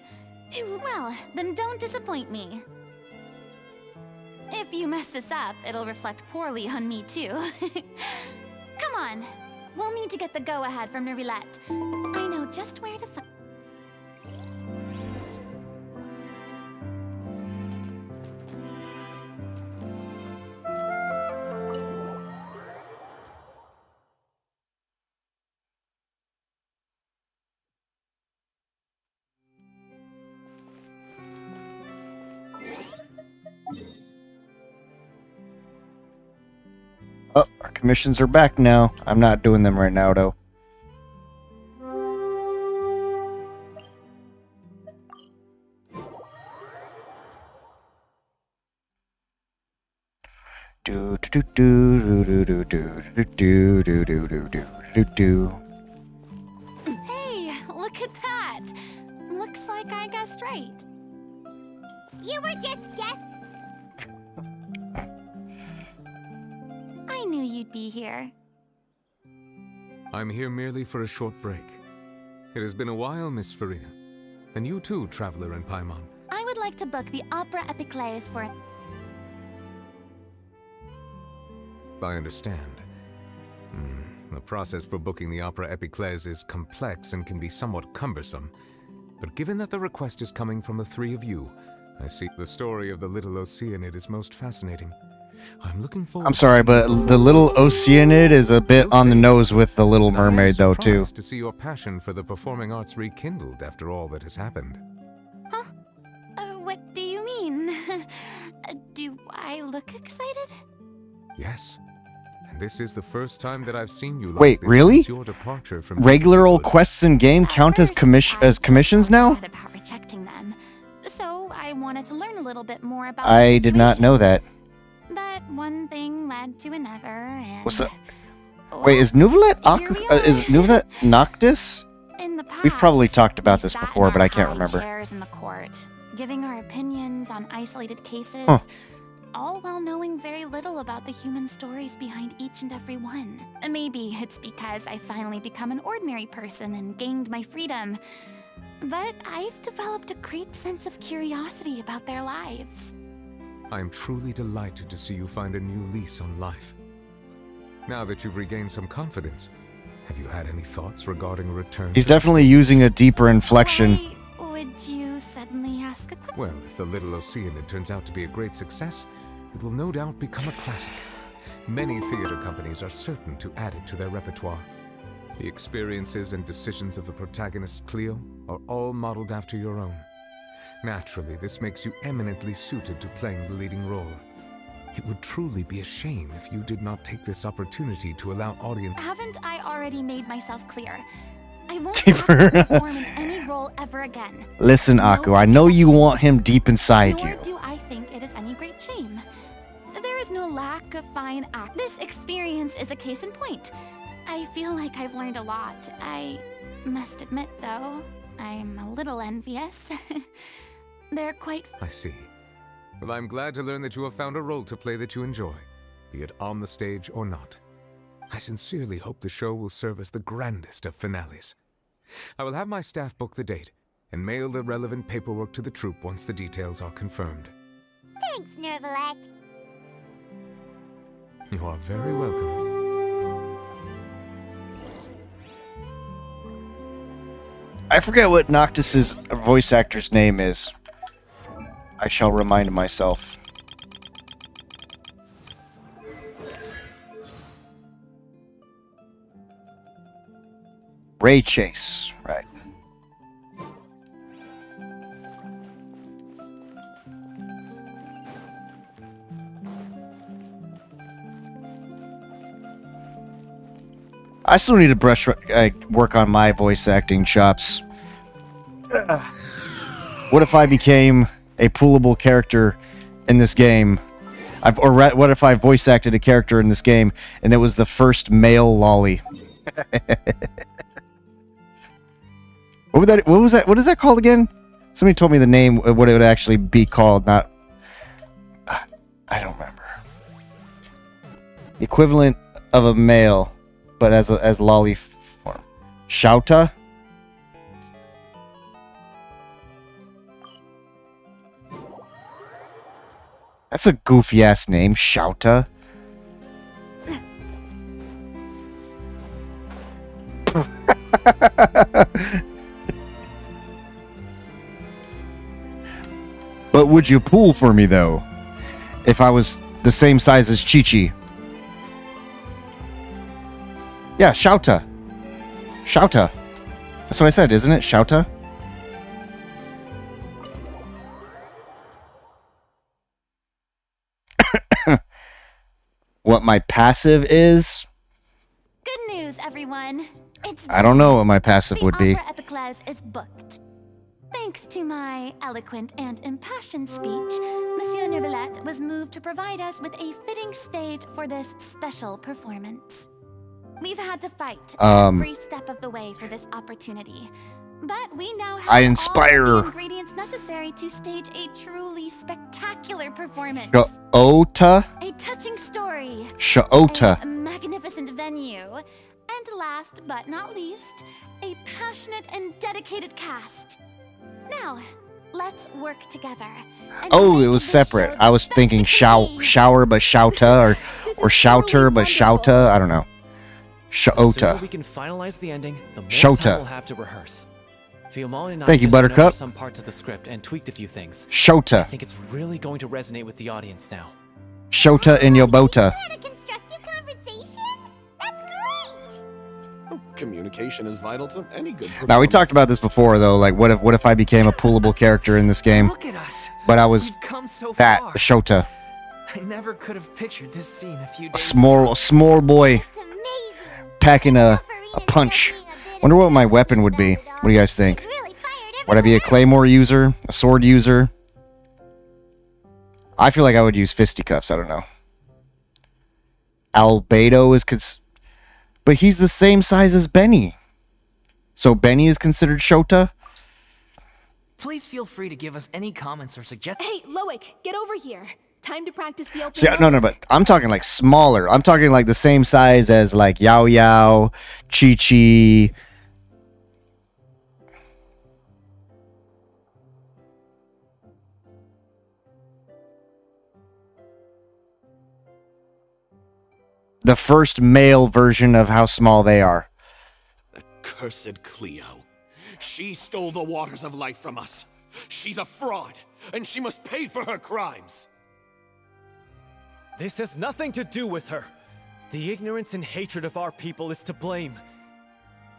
Well, then don't disappoint me. If you mess this up, it'll reflect poorly on me too. Come on, we'll need to get the go-ahead from Nervilette. I know just where to find— Commissions are back now. I'm not doing them right now, though. Do do do do do do do do do do do do do do. Hey, look at that. Looks like I guessed right. You were just I knew you'd be here. I'm here merely for a short break. It has been a while, Miss Farina. And you too, Traveler and Paimon. I would like to book the Opera Epiclese for... I understand. The process for booking the Opera Epiclese is complex and can be somewhat cumbersome. But given that the request is coming from the three of you, I see the story of the Little Oceanid is most fascinating. I'm looking forward. I'm sorry, but the Little Oceanid is a bit on the nose with the Little Mermaid, though, too. To see your passion for the performing arts rekindled after all that has happened. Huh? What do you mean? Do I look excited? Yes. And this is the first time that I've seen you like Wait, this really? since your departure from Regular old quests in game count as commissions now? About rejecting them. So I wanted to learn a little bit more about I did not know that. But one thing led to another, and... What's that? Wait, is Nuvalet Noctis? In the past, We've probably talked about this sat in before, but our I can't high remember. chairs in the court, giving our opinions on isolated cases, Huh. all while knowing very little about the human stories behind each and every one. Maybe it's because I finally become an ordinary person and gained my freedom, but I've developed a great sense of curiosity about their lives. I am truly delighted to see you find a new lease on life. Now that you've regained some confidence, have you had any thoughts regarding a return? He's definitely using a deeper inflection. Would you suddenly ask a question? Well, if the Little Oceanid turns out to be a great success, it will no doubt become a classic. Many theater companies are certain to add it to their repertoire. The experiences and decisions of the protagonist Cleo are all modeled after your own. Naturally, this makes you eminently suited to playing the leading role. It would truly be a shame if you did not take this opportunity to allow audience... Haven't I already made myself clear? I won't have to perform in any role ever again. Listen, Aku, I know you want him deep inside Nor you. do I think it is any great shame. There is no lack of fine act. This experience is a case in point. I feel like I've learned a lot. I must admit, though, I'm a little envious. They're quite... I see. Well, I'm glad to learn that you have found a role to play that you enjoy, be it on the stage or not. I sincerely hope the show will serve as the grandest of finales. I will have my staff book the date and mail the relevant paperwork to the troupe once the details are confirmed. Thanks, Nervalet. You are very welcome. I forget what Noctis's voice actor's name is. I shall remind myself. Ray Chase, right. I still need to work on my voice acting chops. What if I became a poolable character in this game? What if I voice acted a character in this game and it was the first male lolly? What was that? What is that called again? Somebody told me the name, what it would actually be called. Not, I don't remember. Equivalent of a male, but as lolly form. Shouta? That's a goofy ass name, Shouta. But would you pool for me though? If I was the same size as Chi-Chi? Yeah, Shouta. Shouta. That's what I said, isn't it? Shouta? What, my passive is. Good news, everyone. It's I don't know what my passive would be. Opera Epicles is booked. Thanks to my eloquent and impassioned speech, Monsieur Neuvillette was moved to provide us with a fitting stage for this special performance. We've had to fight every step of the way for this opportunity, but we now have I inspire. all the ingredients necessary to stage a truly spectacular performance. Shaota. A touching story. Shaota. A magnificent venue. And last but not least, a passionate and dedicated cast. Now, let's work together. Oh, it was separate. I was thinking shower but shouta or shouter but shouta. I don't know. The sooner Shaota. we can finalize the ending, the more Shota. time we'll have to rehearse. Fiumali and I Thank you, just went Buttercup. over some parts of the script and tweaked a few things. Shota. I think it's really going to resonate with the audience now. Shota in Yobota. Communication is vital to any good performance. Now we talked about this before though. Like, what if I became a pullable character in this game? Look at us. But I was We've come so that far. Shota, I never could have pictured this scene a few a days small boy packing a punch. Wonder what my weapon would be. What do you guys think? Would I be a claymore user, a sword user? I feel like I would use fisticuffs. I don't know. Albedo is but he's the same size as Benny. So Benny is considered Shota? Please feel free to give us any comments or suggestions. Hey, Loic, get over here. Time to practice the open. See, no, but I'm talking like smaller. I'm talking like the same size as like Yao Yao, Chi Chi. The first male version of how small they are. Cursed Cleo. She stole the waters of life from us. She's a fraud, and she must pay for her crimes. This has nothing to do with her. The ignorance and hatred of our people is to blame.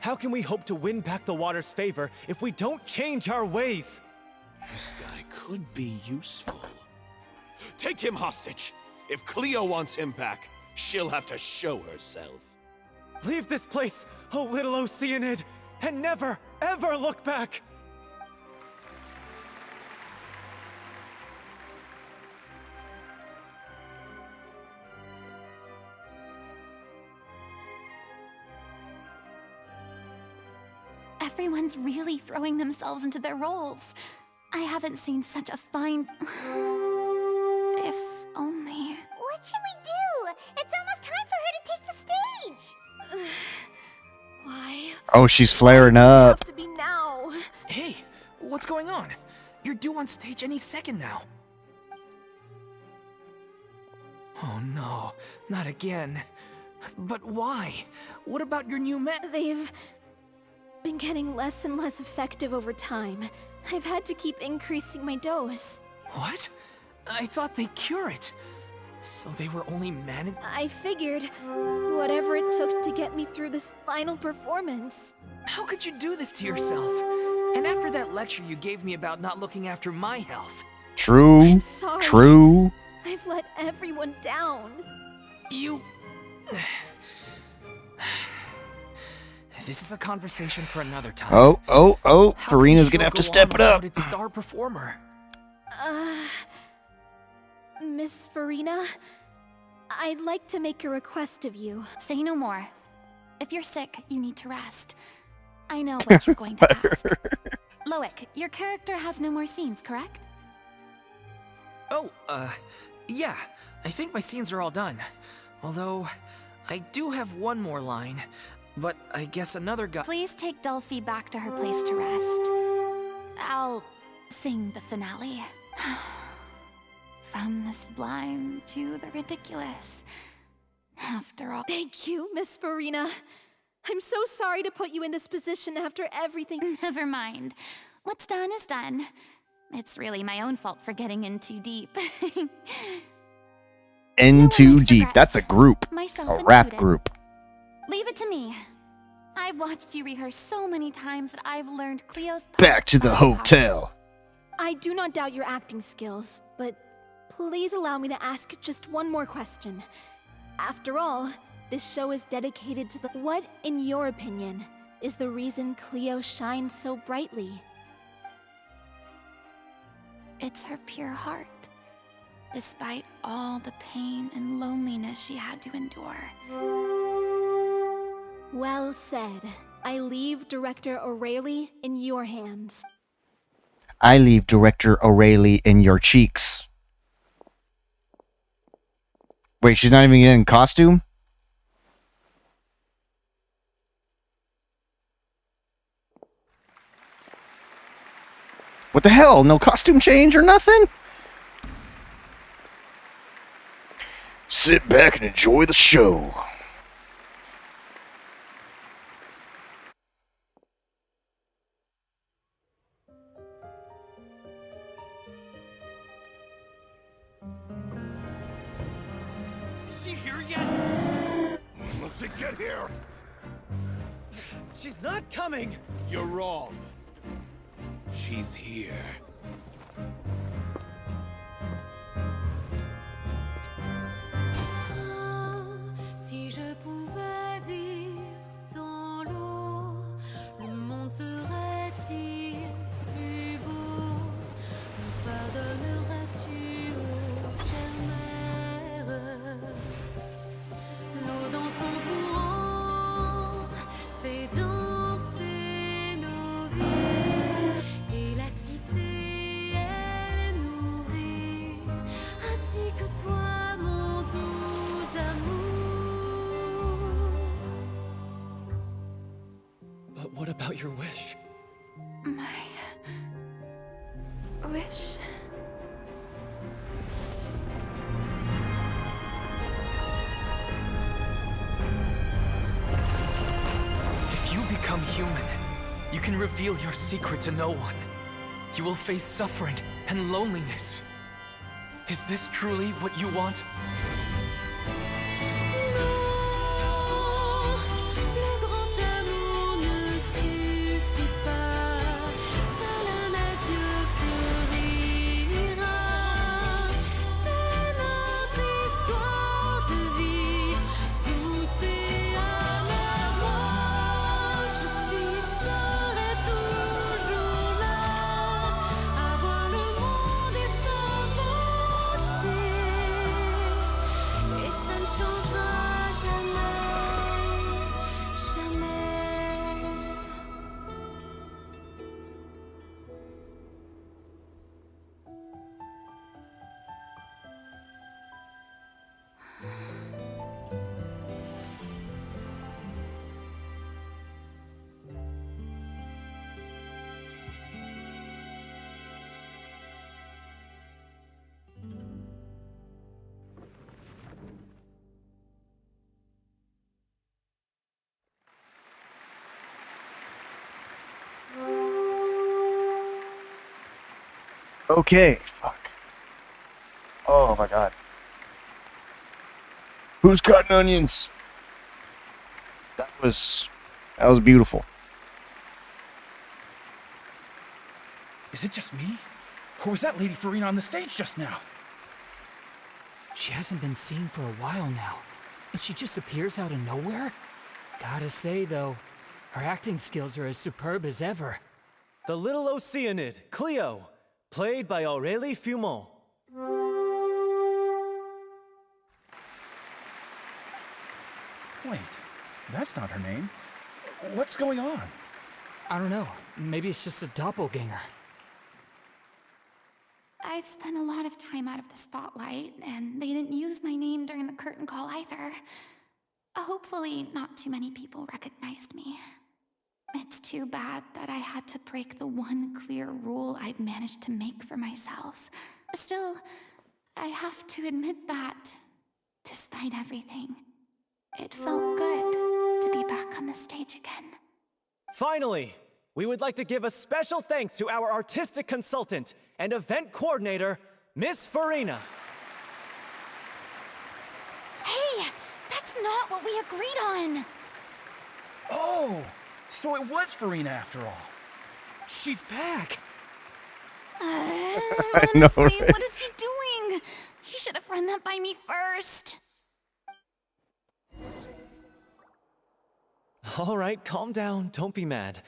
How can we hope to win back the water's favor if we don't change our ways? This guy could be useful. Take him hostage. If Cleo wants him back, she'll have to show herself. Leave this place, oh little Oceanid, and never, ever look back! Everyone's really throwing themselves into their roles. I haven't seen such a fine... If only... What should we do? It's almost time for her to take the stage. Why? Oh, she's flaring up. To be now. Hey, what's going on? You're due on stage any second now. Oh no, not again. But why? What about your new They've been getting less and less effective over time. I've had to keep increasing my dose. What? I thought they cure it. So they were only managed. I figured whatever it took to get me through this final performance. How could you do this to yourself? And after that lecture you gave me about not looking after my health. True. Sorry. True. I've let everyone down. You... This is a conversation for another time. Oh. Farina's gonna have to step it up. Its star performer. Miss Farina, I'd like to make a request of you. Say no more. If you're sick, you need to rest. I know what you're going to ask. Loic, your character has no more scenes, correct? Oh, yeah. I think my scenes are all done. Although, I do have one more line. But I guess another guy— Please take Delphi back to her place to rest. I'll sing the finale. From the sublime to the ridiculous. After all— Thank you, Miss Farina. I'm so sorry to put you in this position after everything— Never mind. What's done is done. It's really my own fault for getting in too deep. In too deep. That's a group. Myself A rap included. group. Leave it to me. I've watched you rehearse so many times that I've learned Cleo's part Back to the by heart. hotel. I do not doubt your acting skills, but please allow me to ask just one more question. After all, this show is dedicated to the... What, in your opinion, is the reason Cleo shines so brightly? It's her pure heart. Despite all the pain and loneliness she had to endure. Well said. I leave Director O'Reilly in your hands. I leave Director O'Reilly in your cheeks. Wait, she's not even in costume? What the hell? No costume change or nothing? Sit back and enjoy the show. Is she here yet? Let's get here. She's not coming. You're wrong. She's here. Si je pouvais vivre dans l'eau, le monde serait-il plus beau? Me pardonneras-tu, ô chère mère? L'eau dans son courant fait danser nos vies, et la cité elle est nourrie, ainsi que toi, mon doux amour. But what about your wish? My wish. If you become human, you can reveal your secret to no one. You will face suffering and loneliness. Is this truly what you want? Le grand amour ne suffit pas, seul un adieu fleurira. C'est notre histoire de vie, douce et amère. Moi, je suis seule et toujours là, à voir le monde et sa beauté. Et ça ne changera jamais, jamais. Okay, fuck. Oh my god. Who's cutting onions? That was beautiful. Is it just me? Or was that Lady Farina on the stage just now? She hasn't been seen for a while now, and she just appears out of nowhere? Gotta say, though, her acting skills are as superb as ever. The little Oceanid, Cleo, played by Aurélie Fumont. Wait, that's not her name. What's going on? I don't know. Maybe it's just a doppelganger. I've spent a lot of time out of the spotlight, and they didn't use my name during the curtain call either. Hopefully, not too many people recognized me. It's too bad that I had to break the one clear rule I'd managed to make for myself. Still, I have to admit that, despite everything, it felt good to be back on the stage again. Finally, we would like to give a special thanks to our artistic consultant and event coordinator, Miss Farina. Hey, that's not what we agreed on! Oh, so it was Farina after all. She's back! I know, Honestly, right? what is he doing? He should have run that by me first. All right, calm down. Don't be mad.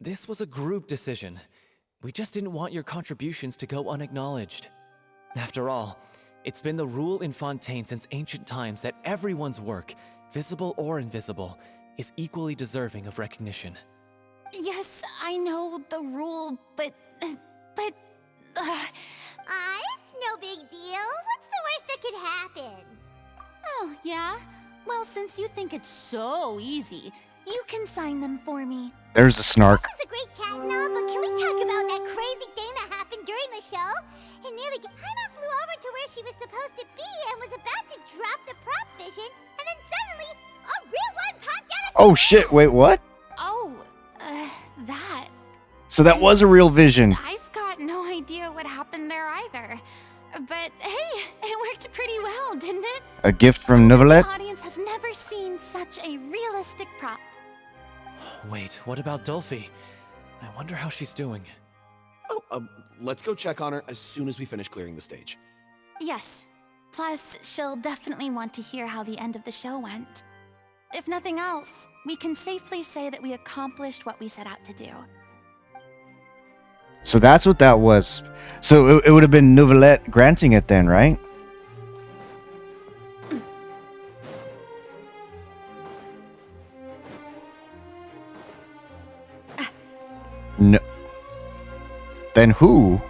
This was a group decision. We just didn't want your contributions to go unacknowledged. After all, it's been the rule in Fontaine since ancient times that everyone's work, visible or invisible, is equally deserving of recognition. Yes, I know the rule, but... It's no big deal. What's the worst that could happen? Oh, yeah? Well, since you think it's so easy, you can sign them for me. There's a snark. This is a great chat and all, but can we talk about that crazy thing that happened during the show? It nearly Paimon flew over to where she was supposed to be and was about to drop the prop vision, and then suddenly, a real one popped out of Oh shit, wait, what? Oh, that. So that was a real vision. I've got no idea what happened there either. But hey, it worked pretty well, didn't it? A gift from Novelette? The audience has never seen such a realistic prop. Wait, what about Dolphy? I wonder how she's doing. Oh, let's go check on her as soon as we finish clearing the stage. Yes. Plus, she'll definitely want to hear how the end of the show went. If nothing else, we can safely say that we accomplished what we set out to do. So that's what that was. So it would have been Novelette granting it then, right? No. Then who?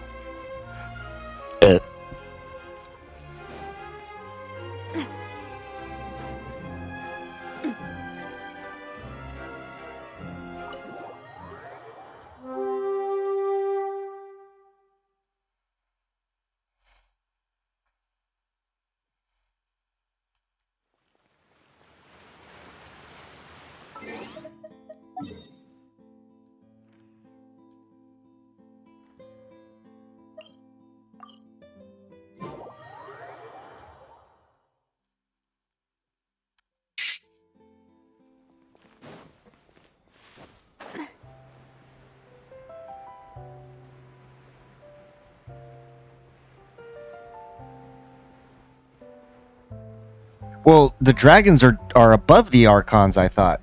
Well, the dragons are above the Archons, I thought.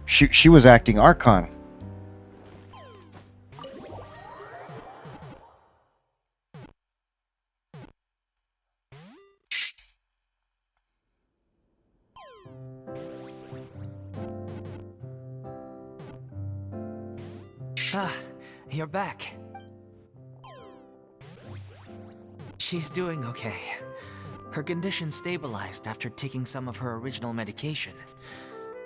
She was acting Archon. Ah, you're back. She's doing okay. Her condition stabilized after taking some of her original medication.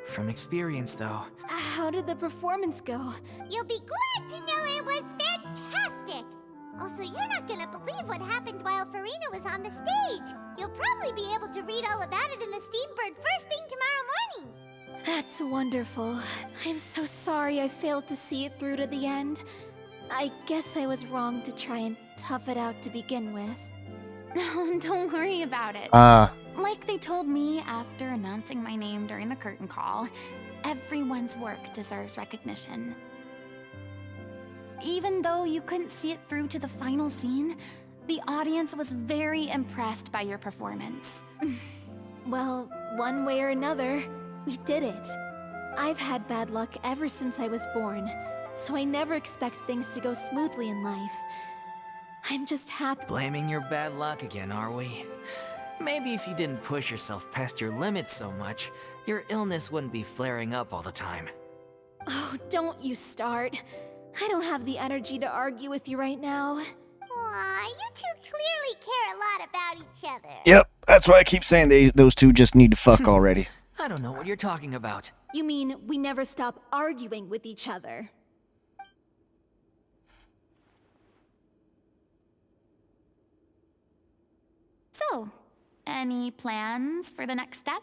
From experience, though... How did the performance go? You'll be glad to know it was fantastic! Also, you're not gonna believe what happened while Farina was on the stage. You'll probably be able to read all about it in the Steambird first thing tomorrow morning. That's wonderful. I'm so sorry I failed to see it through to the end. I guess I was wrong to try and tough it out to begin with. No, don't worry about it. Like they told me after announcing my name during the curtain call, everyone's work deserves recognition. Even though you couldn't see it through to the final scene, the audience was very impressed by your performance. Well, one way or another, we did it. I've had bad luck ever since I was born, so I never expect things to go smoothly in life. I'm just happy. Blaming your bad luck again, are we? Maybe if you didn't push yourself past your limits so much, your illness wouldn't be flaring up all the time. Oh, don't you start. I don't have the energy to argue with you right now. Aw, you two clearly care a lot about each other. Yep, that's why I keep saying those two just need to fuck already. I don't know what you're talking about. You mean we never stop arguing with each other? So, any plans for the next step?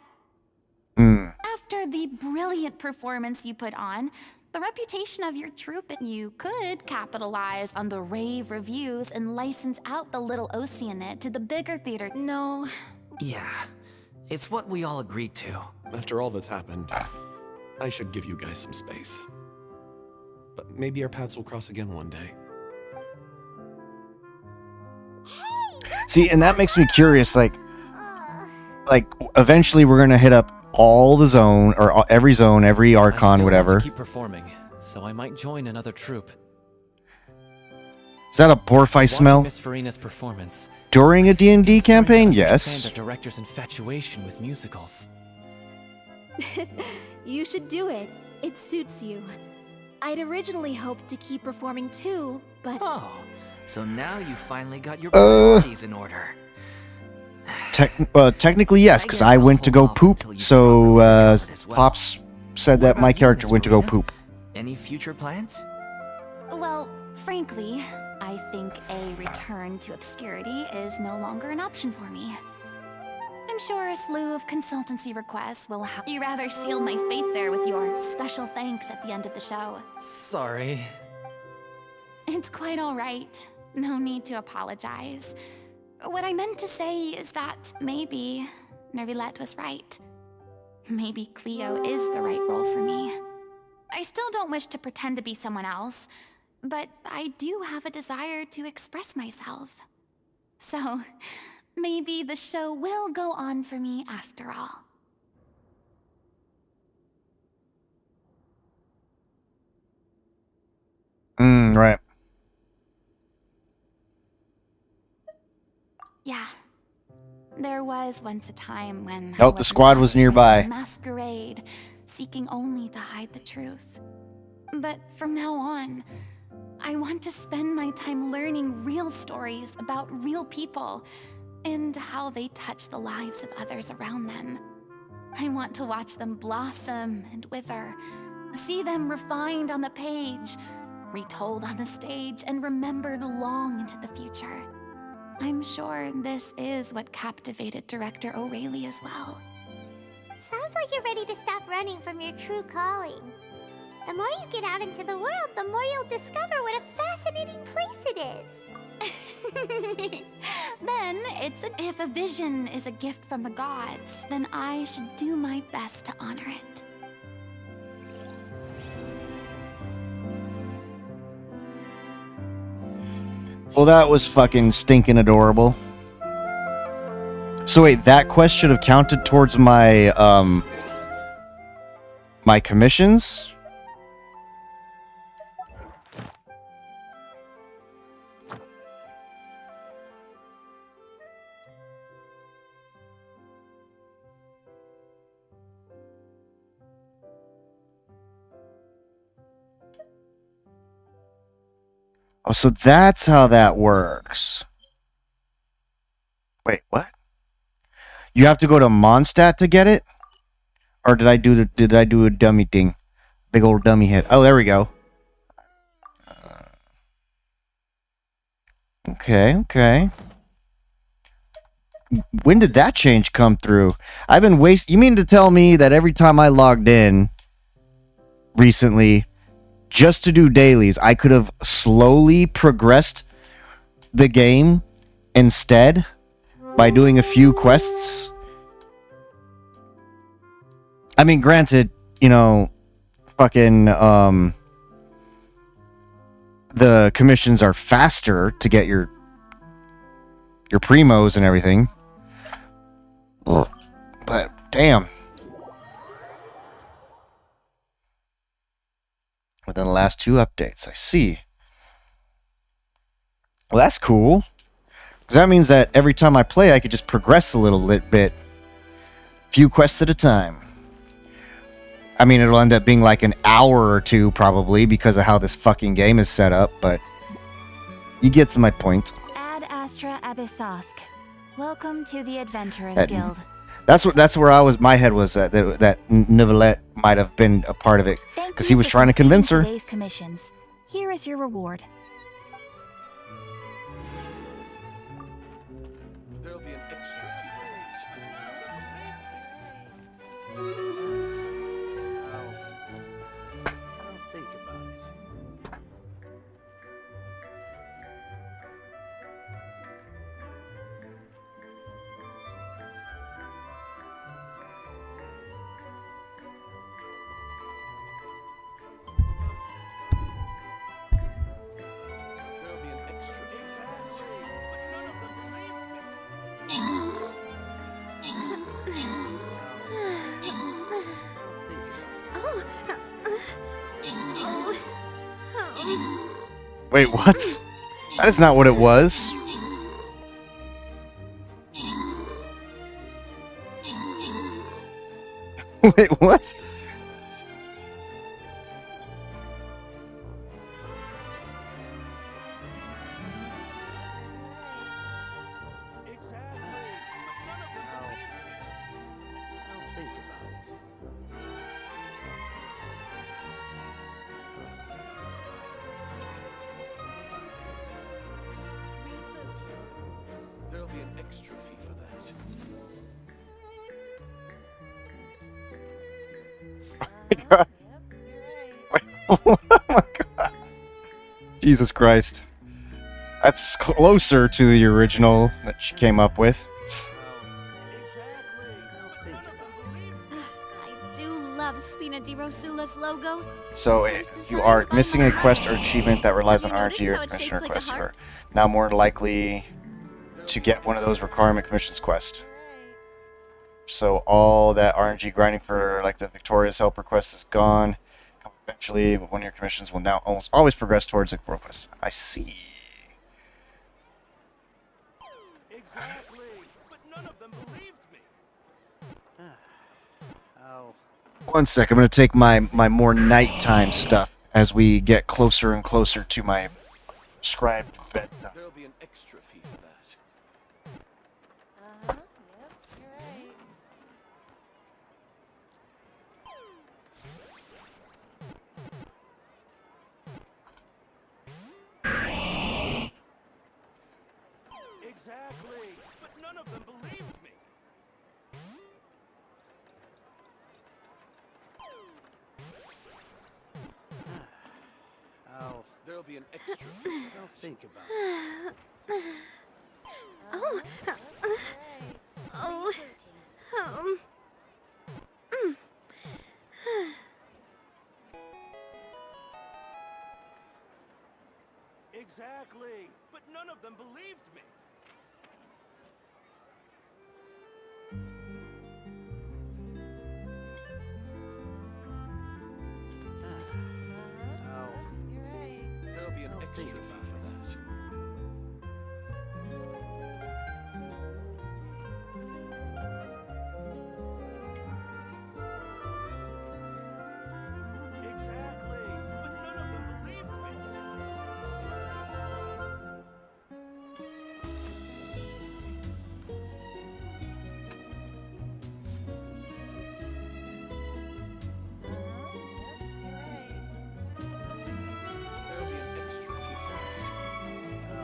After the brilliant performance you put on, the reputation of your troupe, you could capitalize on the rave reviews and license out the little Oceanit to the bigger theater. No. Yeah, it's what we all agreed to. After all that's happened, I should give you guys some space. But maybe our paths will cross again one day. See, and that makes me curious, like eventually we're gonna hit up all the zone, or every zone, every I archon, still whatever. want to keep performing, so I might join another troupe. Is that a Borfi Watching smell? Miss Farina's performance. During a D&D campaign? Understand Yes. the director's infatuation with musicals. You should do it. It suits you. I'd originally hoped to keep performing too, but... Oh, so now you finally got your priorities in order. Technically, yes, because I went to go poop, so Pops said that my character went to go poop. Any future plans? Well, frankly, I think a return to obscurity is no longer an option for me. I'm sure a slew of consultancy requests will have you rather seal my fate there with your special thanks at the end of the show. Sorry. It's quite all right. No need to apologize. What I meant to say is that maybe Nervilette was right. Maybe Cleo is the right role for me. I still don't wish to pretend to be someone else, but I do have a desire to express myself. So, maybe the show will go on for me after all. Right. Yeah. There was once a time when I Nope, the squad was an actress nearby. in a masquerade, seeking only to hide the truth. But from now on, I want to spend my time learning real stories about real people and how they touch the lives of others around them. I want to watch them blossom and wither, see them refined on the page, retold on the stage, and remembered long into the future. I'm sure this is what captivated director O'Reilly as well. Sounds like you're ready to stop running from your true calling. The more you get out into the world, the more you'll discover what a fascinating place it is. Then, if a vision is a gift from the gods, then I should do my best to honor it. Well, that was fucking stinking adorable. So wait, that quest should have counted towards my, my commissions? Oh, so that's how that works. Wait, what? You have to go to Mondstadt to get it? Or did I do a dummy thing? Big old dummy hit. Oh, there we go. Okay. When did that change come through? I've been You mean to tell me that every time I logged in recently, just to do dailies, I could have slowly progressed the game instead by doing a few quests? I mean, granted, you know, fucking, the commissions are faster to get your primos and everything. But, damn. Within the last 2 updates, I see. Well, that's cool. Because that means that every time I play, I could just progress a little bit. Few quests at a time. I mean, it'll end up being like an hour or 2, probably, because of how this fucking game is set up, but you get to my point. Ad Astra Abyssosk. Welcome to the Adventurers Guild. That's where my head was at, that Neuvillette might have been a part of it, because he was trying to convince her. Today's commissions. Here is your reward. There'll be an extra I'll think about it. There'll be an extra Wait, what? That is not what it was. Wait, what? There'll be an extra fee for that. Oh my god. Jesus Christ. That's closer to the original that she came up with. I do love Spina di Rosula's logo. So if you are missing a quest or achievement that relies on RNG or commission requests, you are now more likely to get one of those requirement commissions quest. So all that RNG grinding for like the Victoria's help request is gone. Eventually, one of your commissions will now almost always progress towards a world quest. I see. Exactly, but none of them believed me. Oh. One sec, I'm going to take my more nighttime stuff as we get closer and closer to my scribed bedtime. There'll be an extra fee for that. Yep, you're right. Exactly, but none of them believed me. Oh. There'll be an extra fee. Don't think about it. Oh. Oh. Exactly, but none of them believed me. Oh. You're right. There'll be an extra fee for that. Exactly, but none of them believed me. There'll be an extra fee for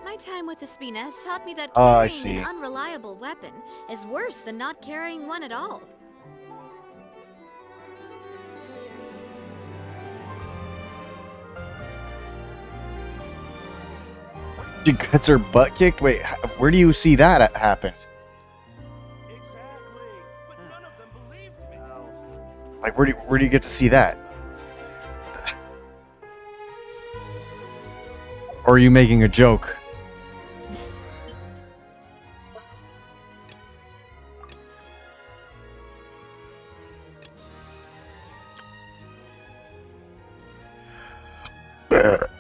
My time with the Spina has taught me that I carrying see. an unreliable weapon is worse than not carrying one at all. She gets her butt kicked? Wait, where do you see that happen? Like, where do you get to see that? Or are you making a joke?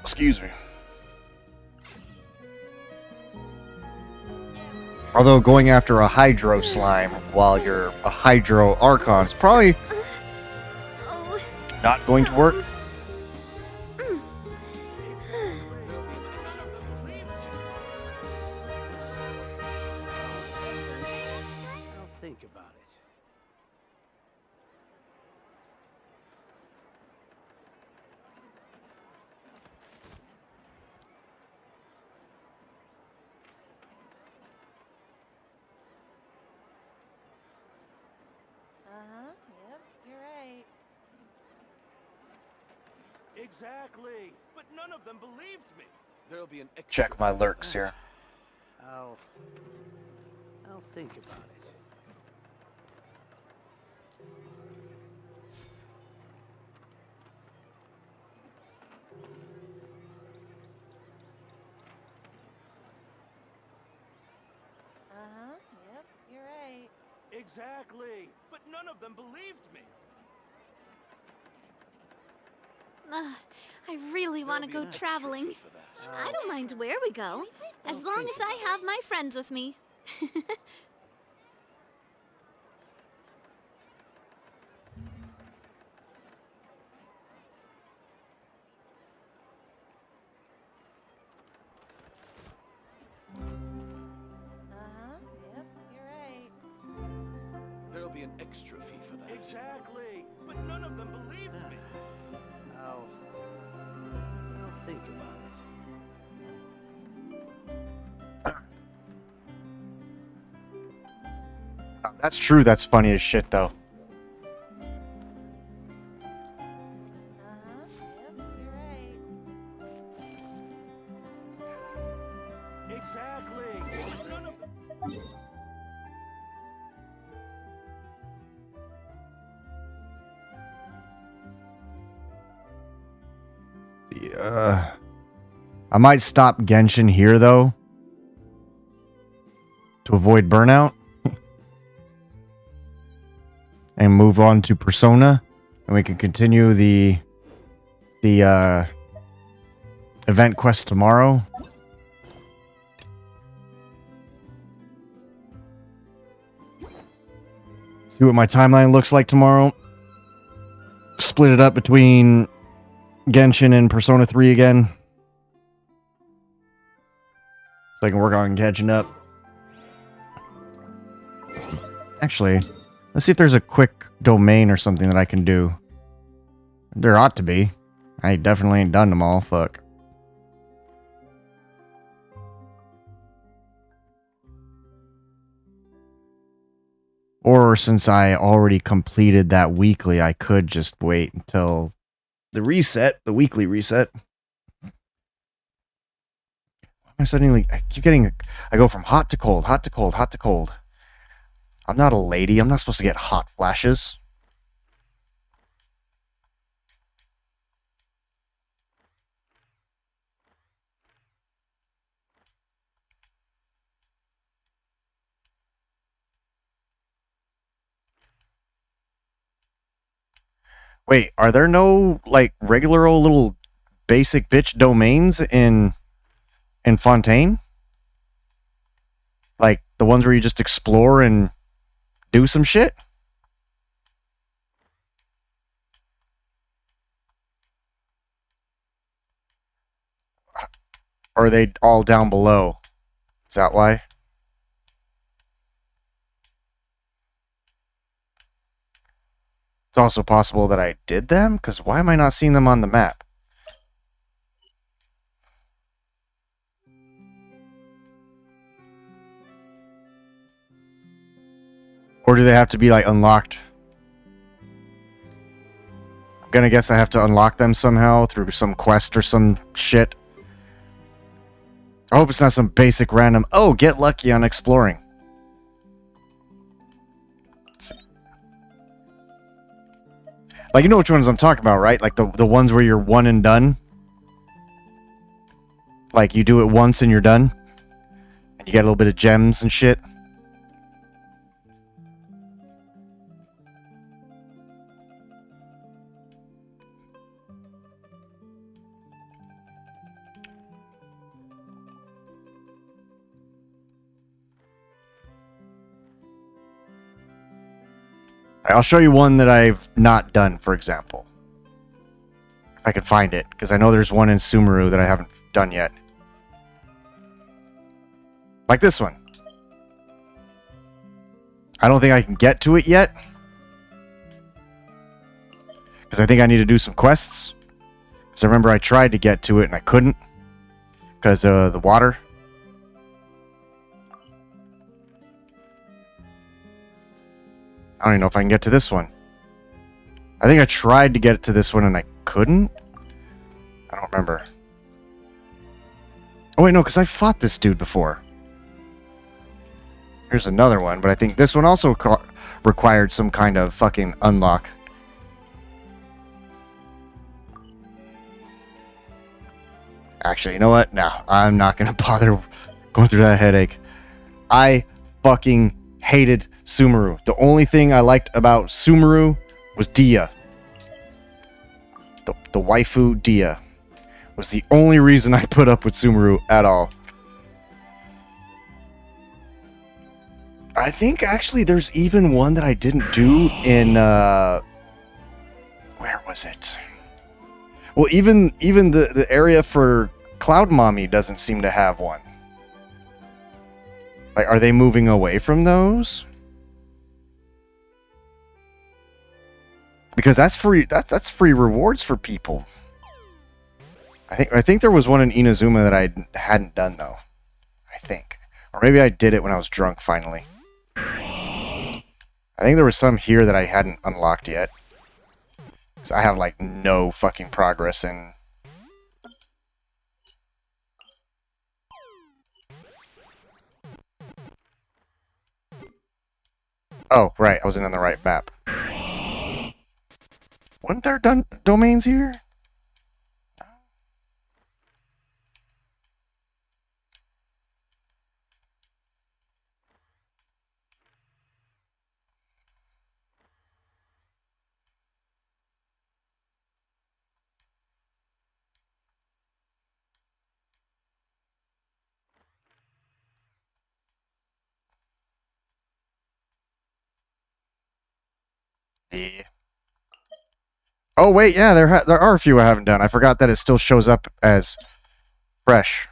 Excuse me. Although going after a Hydro Slime while you're a Hydro Archon is probably not going to work. I'll think about it. Yep, you're right. Exactly, but none of them believed me. There'll be an extra Check my lurks here. I'll think about it. Exactly. But none of them believed me. I really want to go traveling. I don't mind where we go, as long as I have my friends with me. Yep, you're right. There'll be an extra fee for that. Exactly. But none of them believed me. I'll think about it. That's true. That's funny as shit, though. Exactly. But none of them. I might stop Genshin here, though, to avoid burnout, and move on to Persona, and we can continue the event quest tomorrow. See what my timeline looks like tomorrow. Split it up between Genshin and Persona 3 again, so I can work on catching up. Actually, let's see if there's a quick domain or something that I can do. There ought to be. I definitely ain't done them all. Fuck. Or since I already completed that weekly, I could just wait until the reset, the weekly reset. Why am I suddenly, I keep getting, I go from hot to cold, hot to cold, hot to cold. I'm not a lady. I'm not supposed to get hot flashes. Wait, are there no, like, regular old little basic bitch domains in Fontaine? Like, the ones where you just explore and do some shit? Or are they all down below? Is that why? It's also possible that I did them, because why am I not seeing them on the map? Or do they have to be, like, unlocked? I'm gonna guess I have to unlock them somehow through some quest or some shit. I hope it's not some basic random, oh, get lucky on exploring. Like, you know which ones I'm talking about, right? Like the ones where you're one and done. Like, you do it once and you're done. And you get a little bit of gems and shit. I'll show you one that I've not done, for example. If I could find it, because I know there's one in Sumeru that I haven't done yet. Like this one. I don't think I can get to it yet. Because I think I need to do some quests. Because I remember I tried to get to it and I couldn't. Because of the water. I don't even know if I can get to this one. I think I tried to get to this one and I couldn't. I don't remember. Oh wait, no, because I fought this dude before. Here's another one, but I think this one also required some kind of fucking unlock. Actually, you know what? No, I'm not going to bother going through that headache. I fucking hated Sumeru. The only thing I liked about Sumeru was Dia. The waifu Dia was the only reason I put up with Sumeru at all. I think actually there's even one that I didn't do in where was it? Well, even the area for Cloud Mommy doesn't seem to have one. Like, are they moving away from those? Because that's free. That's free rewards for people. I think there was one in Inazuma that I hadn't done though. I think, or maybe I did it when I was drunk finally. I think there was some here that I hadn't unlocked yet. Because I have like no fucking progress in. Oh, right. I wasn't on the right map. Weren't there domains here? Yeah. Oh wait, yeah, there are a few I haven't done. I forgot that it still shows up as fresh.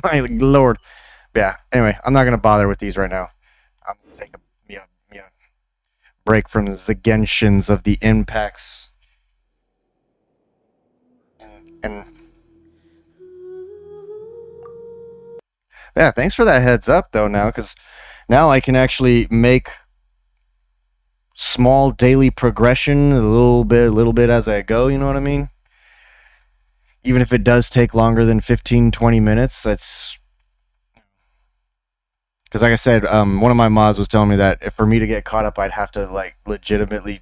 My lord. Yeah. Anyway, I'm not gonna bother with these right now. I'm gonna take a break from the Genshins of the impacts. And yeah, thanks for that heads up though. Now, because now I can actually make small daily progression a little bit as I go, you know what I mean? Even if it does take longer than 15-20 minutes, that's because like I said, one of my mods was telling me that if for me to get caught up, I'd have to like legitimately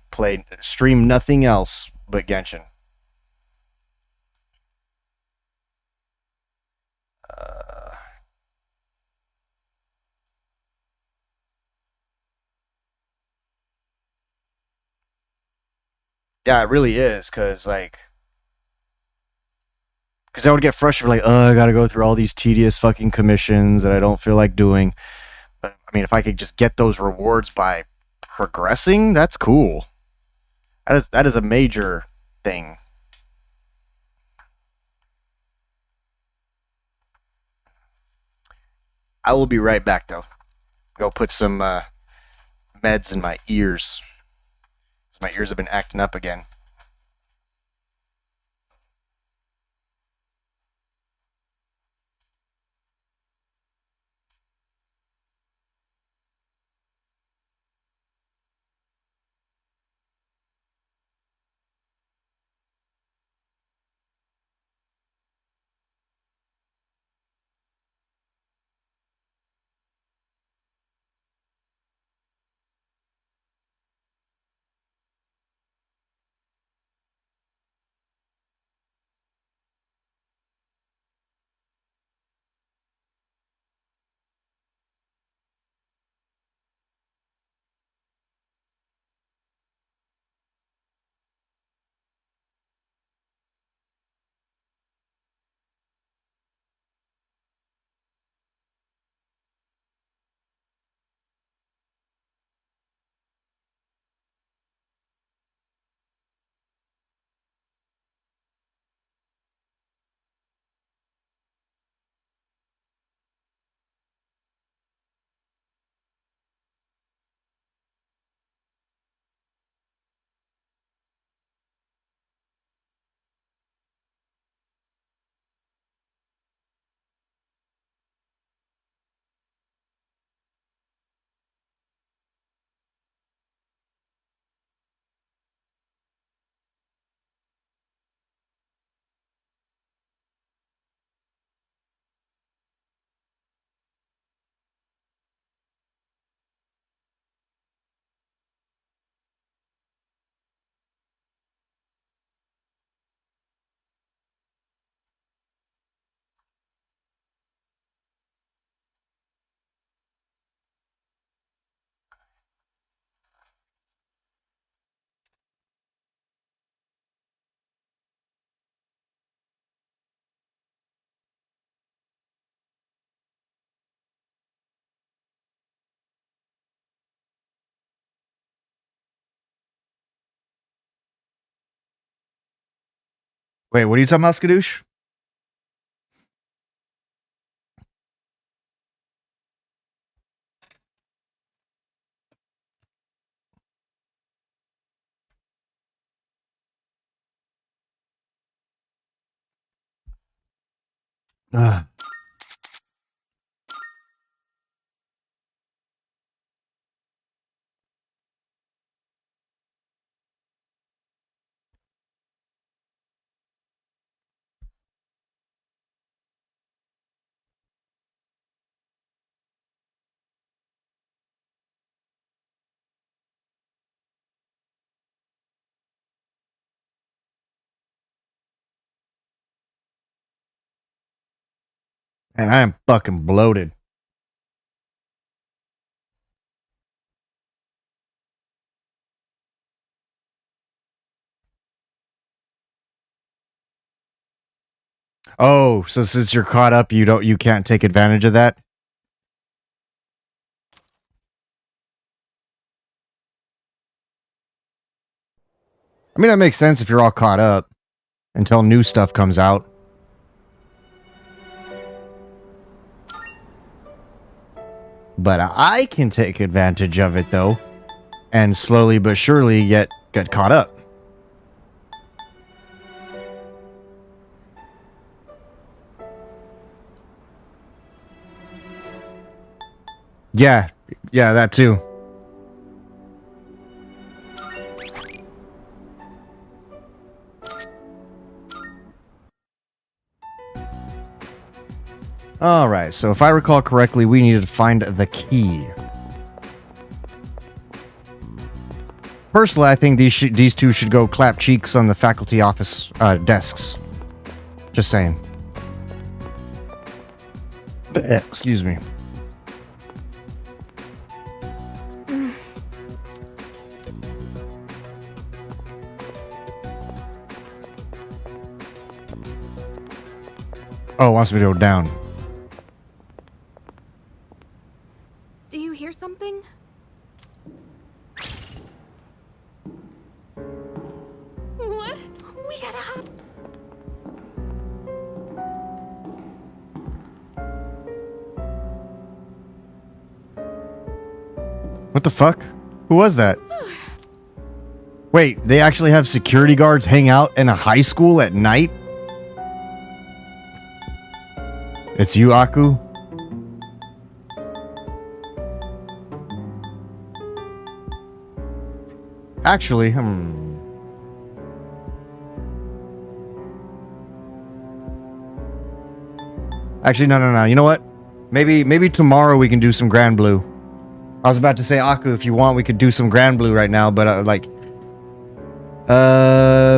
stream nothing else but Genshin. Yeah, it really is, because I would get frustrated, like, oh, I gotta go through all these tedious fucking commissions that I don't feel like doing. But, I mean, if I could just get those rewards by progressing, that's cool. That is a major thing. I will be right back, though. Go put some meds in my ears. My ears have been acting up again. Wait, what are you talking about, Skadoosh? Ugh. And I am fucking bloated. Oh, so since you're caught up, you can't take advantage of that? I mean, that makes sense if you're all caught up until new stuff comes out. But I can take advantage of it, though, and slowly but surely get caught up. Yeah, that too. Alright, so if I recall correctly, we needed to find the key. Personally, I think these two should go clap cheeks on the faculty office desks. Just saying. Excuse me. Oh, it wants me to go down. Do you hear something? What? We gotta hop. What the fuck? Who was that? Wait, they actually have security guards hang out in a high school at night? It's you, Aku? Actually, Actually, no. You know what? Maybe tomorrow we can do some Grand Blue. I was about to say, Aku, if you want, we could do some Grand Blue right now, but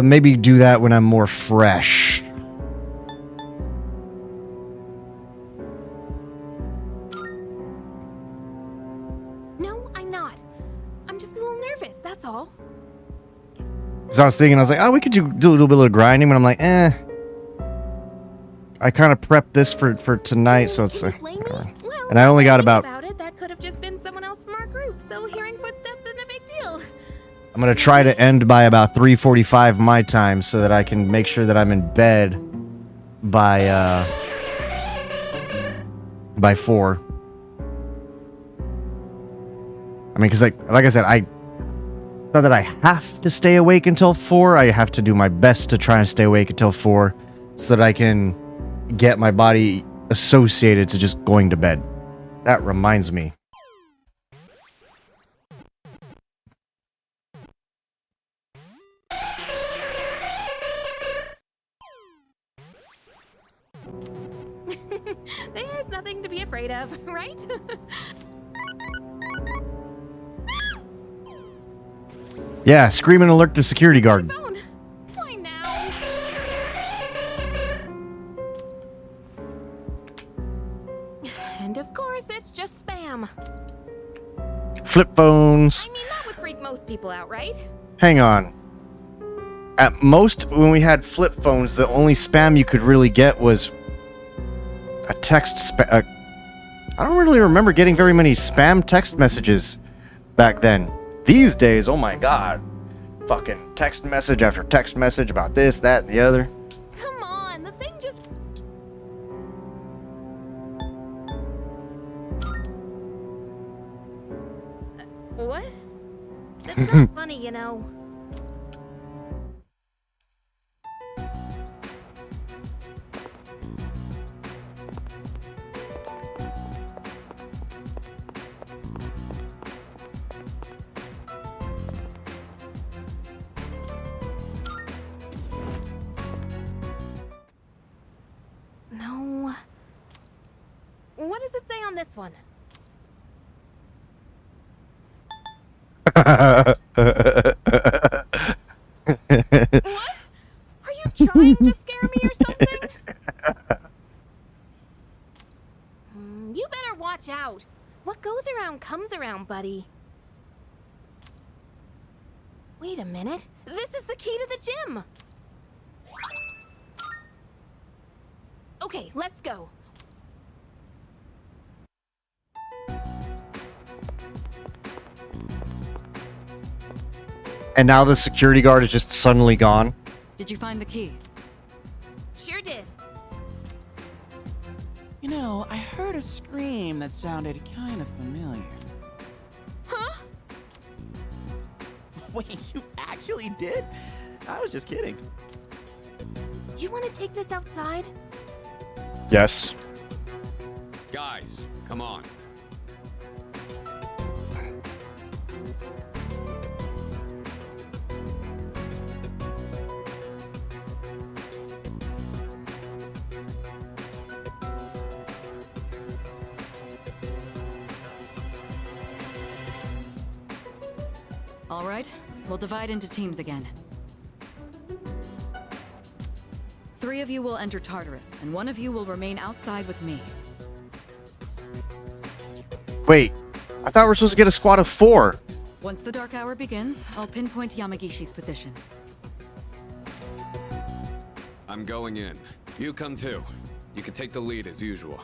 maybe do that when I'm more fresh. No, I'm not. I'm just a little nervous, that's all. Because I was thinking, oh, we could do a little bit of grinding, but I'm like, I kind of prepped this for tonight, so it's... and I only got about it, that could have just been someone else from our group, so hearing footsteps isn't a big deal. I'm going to try to end by about 3:45 my time so that I can make sure that I'm in bed by 4. I mean, because like I said, not that I have to stay awake until 4. I have to do my best to try and stay awake until 4 so that I can get my body associated to just going to bed. That reminds me. There's nothing to be afraid of, right? Yeah, scream and alert the security guard. Why now? And of course, it's just spam. Flip phones. I mean, that would freak most people out, right? Hang on. At most, when we had flip phones, the only spam you could really get was a text I don't really remember getting very many spam text messages back then. These days, oh my god. Fucking text message after text message about this, that, and the other. What? That's not funny, you know. No. What does it say on this one? What? Are you trying to scare me or something? You better watch out. What goes around comes around, buddy. Wait a minute. This is the key to the gym. Okay, let's go. And now the security guard is just suddenly gone. Did you find the key? Sure did. You know, I heard a scream that sounded kind of familiar. Huh? Wait, you actually did? I was just kidding. You want to take this outside? Yes. Guys, come on. All right, we'll divide into teams again. 3 of you will enter Tartarus, and 1 of you will remain outside with me. Wait, I thought we were supposed to get a squad of 4. Once the dark hour begins, I'll pinpoint Yamagishi's position. I'm going in. You come too. You can take the lead as usual.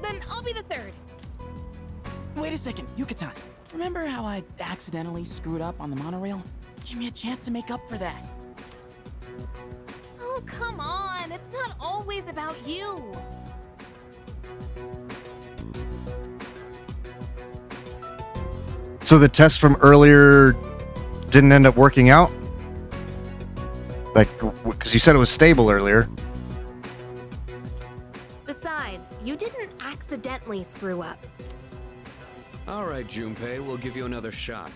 Then I'll be the 3rd. Wait a second, Yucatan. Remember how I accidentally screwed up on the monorail? Give me a chance to make up for that. Oh, come on. It's not always about you. So the test from earlier didn't end up working out? Like, because you said it was stable earlier. Besides, you didn't accidentally screw up. All right, Junpei, we'll give you another shot.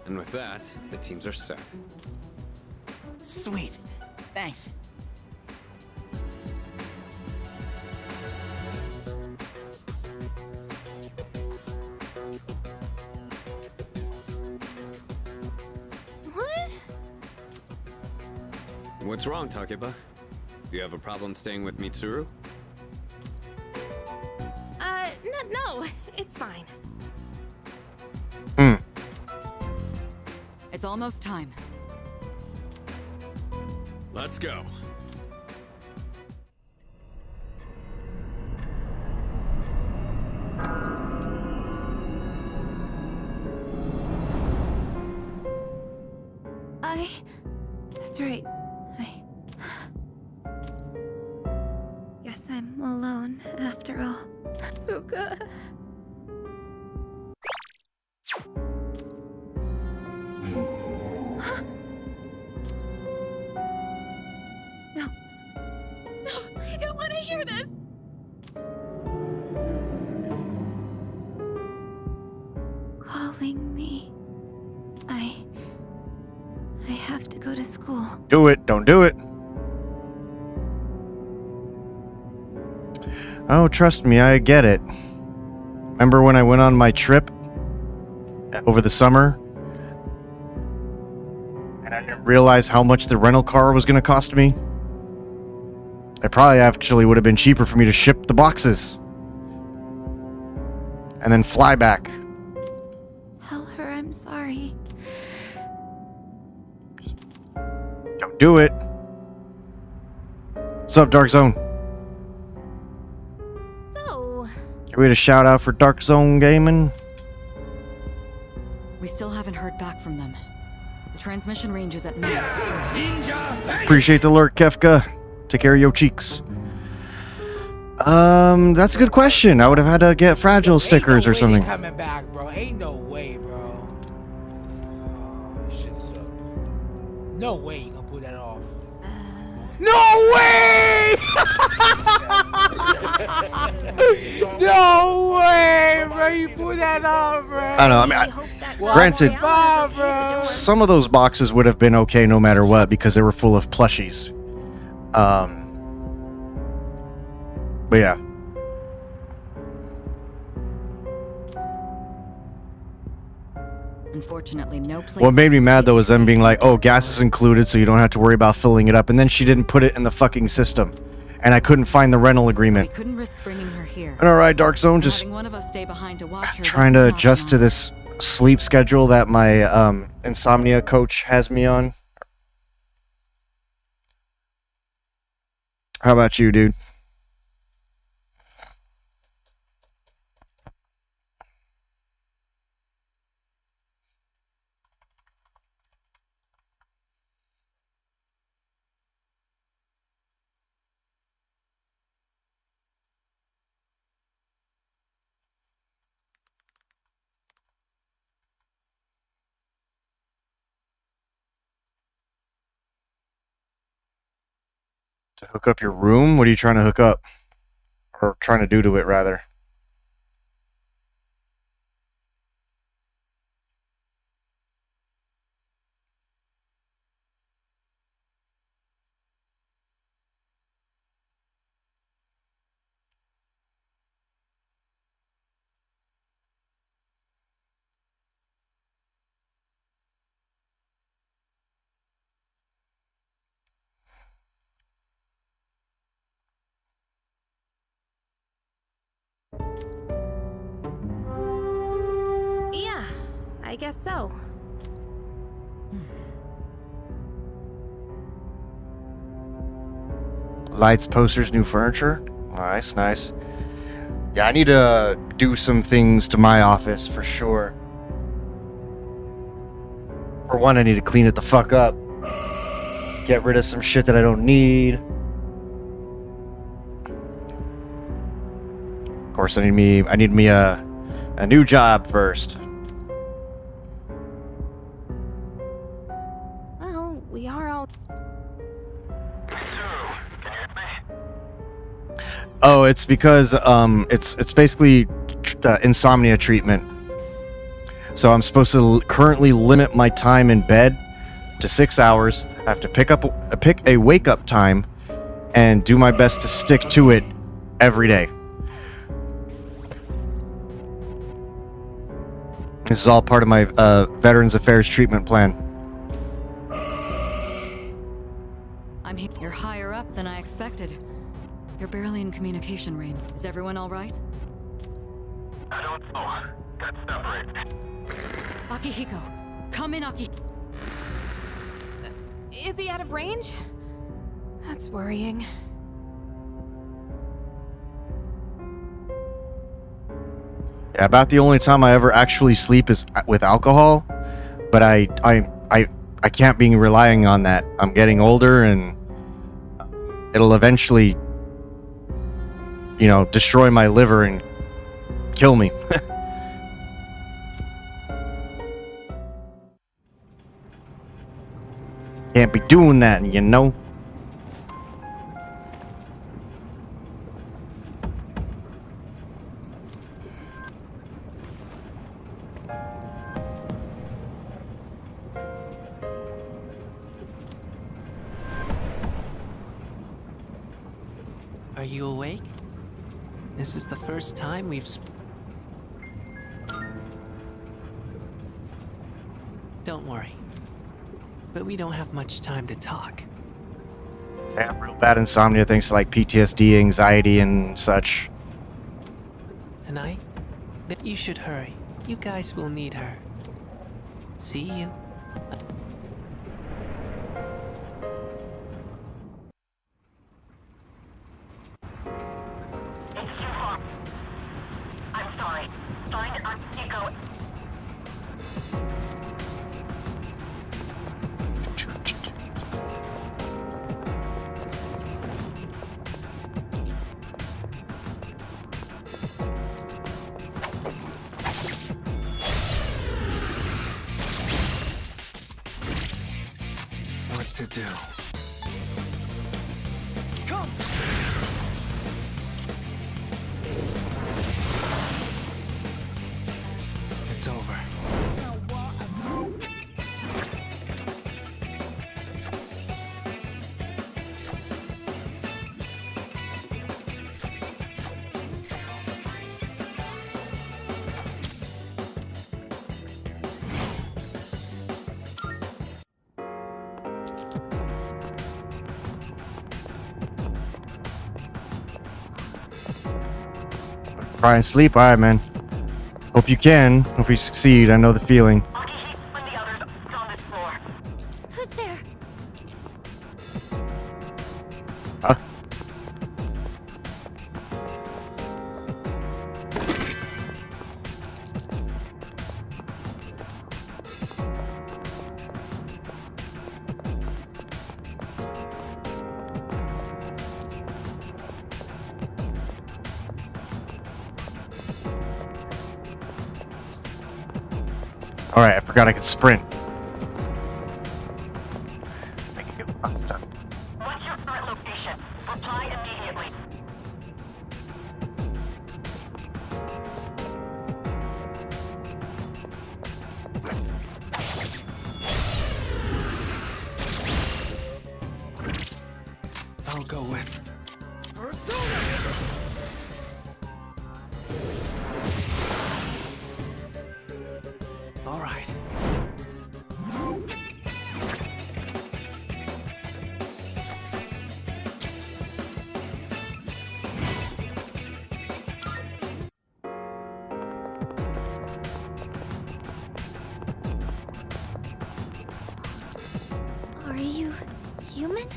And with that, the teams are set. Sweet. Thanks. What? What's wrong, Takeba? Do you have a problem staying with Mitsuru? No, it's fine. It's almost time. Let's go. That's right. Guess I'm alone after all. Fuka. No. No, I don't want to hear this. Calling me. I have to go to school. Do it. Don't do it. Oh, trust me, I get it. Remember when I went on my trip over the summer? And I didn't realize how much the rental car was going to cost me? It probably actually would have been cheaper for me to ship the boxes. And then fly back. Tell her I'm sorry. Don't do it. What's up, Dark Zone? So... Can we get a shout out for Dark Zone Gaming? We still haven't heard back from them. The transmission range is at max. Appreciate the alert, Kefka. Take care of your cheeks. That's a good question. I would have had to get fragile stickers or something. Coming back, bro. Ain't no way, bro. Oh, shit sucks. No way you gonna pull that off. No way! No way, bro. You pull that off, bro. I don't know. I mean, granted, some of those boxes would have been okay no matter what because they were full of plushies. But yeah. Unfortunately, no place. What made me mad though was them being like, "Oh, gas is included, so you don't have to worry about filling it up." And then she didn't put it in the fucking system, and I couldn't find the rental agreement. We couldn't risk bringing her here. And all right, Dark Zone, just having one of us stay behind to watch her trying to adjust to this sleep schedule that my insomnia coach has me on. How about you, dude? To hook up your room? What are you trying to hook up? Or trying to do to it, rather? Yeah, I guess so. Lights, posters, new furniture. Nice, nice. Yeah, I need to do some things to my office for sure. For one, I need to clean it the fuck up. Get rid of some shit that I don't need. Of course, I need me a new job first. Well, we are all... Oh, it's because it's basically insomnia treatment. So I'm supposed to currently limit my time in bed to 6 hours. I have to pick a wake up time and do my best to stick to it every day. This is all part of my Veterans Affairs treatment plan. I'm here. You're higher up than I expected. You're barely in communication range. Is everyone all right? I don't know. Got separated. Akihiko, come in, Aki. Is he out of range? That's worrying. Yeah, about the only time I ever actually sleep is with alcohol, but I can't be relying on that. I'm getting older, and it'll eventually, you know, destroy my liver and kill me. Can't be doing that, you know. Are you awake? This is the first time we've Don't worry. But we don't have much time to talk. I have real bad insomnia thanks to like PTSD, anxiety, and such. Tonight? You should hurry. You guys will need her. See you. I'm sorry. Find Akihiko. It's over. Try and sleep. Alright, man. Hope you can. Hope you succeed. I know the feeling. Who's there? Huh? Alright, I forgot I could sprint. I can get stuck. What's your current location? Reply immediately. I'll go with. All right. Are you human?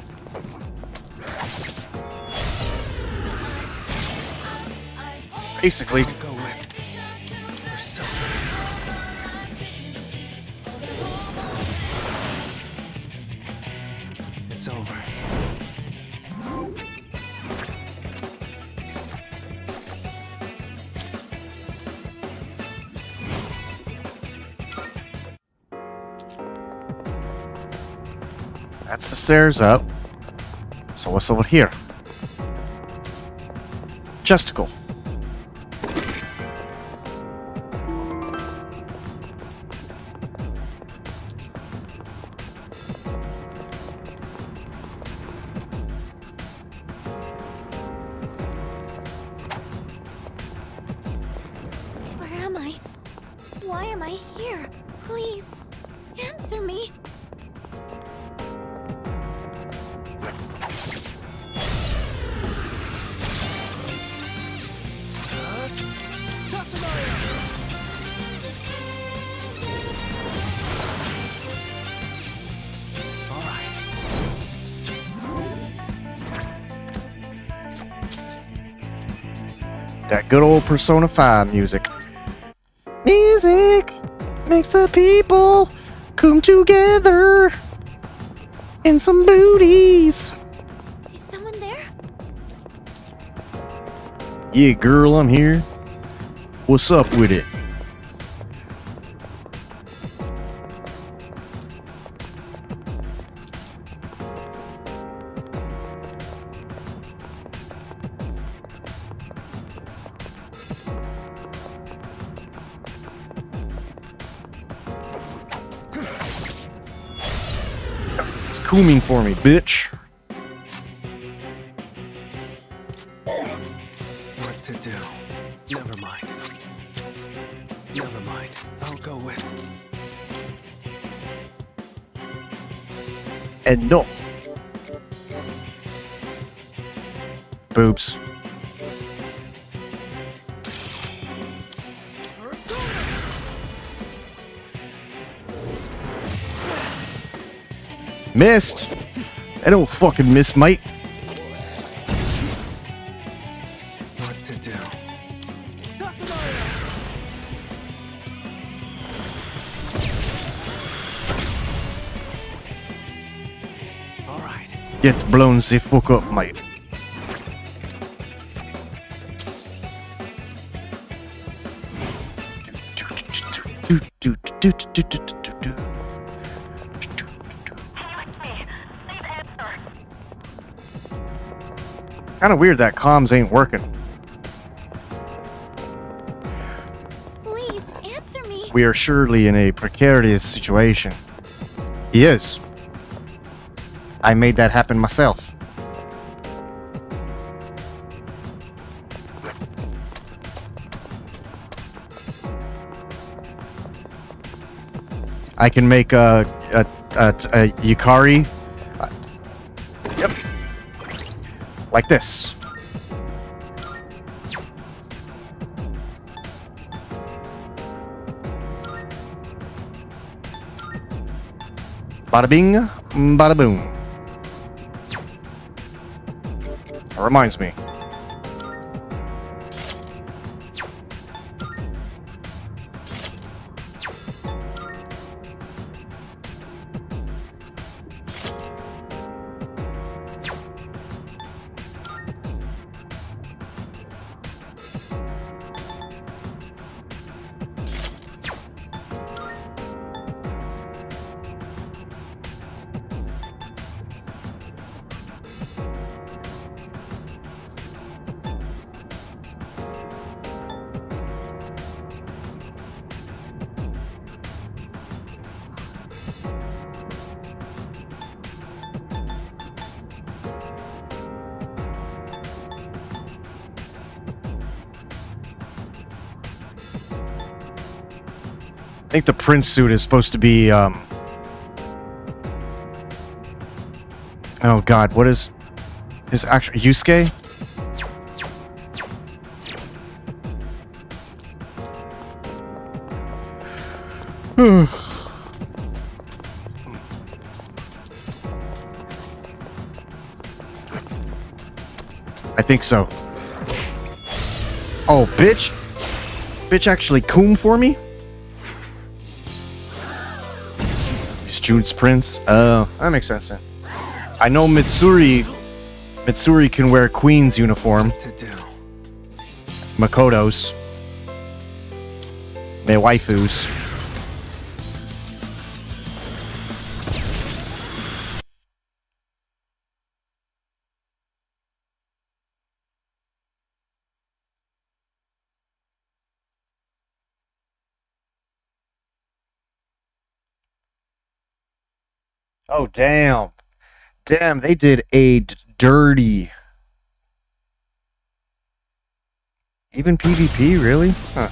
Basically. I'll go with. It's over. That's the stairs up. So what's over here? Justicle. Where am I? Why am I here? Please, answer me. All right. That good old Persona 5 music. Music makes the people come together in some booties. Is someone there? Yeah, girl, I'm here. What's up with it? It's cooming for me, bitch. What to do? Never mind. Never mind. I'll go with. And no. Boobs. Missed. I don't fucking miss, mate. What to do? All right. Gets blown the fuck up, mate. Kind of weird that comms ain't working. Please, answer me. We are surely in a precarious situation. He is. I made that happen myself. I can make a Yukari. Yep. Like this. Bada bing, bada boom. That reminds me. I think the prince suit is supposed to be, oh god, what is his actual Yusuke? I think so. Oh, bitch! Bitch actually coom for me? It's Jude's prince? Oh, that makes sense then. I know Mitsuri can wear Queen's uniform. Makoto's. My waifus. Oh, damn. Damn, they did a dirty. Even PvP, really? Huh.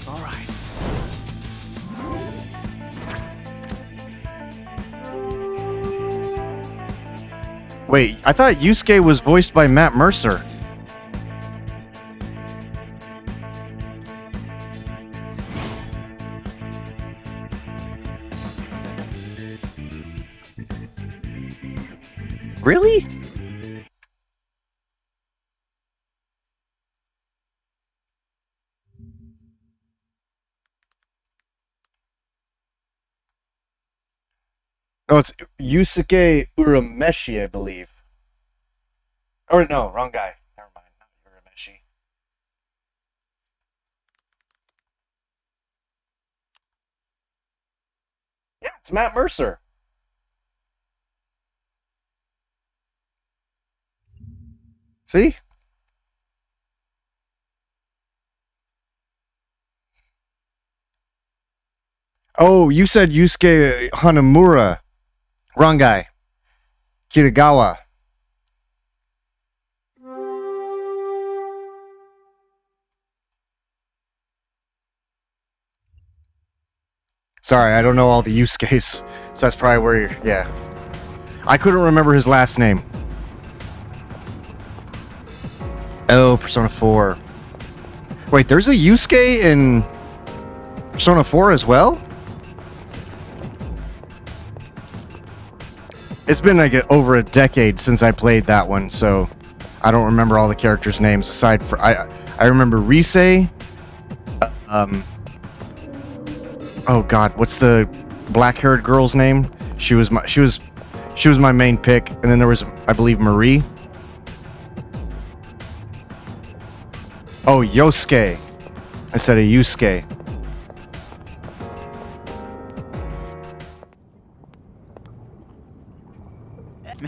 Alright. Wait, I thought Yusuke was voiced by Matt Mercer. Really? Oh, it's Yusuke Urameshi, I believe. Or no, wrong guy. Never mind, not Urameshi. Yeah, it's Matt Mercer. See? Oh, you said Yusuke Hanamura. Wrong guy. Kitagawa. Sorry, I don't know all the Yusuke's. So that's probably where you're... Yeah. I couldn't remember his last name. Oh, Persona 4. Wait, there's a Yusuke in Persona 4 as well? It's been like over a decade since I played that one, so I don't remember all the characters' names aside for I remember Rise. Oh god, what's the black-haired girl's name? She was my main pick, and then there was, I believe, Marie. Oh, Yosuke instead of Yusuke.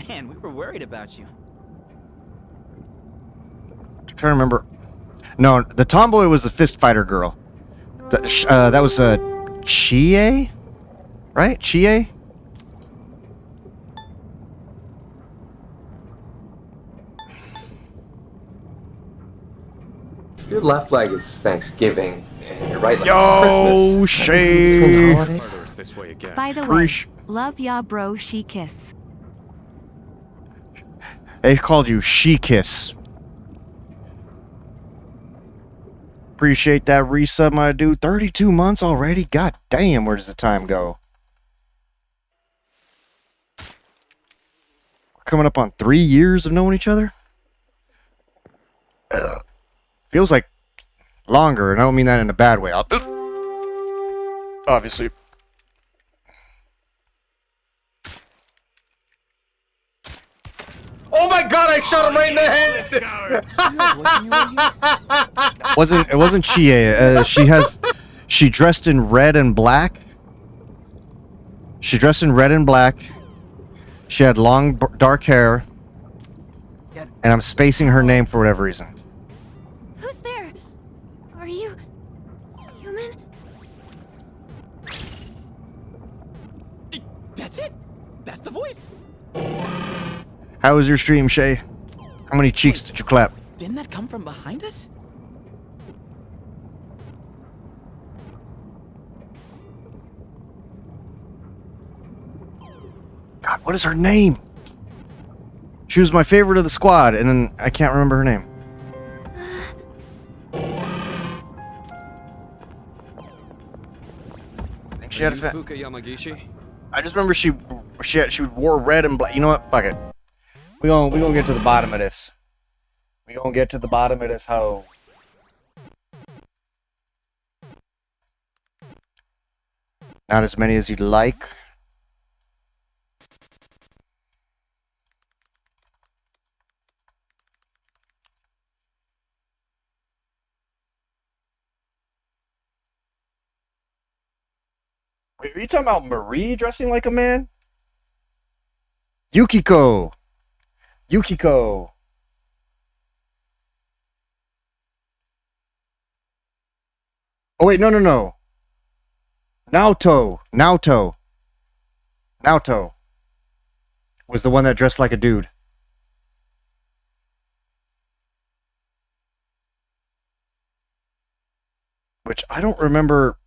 Man, we were worried about you. trying to remember. No, the tomboy was the fist fighter girl. That was Chie, right? Chie. Your left leg is Thanksgiving, and your right leg Yo, is Shay. Christmas. By the way, love ya bro she kiss. They called you She Kiss. Appreciate that resub, my dude. 32 months already? God damn, where does the time go? We're coming up on 3 years of knowing each other? Feels like longer, and I don't mean that in a bad way. Obviously. Oh my god, I shot him right in the head! It wasn't Chie. She dressed in red and black. She dressed in red and black. She had long dark hair. And I'm spacing her name for whatever reason. Who's there? Are you human? That's it. That's the voice. How was your stream, Shay? How many cheeks did you clap? Didn't that come from behind us? God, what is her name? She was my favorite of the squad, and then I can't remember her name. I think she had a I just remember she wore red and black. You know what? Fuck it. We gonna get to the bottom of this. We gonna get to the bottom of this hoe. Not as many as you'd like. Wait, are you talking about Marie dressing like a man? Yukiko! Yukiko! Oh wait, no. Naoto was the one that dressed like a dude. Which I don't remember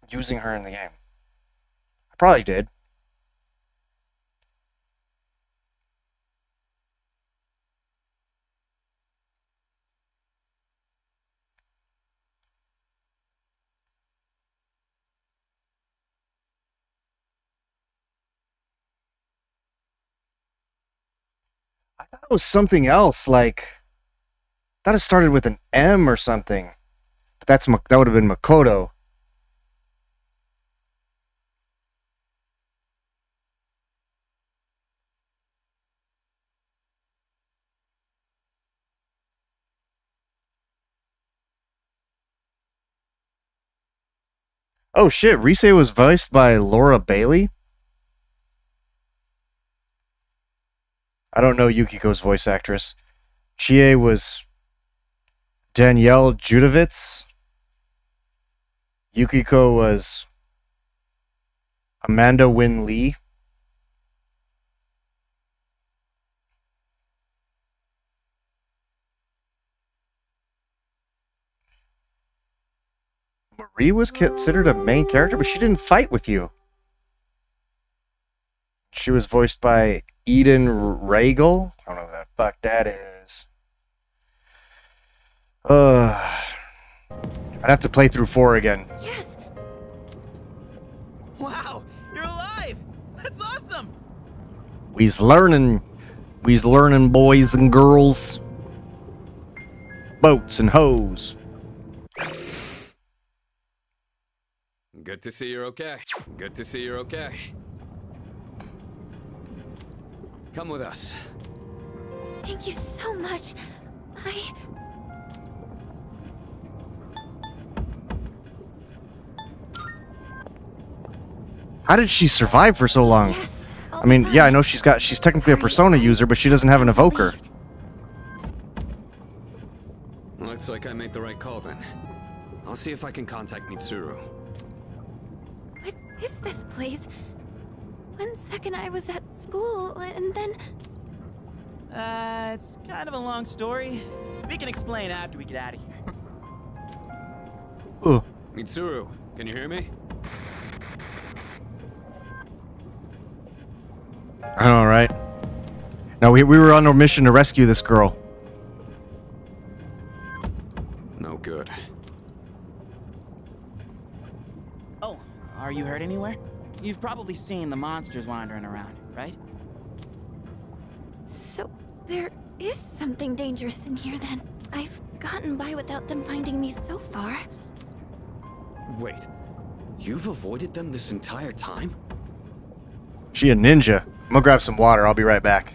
using her in the game. I probably did. I thought it was something else, like I thought it started with an M or something. But that would have been Makoto. Oh shit, Rise was voiced by Laura Bailey? I don't know Yukiko's voice actress. Chie was Danielle Judovitz. Yukiko was Amanda Wynn Lee. Marie was considered a main character, but she didn't fight with you. She was voiced by Eden Regal. I don't know who the fuck that is. I'd have to play through 4 again. Yes. Wow, you're alive. That's awesome. We's learning, boys and girls. Boats and hoes. Good to see you're okay. Good to see you're okay. Come with us. Thank you so much. How did she survive for so long? Yes, I mean, yeah, I know she's technically a Persona user, but she doesn't have an evoker. Looks like I made the right call then. I'll see if I can contact Mitsuru. What is this place? One second I was at school, and then... It's kind of a long story. We can explain after we get out of here. Ooh. Mitsuru, can you hear me? I know, right? No, we were on a mission to rescue this girl. No good. Oh, are you hurt anywhere? You've probably seen the monsters wandering around, right? So, there is something dangerous in here then. I've gotten by without them finding me so far. Wait, you've avoided them this entire time? She a ninja. I'm gonna grab some water. I'll be right back.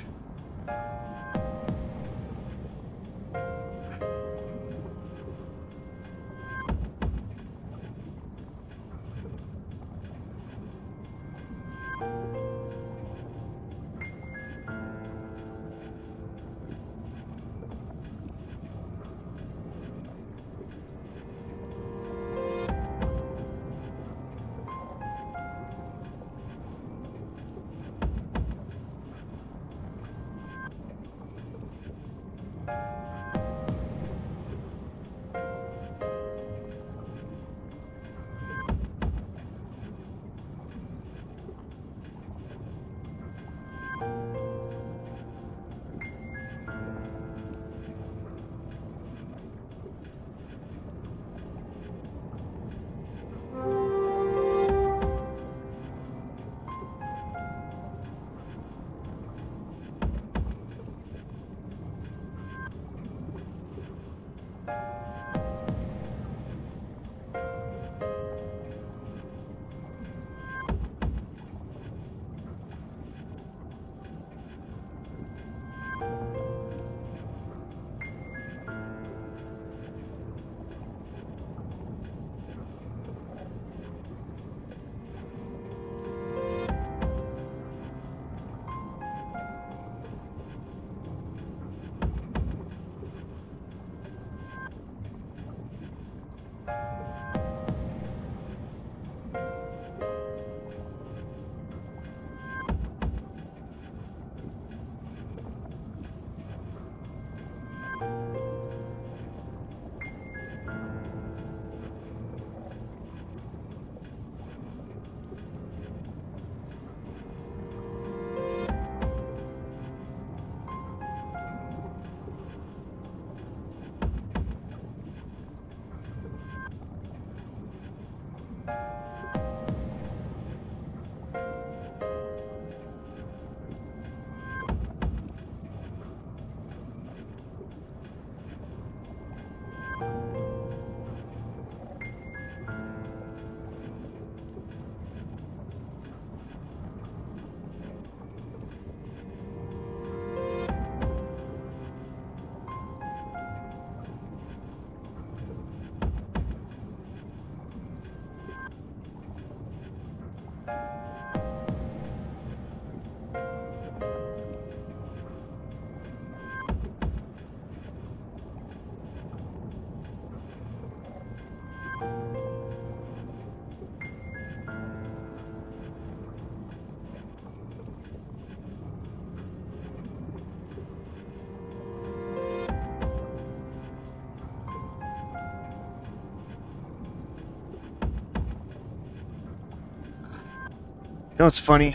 You know what's funny?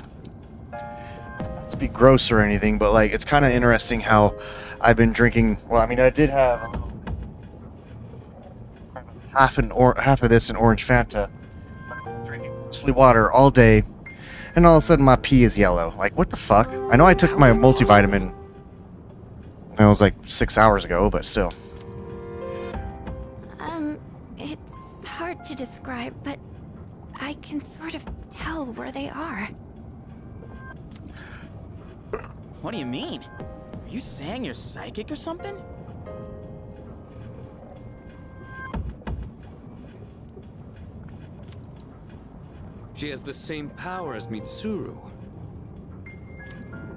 Not to be gross or anything, but like it's kind of interesting how I've been drinking. Well, I mean, I did have a little, half of this in orange Fanta. I've been drinking mostly water all day, and all of a sudden my pee is yellow. Like, what the fuck? I know I took my multivitamin. It was like 6 hours ago, but still. It's hard to describe, but I can sort of tell where they are. What do you mean? Are you saying you're psychic or something? She has the same power as Mitsuru.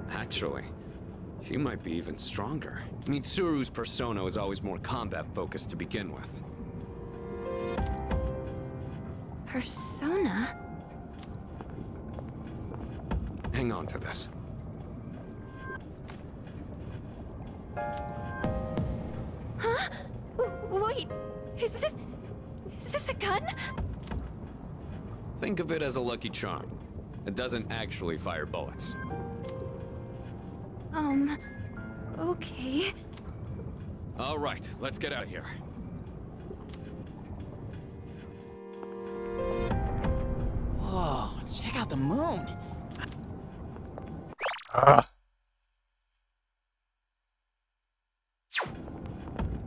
Actually, She might be even stronger. Mitsuru's persona is always more combat-focused to begin with. Persona? Hang on to this. Huh? Wait, is this a gun? Think of it as a lucky charm. It doesn't actually fire bullets. Okay. All right, let's get out of here. Whoa, check out the moon.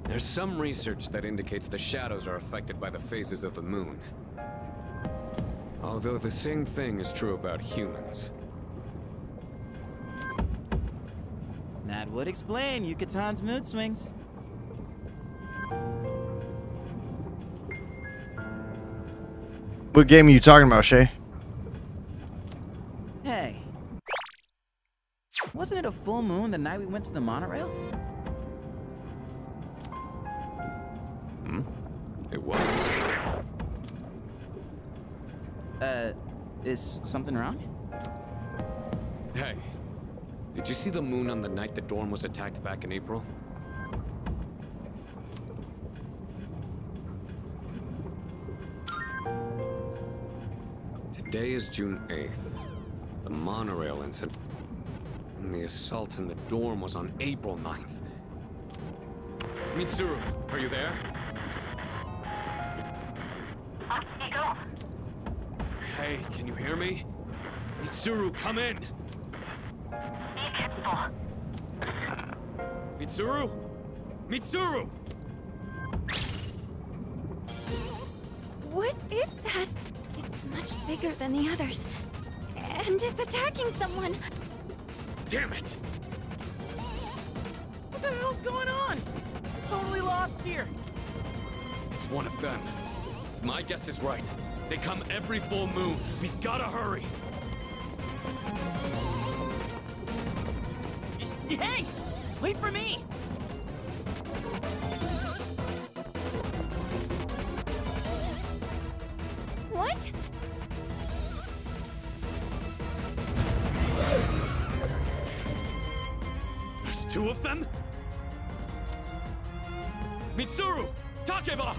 There's some research that indicates the shadows are affected by the phases of the moon. Although the same thing is true about humans. That would explain Yucatan's mood swings. What game are you talking about, Shay? Hey. Wasn't it a full moon the night we went to the monorail? It was. Is something wrong? Hey, did you see the moon on the night the dorm was attacked back in April? Today is June 8th. The monorail incident and the assault in the dorm was on April 9th. Mitsuru, are you there? Hey, can you hear me? Mitsuru, come in! Mitsuru? Mitsuru! What is that? It's much bigger than the others. And it's attacking someone. Damn it! What the hell's going on? Totally lost here. It's one of them. If my guess is right, they come every full moon. We've gotta hurry! Hey! Wait for me! What? There's two of them? Mitsuru! Takeba!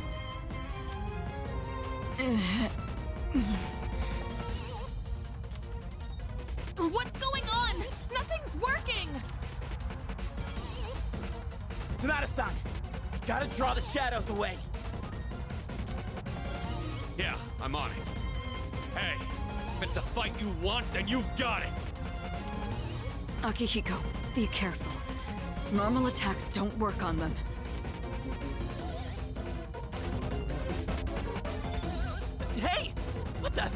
What's going on? Nothing's working! Sonata-san, gotta draw the shadows away. Yeah, I'm on it. Hey, if it's a fight you want, then you've got it! Akihiko, be careful. Normal attacks don't work on them. Hey! What the?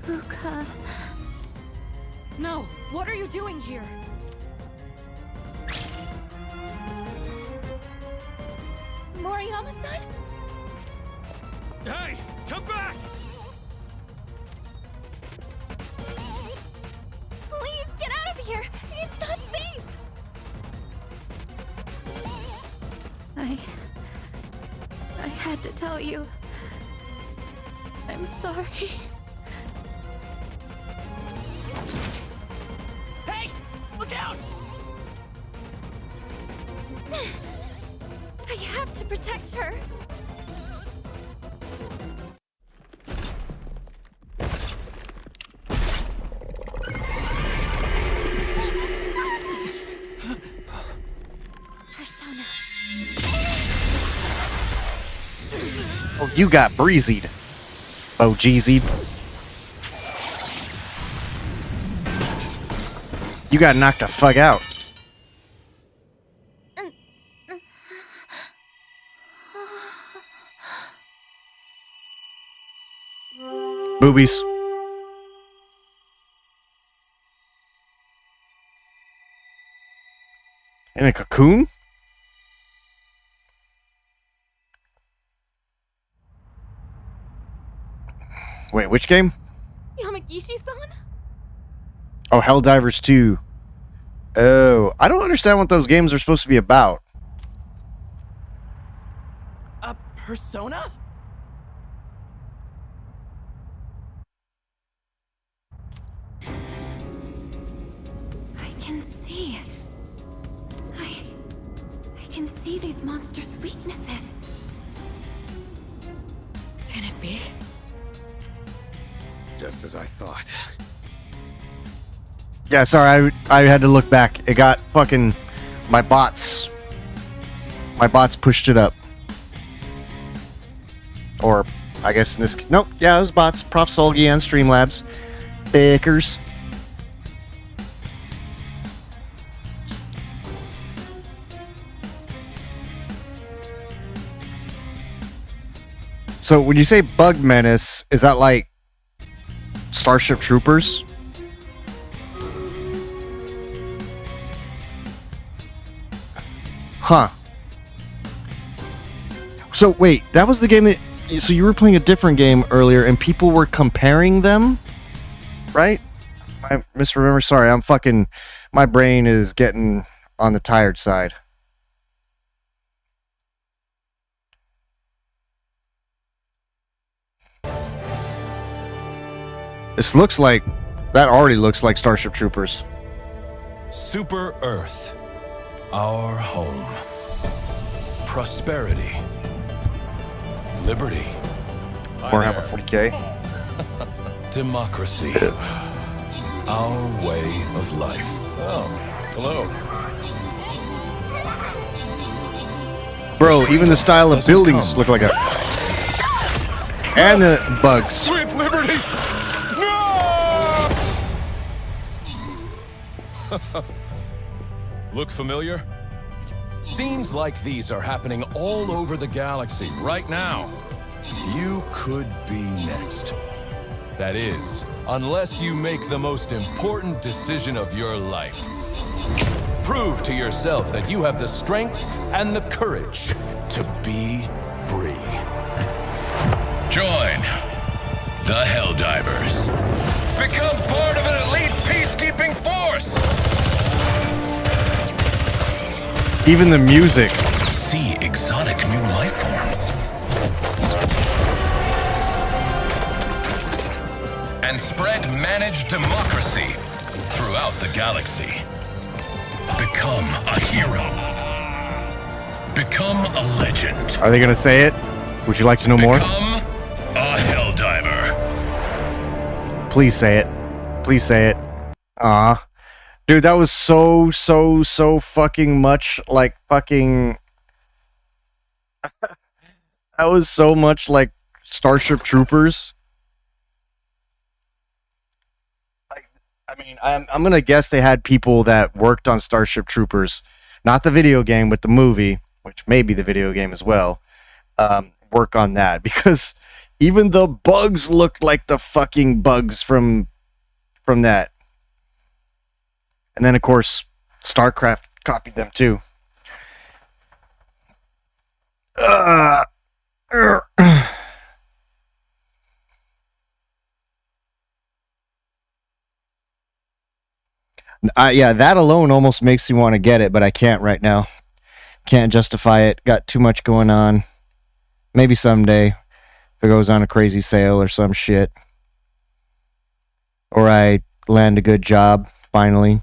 Uka. No! What are you doing here? Moriyama-san? Hey! Come back! Please, get out of here! It's not safe! I had to tell you. I'm sorry. Hey! Look out! I have to protect her. Persona. Oh, you got breezied. Oh, Jeezied. You got knocked the fuck out. Boobies. In a cocoon? Wait, which game? Takeshi-san? Oh, Helldivers 2. Oh, I don't understand what those games are supposed to be about. A persona? I can see. I can see these monsters' weaknesses. Can it be? Just as I thought. Yeah, sorry, I had to look back. It got fucking... My bots pushed it up. Or, I guess in this... Nope, yeah, it was bots. Prof. Solgi and Streamlabs. Bickers. So, when you say Bug Menace, is that like Starship Troopers? Huh. So, wait, that was the game that... So, you were playing a different game earlier, and people were comparing them? Right? I misremember. Sorry, I'm fucking... My brain is getting on the tired side. This looks like... That already looks like Starship Troopers. Super Earth, our home. Prosperity. Liberty. Warhammer 40k. Democracy. Our way of life. Oh, hello. Bro, even the style of buildings look like a... And the bugs. With liberty! Look familiar? Scenes like these are happening all over the galaxy right now. You could be next. That is, unless you make the most important decision of your life. Prove to yourself that you have the strength and the courage to be free. Join the Helldivers. Become part of an elite peacekeeping force. Even the music. See exotic new life forms. And spread managed democracy throughout the galaxy. Become a hero. Become a legend. Are they gonna say it? Would you like to know more? Become a Helldiver. Please say it. Please say it. Ah, dude, that was so fucking much like fucking... That was so much like Starship Troopers. I mean, I'm gonna guess they had people that worked on Starship Troopers, not the video game, but the movie, which may be the video game as well, work on that, because even the bugs looked like the fucking bugs from that. And then, of course, StarCraft copied them too. Yeah, that alone almost makes me want to get it, but I can't right now. Can't justify it. Got too much going on. Maybe someday, if it goes on a crazy sale or some shit. Or I land a good job, finally.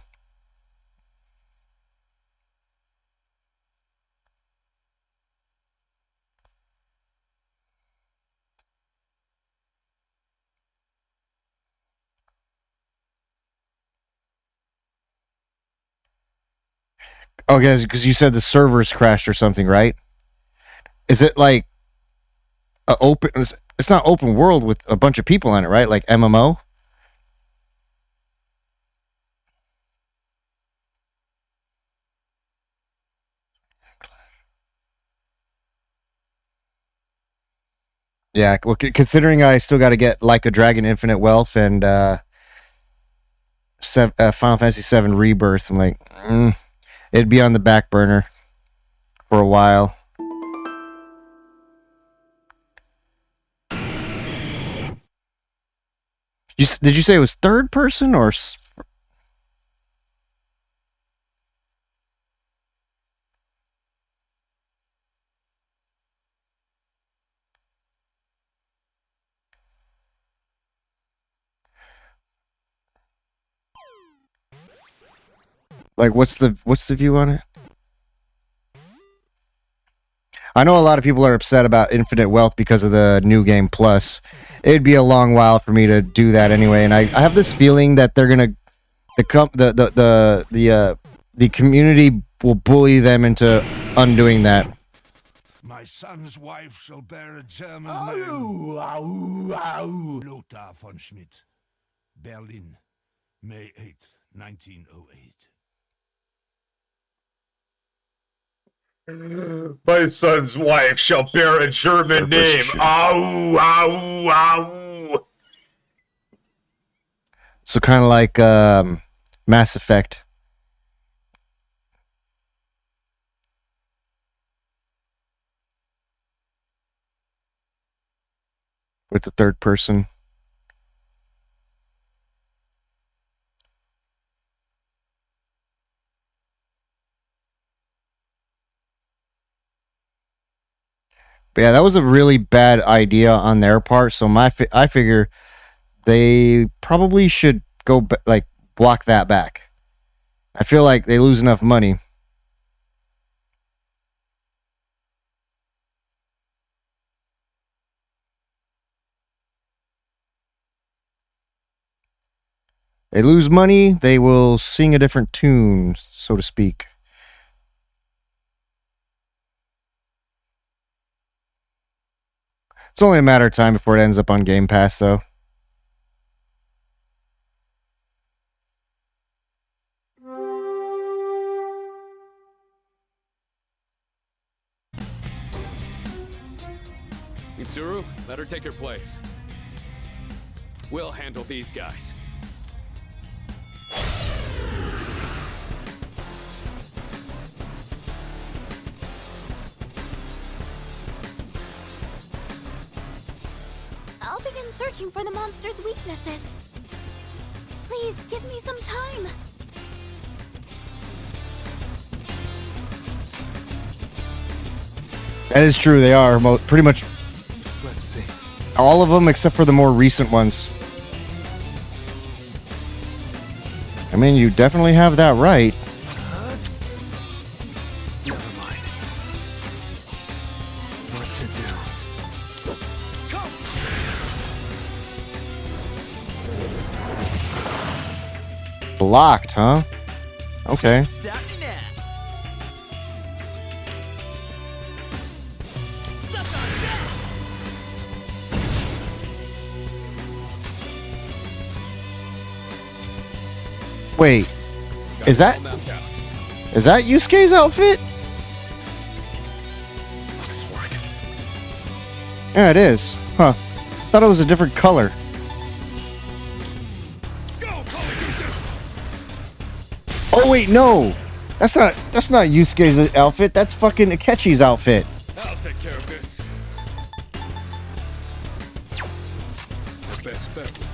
Oh, guys, because you said the servers crashed or something, right? Is it like a open? It's not open world with a bunch of people on it, right? Like MMO. Yeah, well, considering I still got to get Like a Dragon Infinite Wealth and Final Fantasy VII Rebirth, I'm like, it'd be on the back burner for a while. Did you say it was third person or? Like, what's the view on it? I know a lot of people are upset about Infinite Wealth because of the New Game Plus. It'd be a long while for me to do that anyway, and I have this feeling that they're gonna the community will bully them into undoing that. My son's wife shall bear a German name. Lothar von Schmidt. Berlin, May 8th, 1908. My son's wife shall bear a German name. Ow, ow, ow. So kind of like Mass Effect. With the third person. But yeah, that was a really bad idea on their part. So I figure they probably should go walk that back. I feel like they lose enough money. They lose money, they will sing a different tune, so to speak. It's only a matter of time before it ends up on Game Pass, though. Mitsuru, let her take her place. We'll handle these guys. I'll begin searching for the monster's weaknesses. Please, give me some time. That is true, they are pretty much Let's see. all of them except for the more recent ones. I mean, you definitely have that right. Never mind. What to do? Blocked, huh? Okay. Wait, is that Yusuke's outfit? Yeah, it is. Huh. Thought it was a different color. Oh wait, no. That's not Yusuke's outfit. That's fucking Akechi's outfit. I'll take care of this. The best bet would be...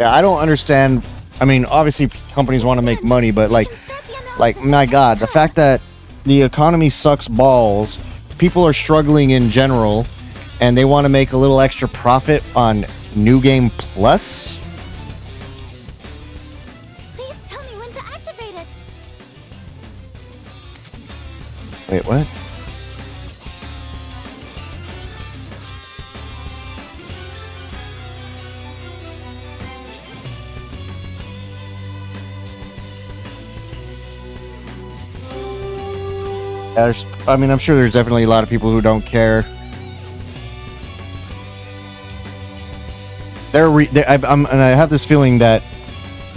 Yeah, I don't understand. I mean, obviously companies want to make money, but like my God, the fact that the economy sucks balls, people are struggling in general, and they want to make a little extra profit on New Game Plus? Please tell me when to activate it. Wait, what? I mean, I'm sure there's definitely a lot of people who don't care. And I have this feeling that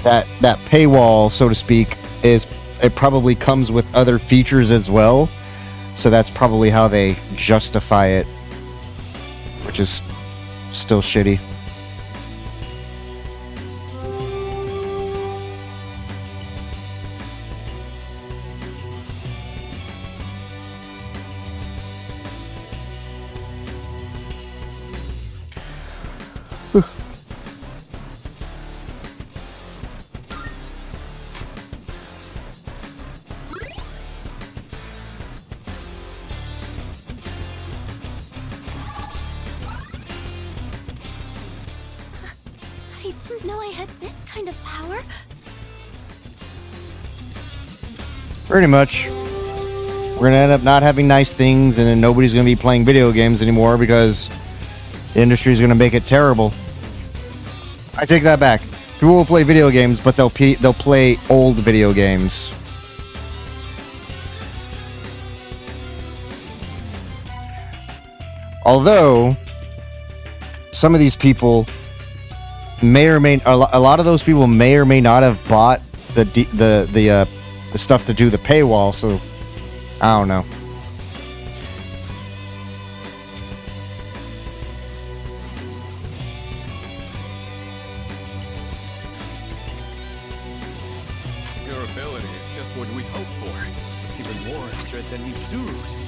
paywall, so to speak, it probably comes with other features as well. So that's probably how they justify it. which is still shitty. I didn't know I had this kind of power. Pretty much. We're gonna end up not having nice things, and then nobody's gonna be playing video games anymore because the industry's gonna make it terrible. I take that back. People will play video games, but they'll play old video games. Although some of these people may or may a lot of those people may or may not have bought the stuff to do the paywall, so I don't know. Your ability is just what we hoped for. It's even more accurate than Mitsuru's.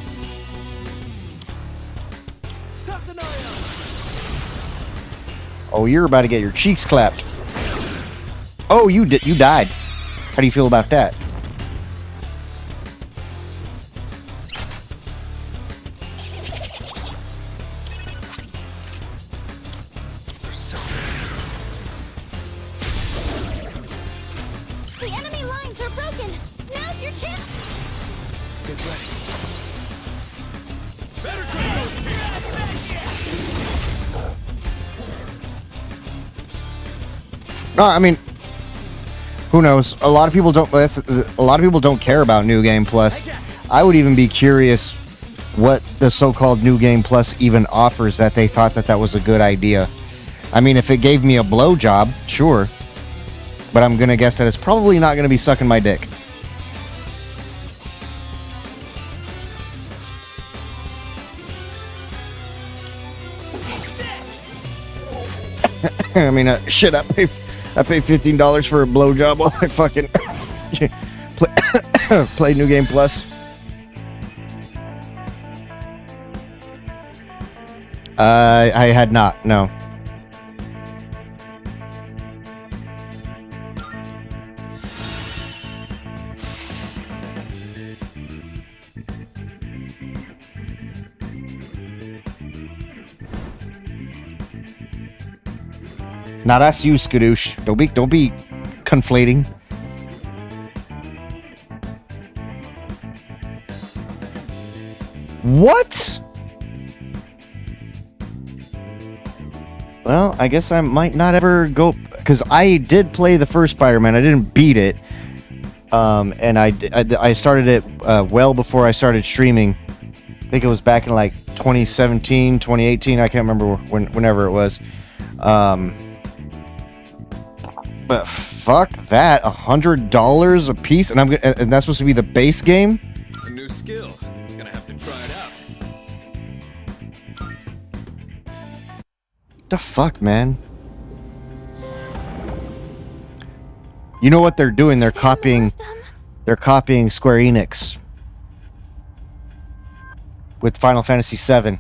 Oh, you're about to get your cheeks clapped. Oh, you died. How do you feel about that? The enemy lines are broken. Now's your chance. Get ready. No, I mean, who knows? A lot of people don't care about New Game Plus. I would even be curious what the so-called New Game Plus even offers that they thought that was a good idea. I mean, if it gave me a blowjob, sure, but I'm gonna guess that it's probably not gonna be sucking my dick. I mean, shit, I pay $15 for a blowjob while I fucking play New Game Plus. I had not, no. Now that's you, Skadoosh. Don't be conflating. What? Well, I guess I might not ever go, because I did play the first Spider-Man. I didn't beat it, and I started it well before I started streaming. I think it was back in like 2017, 2018. I can't remember whenever it was. But fuck that, $100 a piece, and and that's supposed to be the base game. A new skill. Gonna have to try it out. The fuck, man. You know what they're doing? They're copying Square Enix with Final Fantasy VII.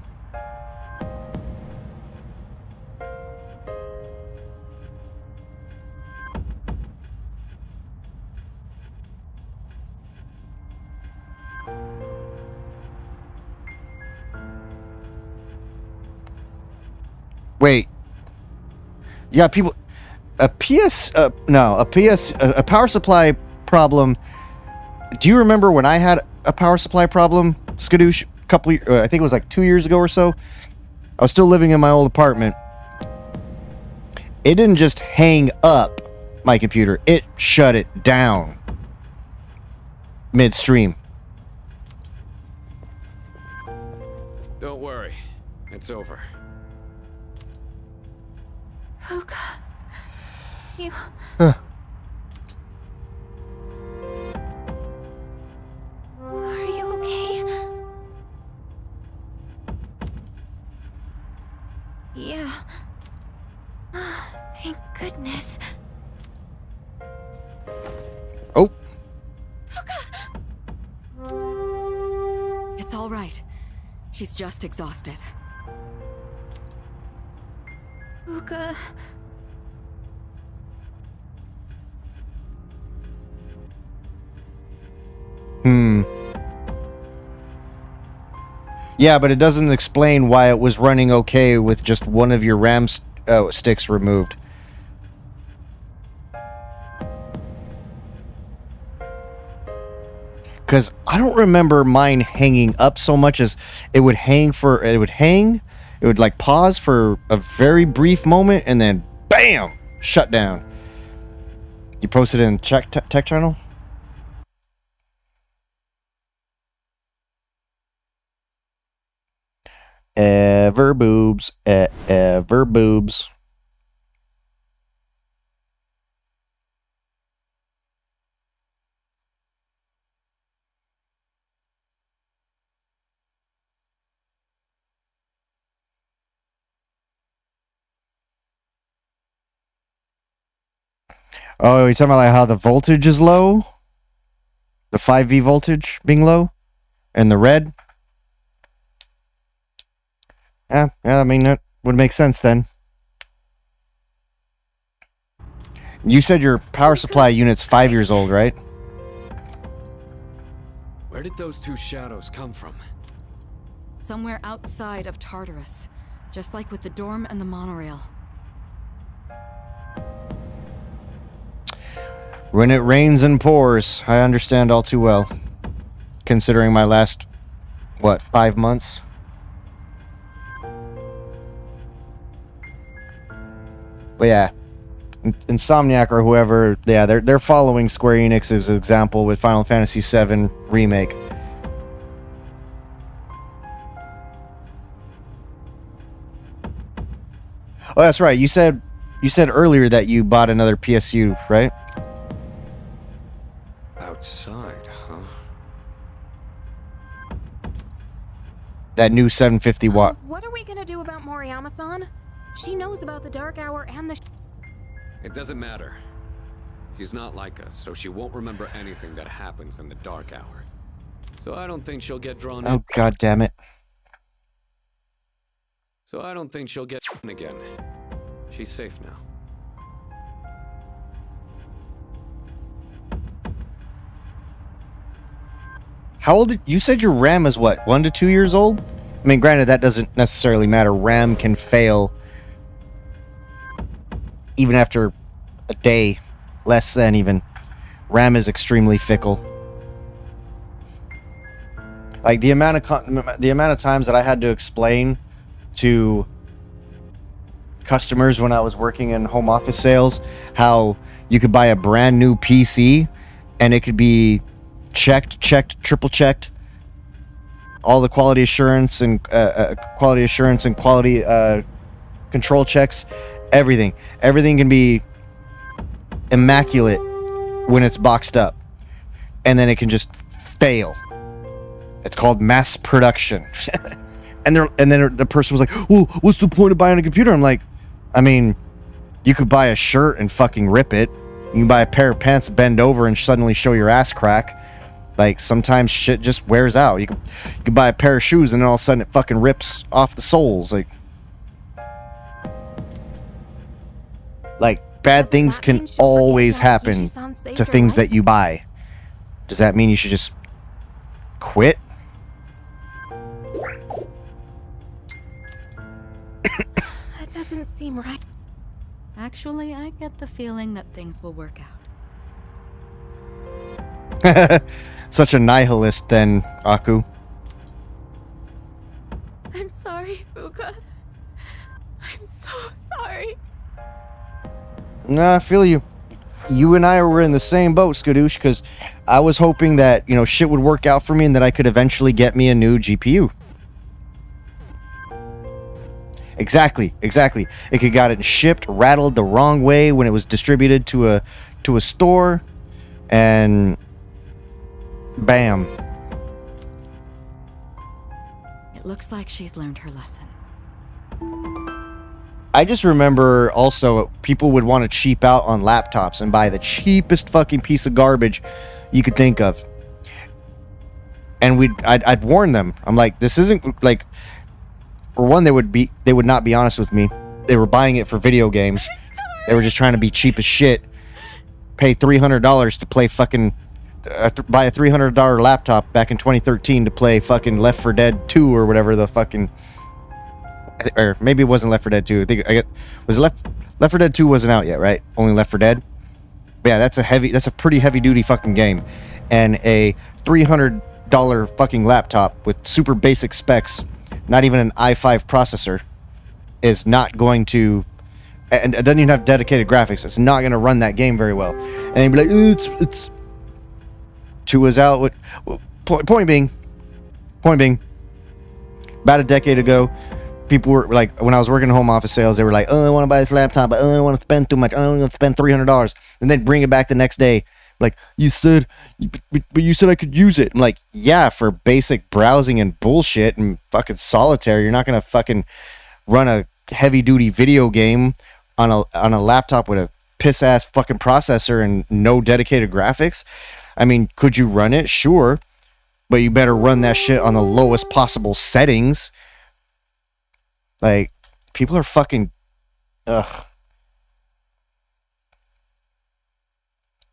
Wait. Yeah, people. A power supply problem. Do you remember when I had a power supply problem, Skadoosh? I think it was like 2 years ago or so. I was still living in my old apartment. It didn't just hang up my computer; it shut it down midstream. Don't worry, it's over. Luca, you... Are you okay? Thank goodness. Oh. It's all right. She's just exhausted. Fuka. Yeah, but it doesn't explain why it was running okay with just one of your RAM sticks removed. Because I don't remember mine hanging up so much as it would hang, it would like pause for a very brief moment, and then BAM! Shut down. You posted it in tech channel? Ever boobs. Ever boobs. Oh, you're talking about like how the voltage is low? The 5V voltage being low? And the red? Yeah, I mean, that would make sense then. You said your power supply unit's 5 years old, right? Where did those two shadows come from? Somewhere outside of Tartarus. Just like with the dorm and the monorail. When it rains and pours, I understand all too well. Considering my last, 5 months? But yeah, Insomniac or whoever, yeah, they're following Square Enix's example with Final Fantasy VII Remake. Oh, that's right. You said earlier that you bought another PSU, right? Outside, huh? That new 750 watt. What are we gonna do about Moriyama-san? She knows about the Dark Hour and the... It doesn't matter. She's not like us, so she won't remember anything that happens in the Dark Hour. So I don't think she'll get drawn in. Oh, god damn it. So I don't think she'll get in again. She's safe now. How old? You said your RAM is what, 1 to 2 years old? I mean, granted, that doesn't necessarily matter. RAM can fail even after a day, less than even. RAM is extremely fickle. Like the amount of times that I had to explain to customers when I was working in home office sales how you could buy a brand new PC and it could be checked, triple checked, all the quality assurance and quality control checks, everything can be immaculate when it's boxed up, and then it can just fail. It's called mass production. and then the person was like, well, what's the point of buying a computer? I'm like, I mean, you could buy a shirt and fucking rip it. You can buy a pair of pants, bend over, and suddenly show your ass crack. Like, sometimes shit just wears out. You could buy a pair of shoes and then all of a sudden it fucking rips off the soles. Like bad things can always happen to things that you buy. Does that mean you should just quit? That doesn't seem right. Actually, I get the feeling that things will work out. Such a nihilist then, Aku. I'm sorry, Fuka. I'm so sorry. Nah, I feel you. You and I were in the same boat, Skadoosh, because I was hoping that, shit would work out for me and that I could eventually get me a new GPU. Exactly. It could got it shipped, rattled the wrong way when it was distributed to a store, and bam. It looks like she's learned her lesson. I just remember also people would want to cheap out on laptops and buy the cheapest fucking piece of garbage you could think of. And I'd warn them. I'm like, this isn't like, for one, they would not be honest with me. They were buying it for video games. They were just trying to be cheap as shit. Pay $300 to play fucking buy a $300 laptop back in 2013 to play fucking Left 4 Dead 2 or whatever the fucking, or maybe it wasn't Left 4 Dead 2. Was it Left 4 Dead 2 wasn't out yet, right? Only Left 4 Dead. But yeah, that's a pretty heavy duty fucking game, and a $300 fucking laptop with super basic specs, not even an i5 processor, is not going to, and it doesn't even have dedicated graphics. It's not going to run that game very well. And you'd be like, it's 2 is out. Point being, about a decade ago, people were like, when I was working home office sales, they were like, oh, I want to buy this laptop, but I don't want to spend too much. I don't want to spend $300. And then bring it back the next day. Like, you said I could use it. I'm like, yeah, for basic browsing and bullshit and fucking solitaire. You're not going to fucking run a heavy duty video game on a laptop with a piss ass fucking processor and no dedicated graphics. I mean, could you run it? Sure. But you better run that shit on the lowest possible settings. Like, people are fucking, ugh.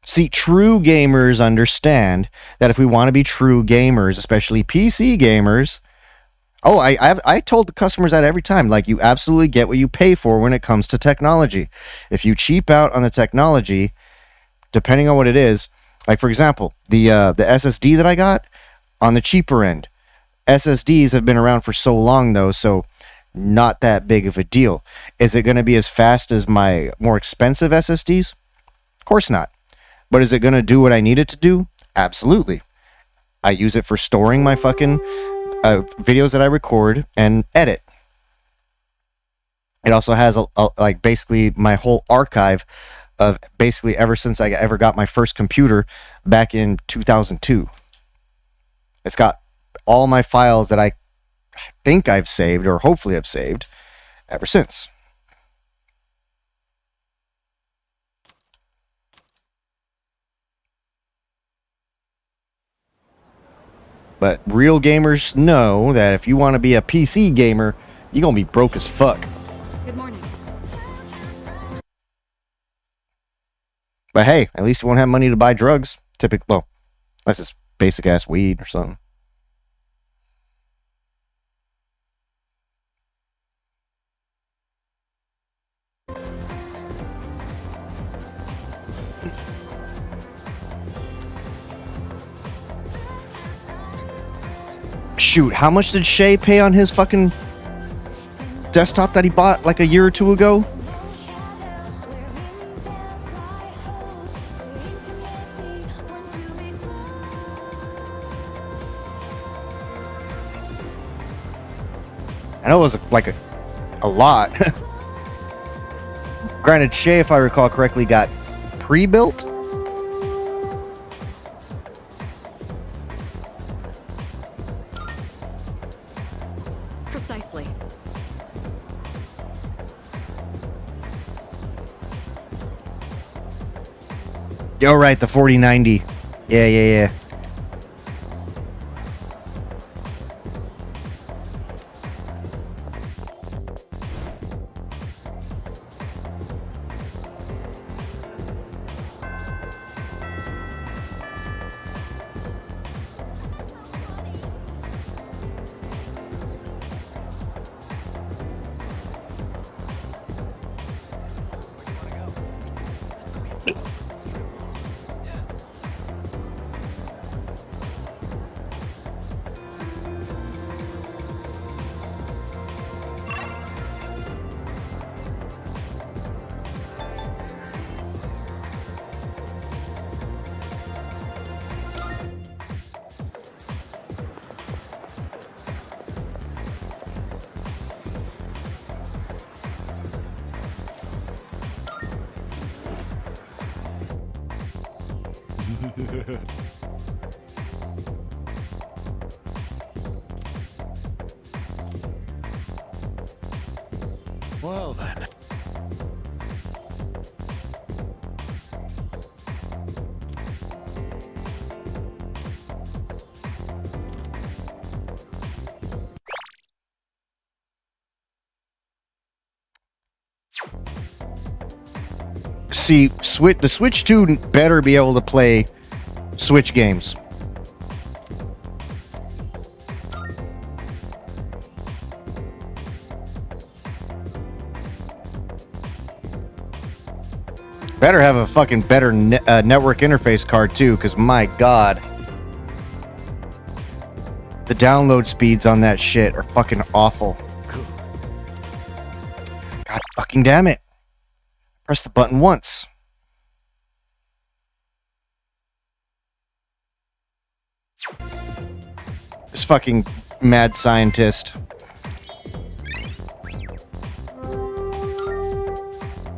See, true gamers understand that if we want to be true gamers, especially PC gamers, I told the customers that every time, like, you absolutely get what you pay for when it comes to technology. If you cheap out on the technology, depending on what it is, like, for example, the SSD that I got, on the cheaper end. SSDs have been around for so long, though, so not that big of a deal. Is it going to be as fast as my more expensive SSDs? Of course not. But is it going to do what I need it to do? Absolutely. I use it for storing my fucking videos that I record and edit. It also has like basically my whole archive of basically ever since I ever got my first computer back in 2002. It's got all my files that I think I've saved, or hopefully I've saved, ever since. But real gamers know that if you want to be a PC gamer, you're going to be broke as fuck. Good morning. But hey, at least you won't have money to buy drugs. Well, unless it's basic ass weed or something. Shoot, how much did Shay pay on his fucking desktop that he bought like a year or two ago? I know it was like a lot. Granted, Shay, if I recall correctly, got pre-built. Precisely. You're right, the 4090. Yeah. Well then. See, the Switch 2 better be able to play Switch games. Better have a fucking better network interface card too, because my god. The download speeds on that shit are fucking awful. God fucking damn it. Press the button once. This fucking mad scientist.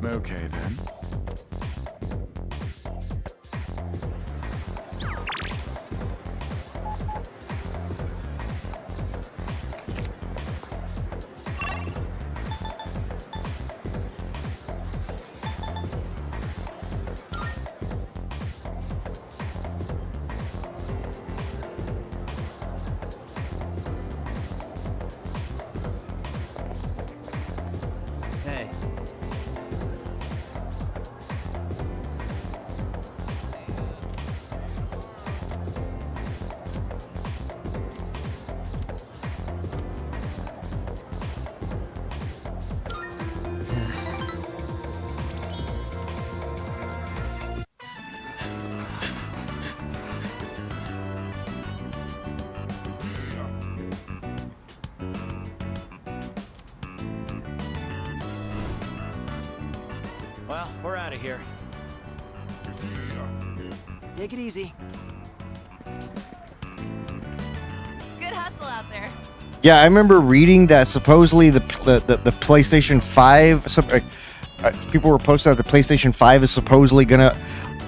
Okay then. Hey. Well, we're out of here. Take it easy. Good hustle out there. Yeah, I remember reading that supposedly the PlayStation 5, people were posting that the PlayStation 5 is supposedly gonna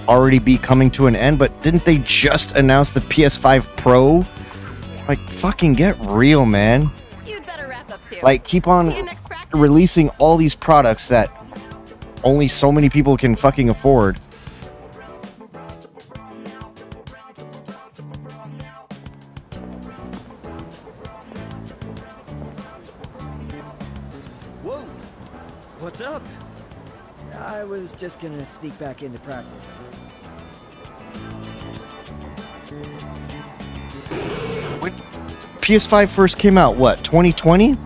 already be coming to an end, but didn't they just announce the PS5 Pro? Like, fucking get real, man. You'd better wrap up too. Like, keep on releasing all these products that only so many people can fucking afford. Whoa! What's up? I was just gonna sneak back into practice. When PS5 first came out, what, 2020?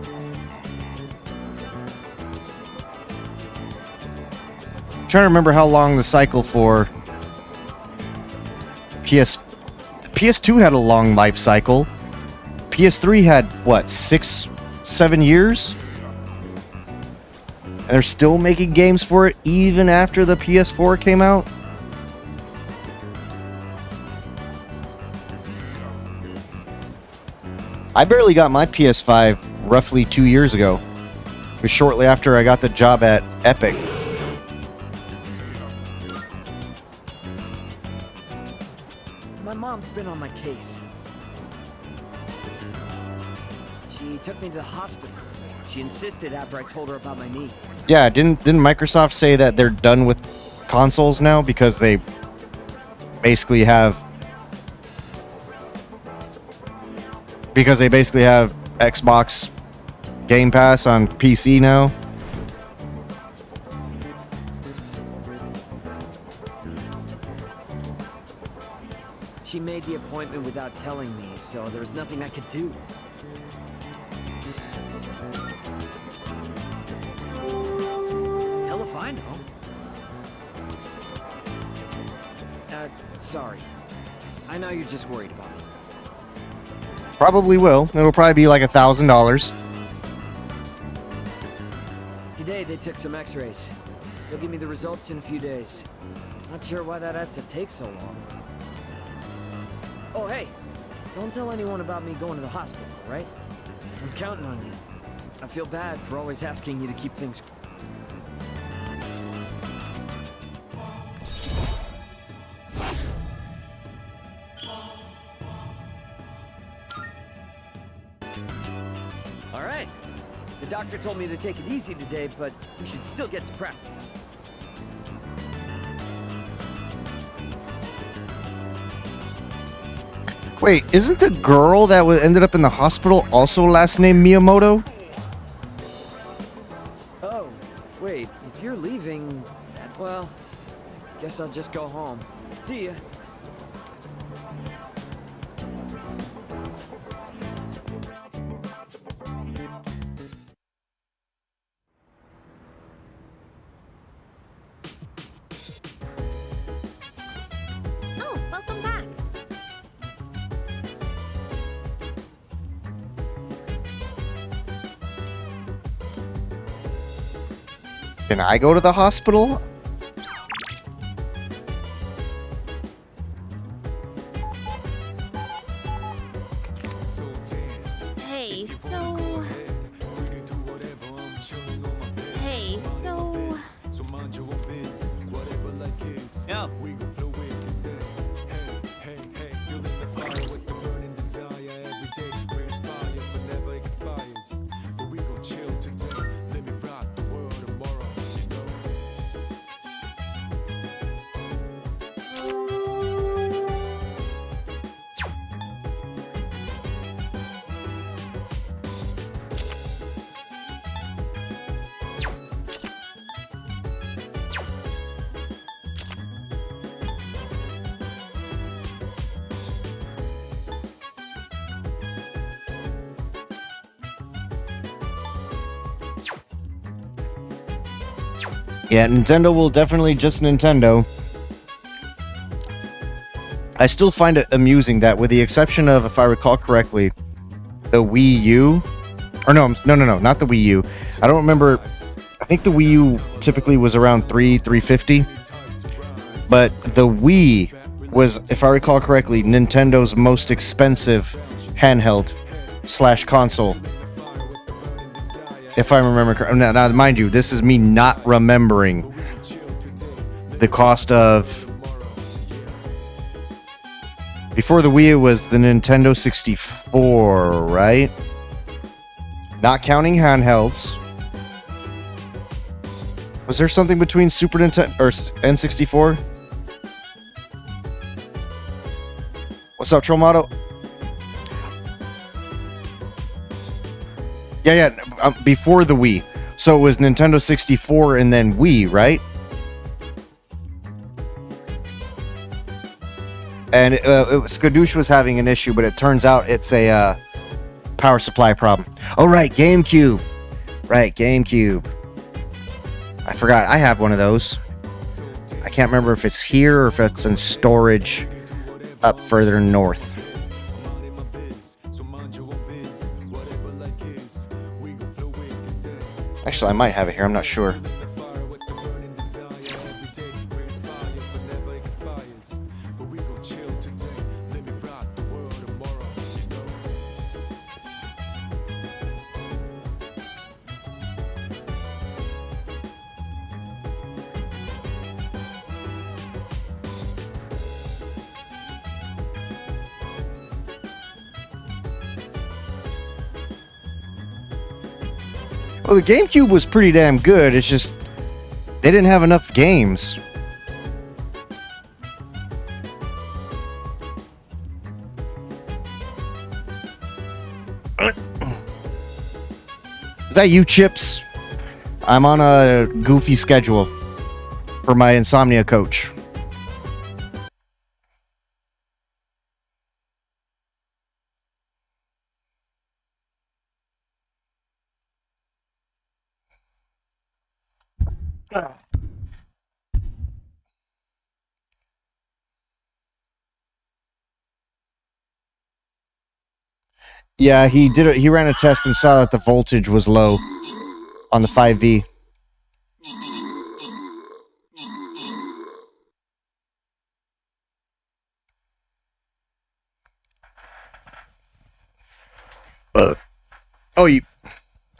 Trying to remember how long the cycle for PS2 had a long life cycle. PS3 had what, 6-7 years? And they're still making games for it even after the PS4 came out. I barely got my PS5 roughly 2 years ago. It was shortly after I got the job at Epic. My mom's been on my case. She took me to the hospital. She insisted after I told her about my knee. Yeah, didn't Microsoft say that they're done with consoles now because they basically have Xbox Game Pass on PC now? She made the appointment without telling me, so there was nothing I could do. Hell if I know. Sorry. I know you're just worried about me. Probably will. It'll probably be like $1,000. Today they took some x-rays. They'll give me the results in a few days. Not sure why that has to take so long. Oh, hey, don't tell anyone about me going to the hospital, right? I'm counting on you. I feel bad for always asking you to keep things... All right, the doctor told me to take it easy today, but we should still get to practice. Wait, isn't the girl that ended up in the hospital also last name Miyamoto? Oh, wait, if you're leaving, well, guess I'll just go home. See ya. Oh, welcome back. Can I go to the hospital? Hey, so... Hey, so... Yo. Yeah, Nintendo will definitely just Nintendo. I still find it amusing that, with the exception of, if I recall correctly, the Wii U, or no, not the Wii U. I don't remember. I think the Wii U typically was around $350, but the Wii was, if I recall correctly, Nintendo's most expensive handheld / console. If I remember correctly. Now, mind you, this is me not remembering the cost of... Before the Wii U was the Nintendo 64, right? Not counting handhelds. Was there something between Super Nintendo or N64? What's up, Trollmotto? Yeah, before the Wii. So it was Nintendo 64 and then Wii, right? And Skadoosh was having an issue, but it turns out it's a power supply problem. Oh, right, GameCube. Right, GameCube. I forgot, I have one of those. I can't remember if it's here or if it's in storage up further north. Actually, I might have it here. I'm not sure. Well, the GameCube was pretty damn good. It's just they didn't have enough games. Is that you, Chips? I'm on a goofy schedule for my insomnia coach. Yeah, he did it. He ran a test and saw that the voltage was low on the 5V.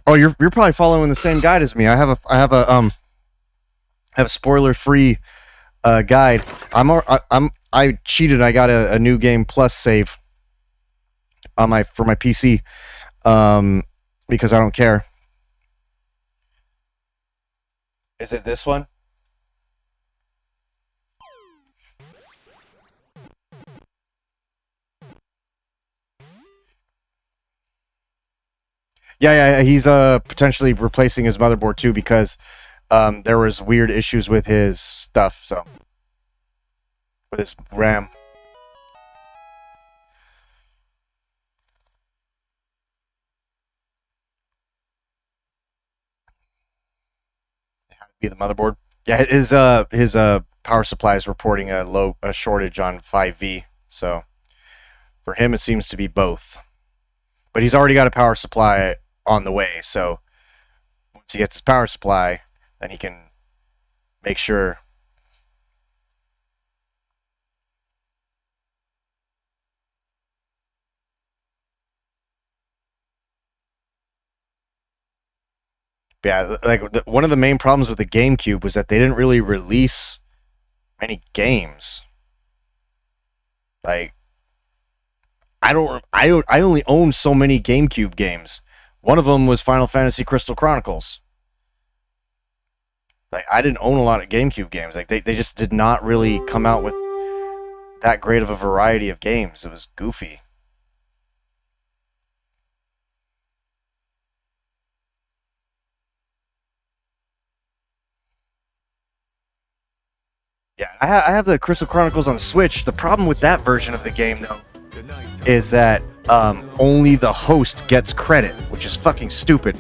You're probably following the same guide as me. I have a spoiler-free guide. I cheated. I got a new game plus save on for my PC because I don't care. Is it this one? Yeah, he's potentially replacing his motherboard too because there was weird issues with his stuff, so with his RAM. Be the motherboard. Yeah, his power supply is reporting a shortage on 5V. So for him, it seems to be both. But he's already got a power supply on the way. So once he gets his power supply, then he can make sure. Yeah, like one of the main problems with the GameCube was that they didn't really release many games. Like, I only own so many GameCube games. One of them was Final Fantasy Crystal Chronicles. Like, I didn't own a lot of GameCube games. Like, they just did not really come out with that great of a variety of games. It was goofy. Yeah, I have the Crystal Chronicles on the Switch. The problem with that version of the game, though, is that only the host gets credit, which is fucking stupid.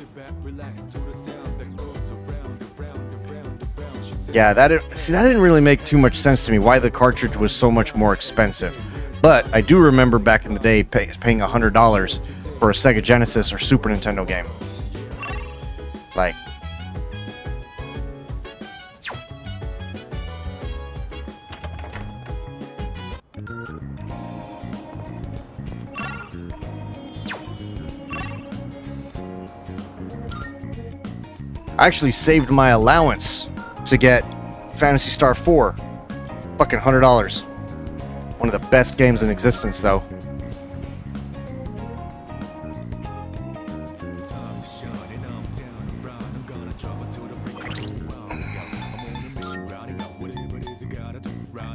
Yeah, that didn't really make too much sense to me, why the cartridge was so much more expensive. But I do remember back in the day paying $100 for a Sega Genesis or Super Nintendo game. Like... I actually saved my allowance to get Phantasy Star 4. Fucking $100. One of the best games in existence, though.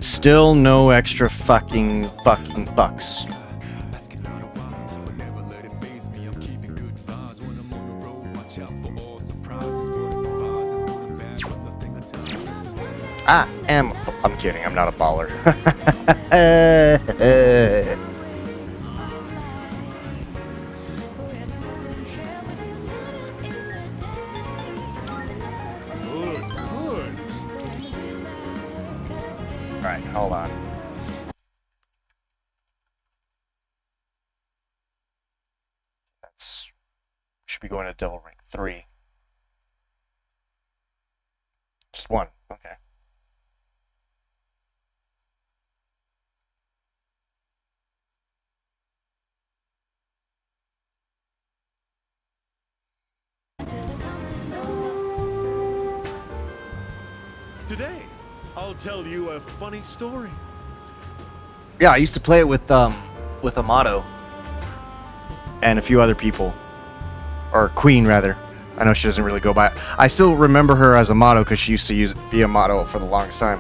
Still no extra fucking bucks. I'm kidding, I'm not a baller. Alright, hold on. Should be going to Devil Ring 3. Just one, okay. Today, I'll tell you a funny story. Yeah, I used to play it with Amato and a few other people, or Queen rather. I know she doesn't really go by it. I still remember her as Amato because she used to be Amato for the longest time.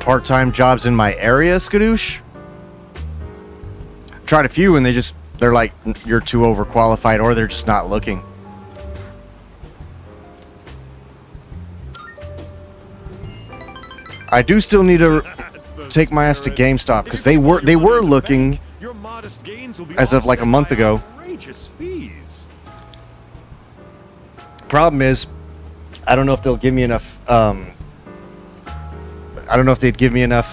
Part-time jobs in my area, Skadoosh? Tried a few and they're like, you're too overqualified, or they're just not looking. I do still need to take my ass to GameStop because they were looking as of like a month ago. Problem is, I don't know if they'll give me enough. I don't know if they'd give me enough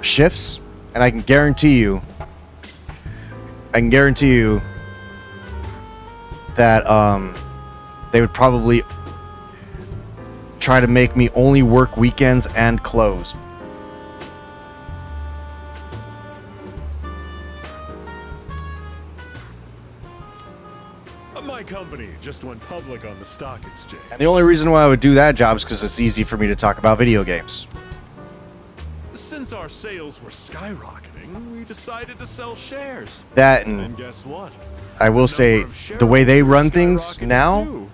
shifts, and I can guarantee you that they would probably try to make me only work weekends and close. My company just went public on the stock exchange. And the only reason why I would do that job is because it's easy for me to talk about video games. Since our sales were skyrocketing, we decided to sell shares. That and guess what? I will say, the way they run things now,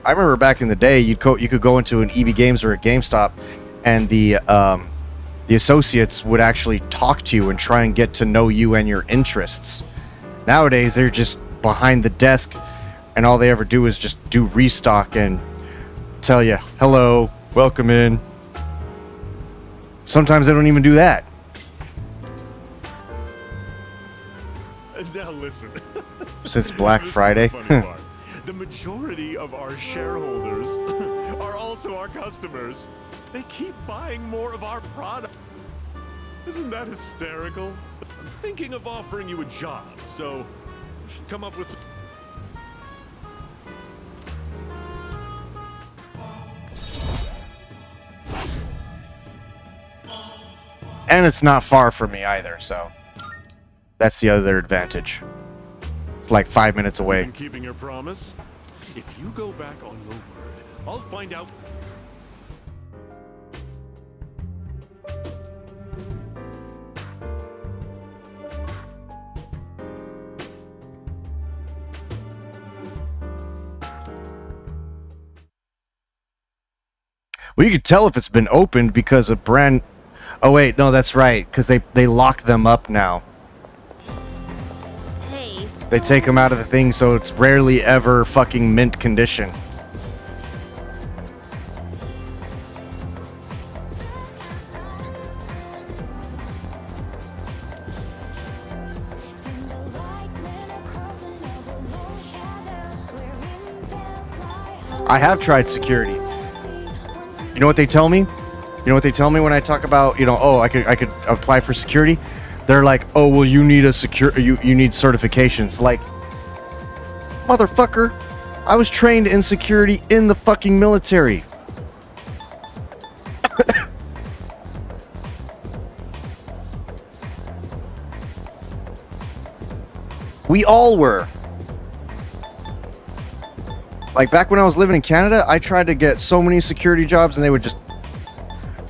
I remember back in the day, you could go into an EB Games or a GameStop, and the associates would actually talk to you and try and get to know you and your interests. Nowadays, they're just behind the desk, and all they ever do is just do restock and tell you, hello, welcome in. Sometimes they don't even do that. Now listen. Since Black Friday. The majority of our shareholders are also our customers. They keep buying more of our product. Isn't that hysterical? I'm thinking of offering you a job, so come up with... And it's not far from me either, so that's the other advantage. It's like 5 minutes away. And keeping your promise? If you go back on your word, I'll find out. Well, you could tell if it's been opened because a brand... Oh, wait, no, that's right, because they lock them up now. Hey, They take them out of the thing, so it's rarely ever fucking mint condition. I have tried security. You know what they tell me? You know what they tell me when I talk about, oh, I could apply for security? They're like, oh, well, you need you need certifications. Like, motherfucker, I was trained in security in the fucking military. We all were. Like, back when I was living in Canada, I tried to get so many security jobs, and they would just...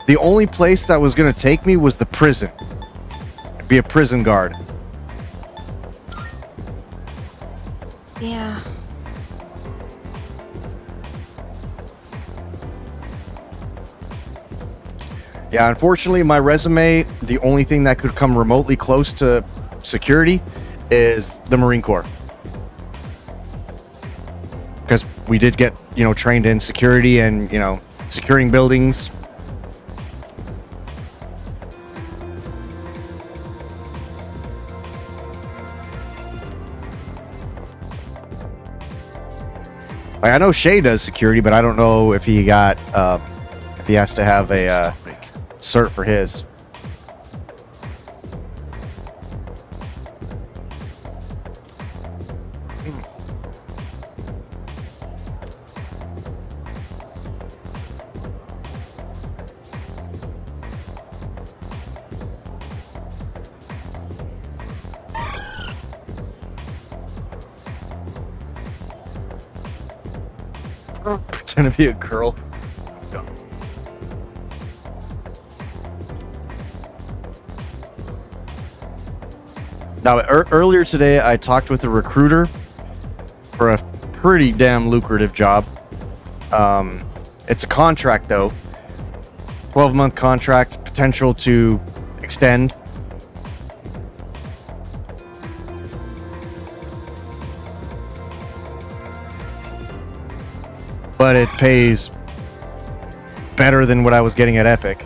The only place that was going to take me was the prison. Be a prison guard. Yeah. Yeah, unfortunately, my resume, the only thing that could come remotely close to security is the Marine Corps. Because we did get, trained in security and, securing buildings. Like, I know Shay does security, but I don't know if he got, if he has to have a cert for his. Pretend to be a girl. Now, earlier today, I talked with a recruiter for a pretty damn lucrative job. It's a contract, though. 12-month contract, potential to extend. But it pays better than what I was getting at Epic.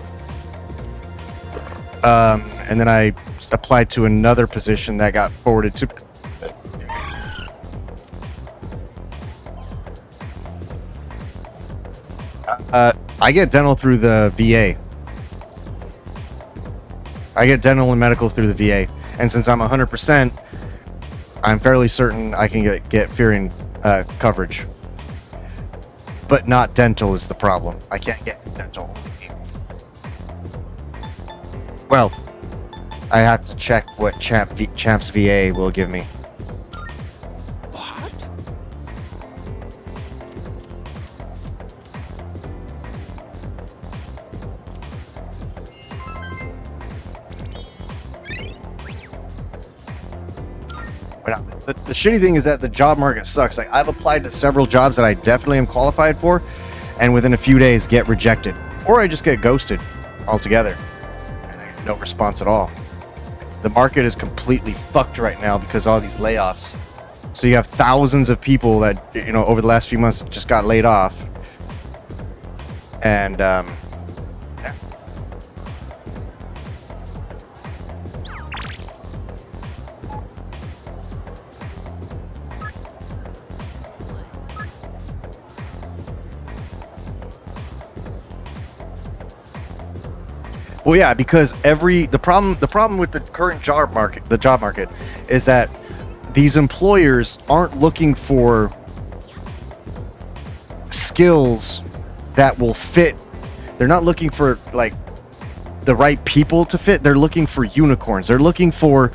And then I applied to another position that got forwarded to... I get dental through the VA. I get dental and medical through the VA. And since I'm 100%, I'm fairly certain I can get Furion coverage. But not dental is the problem. I can't get dental. Well, I have to check what Champ's VA will give me. What? The shitty thing is that the job market sucks. Like, I've applied to several jobs that I definitely am qualified for, and within a few days get rejected, or I just get ghosted altogether, and I get no response at all. The market is completely fucked right now because of all these layoffs. So you have thousands of people that, you know, over the last few months just got laid off, and yeah. Well, yeah, because the problem with the current job market is that these employers aren't looking for skills that will fit. They're not looking for like the right people to fit. They're looking for unicorns. They're looking for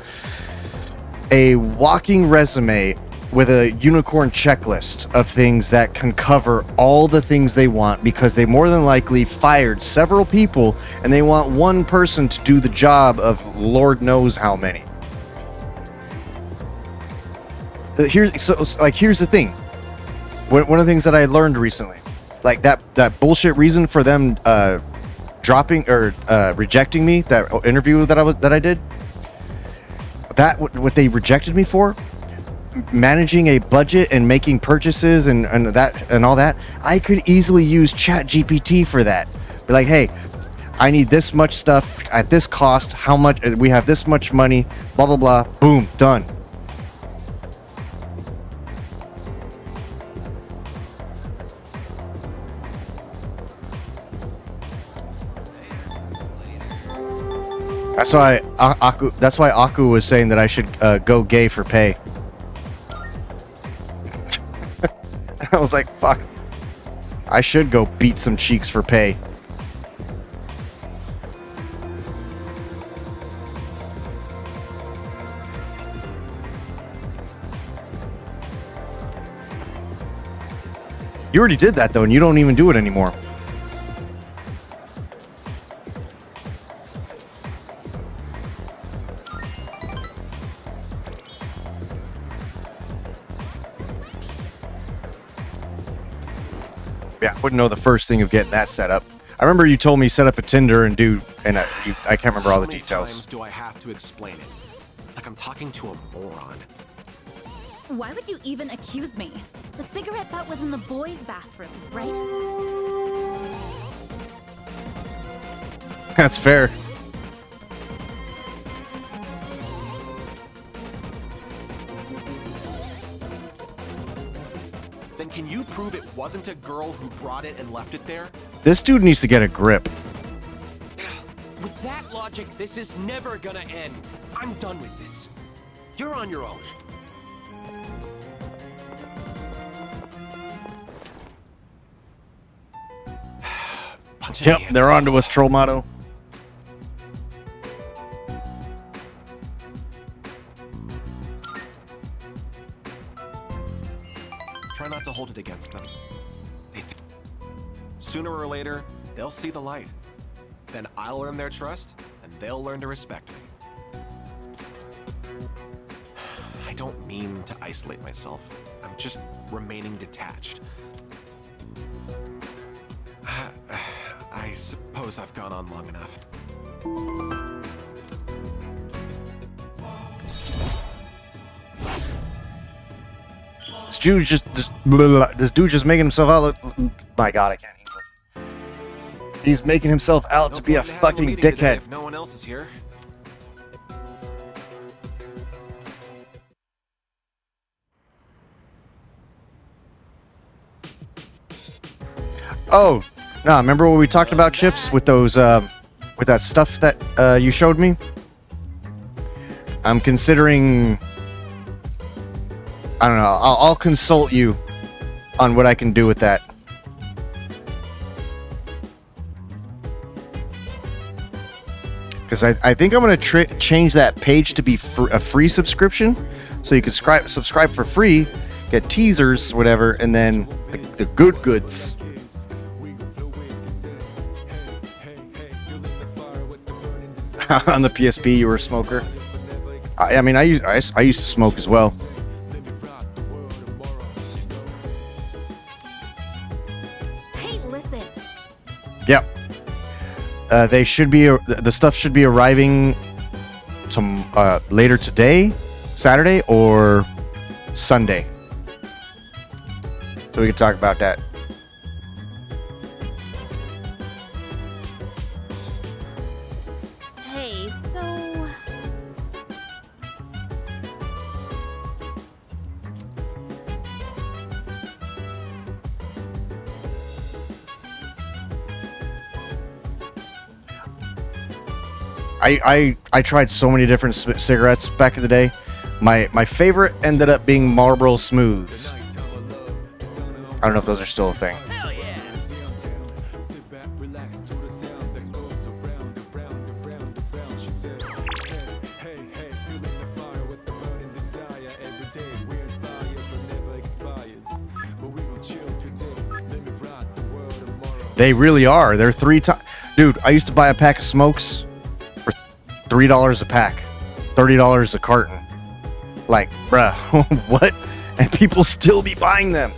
a walking resume with a unicorn checklist of things that can cover all the things they want, because they more than likely fired several people and they want one person to do the job of Lord knows how many. Here's the thing. One of the things that I learned recently, like that bullshit reason for them dropping or rejecting me, that interview that I did, that what they rejected me for, managing a budget and making purchases and all that, I could easily use ChatGPT for that. Be like, hey, I need this much stuff at this cost, how much, we have this much money, blah blah blah, boom, done. That's why Aku was saying that I should go gay for pay. I was like, fuck. I should go beat some cheeks for pay. You already did that though, and you don't even do it anymore. Yeah, I wouldn't know the first thing of getting that set up. I remember you told me set up a Tinder and I can't remember all the details. How many times do I have to explain it? It's like I'm talking to a moron. Why would you even accuse me? The cigarette butt was in the boys' bathroom, right? That's fair. Then can you prove it wasn't a girl who brought it and left it there? This dude needs to get a grip. With that logic, this is never gonna end. I'm done with this. You're on your own. Yep, they're on to us, Troll Motto. Try not to hold it against them. Sooner or later, they'll see the light. Then I'll earn their trust, and they'll learn to respect me. I don't mean to isolate myself. I'm just remaining detached. I suppose I've gone on long enough. This dude just making himself out look. My God, I can't English. He's making himself out to be a fucking dickhead. If no one else is here. Oh, nah, remember what we talked about, Chips, with those, with that stuff that you showed me? I'm considering, I don't know, I'll consult you on what I can do with that. Because I think I'm going to change that page to be a free subscription, so you can subscribe for free, get teasers, whatever, and then the good goods. On the PSP, you were a smoker. I mean, I used to smoke as well. listen. Yep. They should be. The stuff should be arriving later today, Saturday or Sunday. So we can talk about that. Hey, so... I tried so many different cigarettes back in the day. My favorite ended up being Marlboro Smooths. I don't know if those are still a thing. They really are. They're 3 times. Dude, I used to buy a pack of smokes for $3 a pack, $30 a carton. Like, bruh, what? And people still be buying them.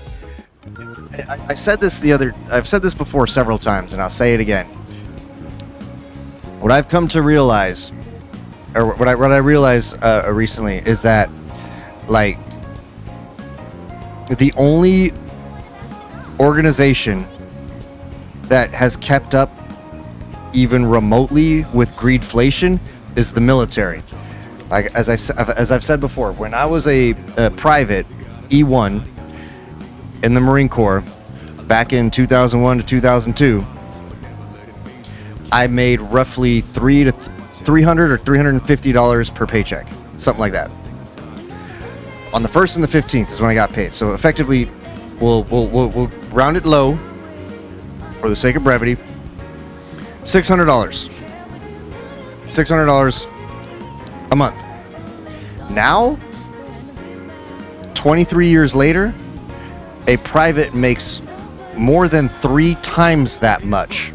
I said this I've said this before several times, and I'll say it again. What I've come to realize, or what I realized recently, is that, like, the only organization that has kept up even remotely with greedflation is the military. Like, as I've said before, when I was a private E1 in the Marine Corps back in 2001 to 2002, I made roughly $300 or $350 per paycheck, something like that. On the 1st and the 15th is when I got paid. So effectively, we'll round it low for the sake of brevity. $600. $600 a month. Now, 23 years later, a private makes more than 3 times that much.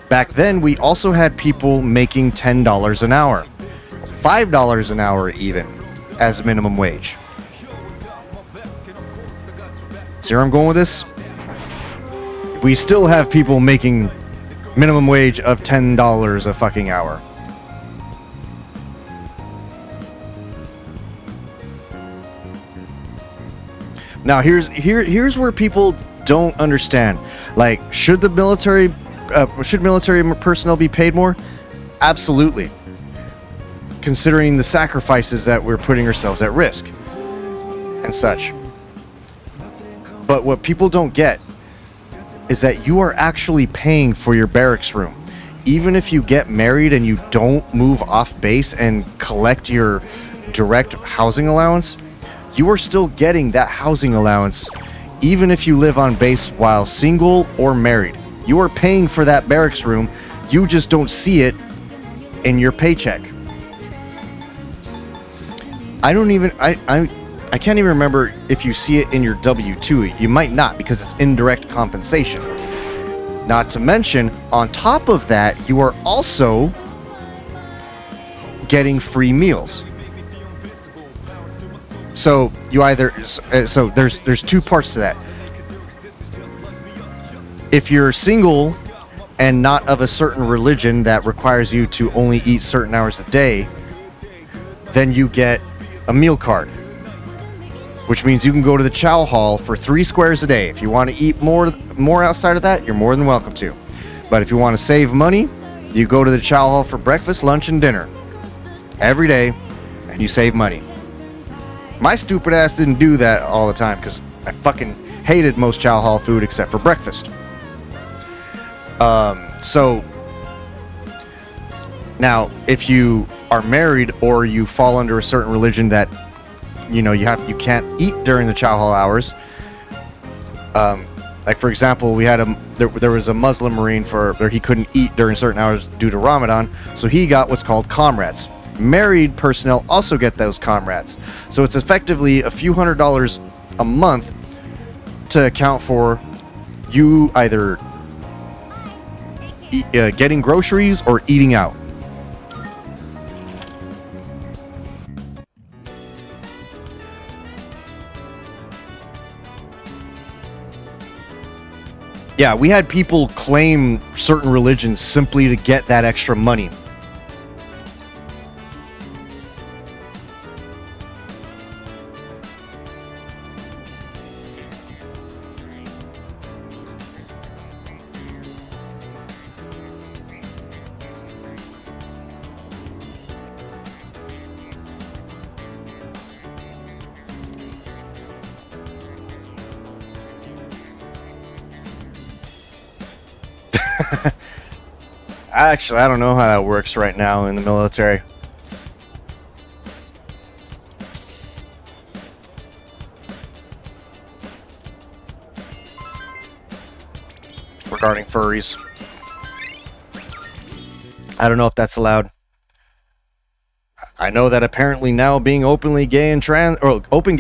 Back then, we also had people making $10 an hour, $5 an hour even, as minimum wage. See where I'm going with this? We still have people making minimum wage of $10 a fucking hour. Now here's where people don't understand. Like, should military personnel be paid more? Absolutely. Considering the sacrifices that we're putting ourselves at risk and such. But what people don't get is that you are actually paying for your barracks room. Even if you get married and you don't move off base and collect your direct housing allowance, you are still getting that housing allowance even if you live on base while single or married. You are paying for that barracks room. You just don't see it in your paycheck. I can't even remember if you see it in your W-2. You might not, because it's indirect compensation. Not to mention, on top of that, you are also getting free meals. So there's 2 parts to that. If you're single and not of a certain religion that requires you to only eat certain hours a day, then you get a meal card, which means you can go to the chow hall for 3 squares a day. If you want to eat more outside of that, you're more than welcome to. But if you want to save money, you go to the chow hall for breakfast, lunch, and dinner every day, and you save money. My stupid ass didn't do that all the time because I fucking hated most chow hall food except for breakfast. So now, if you are married or you fall under a certain religion that you can't eat during the chow hall hours. Like, for example, there was a Muslim Marine where he couldn't eat during certain hours due to Ramadan, so he got what's called comrades. Married personnel also get those comrades. So it's effectively a few $100s a month to account for you either getting groceries or eating out. Yeah, we had people claim certain religions simply to get that extra money. Actually, I don't know how that works right now in the military. Regarding furries. I don't know if that's allowed. I know that apparently now being openly gay and trans, or openly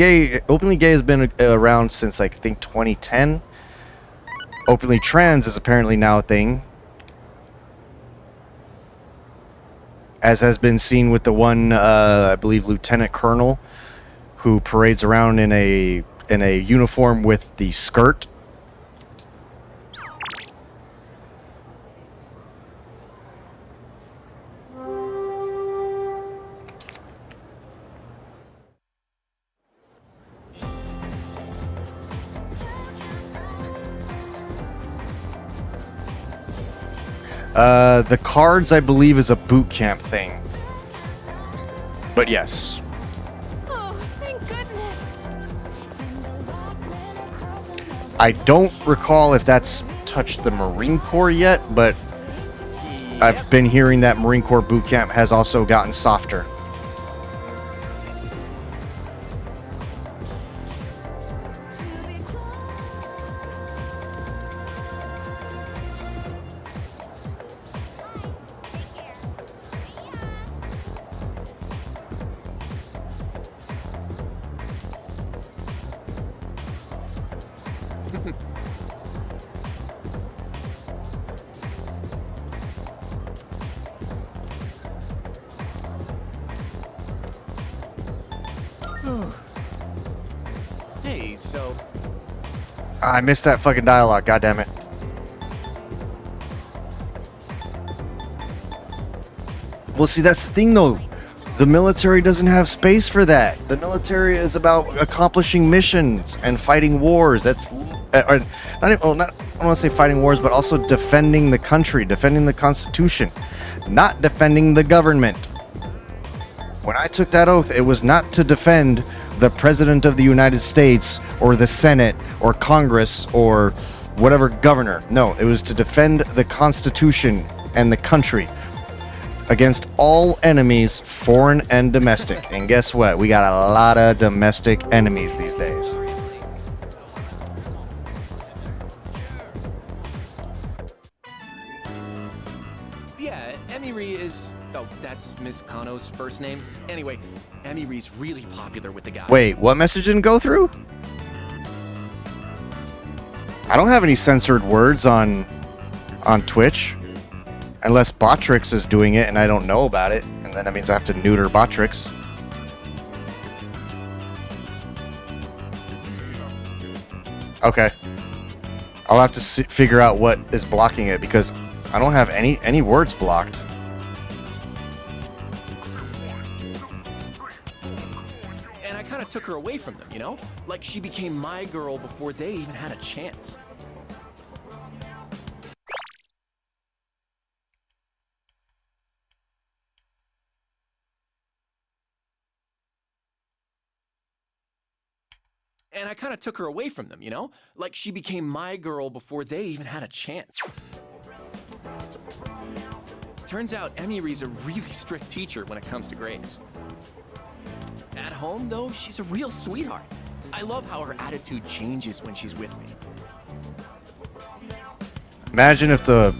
gay has been around since I think 2010. Openly trans is apparently now a thing, as has been seen with the one, I believe, lieutenant colonel, who parades around in a uniform with the skirt. The cards, I believe, is a boot camp thing. But yes. Oh, thank goodness. I don't recall if that's touched the Marine Corps yet, but I've been hearing that Marine Corps boot camp has also gotten softer. Hey, so... I missed that fucking dialogue, goddammit. Well, see, that's the thing, though. The military doesn't have space for that. The military is about accomplishing missions and fighting wars. That's I don't want to say fighting wars, but also defending the country, defending the Constitution, not defending the government. When I took that oath, it was not to defend the President of the United States or the Senate or Congress or whatever governor. No, it was to defend the Constitution and the country against all enemies, foreign and domestic. And guess what? We got a lot of domestic enemies these days. Yeah, Emmy is... Oh, that's Miss Kano's first name. Anyway, Emmy-Ree's really popular with the guys. Wait, what message didn't go through? I don't have any censored words on Twitch. Unless Botrix is doing it and I don't know about it. And then that means I have to neuter Botrix. Okay. I'll have to figure out what is blocking it because I don't have any words blocked. And I kind of took her away from them, you know? Like she became my girl before they even had a chance. And I kind of took her away from them, you know? Like she became my girl before they even had a chance. Turns out Emmy-Ree's a really strict teacher when it comes to grades. At home, though, she's a real sweetheart. I love how her attitude changes when she's with me. Imagine if the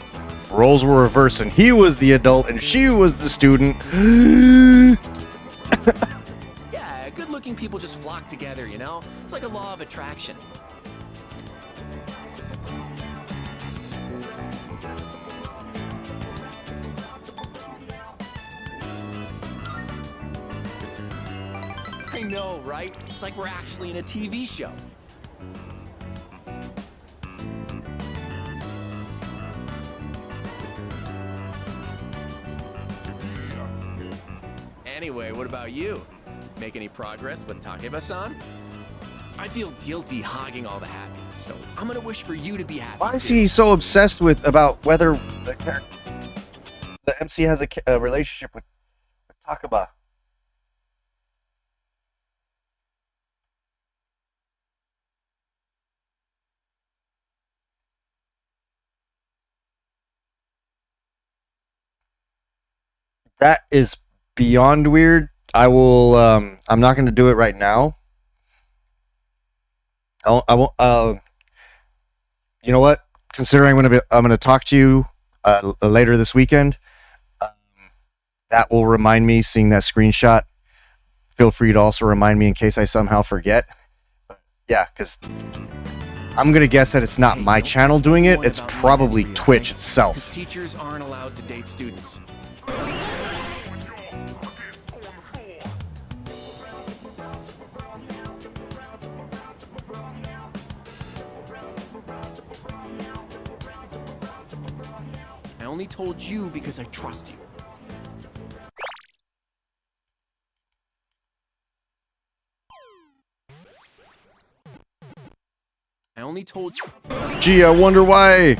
roles were reversed and he was the adult and she was the student. Yeah, good-looking people just flock together, you know? It's like a law of attraction. I know, right? It's like we're actually in a TV show. Anyway, what about you? Make any progress with Takeba-san? I feel guilty hogging all the happiness, so I'm gonna wish for you to be happy. Why is he so obsessed with about whether the MC has a relationship with Takeba? That is beyond weird. I will. I'm not going to do it right now. I won't. You know what? Considering I'm going to talk to you later this weekend. That will remind me. Seeing that screenshot. Feel free to also remind me in case I somehow forget. But yeah, because I'm going to guess that it's not my channel doing it. It's probably Twitch itself. Teachers aren't allowed to date students. I only told you because I trust you. I only told you. Gee, I wonder why.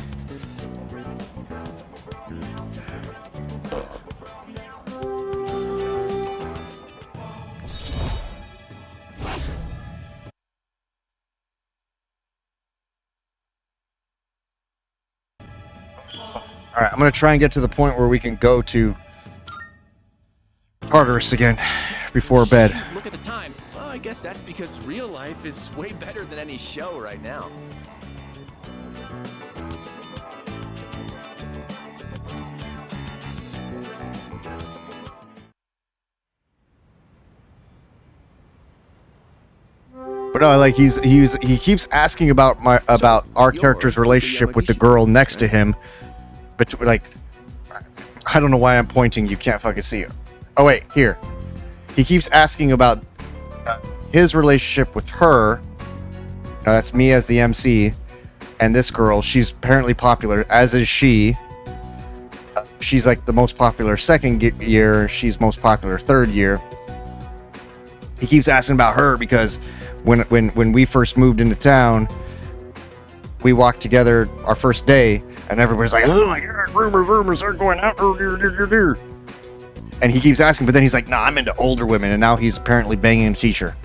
Alright, I'm going to try and get to the point where we can go to Tartarus again before bed. Look at the time. Well, I guess that's because real life is way better than any show right now. But no, like he keeps asking about our character's relationship with the girl next to him. But like, I don't know why I'm pointing. You can't fucking see it. Oh wait, here. He keeps asking about his relationship with her. Now that's me as the MC, and this girl. She's apparently popular, as is she. She's like the most popular second year. She's most popular third year. He keeps asking about her because when we first moved into town, we walked together our first day. And everybody's like, oh my god, rumors are going out. And he keeps asking, but then he's like, nah, I'm into older women. And now he's apparently banging a teacher.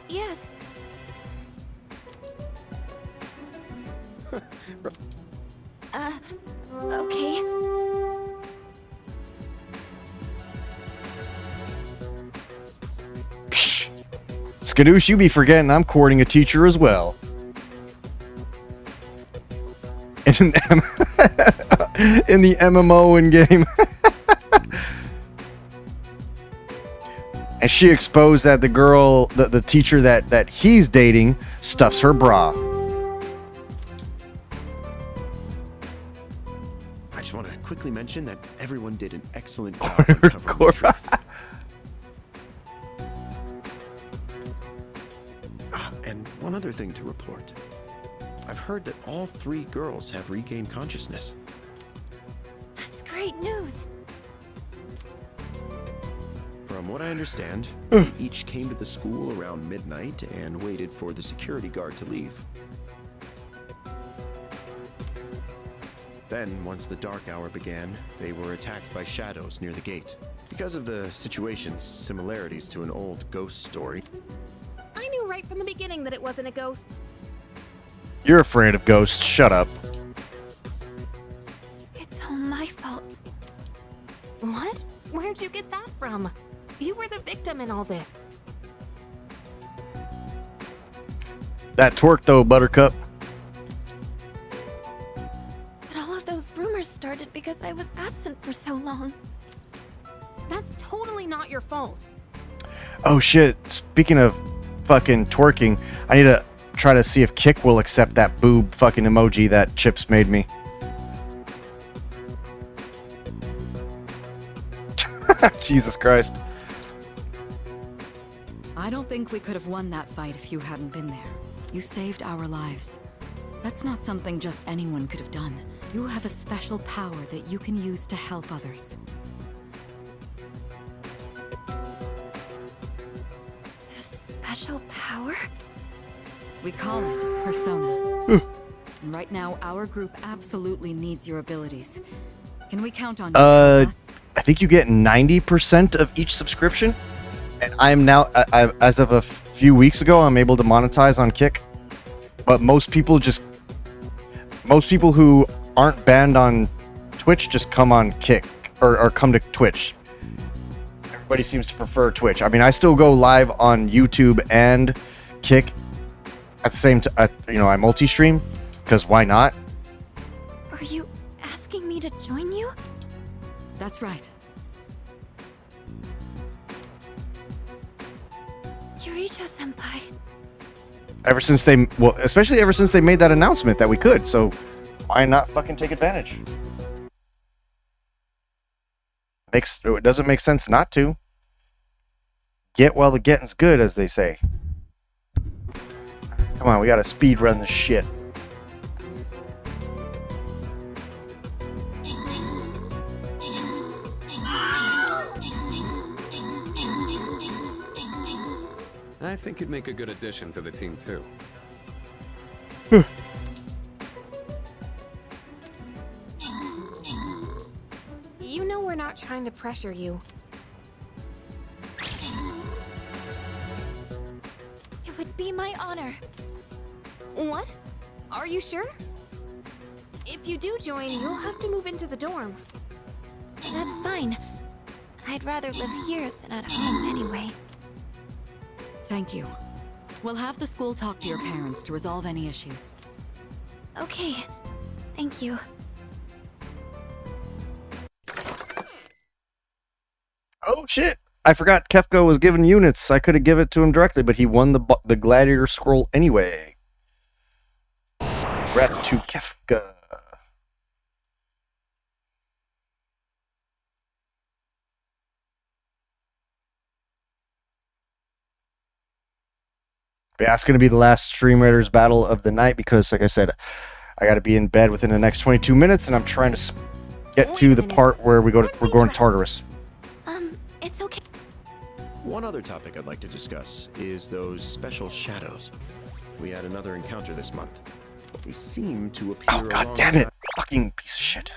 Yes. Okay. Skadoosh, you be forgetting I'm courting a teacher as well. In the MMO in game. And she exposed that the girl, the teacher that he's dating, stuffs her bra. I just want to quickly mention that everyone did an excellent job uncovering the truth. And one other thing to report. I've heard that all 3 girls have regained consciousness. That's great news. From what I understand, they each came to the school around midnight and waited for the security guard to leave. Then, once the dark hour began, they were attacked by shadows near the gate. Because of the situation's similarities to an old ghost story. I knew right from the beginning that it wasn't a ghost. You're afraid of ghosts. Shut up. It's all my fault. What? Where'd you get that from? You were the victim in all this. That twerk though, Buttercup. But all of those rumors started because I was absent for so long. That's totally not your fault. Oh shit. Speaking of fucking twerking, I need to try to see if Kick will accept that boob fucking emoji that Chips made me. Jesus Christ. I don't think we could have won that fight if you hadn't been there. You saved our lives. That's not something just anyone could have done. You have a special power that you can use to help others. A special power? We call it Persona. And right now, our group absolutely needs your abilities. Can we count on you? I think you get 90% of each subscription, and I'm now, as of a few weeks ago, I'm able to monetize on Kick. But most people who aren't banned on Twitch just come on Kick or come to Twitch. Everybody seems to prefer Twitch. I mean, I still go live on YouTube and Kick at the same time. I multi-stream because why not? Are you asking me to join you? That's right. Yuricho-senpai. Especially ever since they made that announcement that we could, so why not fucking take advantage? It doesn't make sense not to. Get while the getting's good, as they say. Come on, we gotta speed run this shit. I think you'd make a good addition to the team, too. You know we're not trying to pressure you. It would be my honor. What? Are you sure? If you do join, you'll have to move into the dorm. That's fine. I'd rather live here than at home anyway. Thank you. We'll have the school talk to your parents to resolve any issues. Okay. Thank you. Oh shit! I forgot Kefka was given units. I could have given it to him directly, but he won the Gladiator Scroll anyway. Congrats to Kefka. Yeah, it's going to be the last Stream Raiders battle of the night because, like I said, I got to be in bed within the next 22 minutes, and I'm trying to get to the part where we're going to Tartarus. It's okay. One other topic I'd like to discuss is those special shadows. We had another encounter this month. They seem to appear. Oh god damn it! Fucking piece of shit.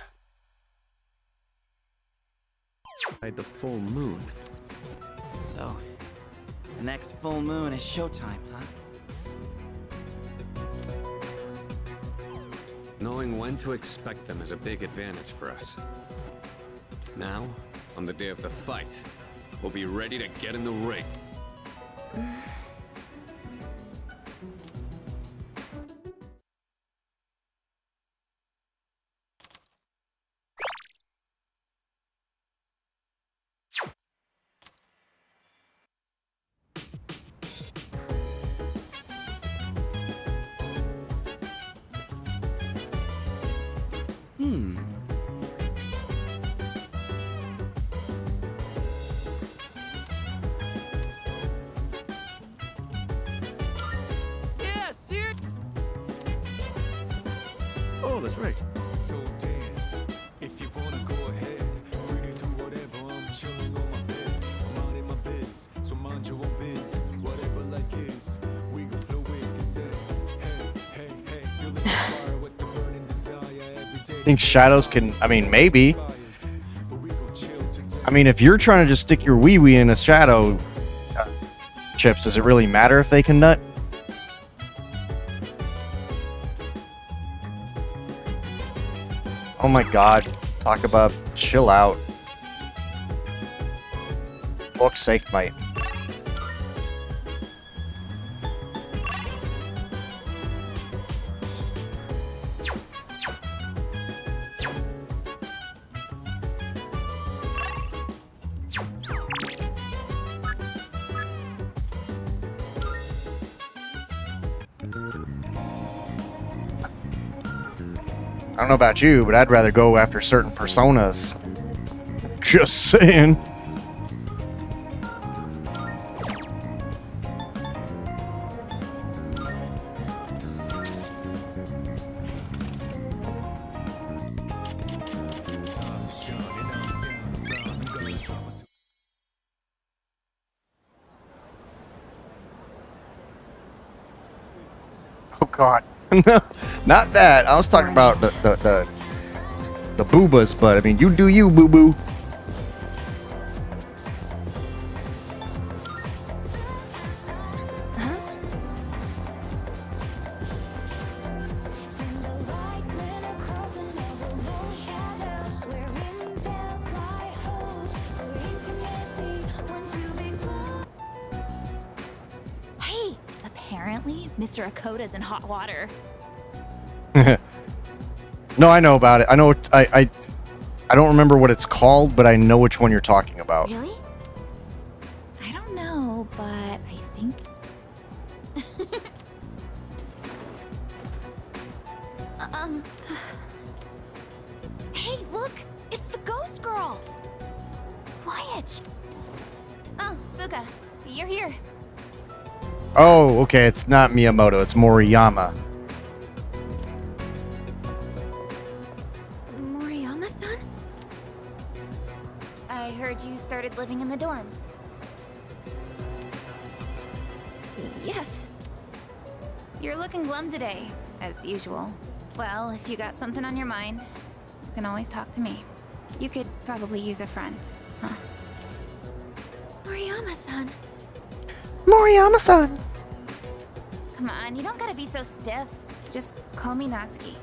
The full moon. So, the next full moon is showtime, huh? Knowing when to expect them is a big advantage for us. Now, on the day of the fight, we'll be ready to get in the ring. Oh, that's right. So dance. If you wanna go ahead, free to do whatever. I'm chilling on my bed, minding my biz. So mind your own biz. Whatever like is, we gon' flow with the set. Hey, hey, hey, feeling the fire with the burning desire every day. I think shadows can. I mean, maybe. I mean, if you're trying to just stick your wee-wee in a shadow, Chips, does it really matter if they can nut? Oh my god. Talk about chill out. Fuck's sake, mate. I don't know about you, but I'd rather go after certain personas. Just saying. God. No, not that. I was talking about the boobas, but I mean, you do you, boo boo. Hey, apparently Mr. Akoda's in hot water. No, I know about it. I know. I don't remember what it's called, but I know which one you're talking about. Really? I don't know, but I think... Hey, look! It's the ghost girl! Quiet! Oh, Fuka, you're here. Oh, okay. It's not Miyamoto. It's Moriyama. Moriyama-san? I heard you started living in the dorms. Yes. You're looking glum today, as usual. Well, if you got something on your mind, you can always talk to me. You could probably use a friend, huh? Moriyama-san. Moriyama-san. Come on, you don't gotta be so stiff. Just call me Natsuki.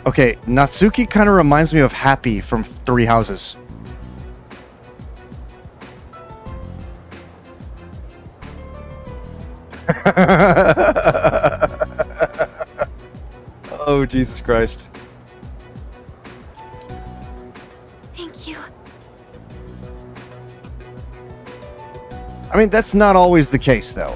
Okay, Natsuki kind of reminds me of Happy from Three Houses. Oh, Jesus Christ. Thank you. I mean, that's not always the case, though.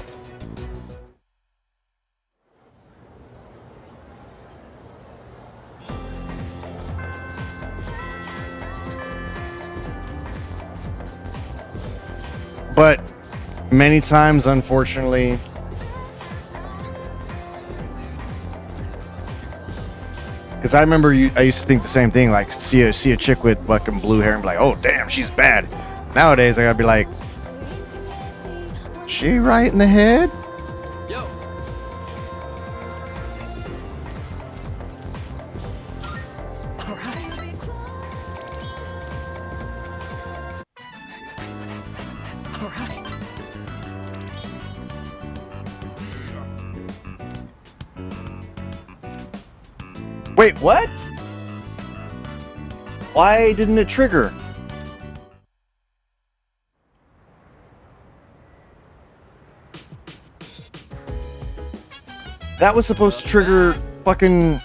But many times, unfortunately, because I remember I used to think the same thing, like see a chick with fucking blue hair and be like, oh damn, she's bad. Nowadays I gotta be like, she right in the head? Yo. All right. All right. Wait, what? Why didn't it trigger? That was supposed to trigger fucking...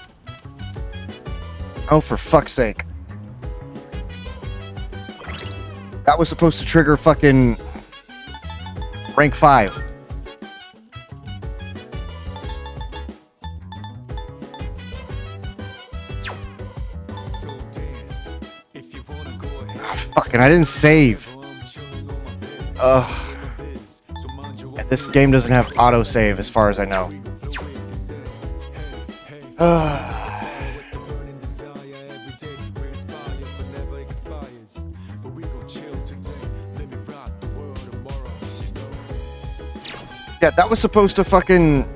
Oh, for fuck's sake. That was supposed to trigger fucking... rank 5. Oh, fucking, I didn't save. Ugh. This game doesn't have autosave as far as I know. Yeah, that was supposed to fucking...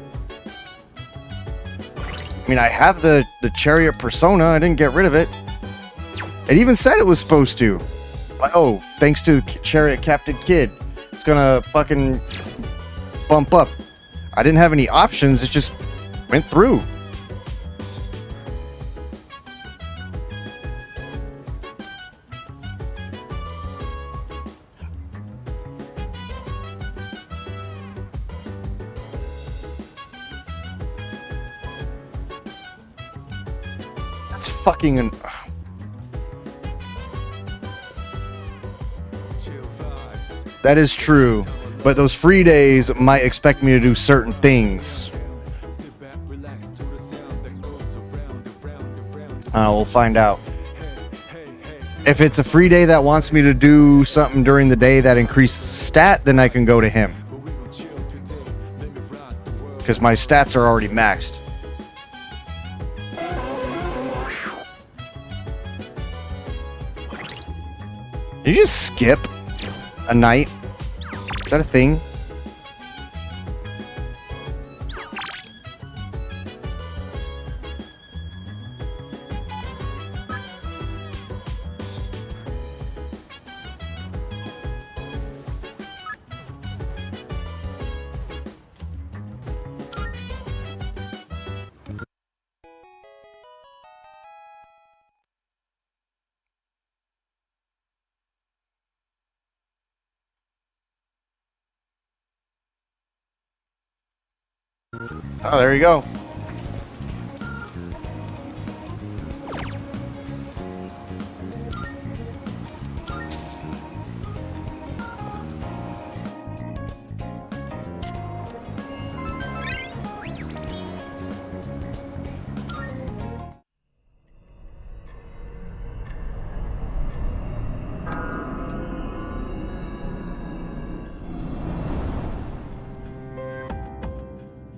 I mean, I have the Chariot Persona. I didn't get rid of it. It even said it was supposed to. Like, oh, thanks to the Chariot Captain Kid, it's gonna fucking bump up. I didn't have any options. It just went through. That's fucking... That is true, but those free days might expect me to do certain things. We'll find out. If it's a free day that wants me to do something during the day that increases stat, then I can go to him. Because my stats are already maxed. Did you just skip a night? Is that a thing? Oh, there you go.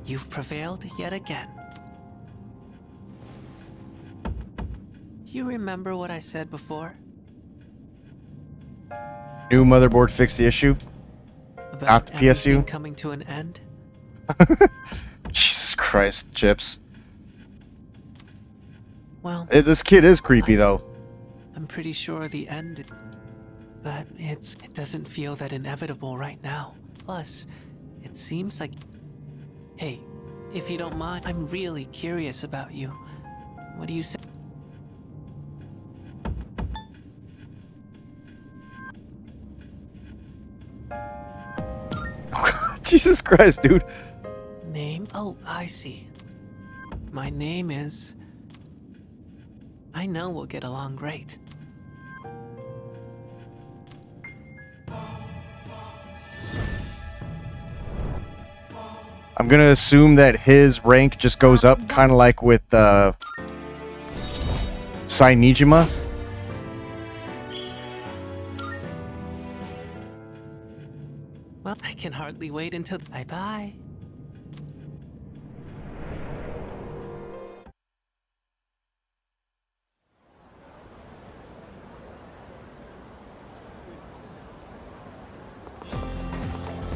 You've prevailed yet again. Do you remember what I said before? New motherboard fix the issue. About Not the everything PSU. coming to an end? Jesus Christ, Chips. Well, This kid is creepy though. I'm pretty sure the end, but it doesn't feel that inevitable right now. Plus, it seems like... Hey, if you don't mind, I'm really curious about you. What do you say? Jesus Christ, dude. Name? Oh, I see. My name is... I know we'll get along great. I'm gonna assume that his rank just goes up, kind of like with Sainijima. Well, I can hardly wait until... Bye-bye.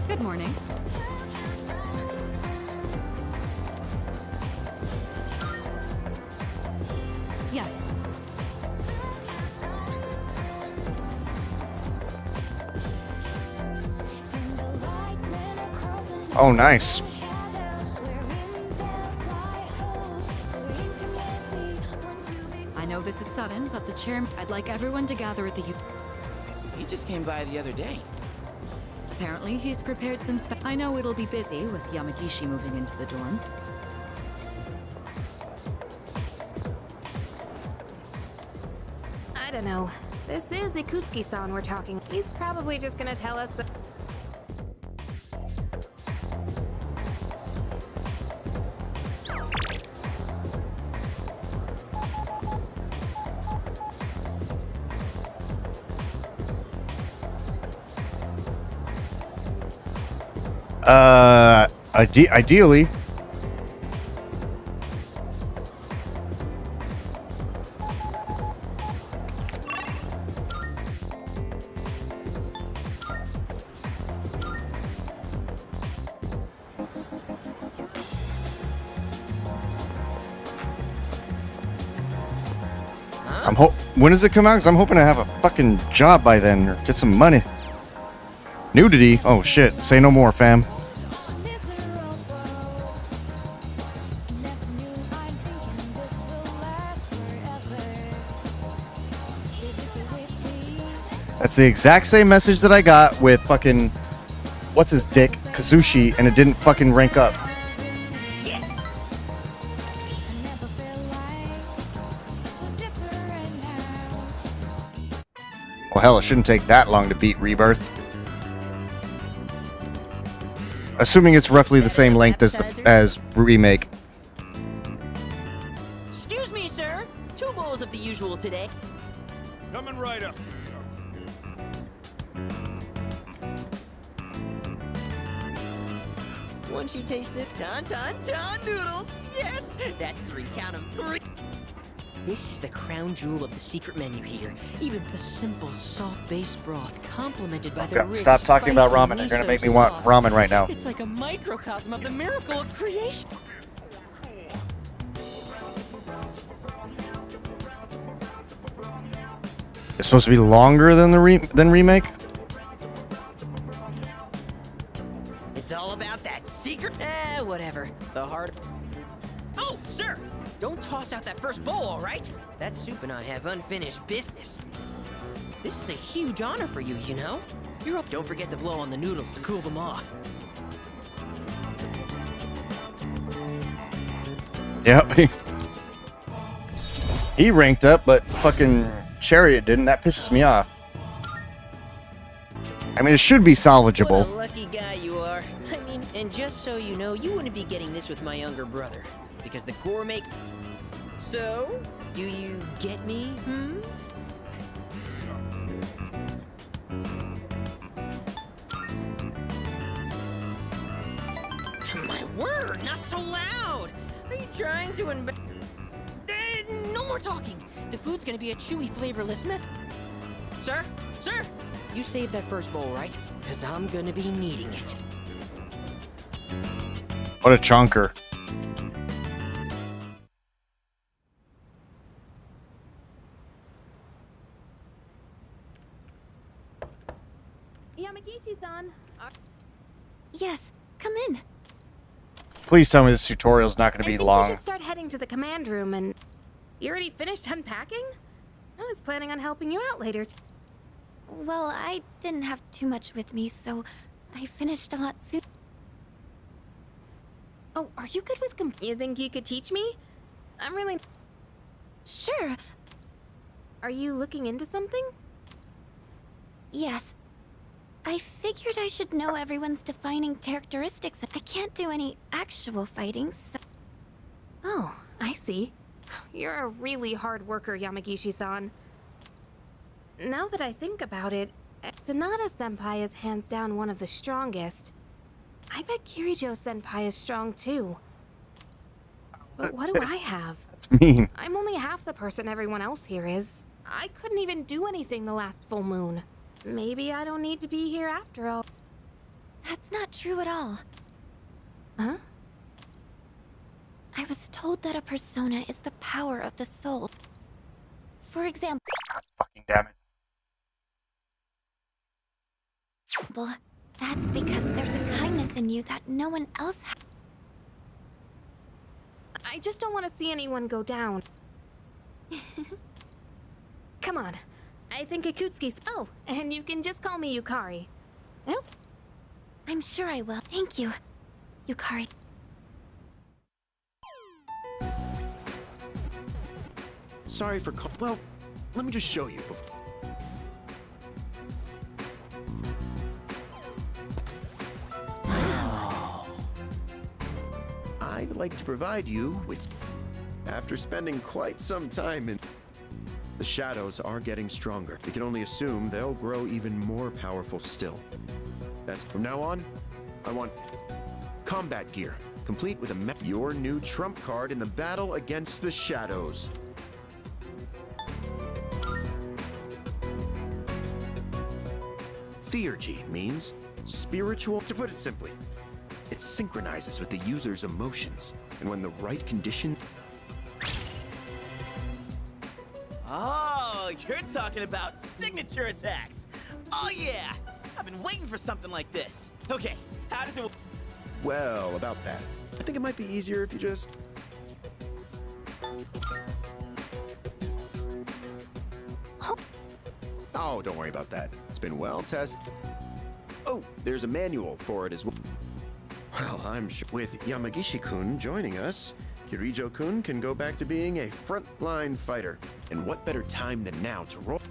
Good morning. Yes. Oh, nice. I know this is sudden, but the chairman... I'd like everyone to gather at the... He just came by the other day. Apparently, he's prepared some I know it'll be busy with Yamagishi moving into the dorm. I don't know. This is Ikutsuki-san we're talking. He's probably just gonna tell us... Ideally. When does it come out? Because I'm hoping to have a fucking job by then or get some money. Nudity? Oh shit. Say no more, fam. That's the exact same message that I got with fucking what's his dick, Kazushi, and it didn't fucking rank up. Well, hell, it shouldn't take that long to beat Rebirth. Assuming it's roughly the same length as Remake. Excuse me, sir. 2 bowls of the usual today. Coming right up. Once you taste the ton noodles, yes, that's 3. Count 'em, 3. This is the crown jewel of the secret menu here. Even the simple salt-based broth, complemented by the rich, Stop talking about spicy ramen. You're gonna miso make me want sauce. ramen right now. It's like a microcosm of the miracle of creation. It's supposed to be longer than the remake. It's all about that secret. Whatever. The heart. Oh, sir! Don't toss out that first bowl, all right? That soup and I have unfinished business. This is a huge honor for you, you know? You're up. Don't forget to blow on the noodles to cool them off. Yep. He ranked up, but fucking Chariot didn't. That pisses me off. I mean, it should be salvageable. What a lucky guy you are. I mean, and just so you know, you wouldn't be getting this with my younger brother. Because the gourmet... So, do you get me, My word, not so loud! Are you trying to no more talking! The food's gonna be a chewy, flavorless myth. Sir? Sir! You saved that first bowl, right? Because I'm gonna be needing it. What a chonker. Yamagishi-san. Yes, come in. Please tell me this tutorial is not going to be I think long. we should start heading to the command room and... You already finished unpacking? I was planning on helping you out later. Well, I didn't have too much with me, so I finished a lot soon. Oh, are you good with You think you could teach me? I'm really... Sure. Are you looking into something? Yes. I figured I should know everyone's defining characteristics. I can't do any actual fighting, so... Oh, I see. You're a really hard worker, Yamagishi-san. Now that I think about it, Sanada-senpai is hands down one of the strongest. I bet Kirijo-senpai is strong too. But what do I have? That's mean. I'm only half the person everyone else here is. I couldn't even do anything the last full moon. Maybe I don't need to be here after all. That's not true at all. Huh? I was told that a persona is the power of the soul. For example... Fucking damn it. Well, that's because there's a kindness in you that no one else has. I just don't want to see anyone go down. Come on. I think Akutsuki's... Oh, and you can just call me Yukari. Nope. I'm sure I will. Thank you, Yukari. Sorry for well, let me just show you. I'd like to provide you with... After spending quite some time in... The shadows are getting stronger. We can only assume they'll grow even more powerful still. That's from now on, I want combat gear, complete with your new trump card in the battle against the shadows. Theurgy means spiritual. To put it simply, it synchronizes with the user's emotions, and when the right condition... Oh, you're talking about signature attacks. Oh yeah, I've been waiting for something like this. Okay, how does it... Well, about that. I think it might be easier if you just... Oh, don't worry about that. It's been well tested. Oh, there's a manual for it as well. Well, I'm sure with Yamagishi-kun joining us, Kirijo-kun can go back to being a frontline fighter. And what better time than now to roll...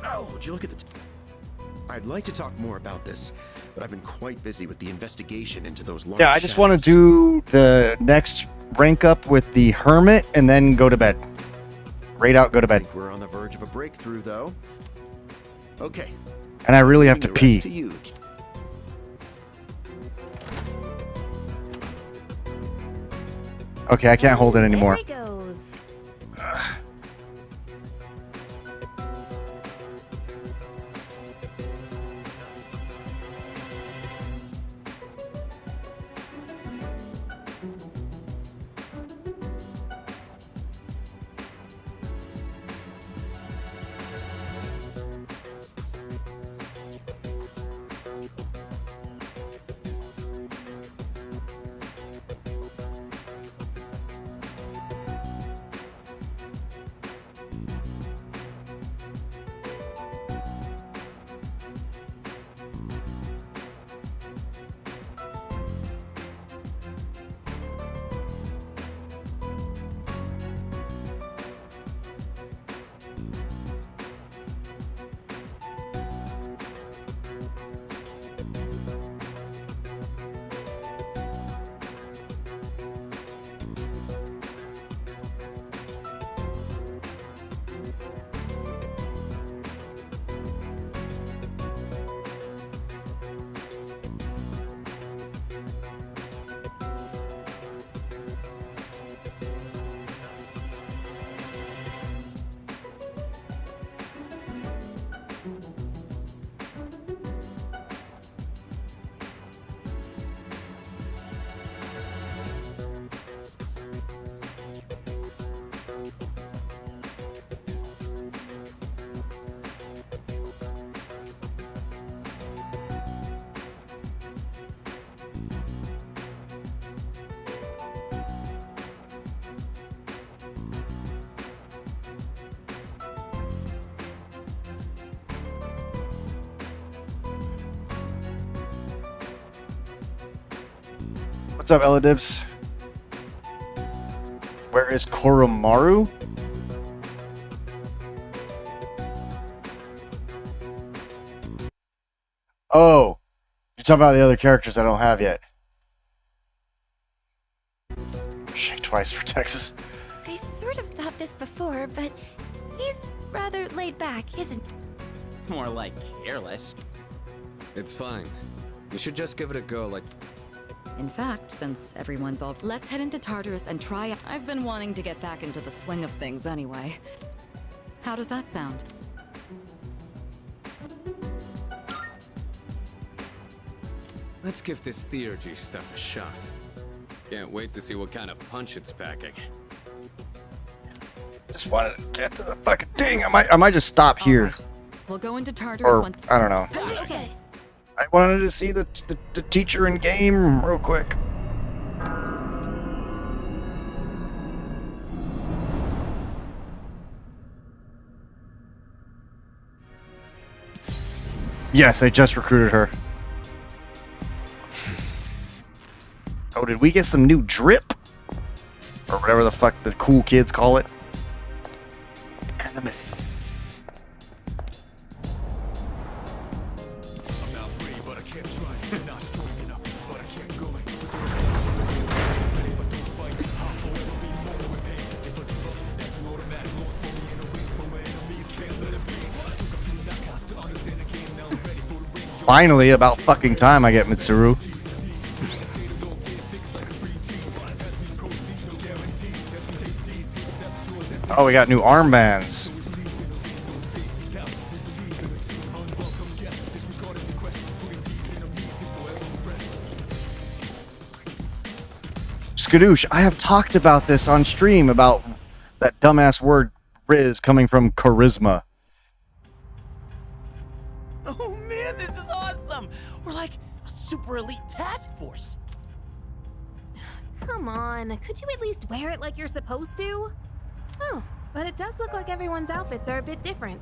Oh, would you look at the... I'd like to talk more about this, but I've been quite busy with the investigation into those large... Yeah, I just want to do the next rank up with the Hermit and then go to bed. Raid out, go to bed. I think we're on the verge of a breakthrough, though. Okay. And I really have to pee. To you. Okay, I can't hold it anymore. There he goes. What's up, Eladives? Where is Koromaru? Oh, you're talking about the other characters I don't have yet. Shake twice for Texas. I sort of thought this before, but he's rather laid back, isn't he? More like careless. It's fine. You should just give it a go like... In fact, since everyone's all... Let's head into Tartarus and try... I've been wanting to get back into the swing of things anyway. How does that sound? Let's give this theurgy stuff a shot. Can't wait to see what kind of punch it's packing. Just wanted to get to the fucking thing. I might just stop here. We'll go into Tartarus Or, once... I don't know. Understood. I wanted to see the teacher in game real quick. Yes, I just recruited her. Oh, did we get some new drip? Or whatever the fuck the cool kids call it. Anime. Finally, about fucking time I get Mitsuru. Oh, we got new armbands. Skadoosh, I have talked about this on stream about that dumbass word Riz coming from charisma. Oh man, this is awesome! We're like a super elite task force. Come on, could you at least wear it like you're supposed to? Oh, but it does look like everyone's outfits are a bit different.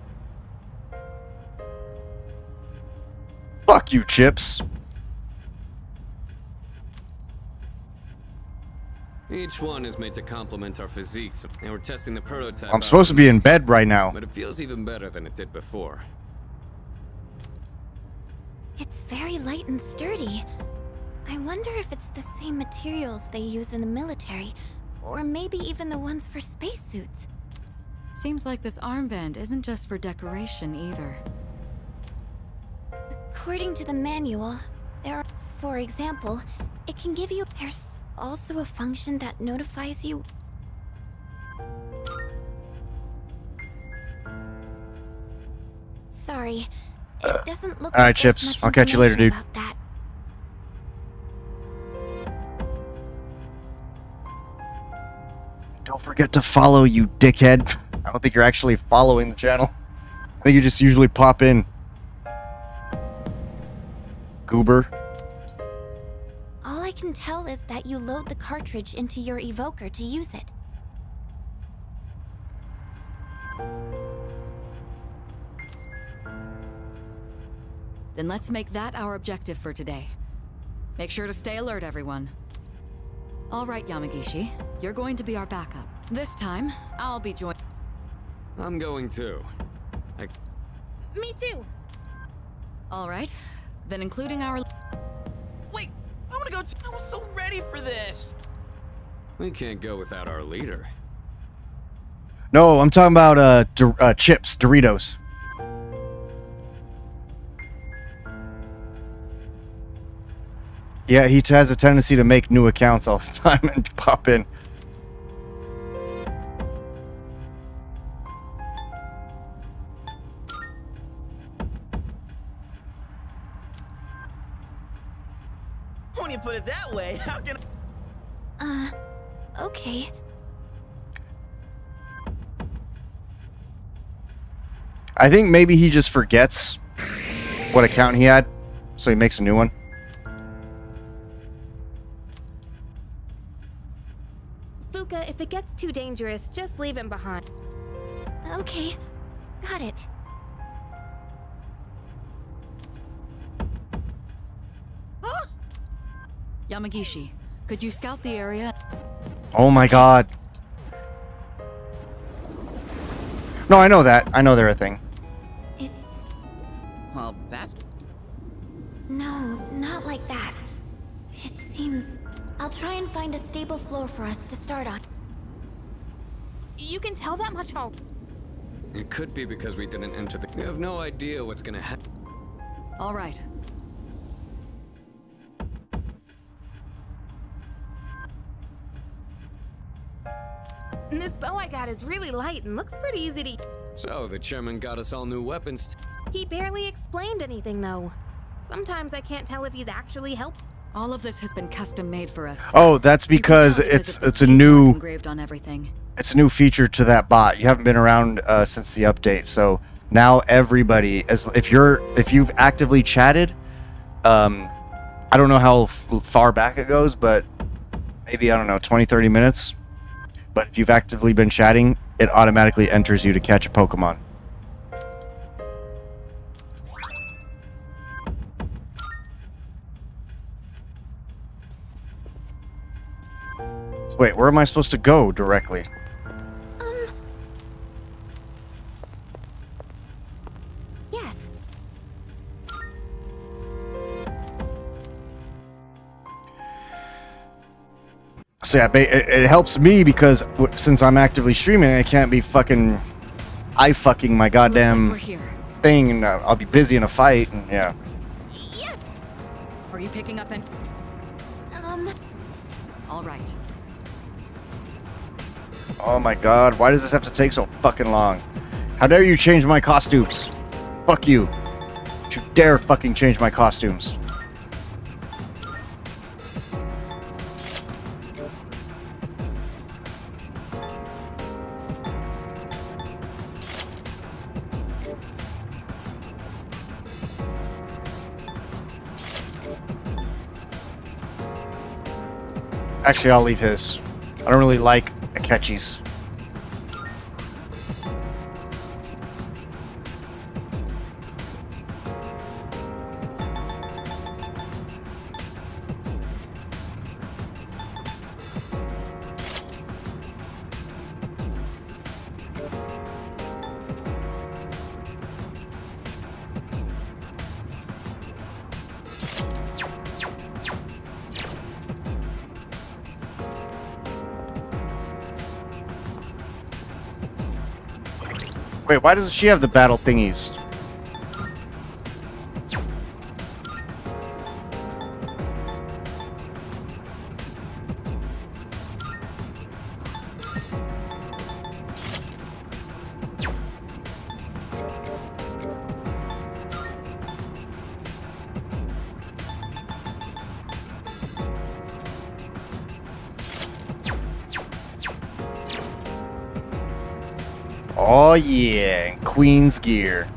Fuck you, Chips. Each one is made to complement our physiques, and we're testing the prototype. I'm supposed to be in bed right now. But it feels even better than it did before. It's very light and sturdy. I wonder if it's the same materials they use in the military, or maybe even the ones for spacesuits. Seems like this armband isn't just for decoration either. According to the manual, there are, for example, it can give you... There's also a function that notifies you... Sorry, it doesn't look Alright, like there's Chips. much I'll catch you later, dude. information about that. Don't forget to follow, you dickhead. I don't think you're actually following the channel. I think you just usually pop in. Goober. All I can tell is that you load the cartridge into your evoker to use it. Then let's make that our objective for today. Make sure to stay alert, everyone. All right, Yamagishi, you're going to be our backup. This time, I'll be joining. I'm going too. Me too. All right, then including our... Wait, I want to go too. I was so ready for this. We can't go without our leader. No, I'm talking about chips, Doritos. Yeah, he has a tendency to make new accounts all the time and pop in. When you put it that way, how can Okay. I think maybe he just forgets what account he had, so he makes a new one. Fuka, if it gets too dangerous, just leave him behind. Okay. Got it. Yamagishi, Could you scout the area? Oh my god. No, I know that. I know they're a thing. Well, that's... No, not like that. It seems... I'll try and find a stable floor for us to start on. You can tell that much all. It could be because we didn't enter the... We have no idea what's gonna happen. All right. And this bow I got is really light and looks pretty easy to... So, the chairman got us all new weapons. He barely explained anything, though. Sometimes I can't tell if he's actually helped. All of this has been custom made for us. Oh, that's because it's a new engraved on everything. It's a new feature to that bot. You haven't been around since the update, so now everybody, if you've actively chatted, I don't know how far back it goes, but maybe, I don't know, 20-30 minutes. But if you've actively been chatting, it automatically enters you to catch a Pokemon. So wait, where am I supposed to go directly? Yes. So yeah, it helps me because since I'm actively streaming, I can't be fucking fucking my goddamn thing, and I'll be busy in a fight, and yeah. Are you picking up any? All right. Oh my god, why does this have to take so fucking long? How dare you change my costumes? Fuck you. Don't you dare fucking change my costumes. Actually, I'll leave his. I don't really like Akechi's. Wait, why doesn't she have the battle thingies? Oh yeah, Queen's gear.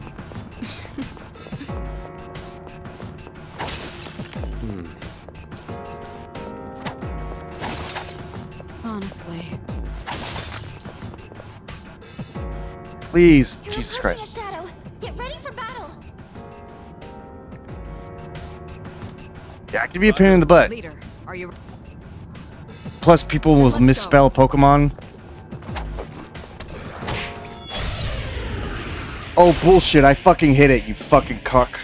Honestly. Please, Jesus Christ. Shadow, get ready for battle. Yeah, I can be a pain in the butt. Leader, are you? Plus, people will misspell Pokemon. Oh, bullshit, I fucking hit it, you fucking cuck.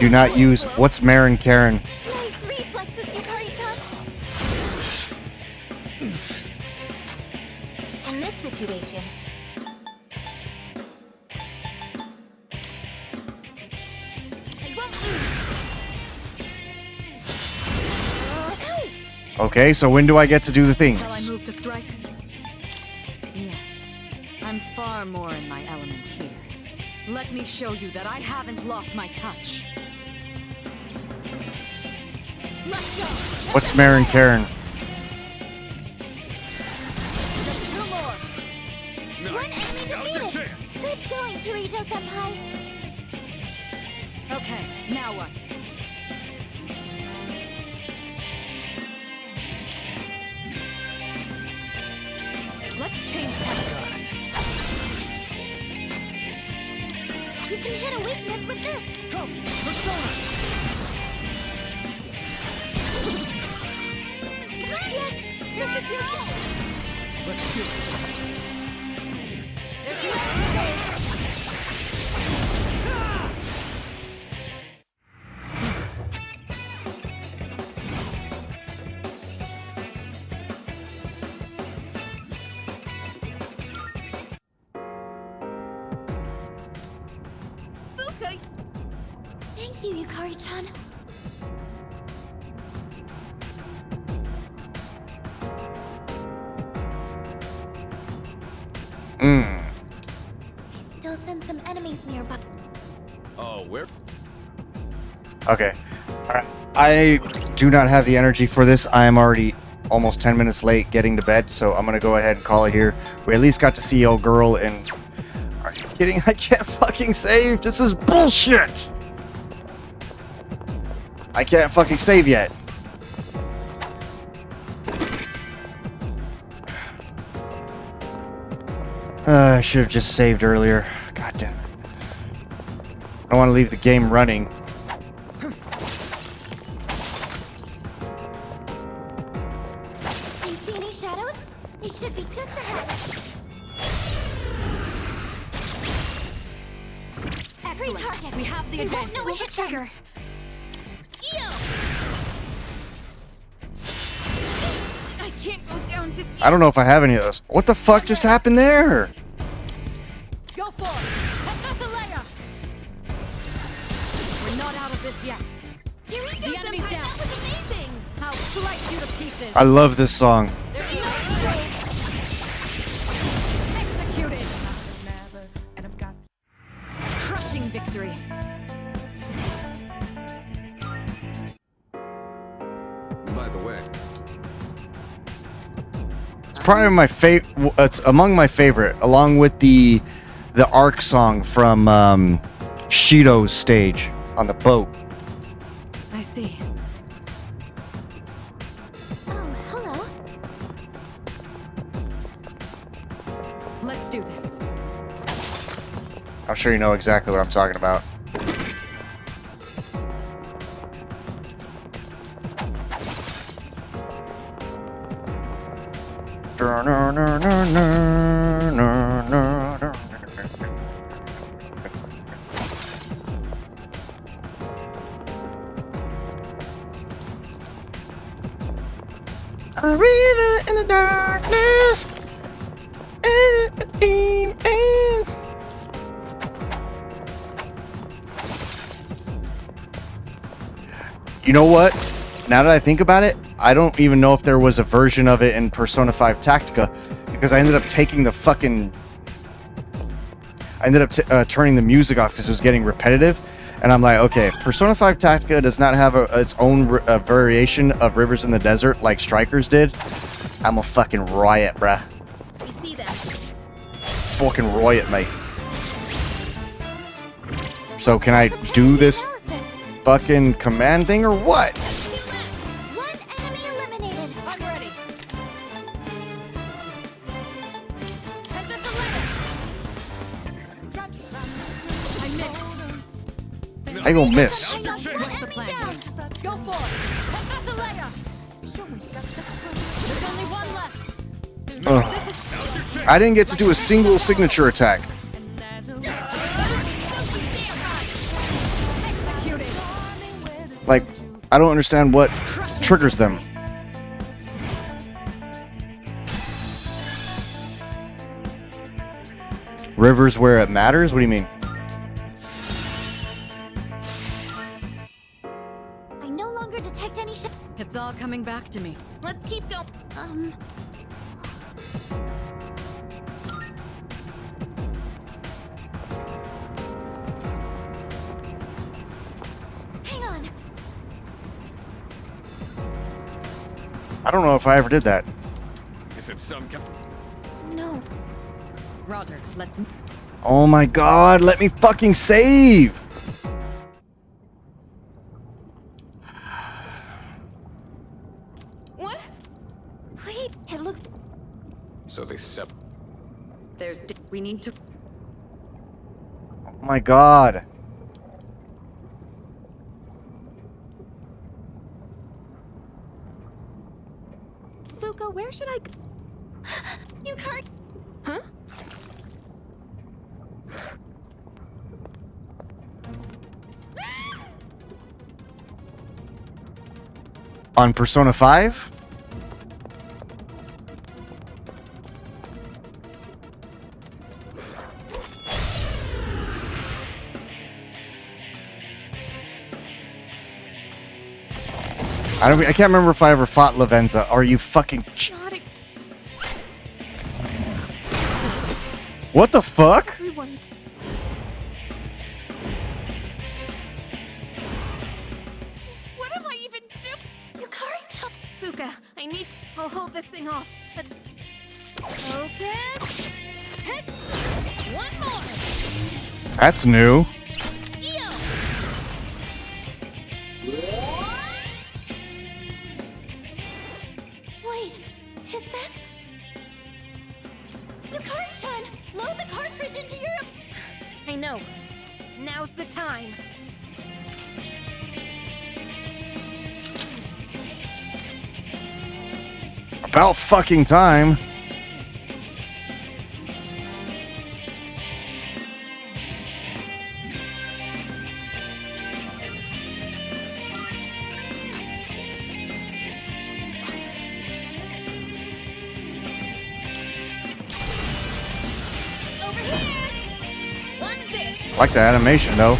Do not use... What's Marin Karen? Nice reflexes, Yukari-chan. In this situation... I won't lose. Okay, so when do I get to do the things? Shall I move to strike? Yes. I'm far more in my element here. Let me show you that I haven't lost my touch. Let's go! What's Marin Karen? Just two more. One enemy defeated. Good going, Kirijo-senpai. Okay, now what? Let's change that. You can hit a weakness with this. Come, Persona! Yes, this is your chance. Let's do it. There's your Fuka! Thank you, Yukari-chan. I still sense some enemies nearby. Oh, where? Okay. Alright. I do not have the energy for this. I am already almost 10 minutes late getting to bed, so I'm gonna go ahead and call it here. We at least got to see old girl and... Are you kidding? I can't fucking save! This is bullshit! I can't fucking save yet. I should have just saved earlier. God damn it. I don't want to leave the game running. Do you see any shadows? They should be just ahead. Excellent. We have the They won't advantage. know it hit trigger. I can't go down just yet. I don't know if I have any of those. What the fuck just happened there? Go for it. Leia. We're not out of this yet. The enemy's down. That was amazing. I'll slice you to pieces. I love this song. Executed. Crushing victory. By the way, It's probably my favorite. It's among my favorite, along with the Ark song from Shido's stage on the boat. I see. Oh, hello. Let's do this. I'm sure you know exactly what I'm talking about. A river in the darkness. You know what? Now that I think about it, I don't even know if there was a version of it in Persona 5 Tactica, because I ended up taking the fucking... I ended up turning the music off because it was getting repetitive. And I'm like, okay, Persona 5 Tactica does not have its own variation of Rivers in the Desert like Strikers did. I'm a fucking riot, bruh. We see them. Fucking riot, mate. So can I do this fucking command thing or what? One enemy eliminated. I'm ready. I gonna miss. What's the plan? Go for it. Leia. There's only one left. Ugh. I didn't get to do a single signature attack. Executed. Like, I don't understand what triggers them. Rivers where it matters? What do you mean? I no longer detect any It's all coming back to me. Let's keep going. Hang on. I don't know if I ever did that. is it some kind? No. Roger, let's... Oh my god, let me fucking save! What? Wait, it looks... So they sep. We need to... Oh my god. Fuka, where should I You can't. Huh? On Persona 5? I can't remember if I ever fought Lavenza. Are you fucking... What the fuck? Everyone. What am I even doing? Yukari-chan. Fuka, I need. I'll hold this thing off. But... Focus. Hit. One more. That's new. Wait, is this? Yukari-chan, load the cartridge into your... I know. Now's the time. About fucking time. Over here. One's this. Like the animation though.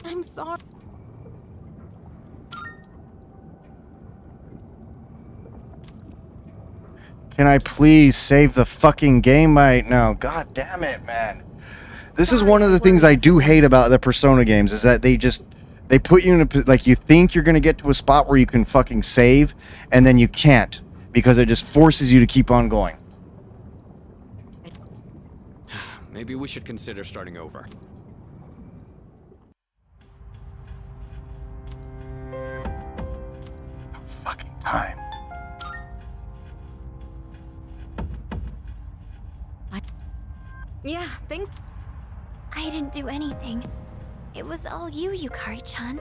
I'm sorry. Can I please save the fucking game right now? God damn it, man. This is one of the things I do hate about the Persona games, is that they put you in a, like, you think you're going to get to a spot where you can fucking save, and then you can't, because it just forces you to keep on going. Maybe we should consider starting over. Fucking time. Yeah, thanks. I didn't do anything. It was all you, Yukari-chan.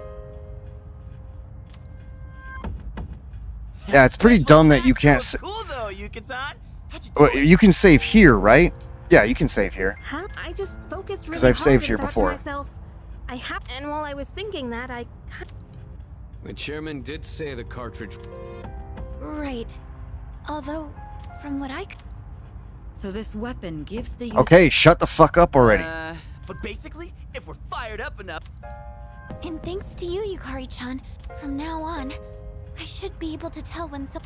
Yeah, it's pretty dumb that you can't... Cool though, Yuka-san. Well, you can save here, right? Yeah, you can save here. Huh? I just focused really 'Cause I've hard saved and here thought before. To myself, I have, and while I was thinking that, I The chairman did say the cartridge. Right. Although, from what I... So this weapon gives the user... Okay, shut the fuck up already. But basically, if we're fired up enough... And thanks to you, Yukari-chan, from now on, I should be able to tell when some...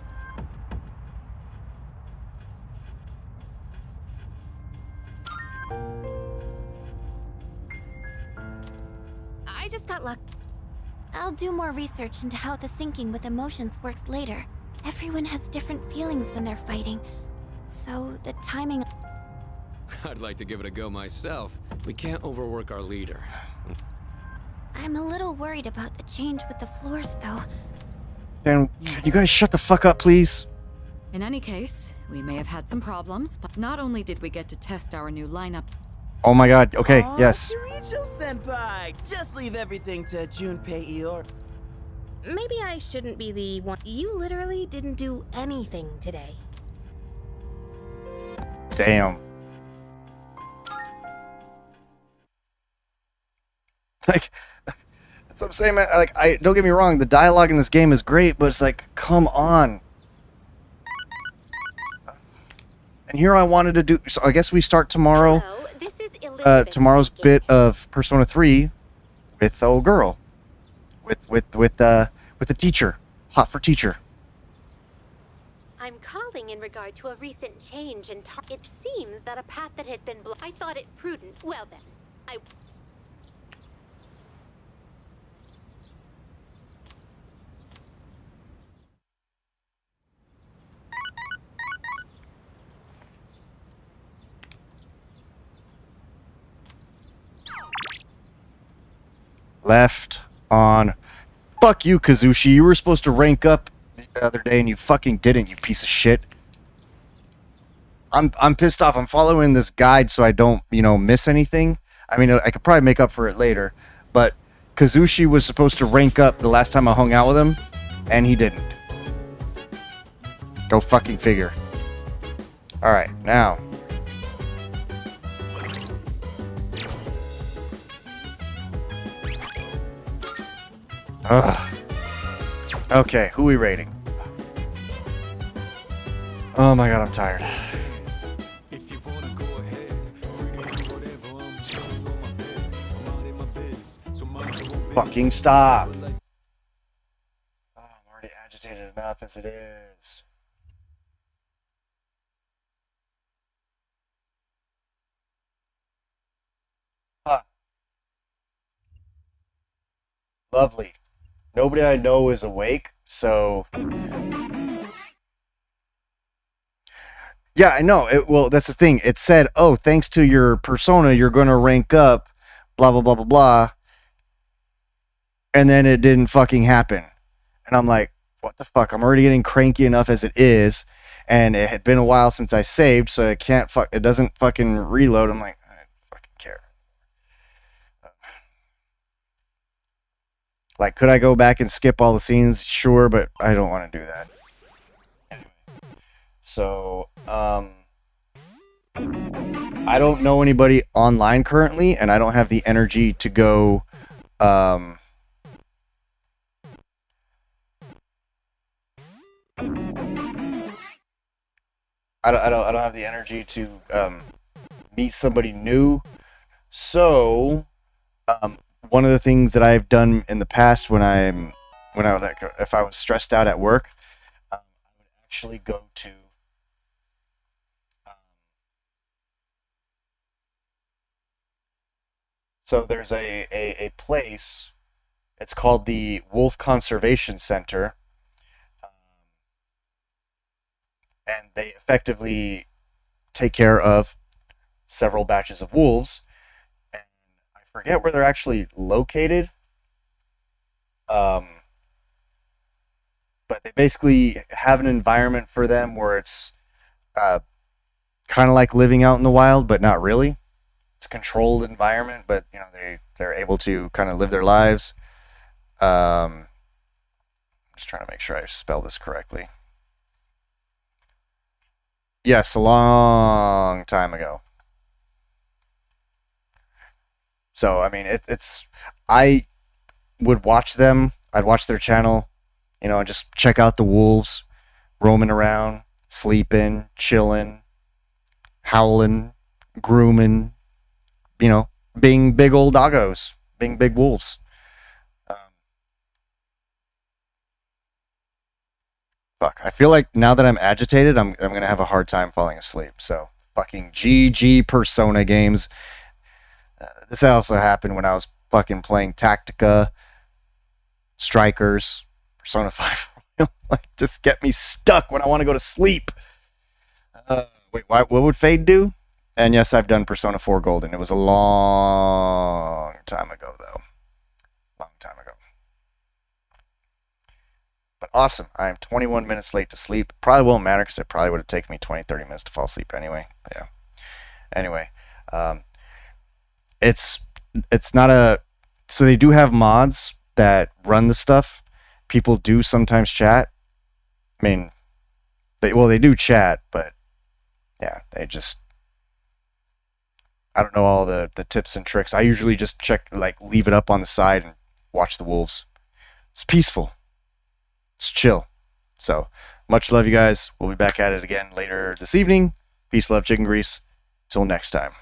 I just got lucky. I'll do more research into how the syncing with emotions works later. Everyone has different feelings when they're fighting, so the timing... I'd like to give it a go myself. We can't overwork our leader. I'm a little worried about the change with the floors, though. Can you guys shut the fuck up, please? In any case, we may have had some problems, but not only did we get to test our new lineup... Oh my god, okay, yes. Kirijo-senpai! Just leave everything to Junpei Iori. Maybe I shouldn't be the one. You literally didn't do anything today. Damn. Like, that's what I'm saying, man. Like, don't get me wrong, the dialogue in this game is great, but it's like, come on. And here I wanted to do, so I guess we start tomorrow. Hello, this is Elizabeth Tomorrow's speaking. bit of Persona 3 with the old girl. With the teacher. Hot for teacher. I'm calling in regard to a recent change in it seems that a path that had been I thought it prudent. Well then, left on. Fuck you, Kazushi. You were supposed to rank up the other day and you fucking didn't, you piece of shit. I'm pissed off. I'm following this guide so I don't, miss anything. I mean, I could probably make up for it later, but Kazushi was supposed to rank up the last time I hung out with him, and he didn't. Go fucking figure. Alright, now. Ugh. Okay, who are we rating? Oh my god, I'm tired. Fucking stop. Oh, I'm already agitated enough as it is. Huh. Lovely. Nobody I know is awake, so... Yeah, I know. Well, that's the thing. It said, oh, thanks to your persona, you're going to rank up, blah, blah, blah, blah, blah. And then it didn't fucking happen. And I'm like, what the fuck? I'm already getting cranky enough as it is. And it had been a while since I saved, so it doesn't fucking reload. I'm like, I don't fucking care. Like, could I go back and skip all the scenes? Sure, but I don't want to do that. So, I don't know anybody online currently, and I don't have the energy to go, I don't have the energy to meet somebody new. So, one of the things that I've done in the past if I was stressed out at work, I would actually go to so there's a place. It's called the Wolf Conservation Center. And they effectively take care of several batches of wolves. And I forget where they're actually located. But they basically have an environment for them where it's kind of like living out in the wild, but not really. It's a controlled environment, but they're able to kind of live their lives. Just trying to make sure I spell this correctly. Yes, a long time ago. So, I mean, I would watch them. I'd watch their channel, and just check out the wolves roaming around, sleeping, chilling, howling, grooming, being big old doggos, being big wolves. Fuck, I feel like now that I'm agitated, I'm gonna have a hard time falling asleep. So, fucking GG Persona games. This also happened when I was fucking playing Tactica, Strikers, Persona 5. Like, just get me stuck when I want to go to sleep. Wait, what would Fade do? And yes, I've done Persona 4 Golden. It was a long time ago, though. Long time ago. But awesome. I am 21 minutes late to sleep. Probably won't matter because it probably would have taken me 20, 30 minutes to fall asleep anyway. But yeah. Anyway. It's not a... So they do have mods that run the stuff. People do sometimes chat. I mean, they do chat, but yeah, they just... I don't know all the tips and tricks. I usually just leave it up on the side and watch the wolves. It's peaceful. It's chill. So, much love, you guys. We'll be back at it again later this evening. Peace, love, chicken grease. Till next time.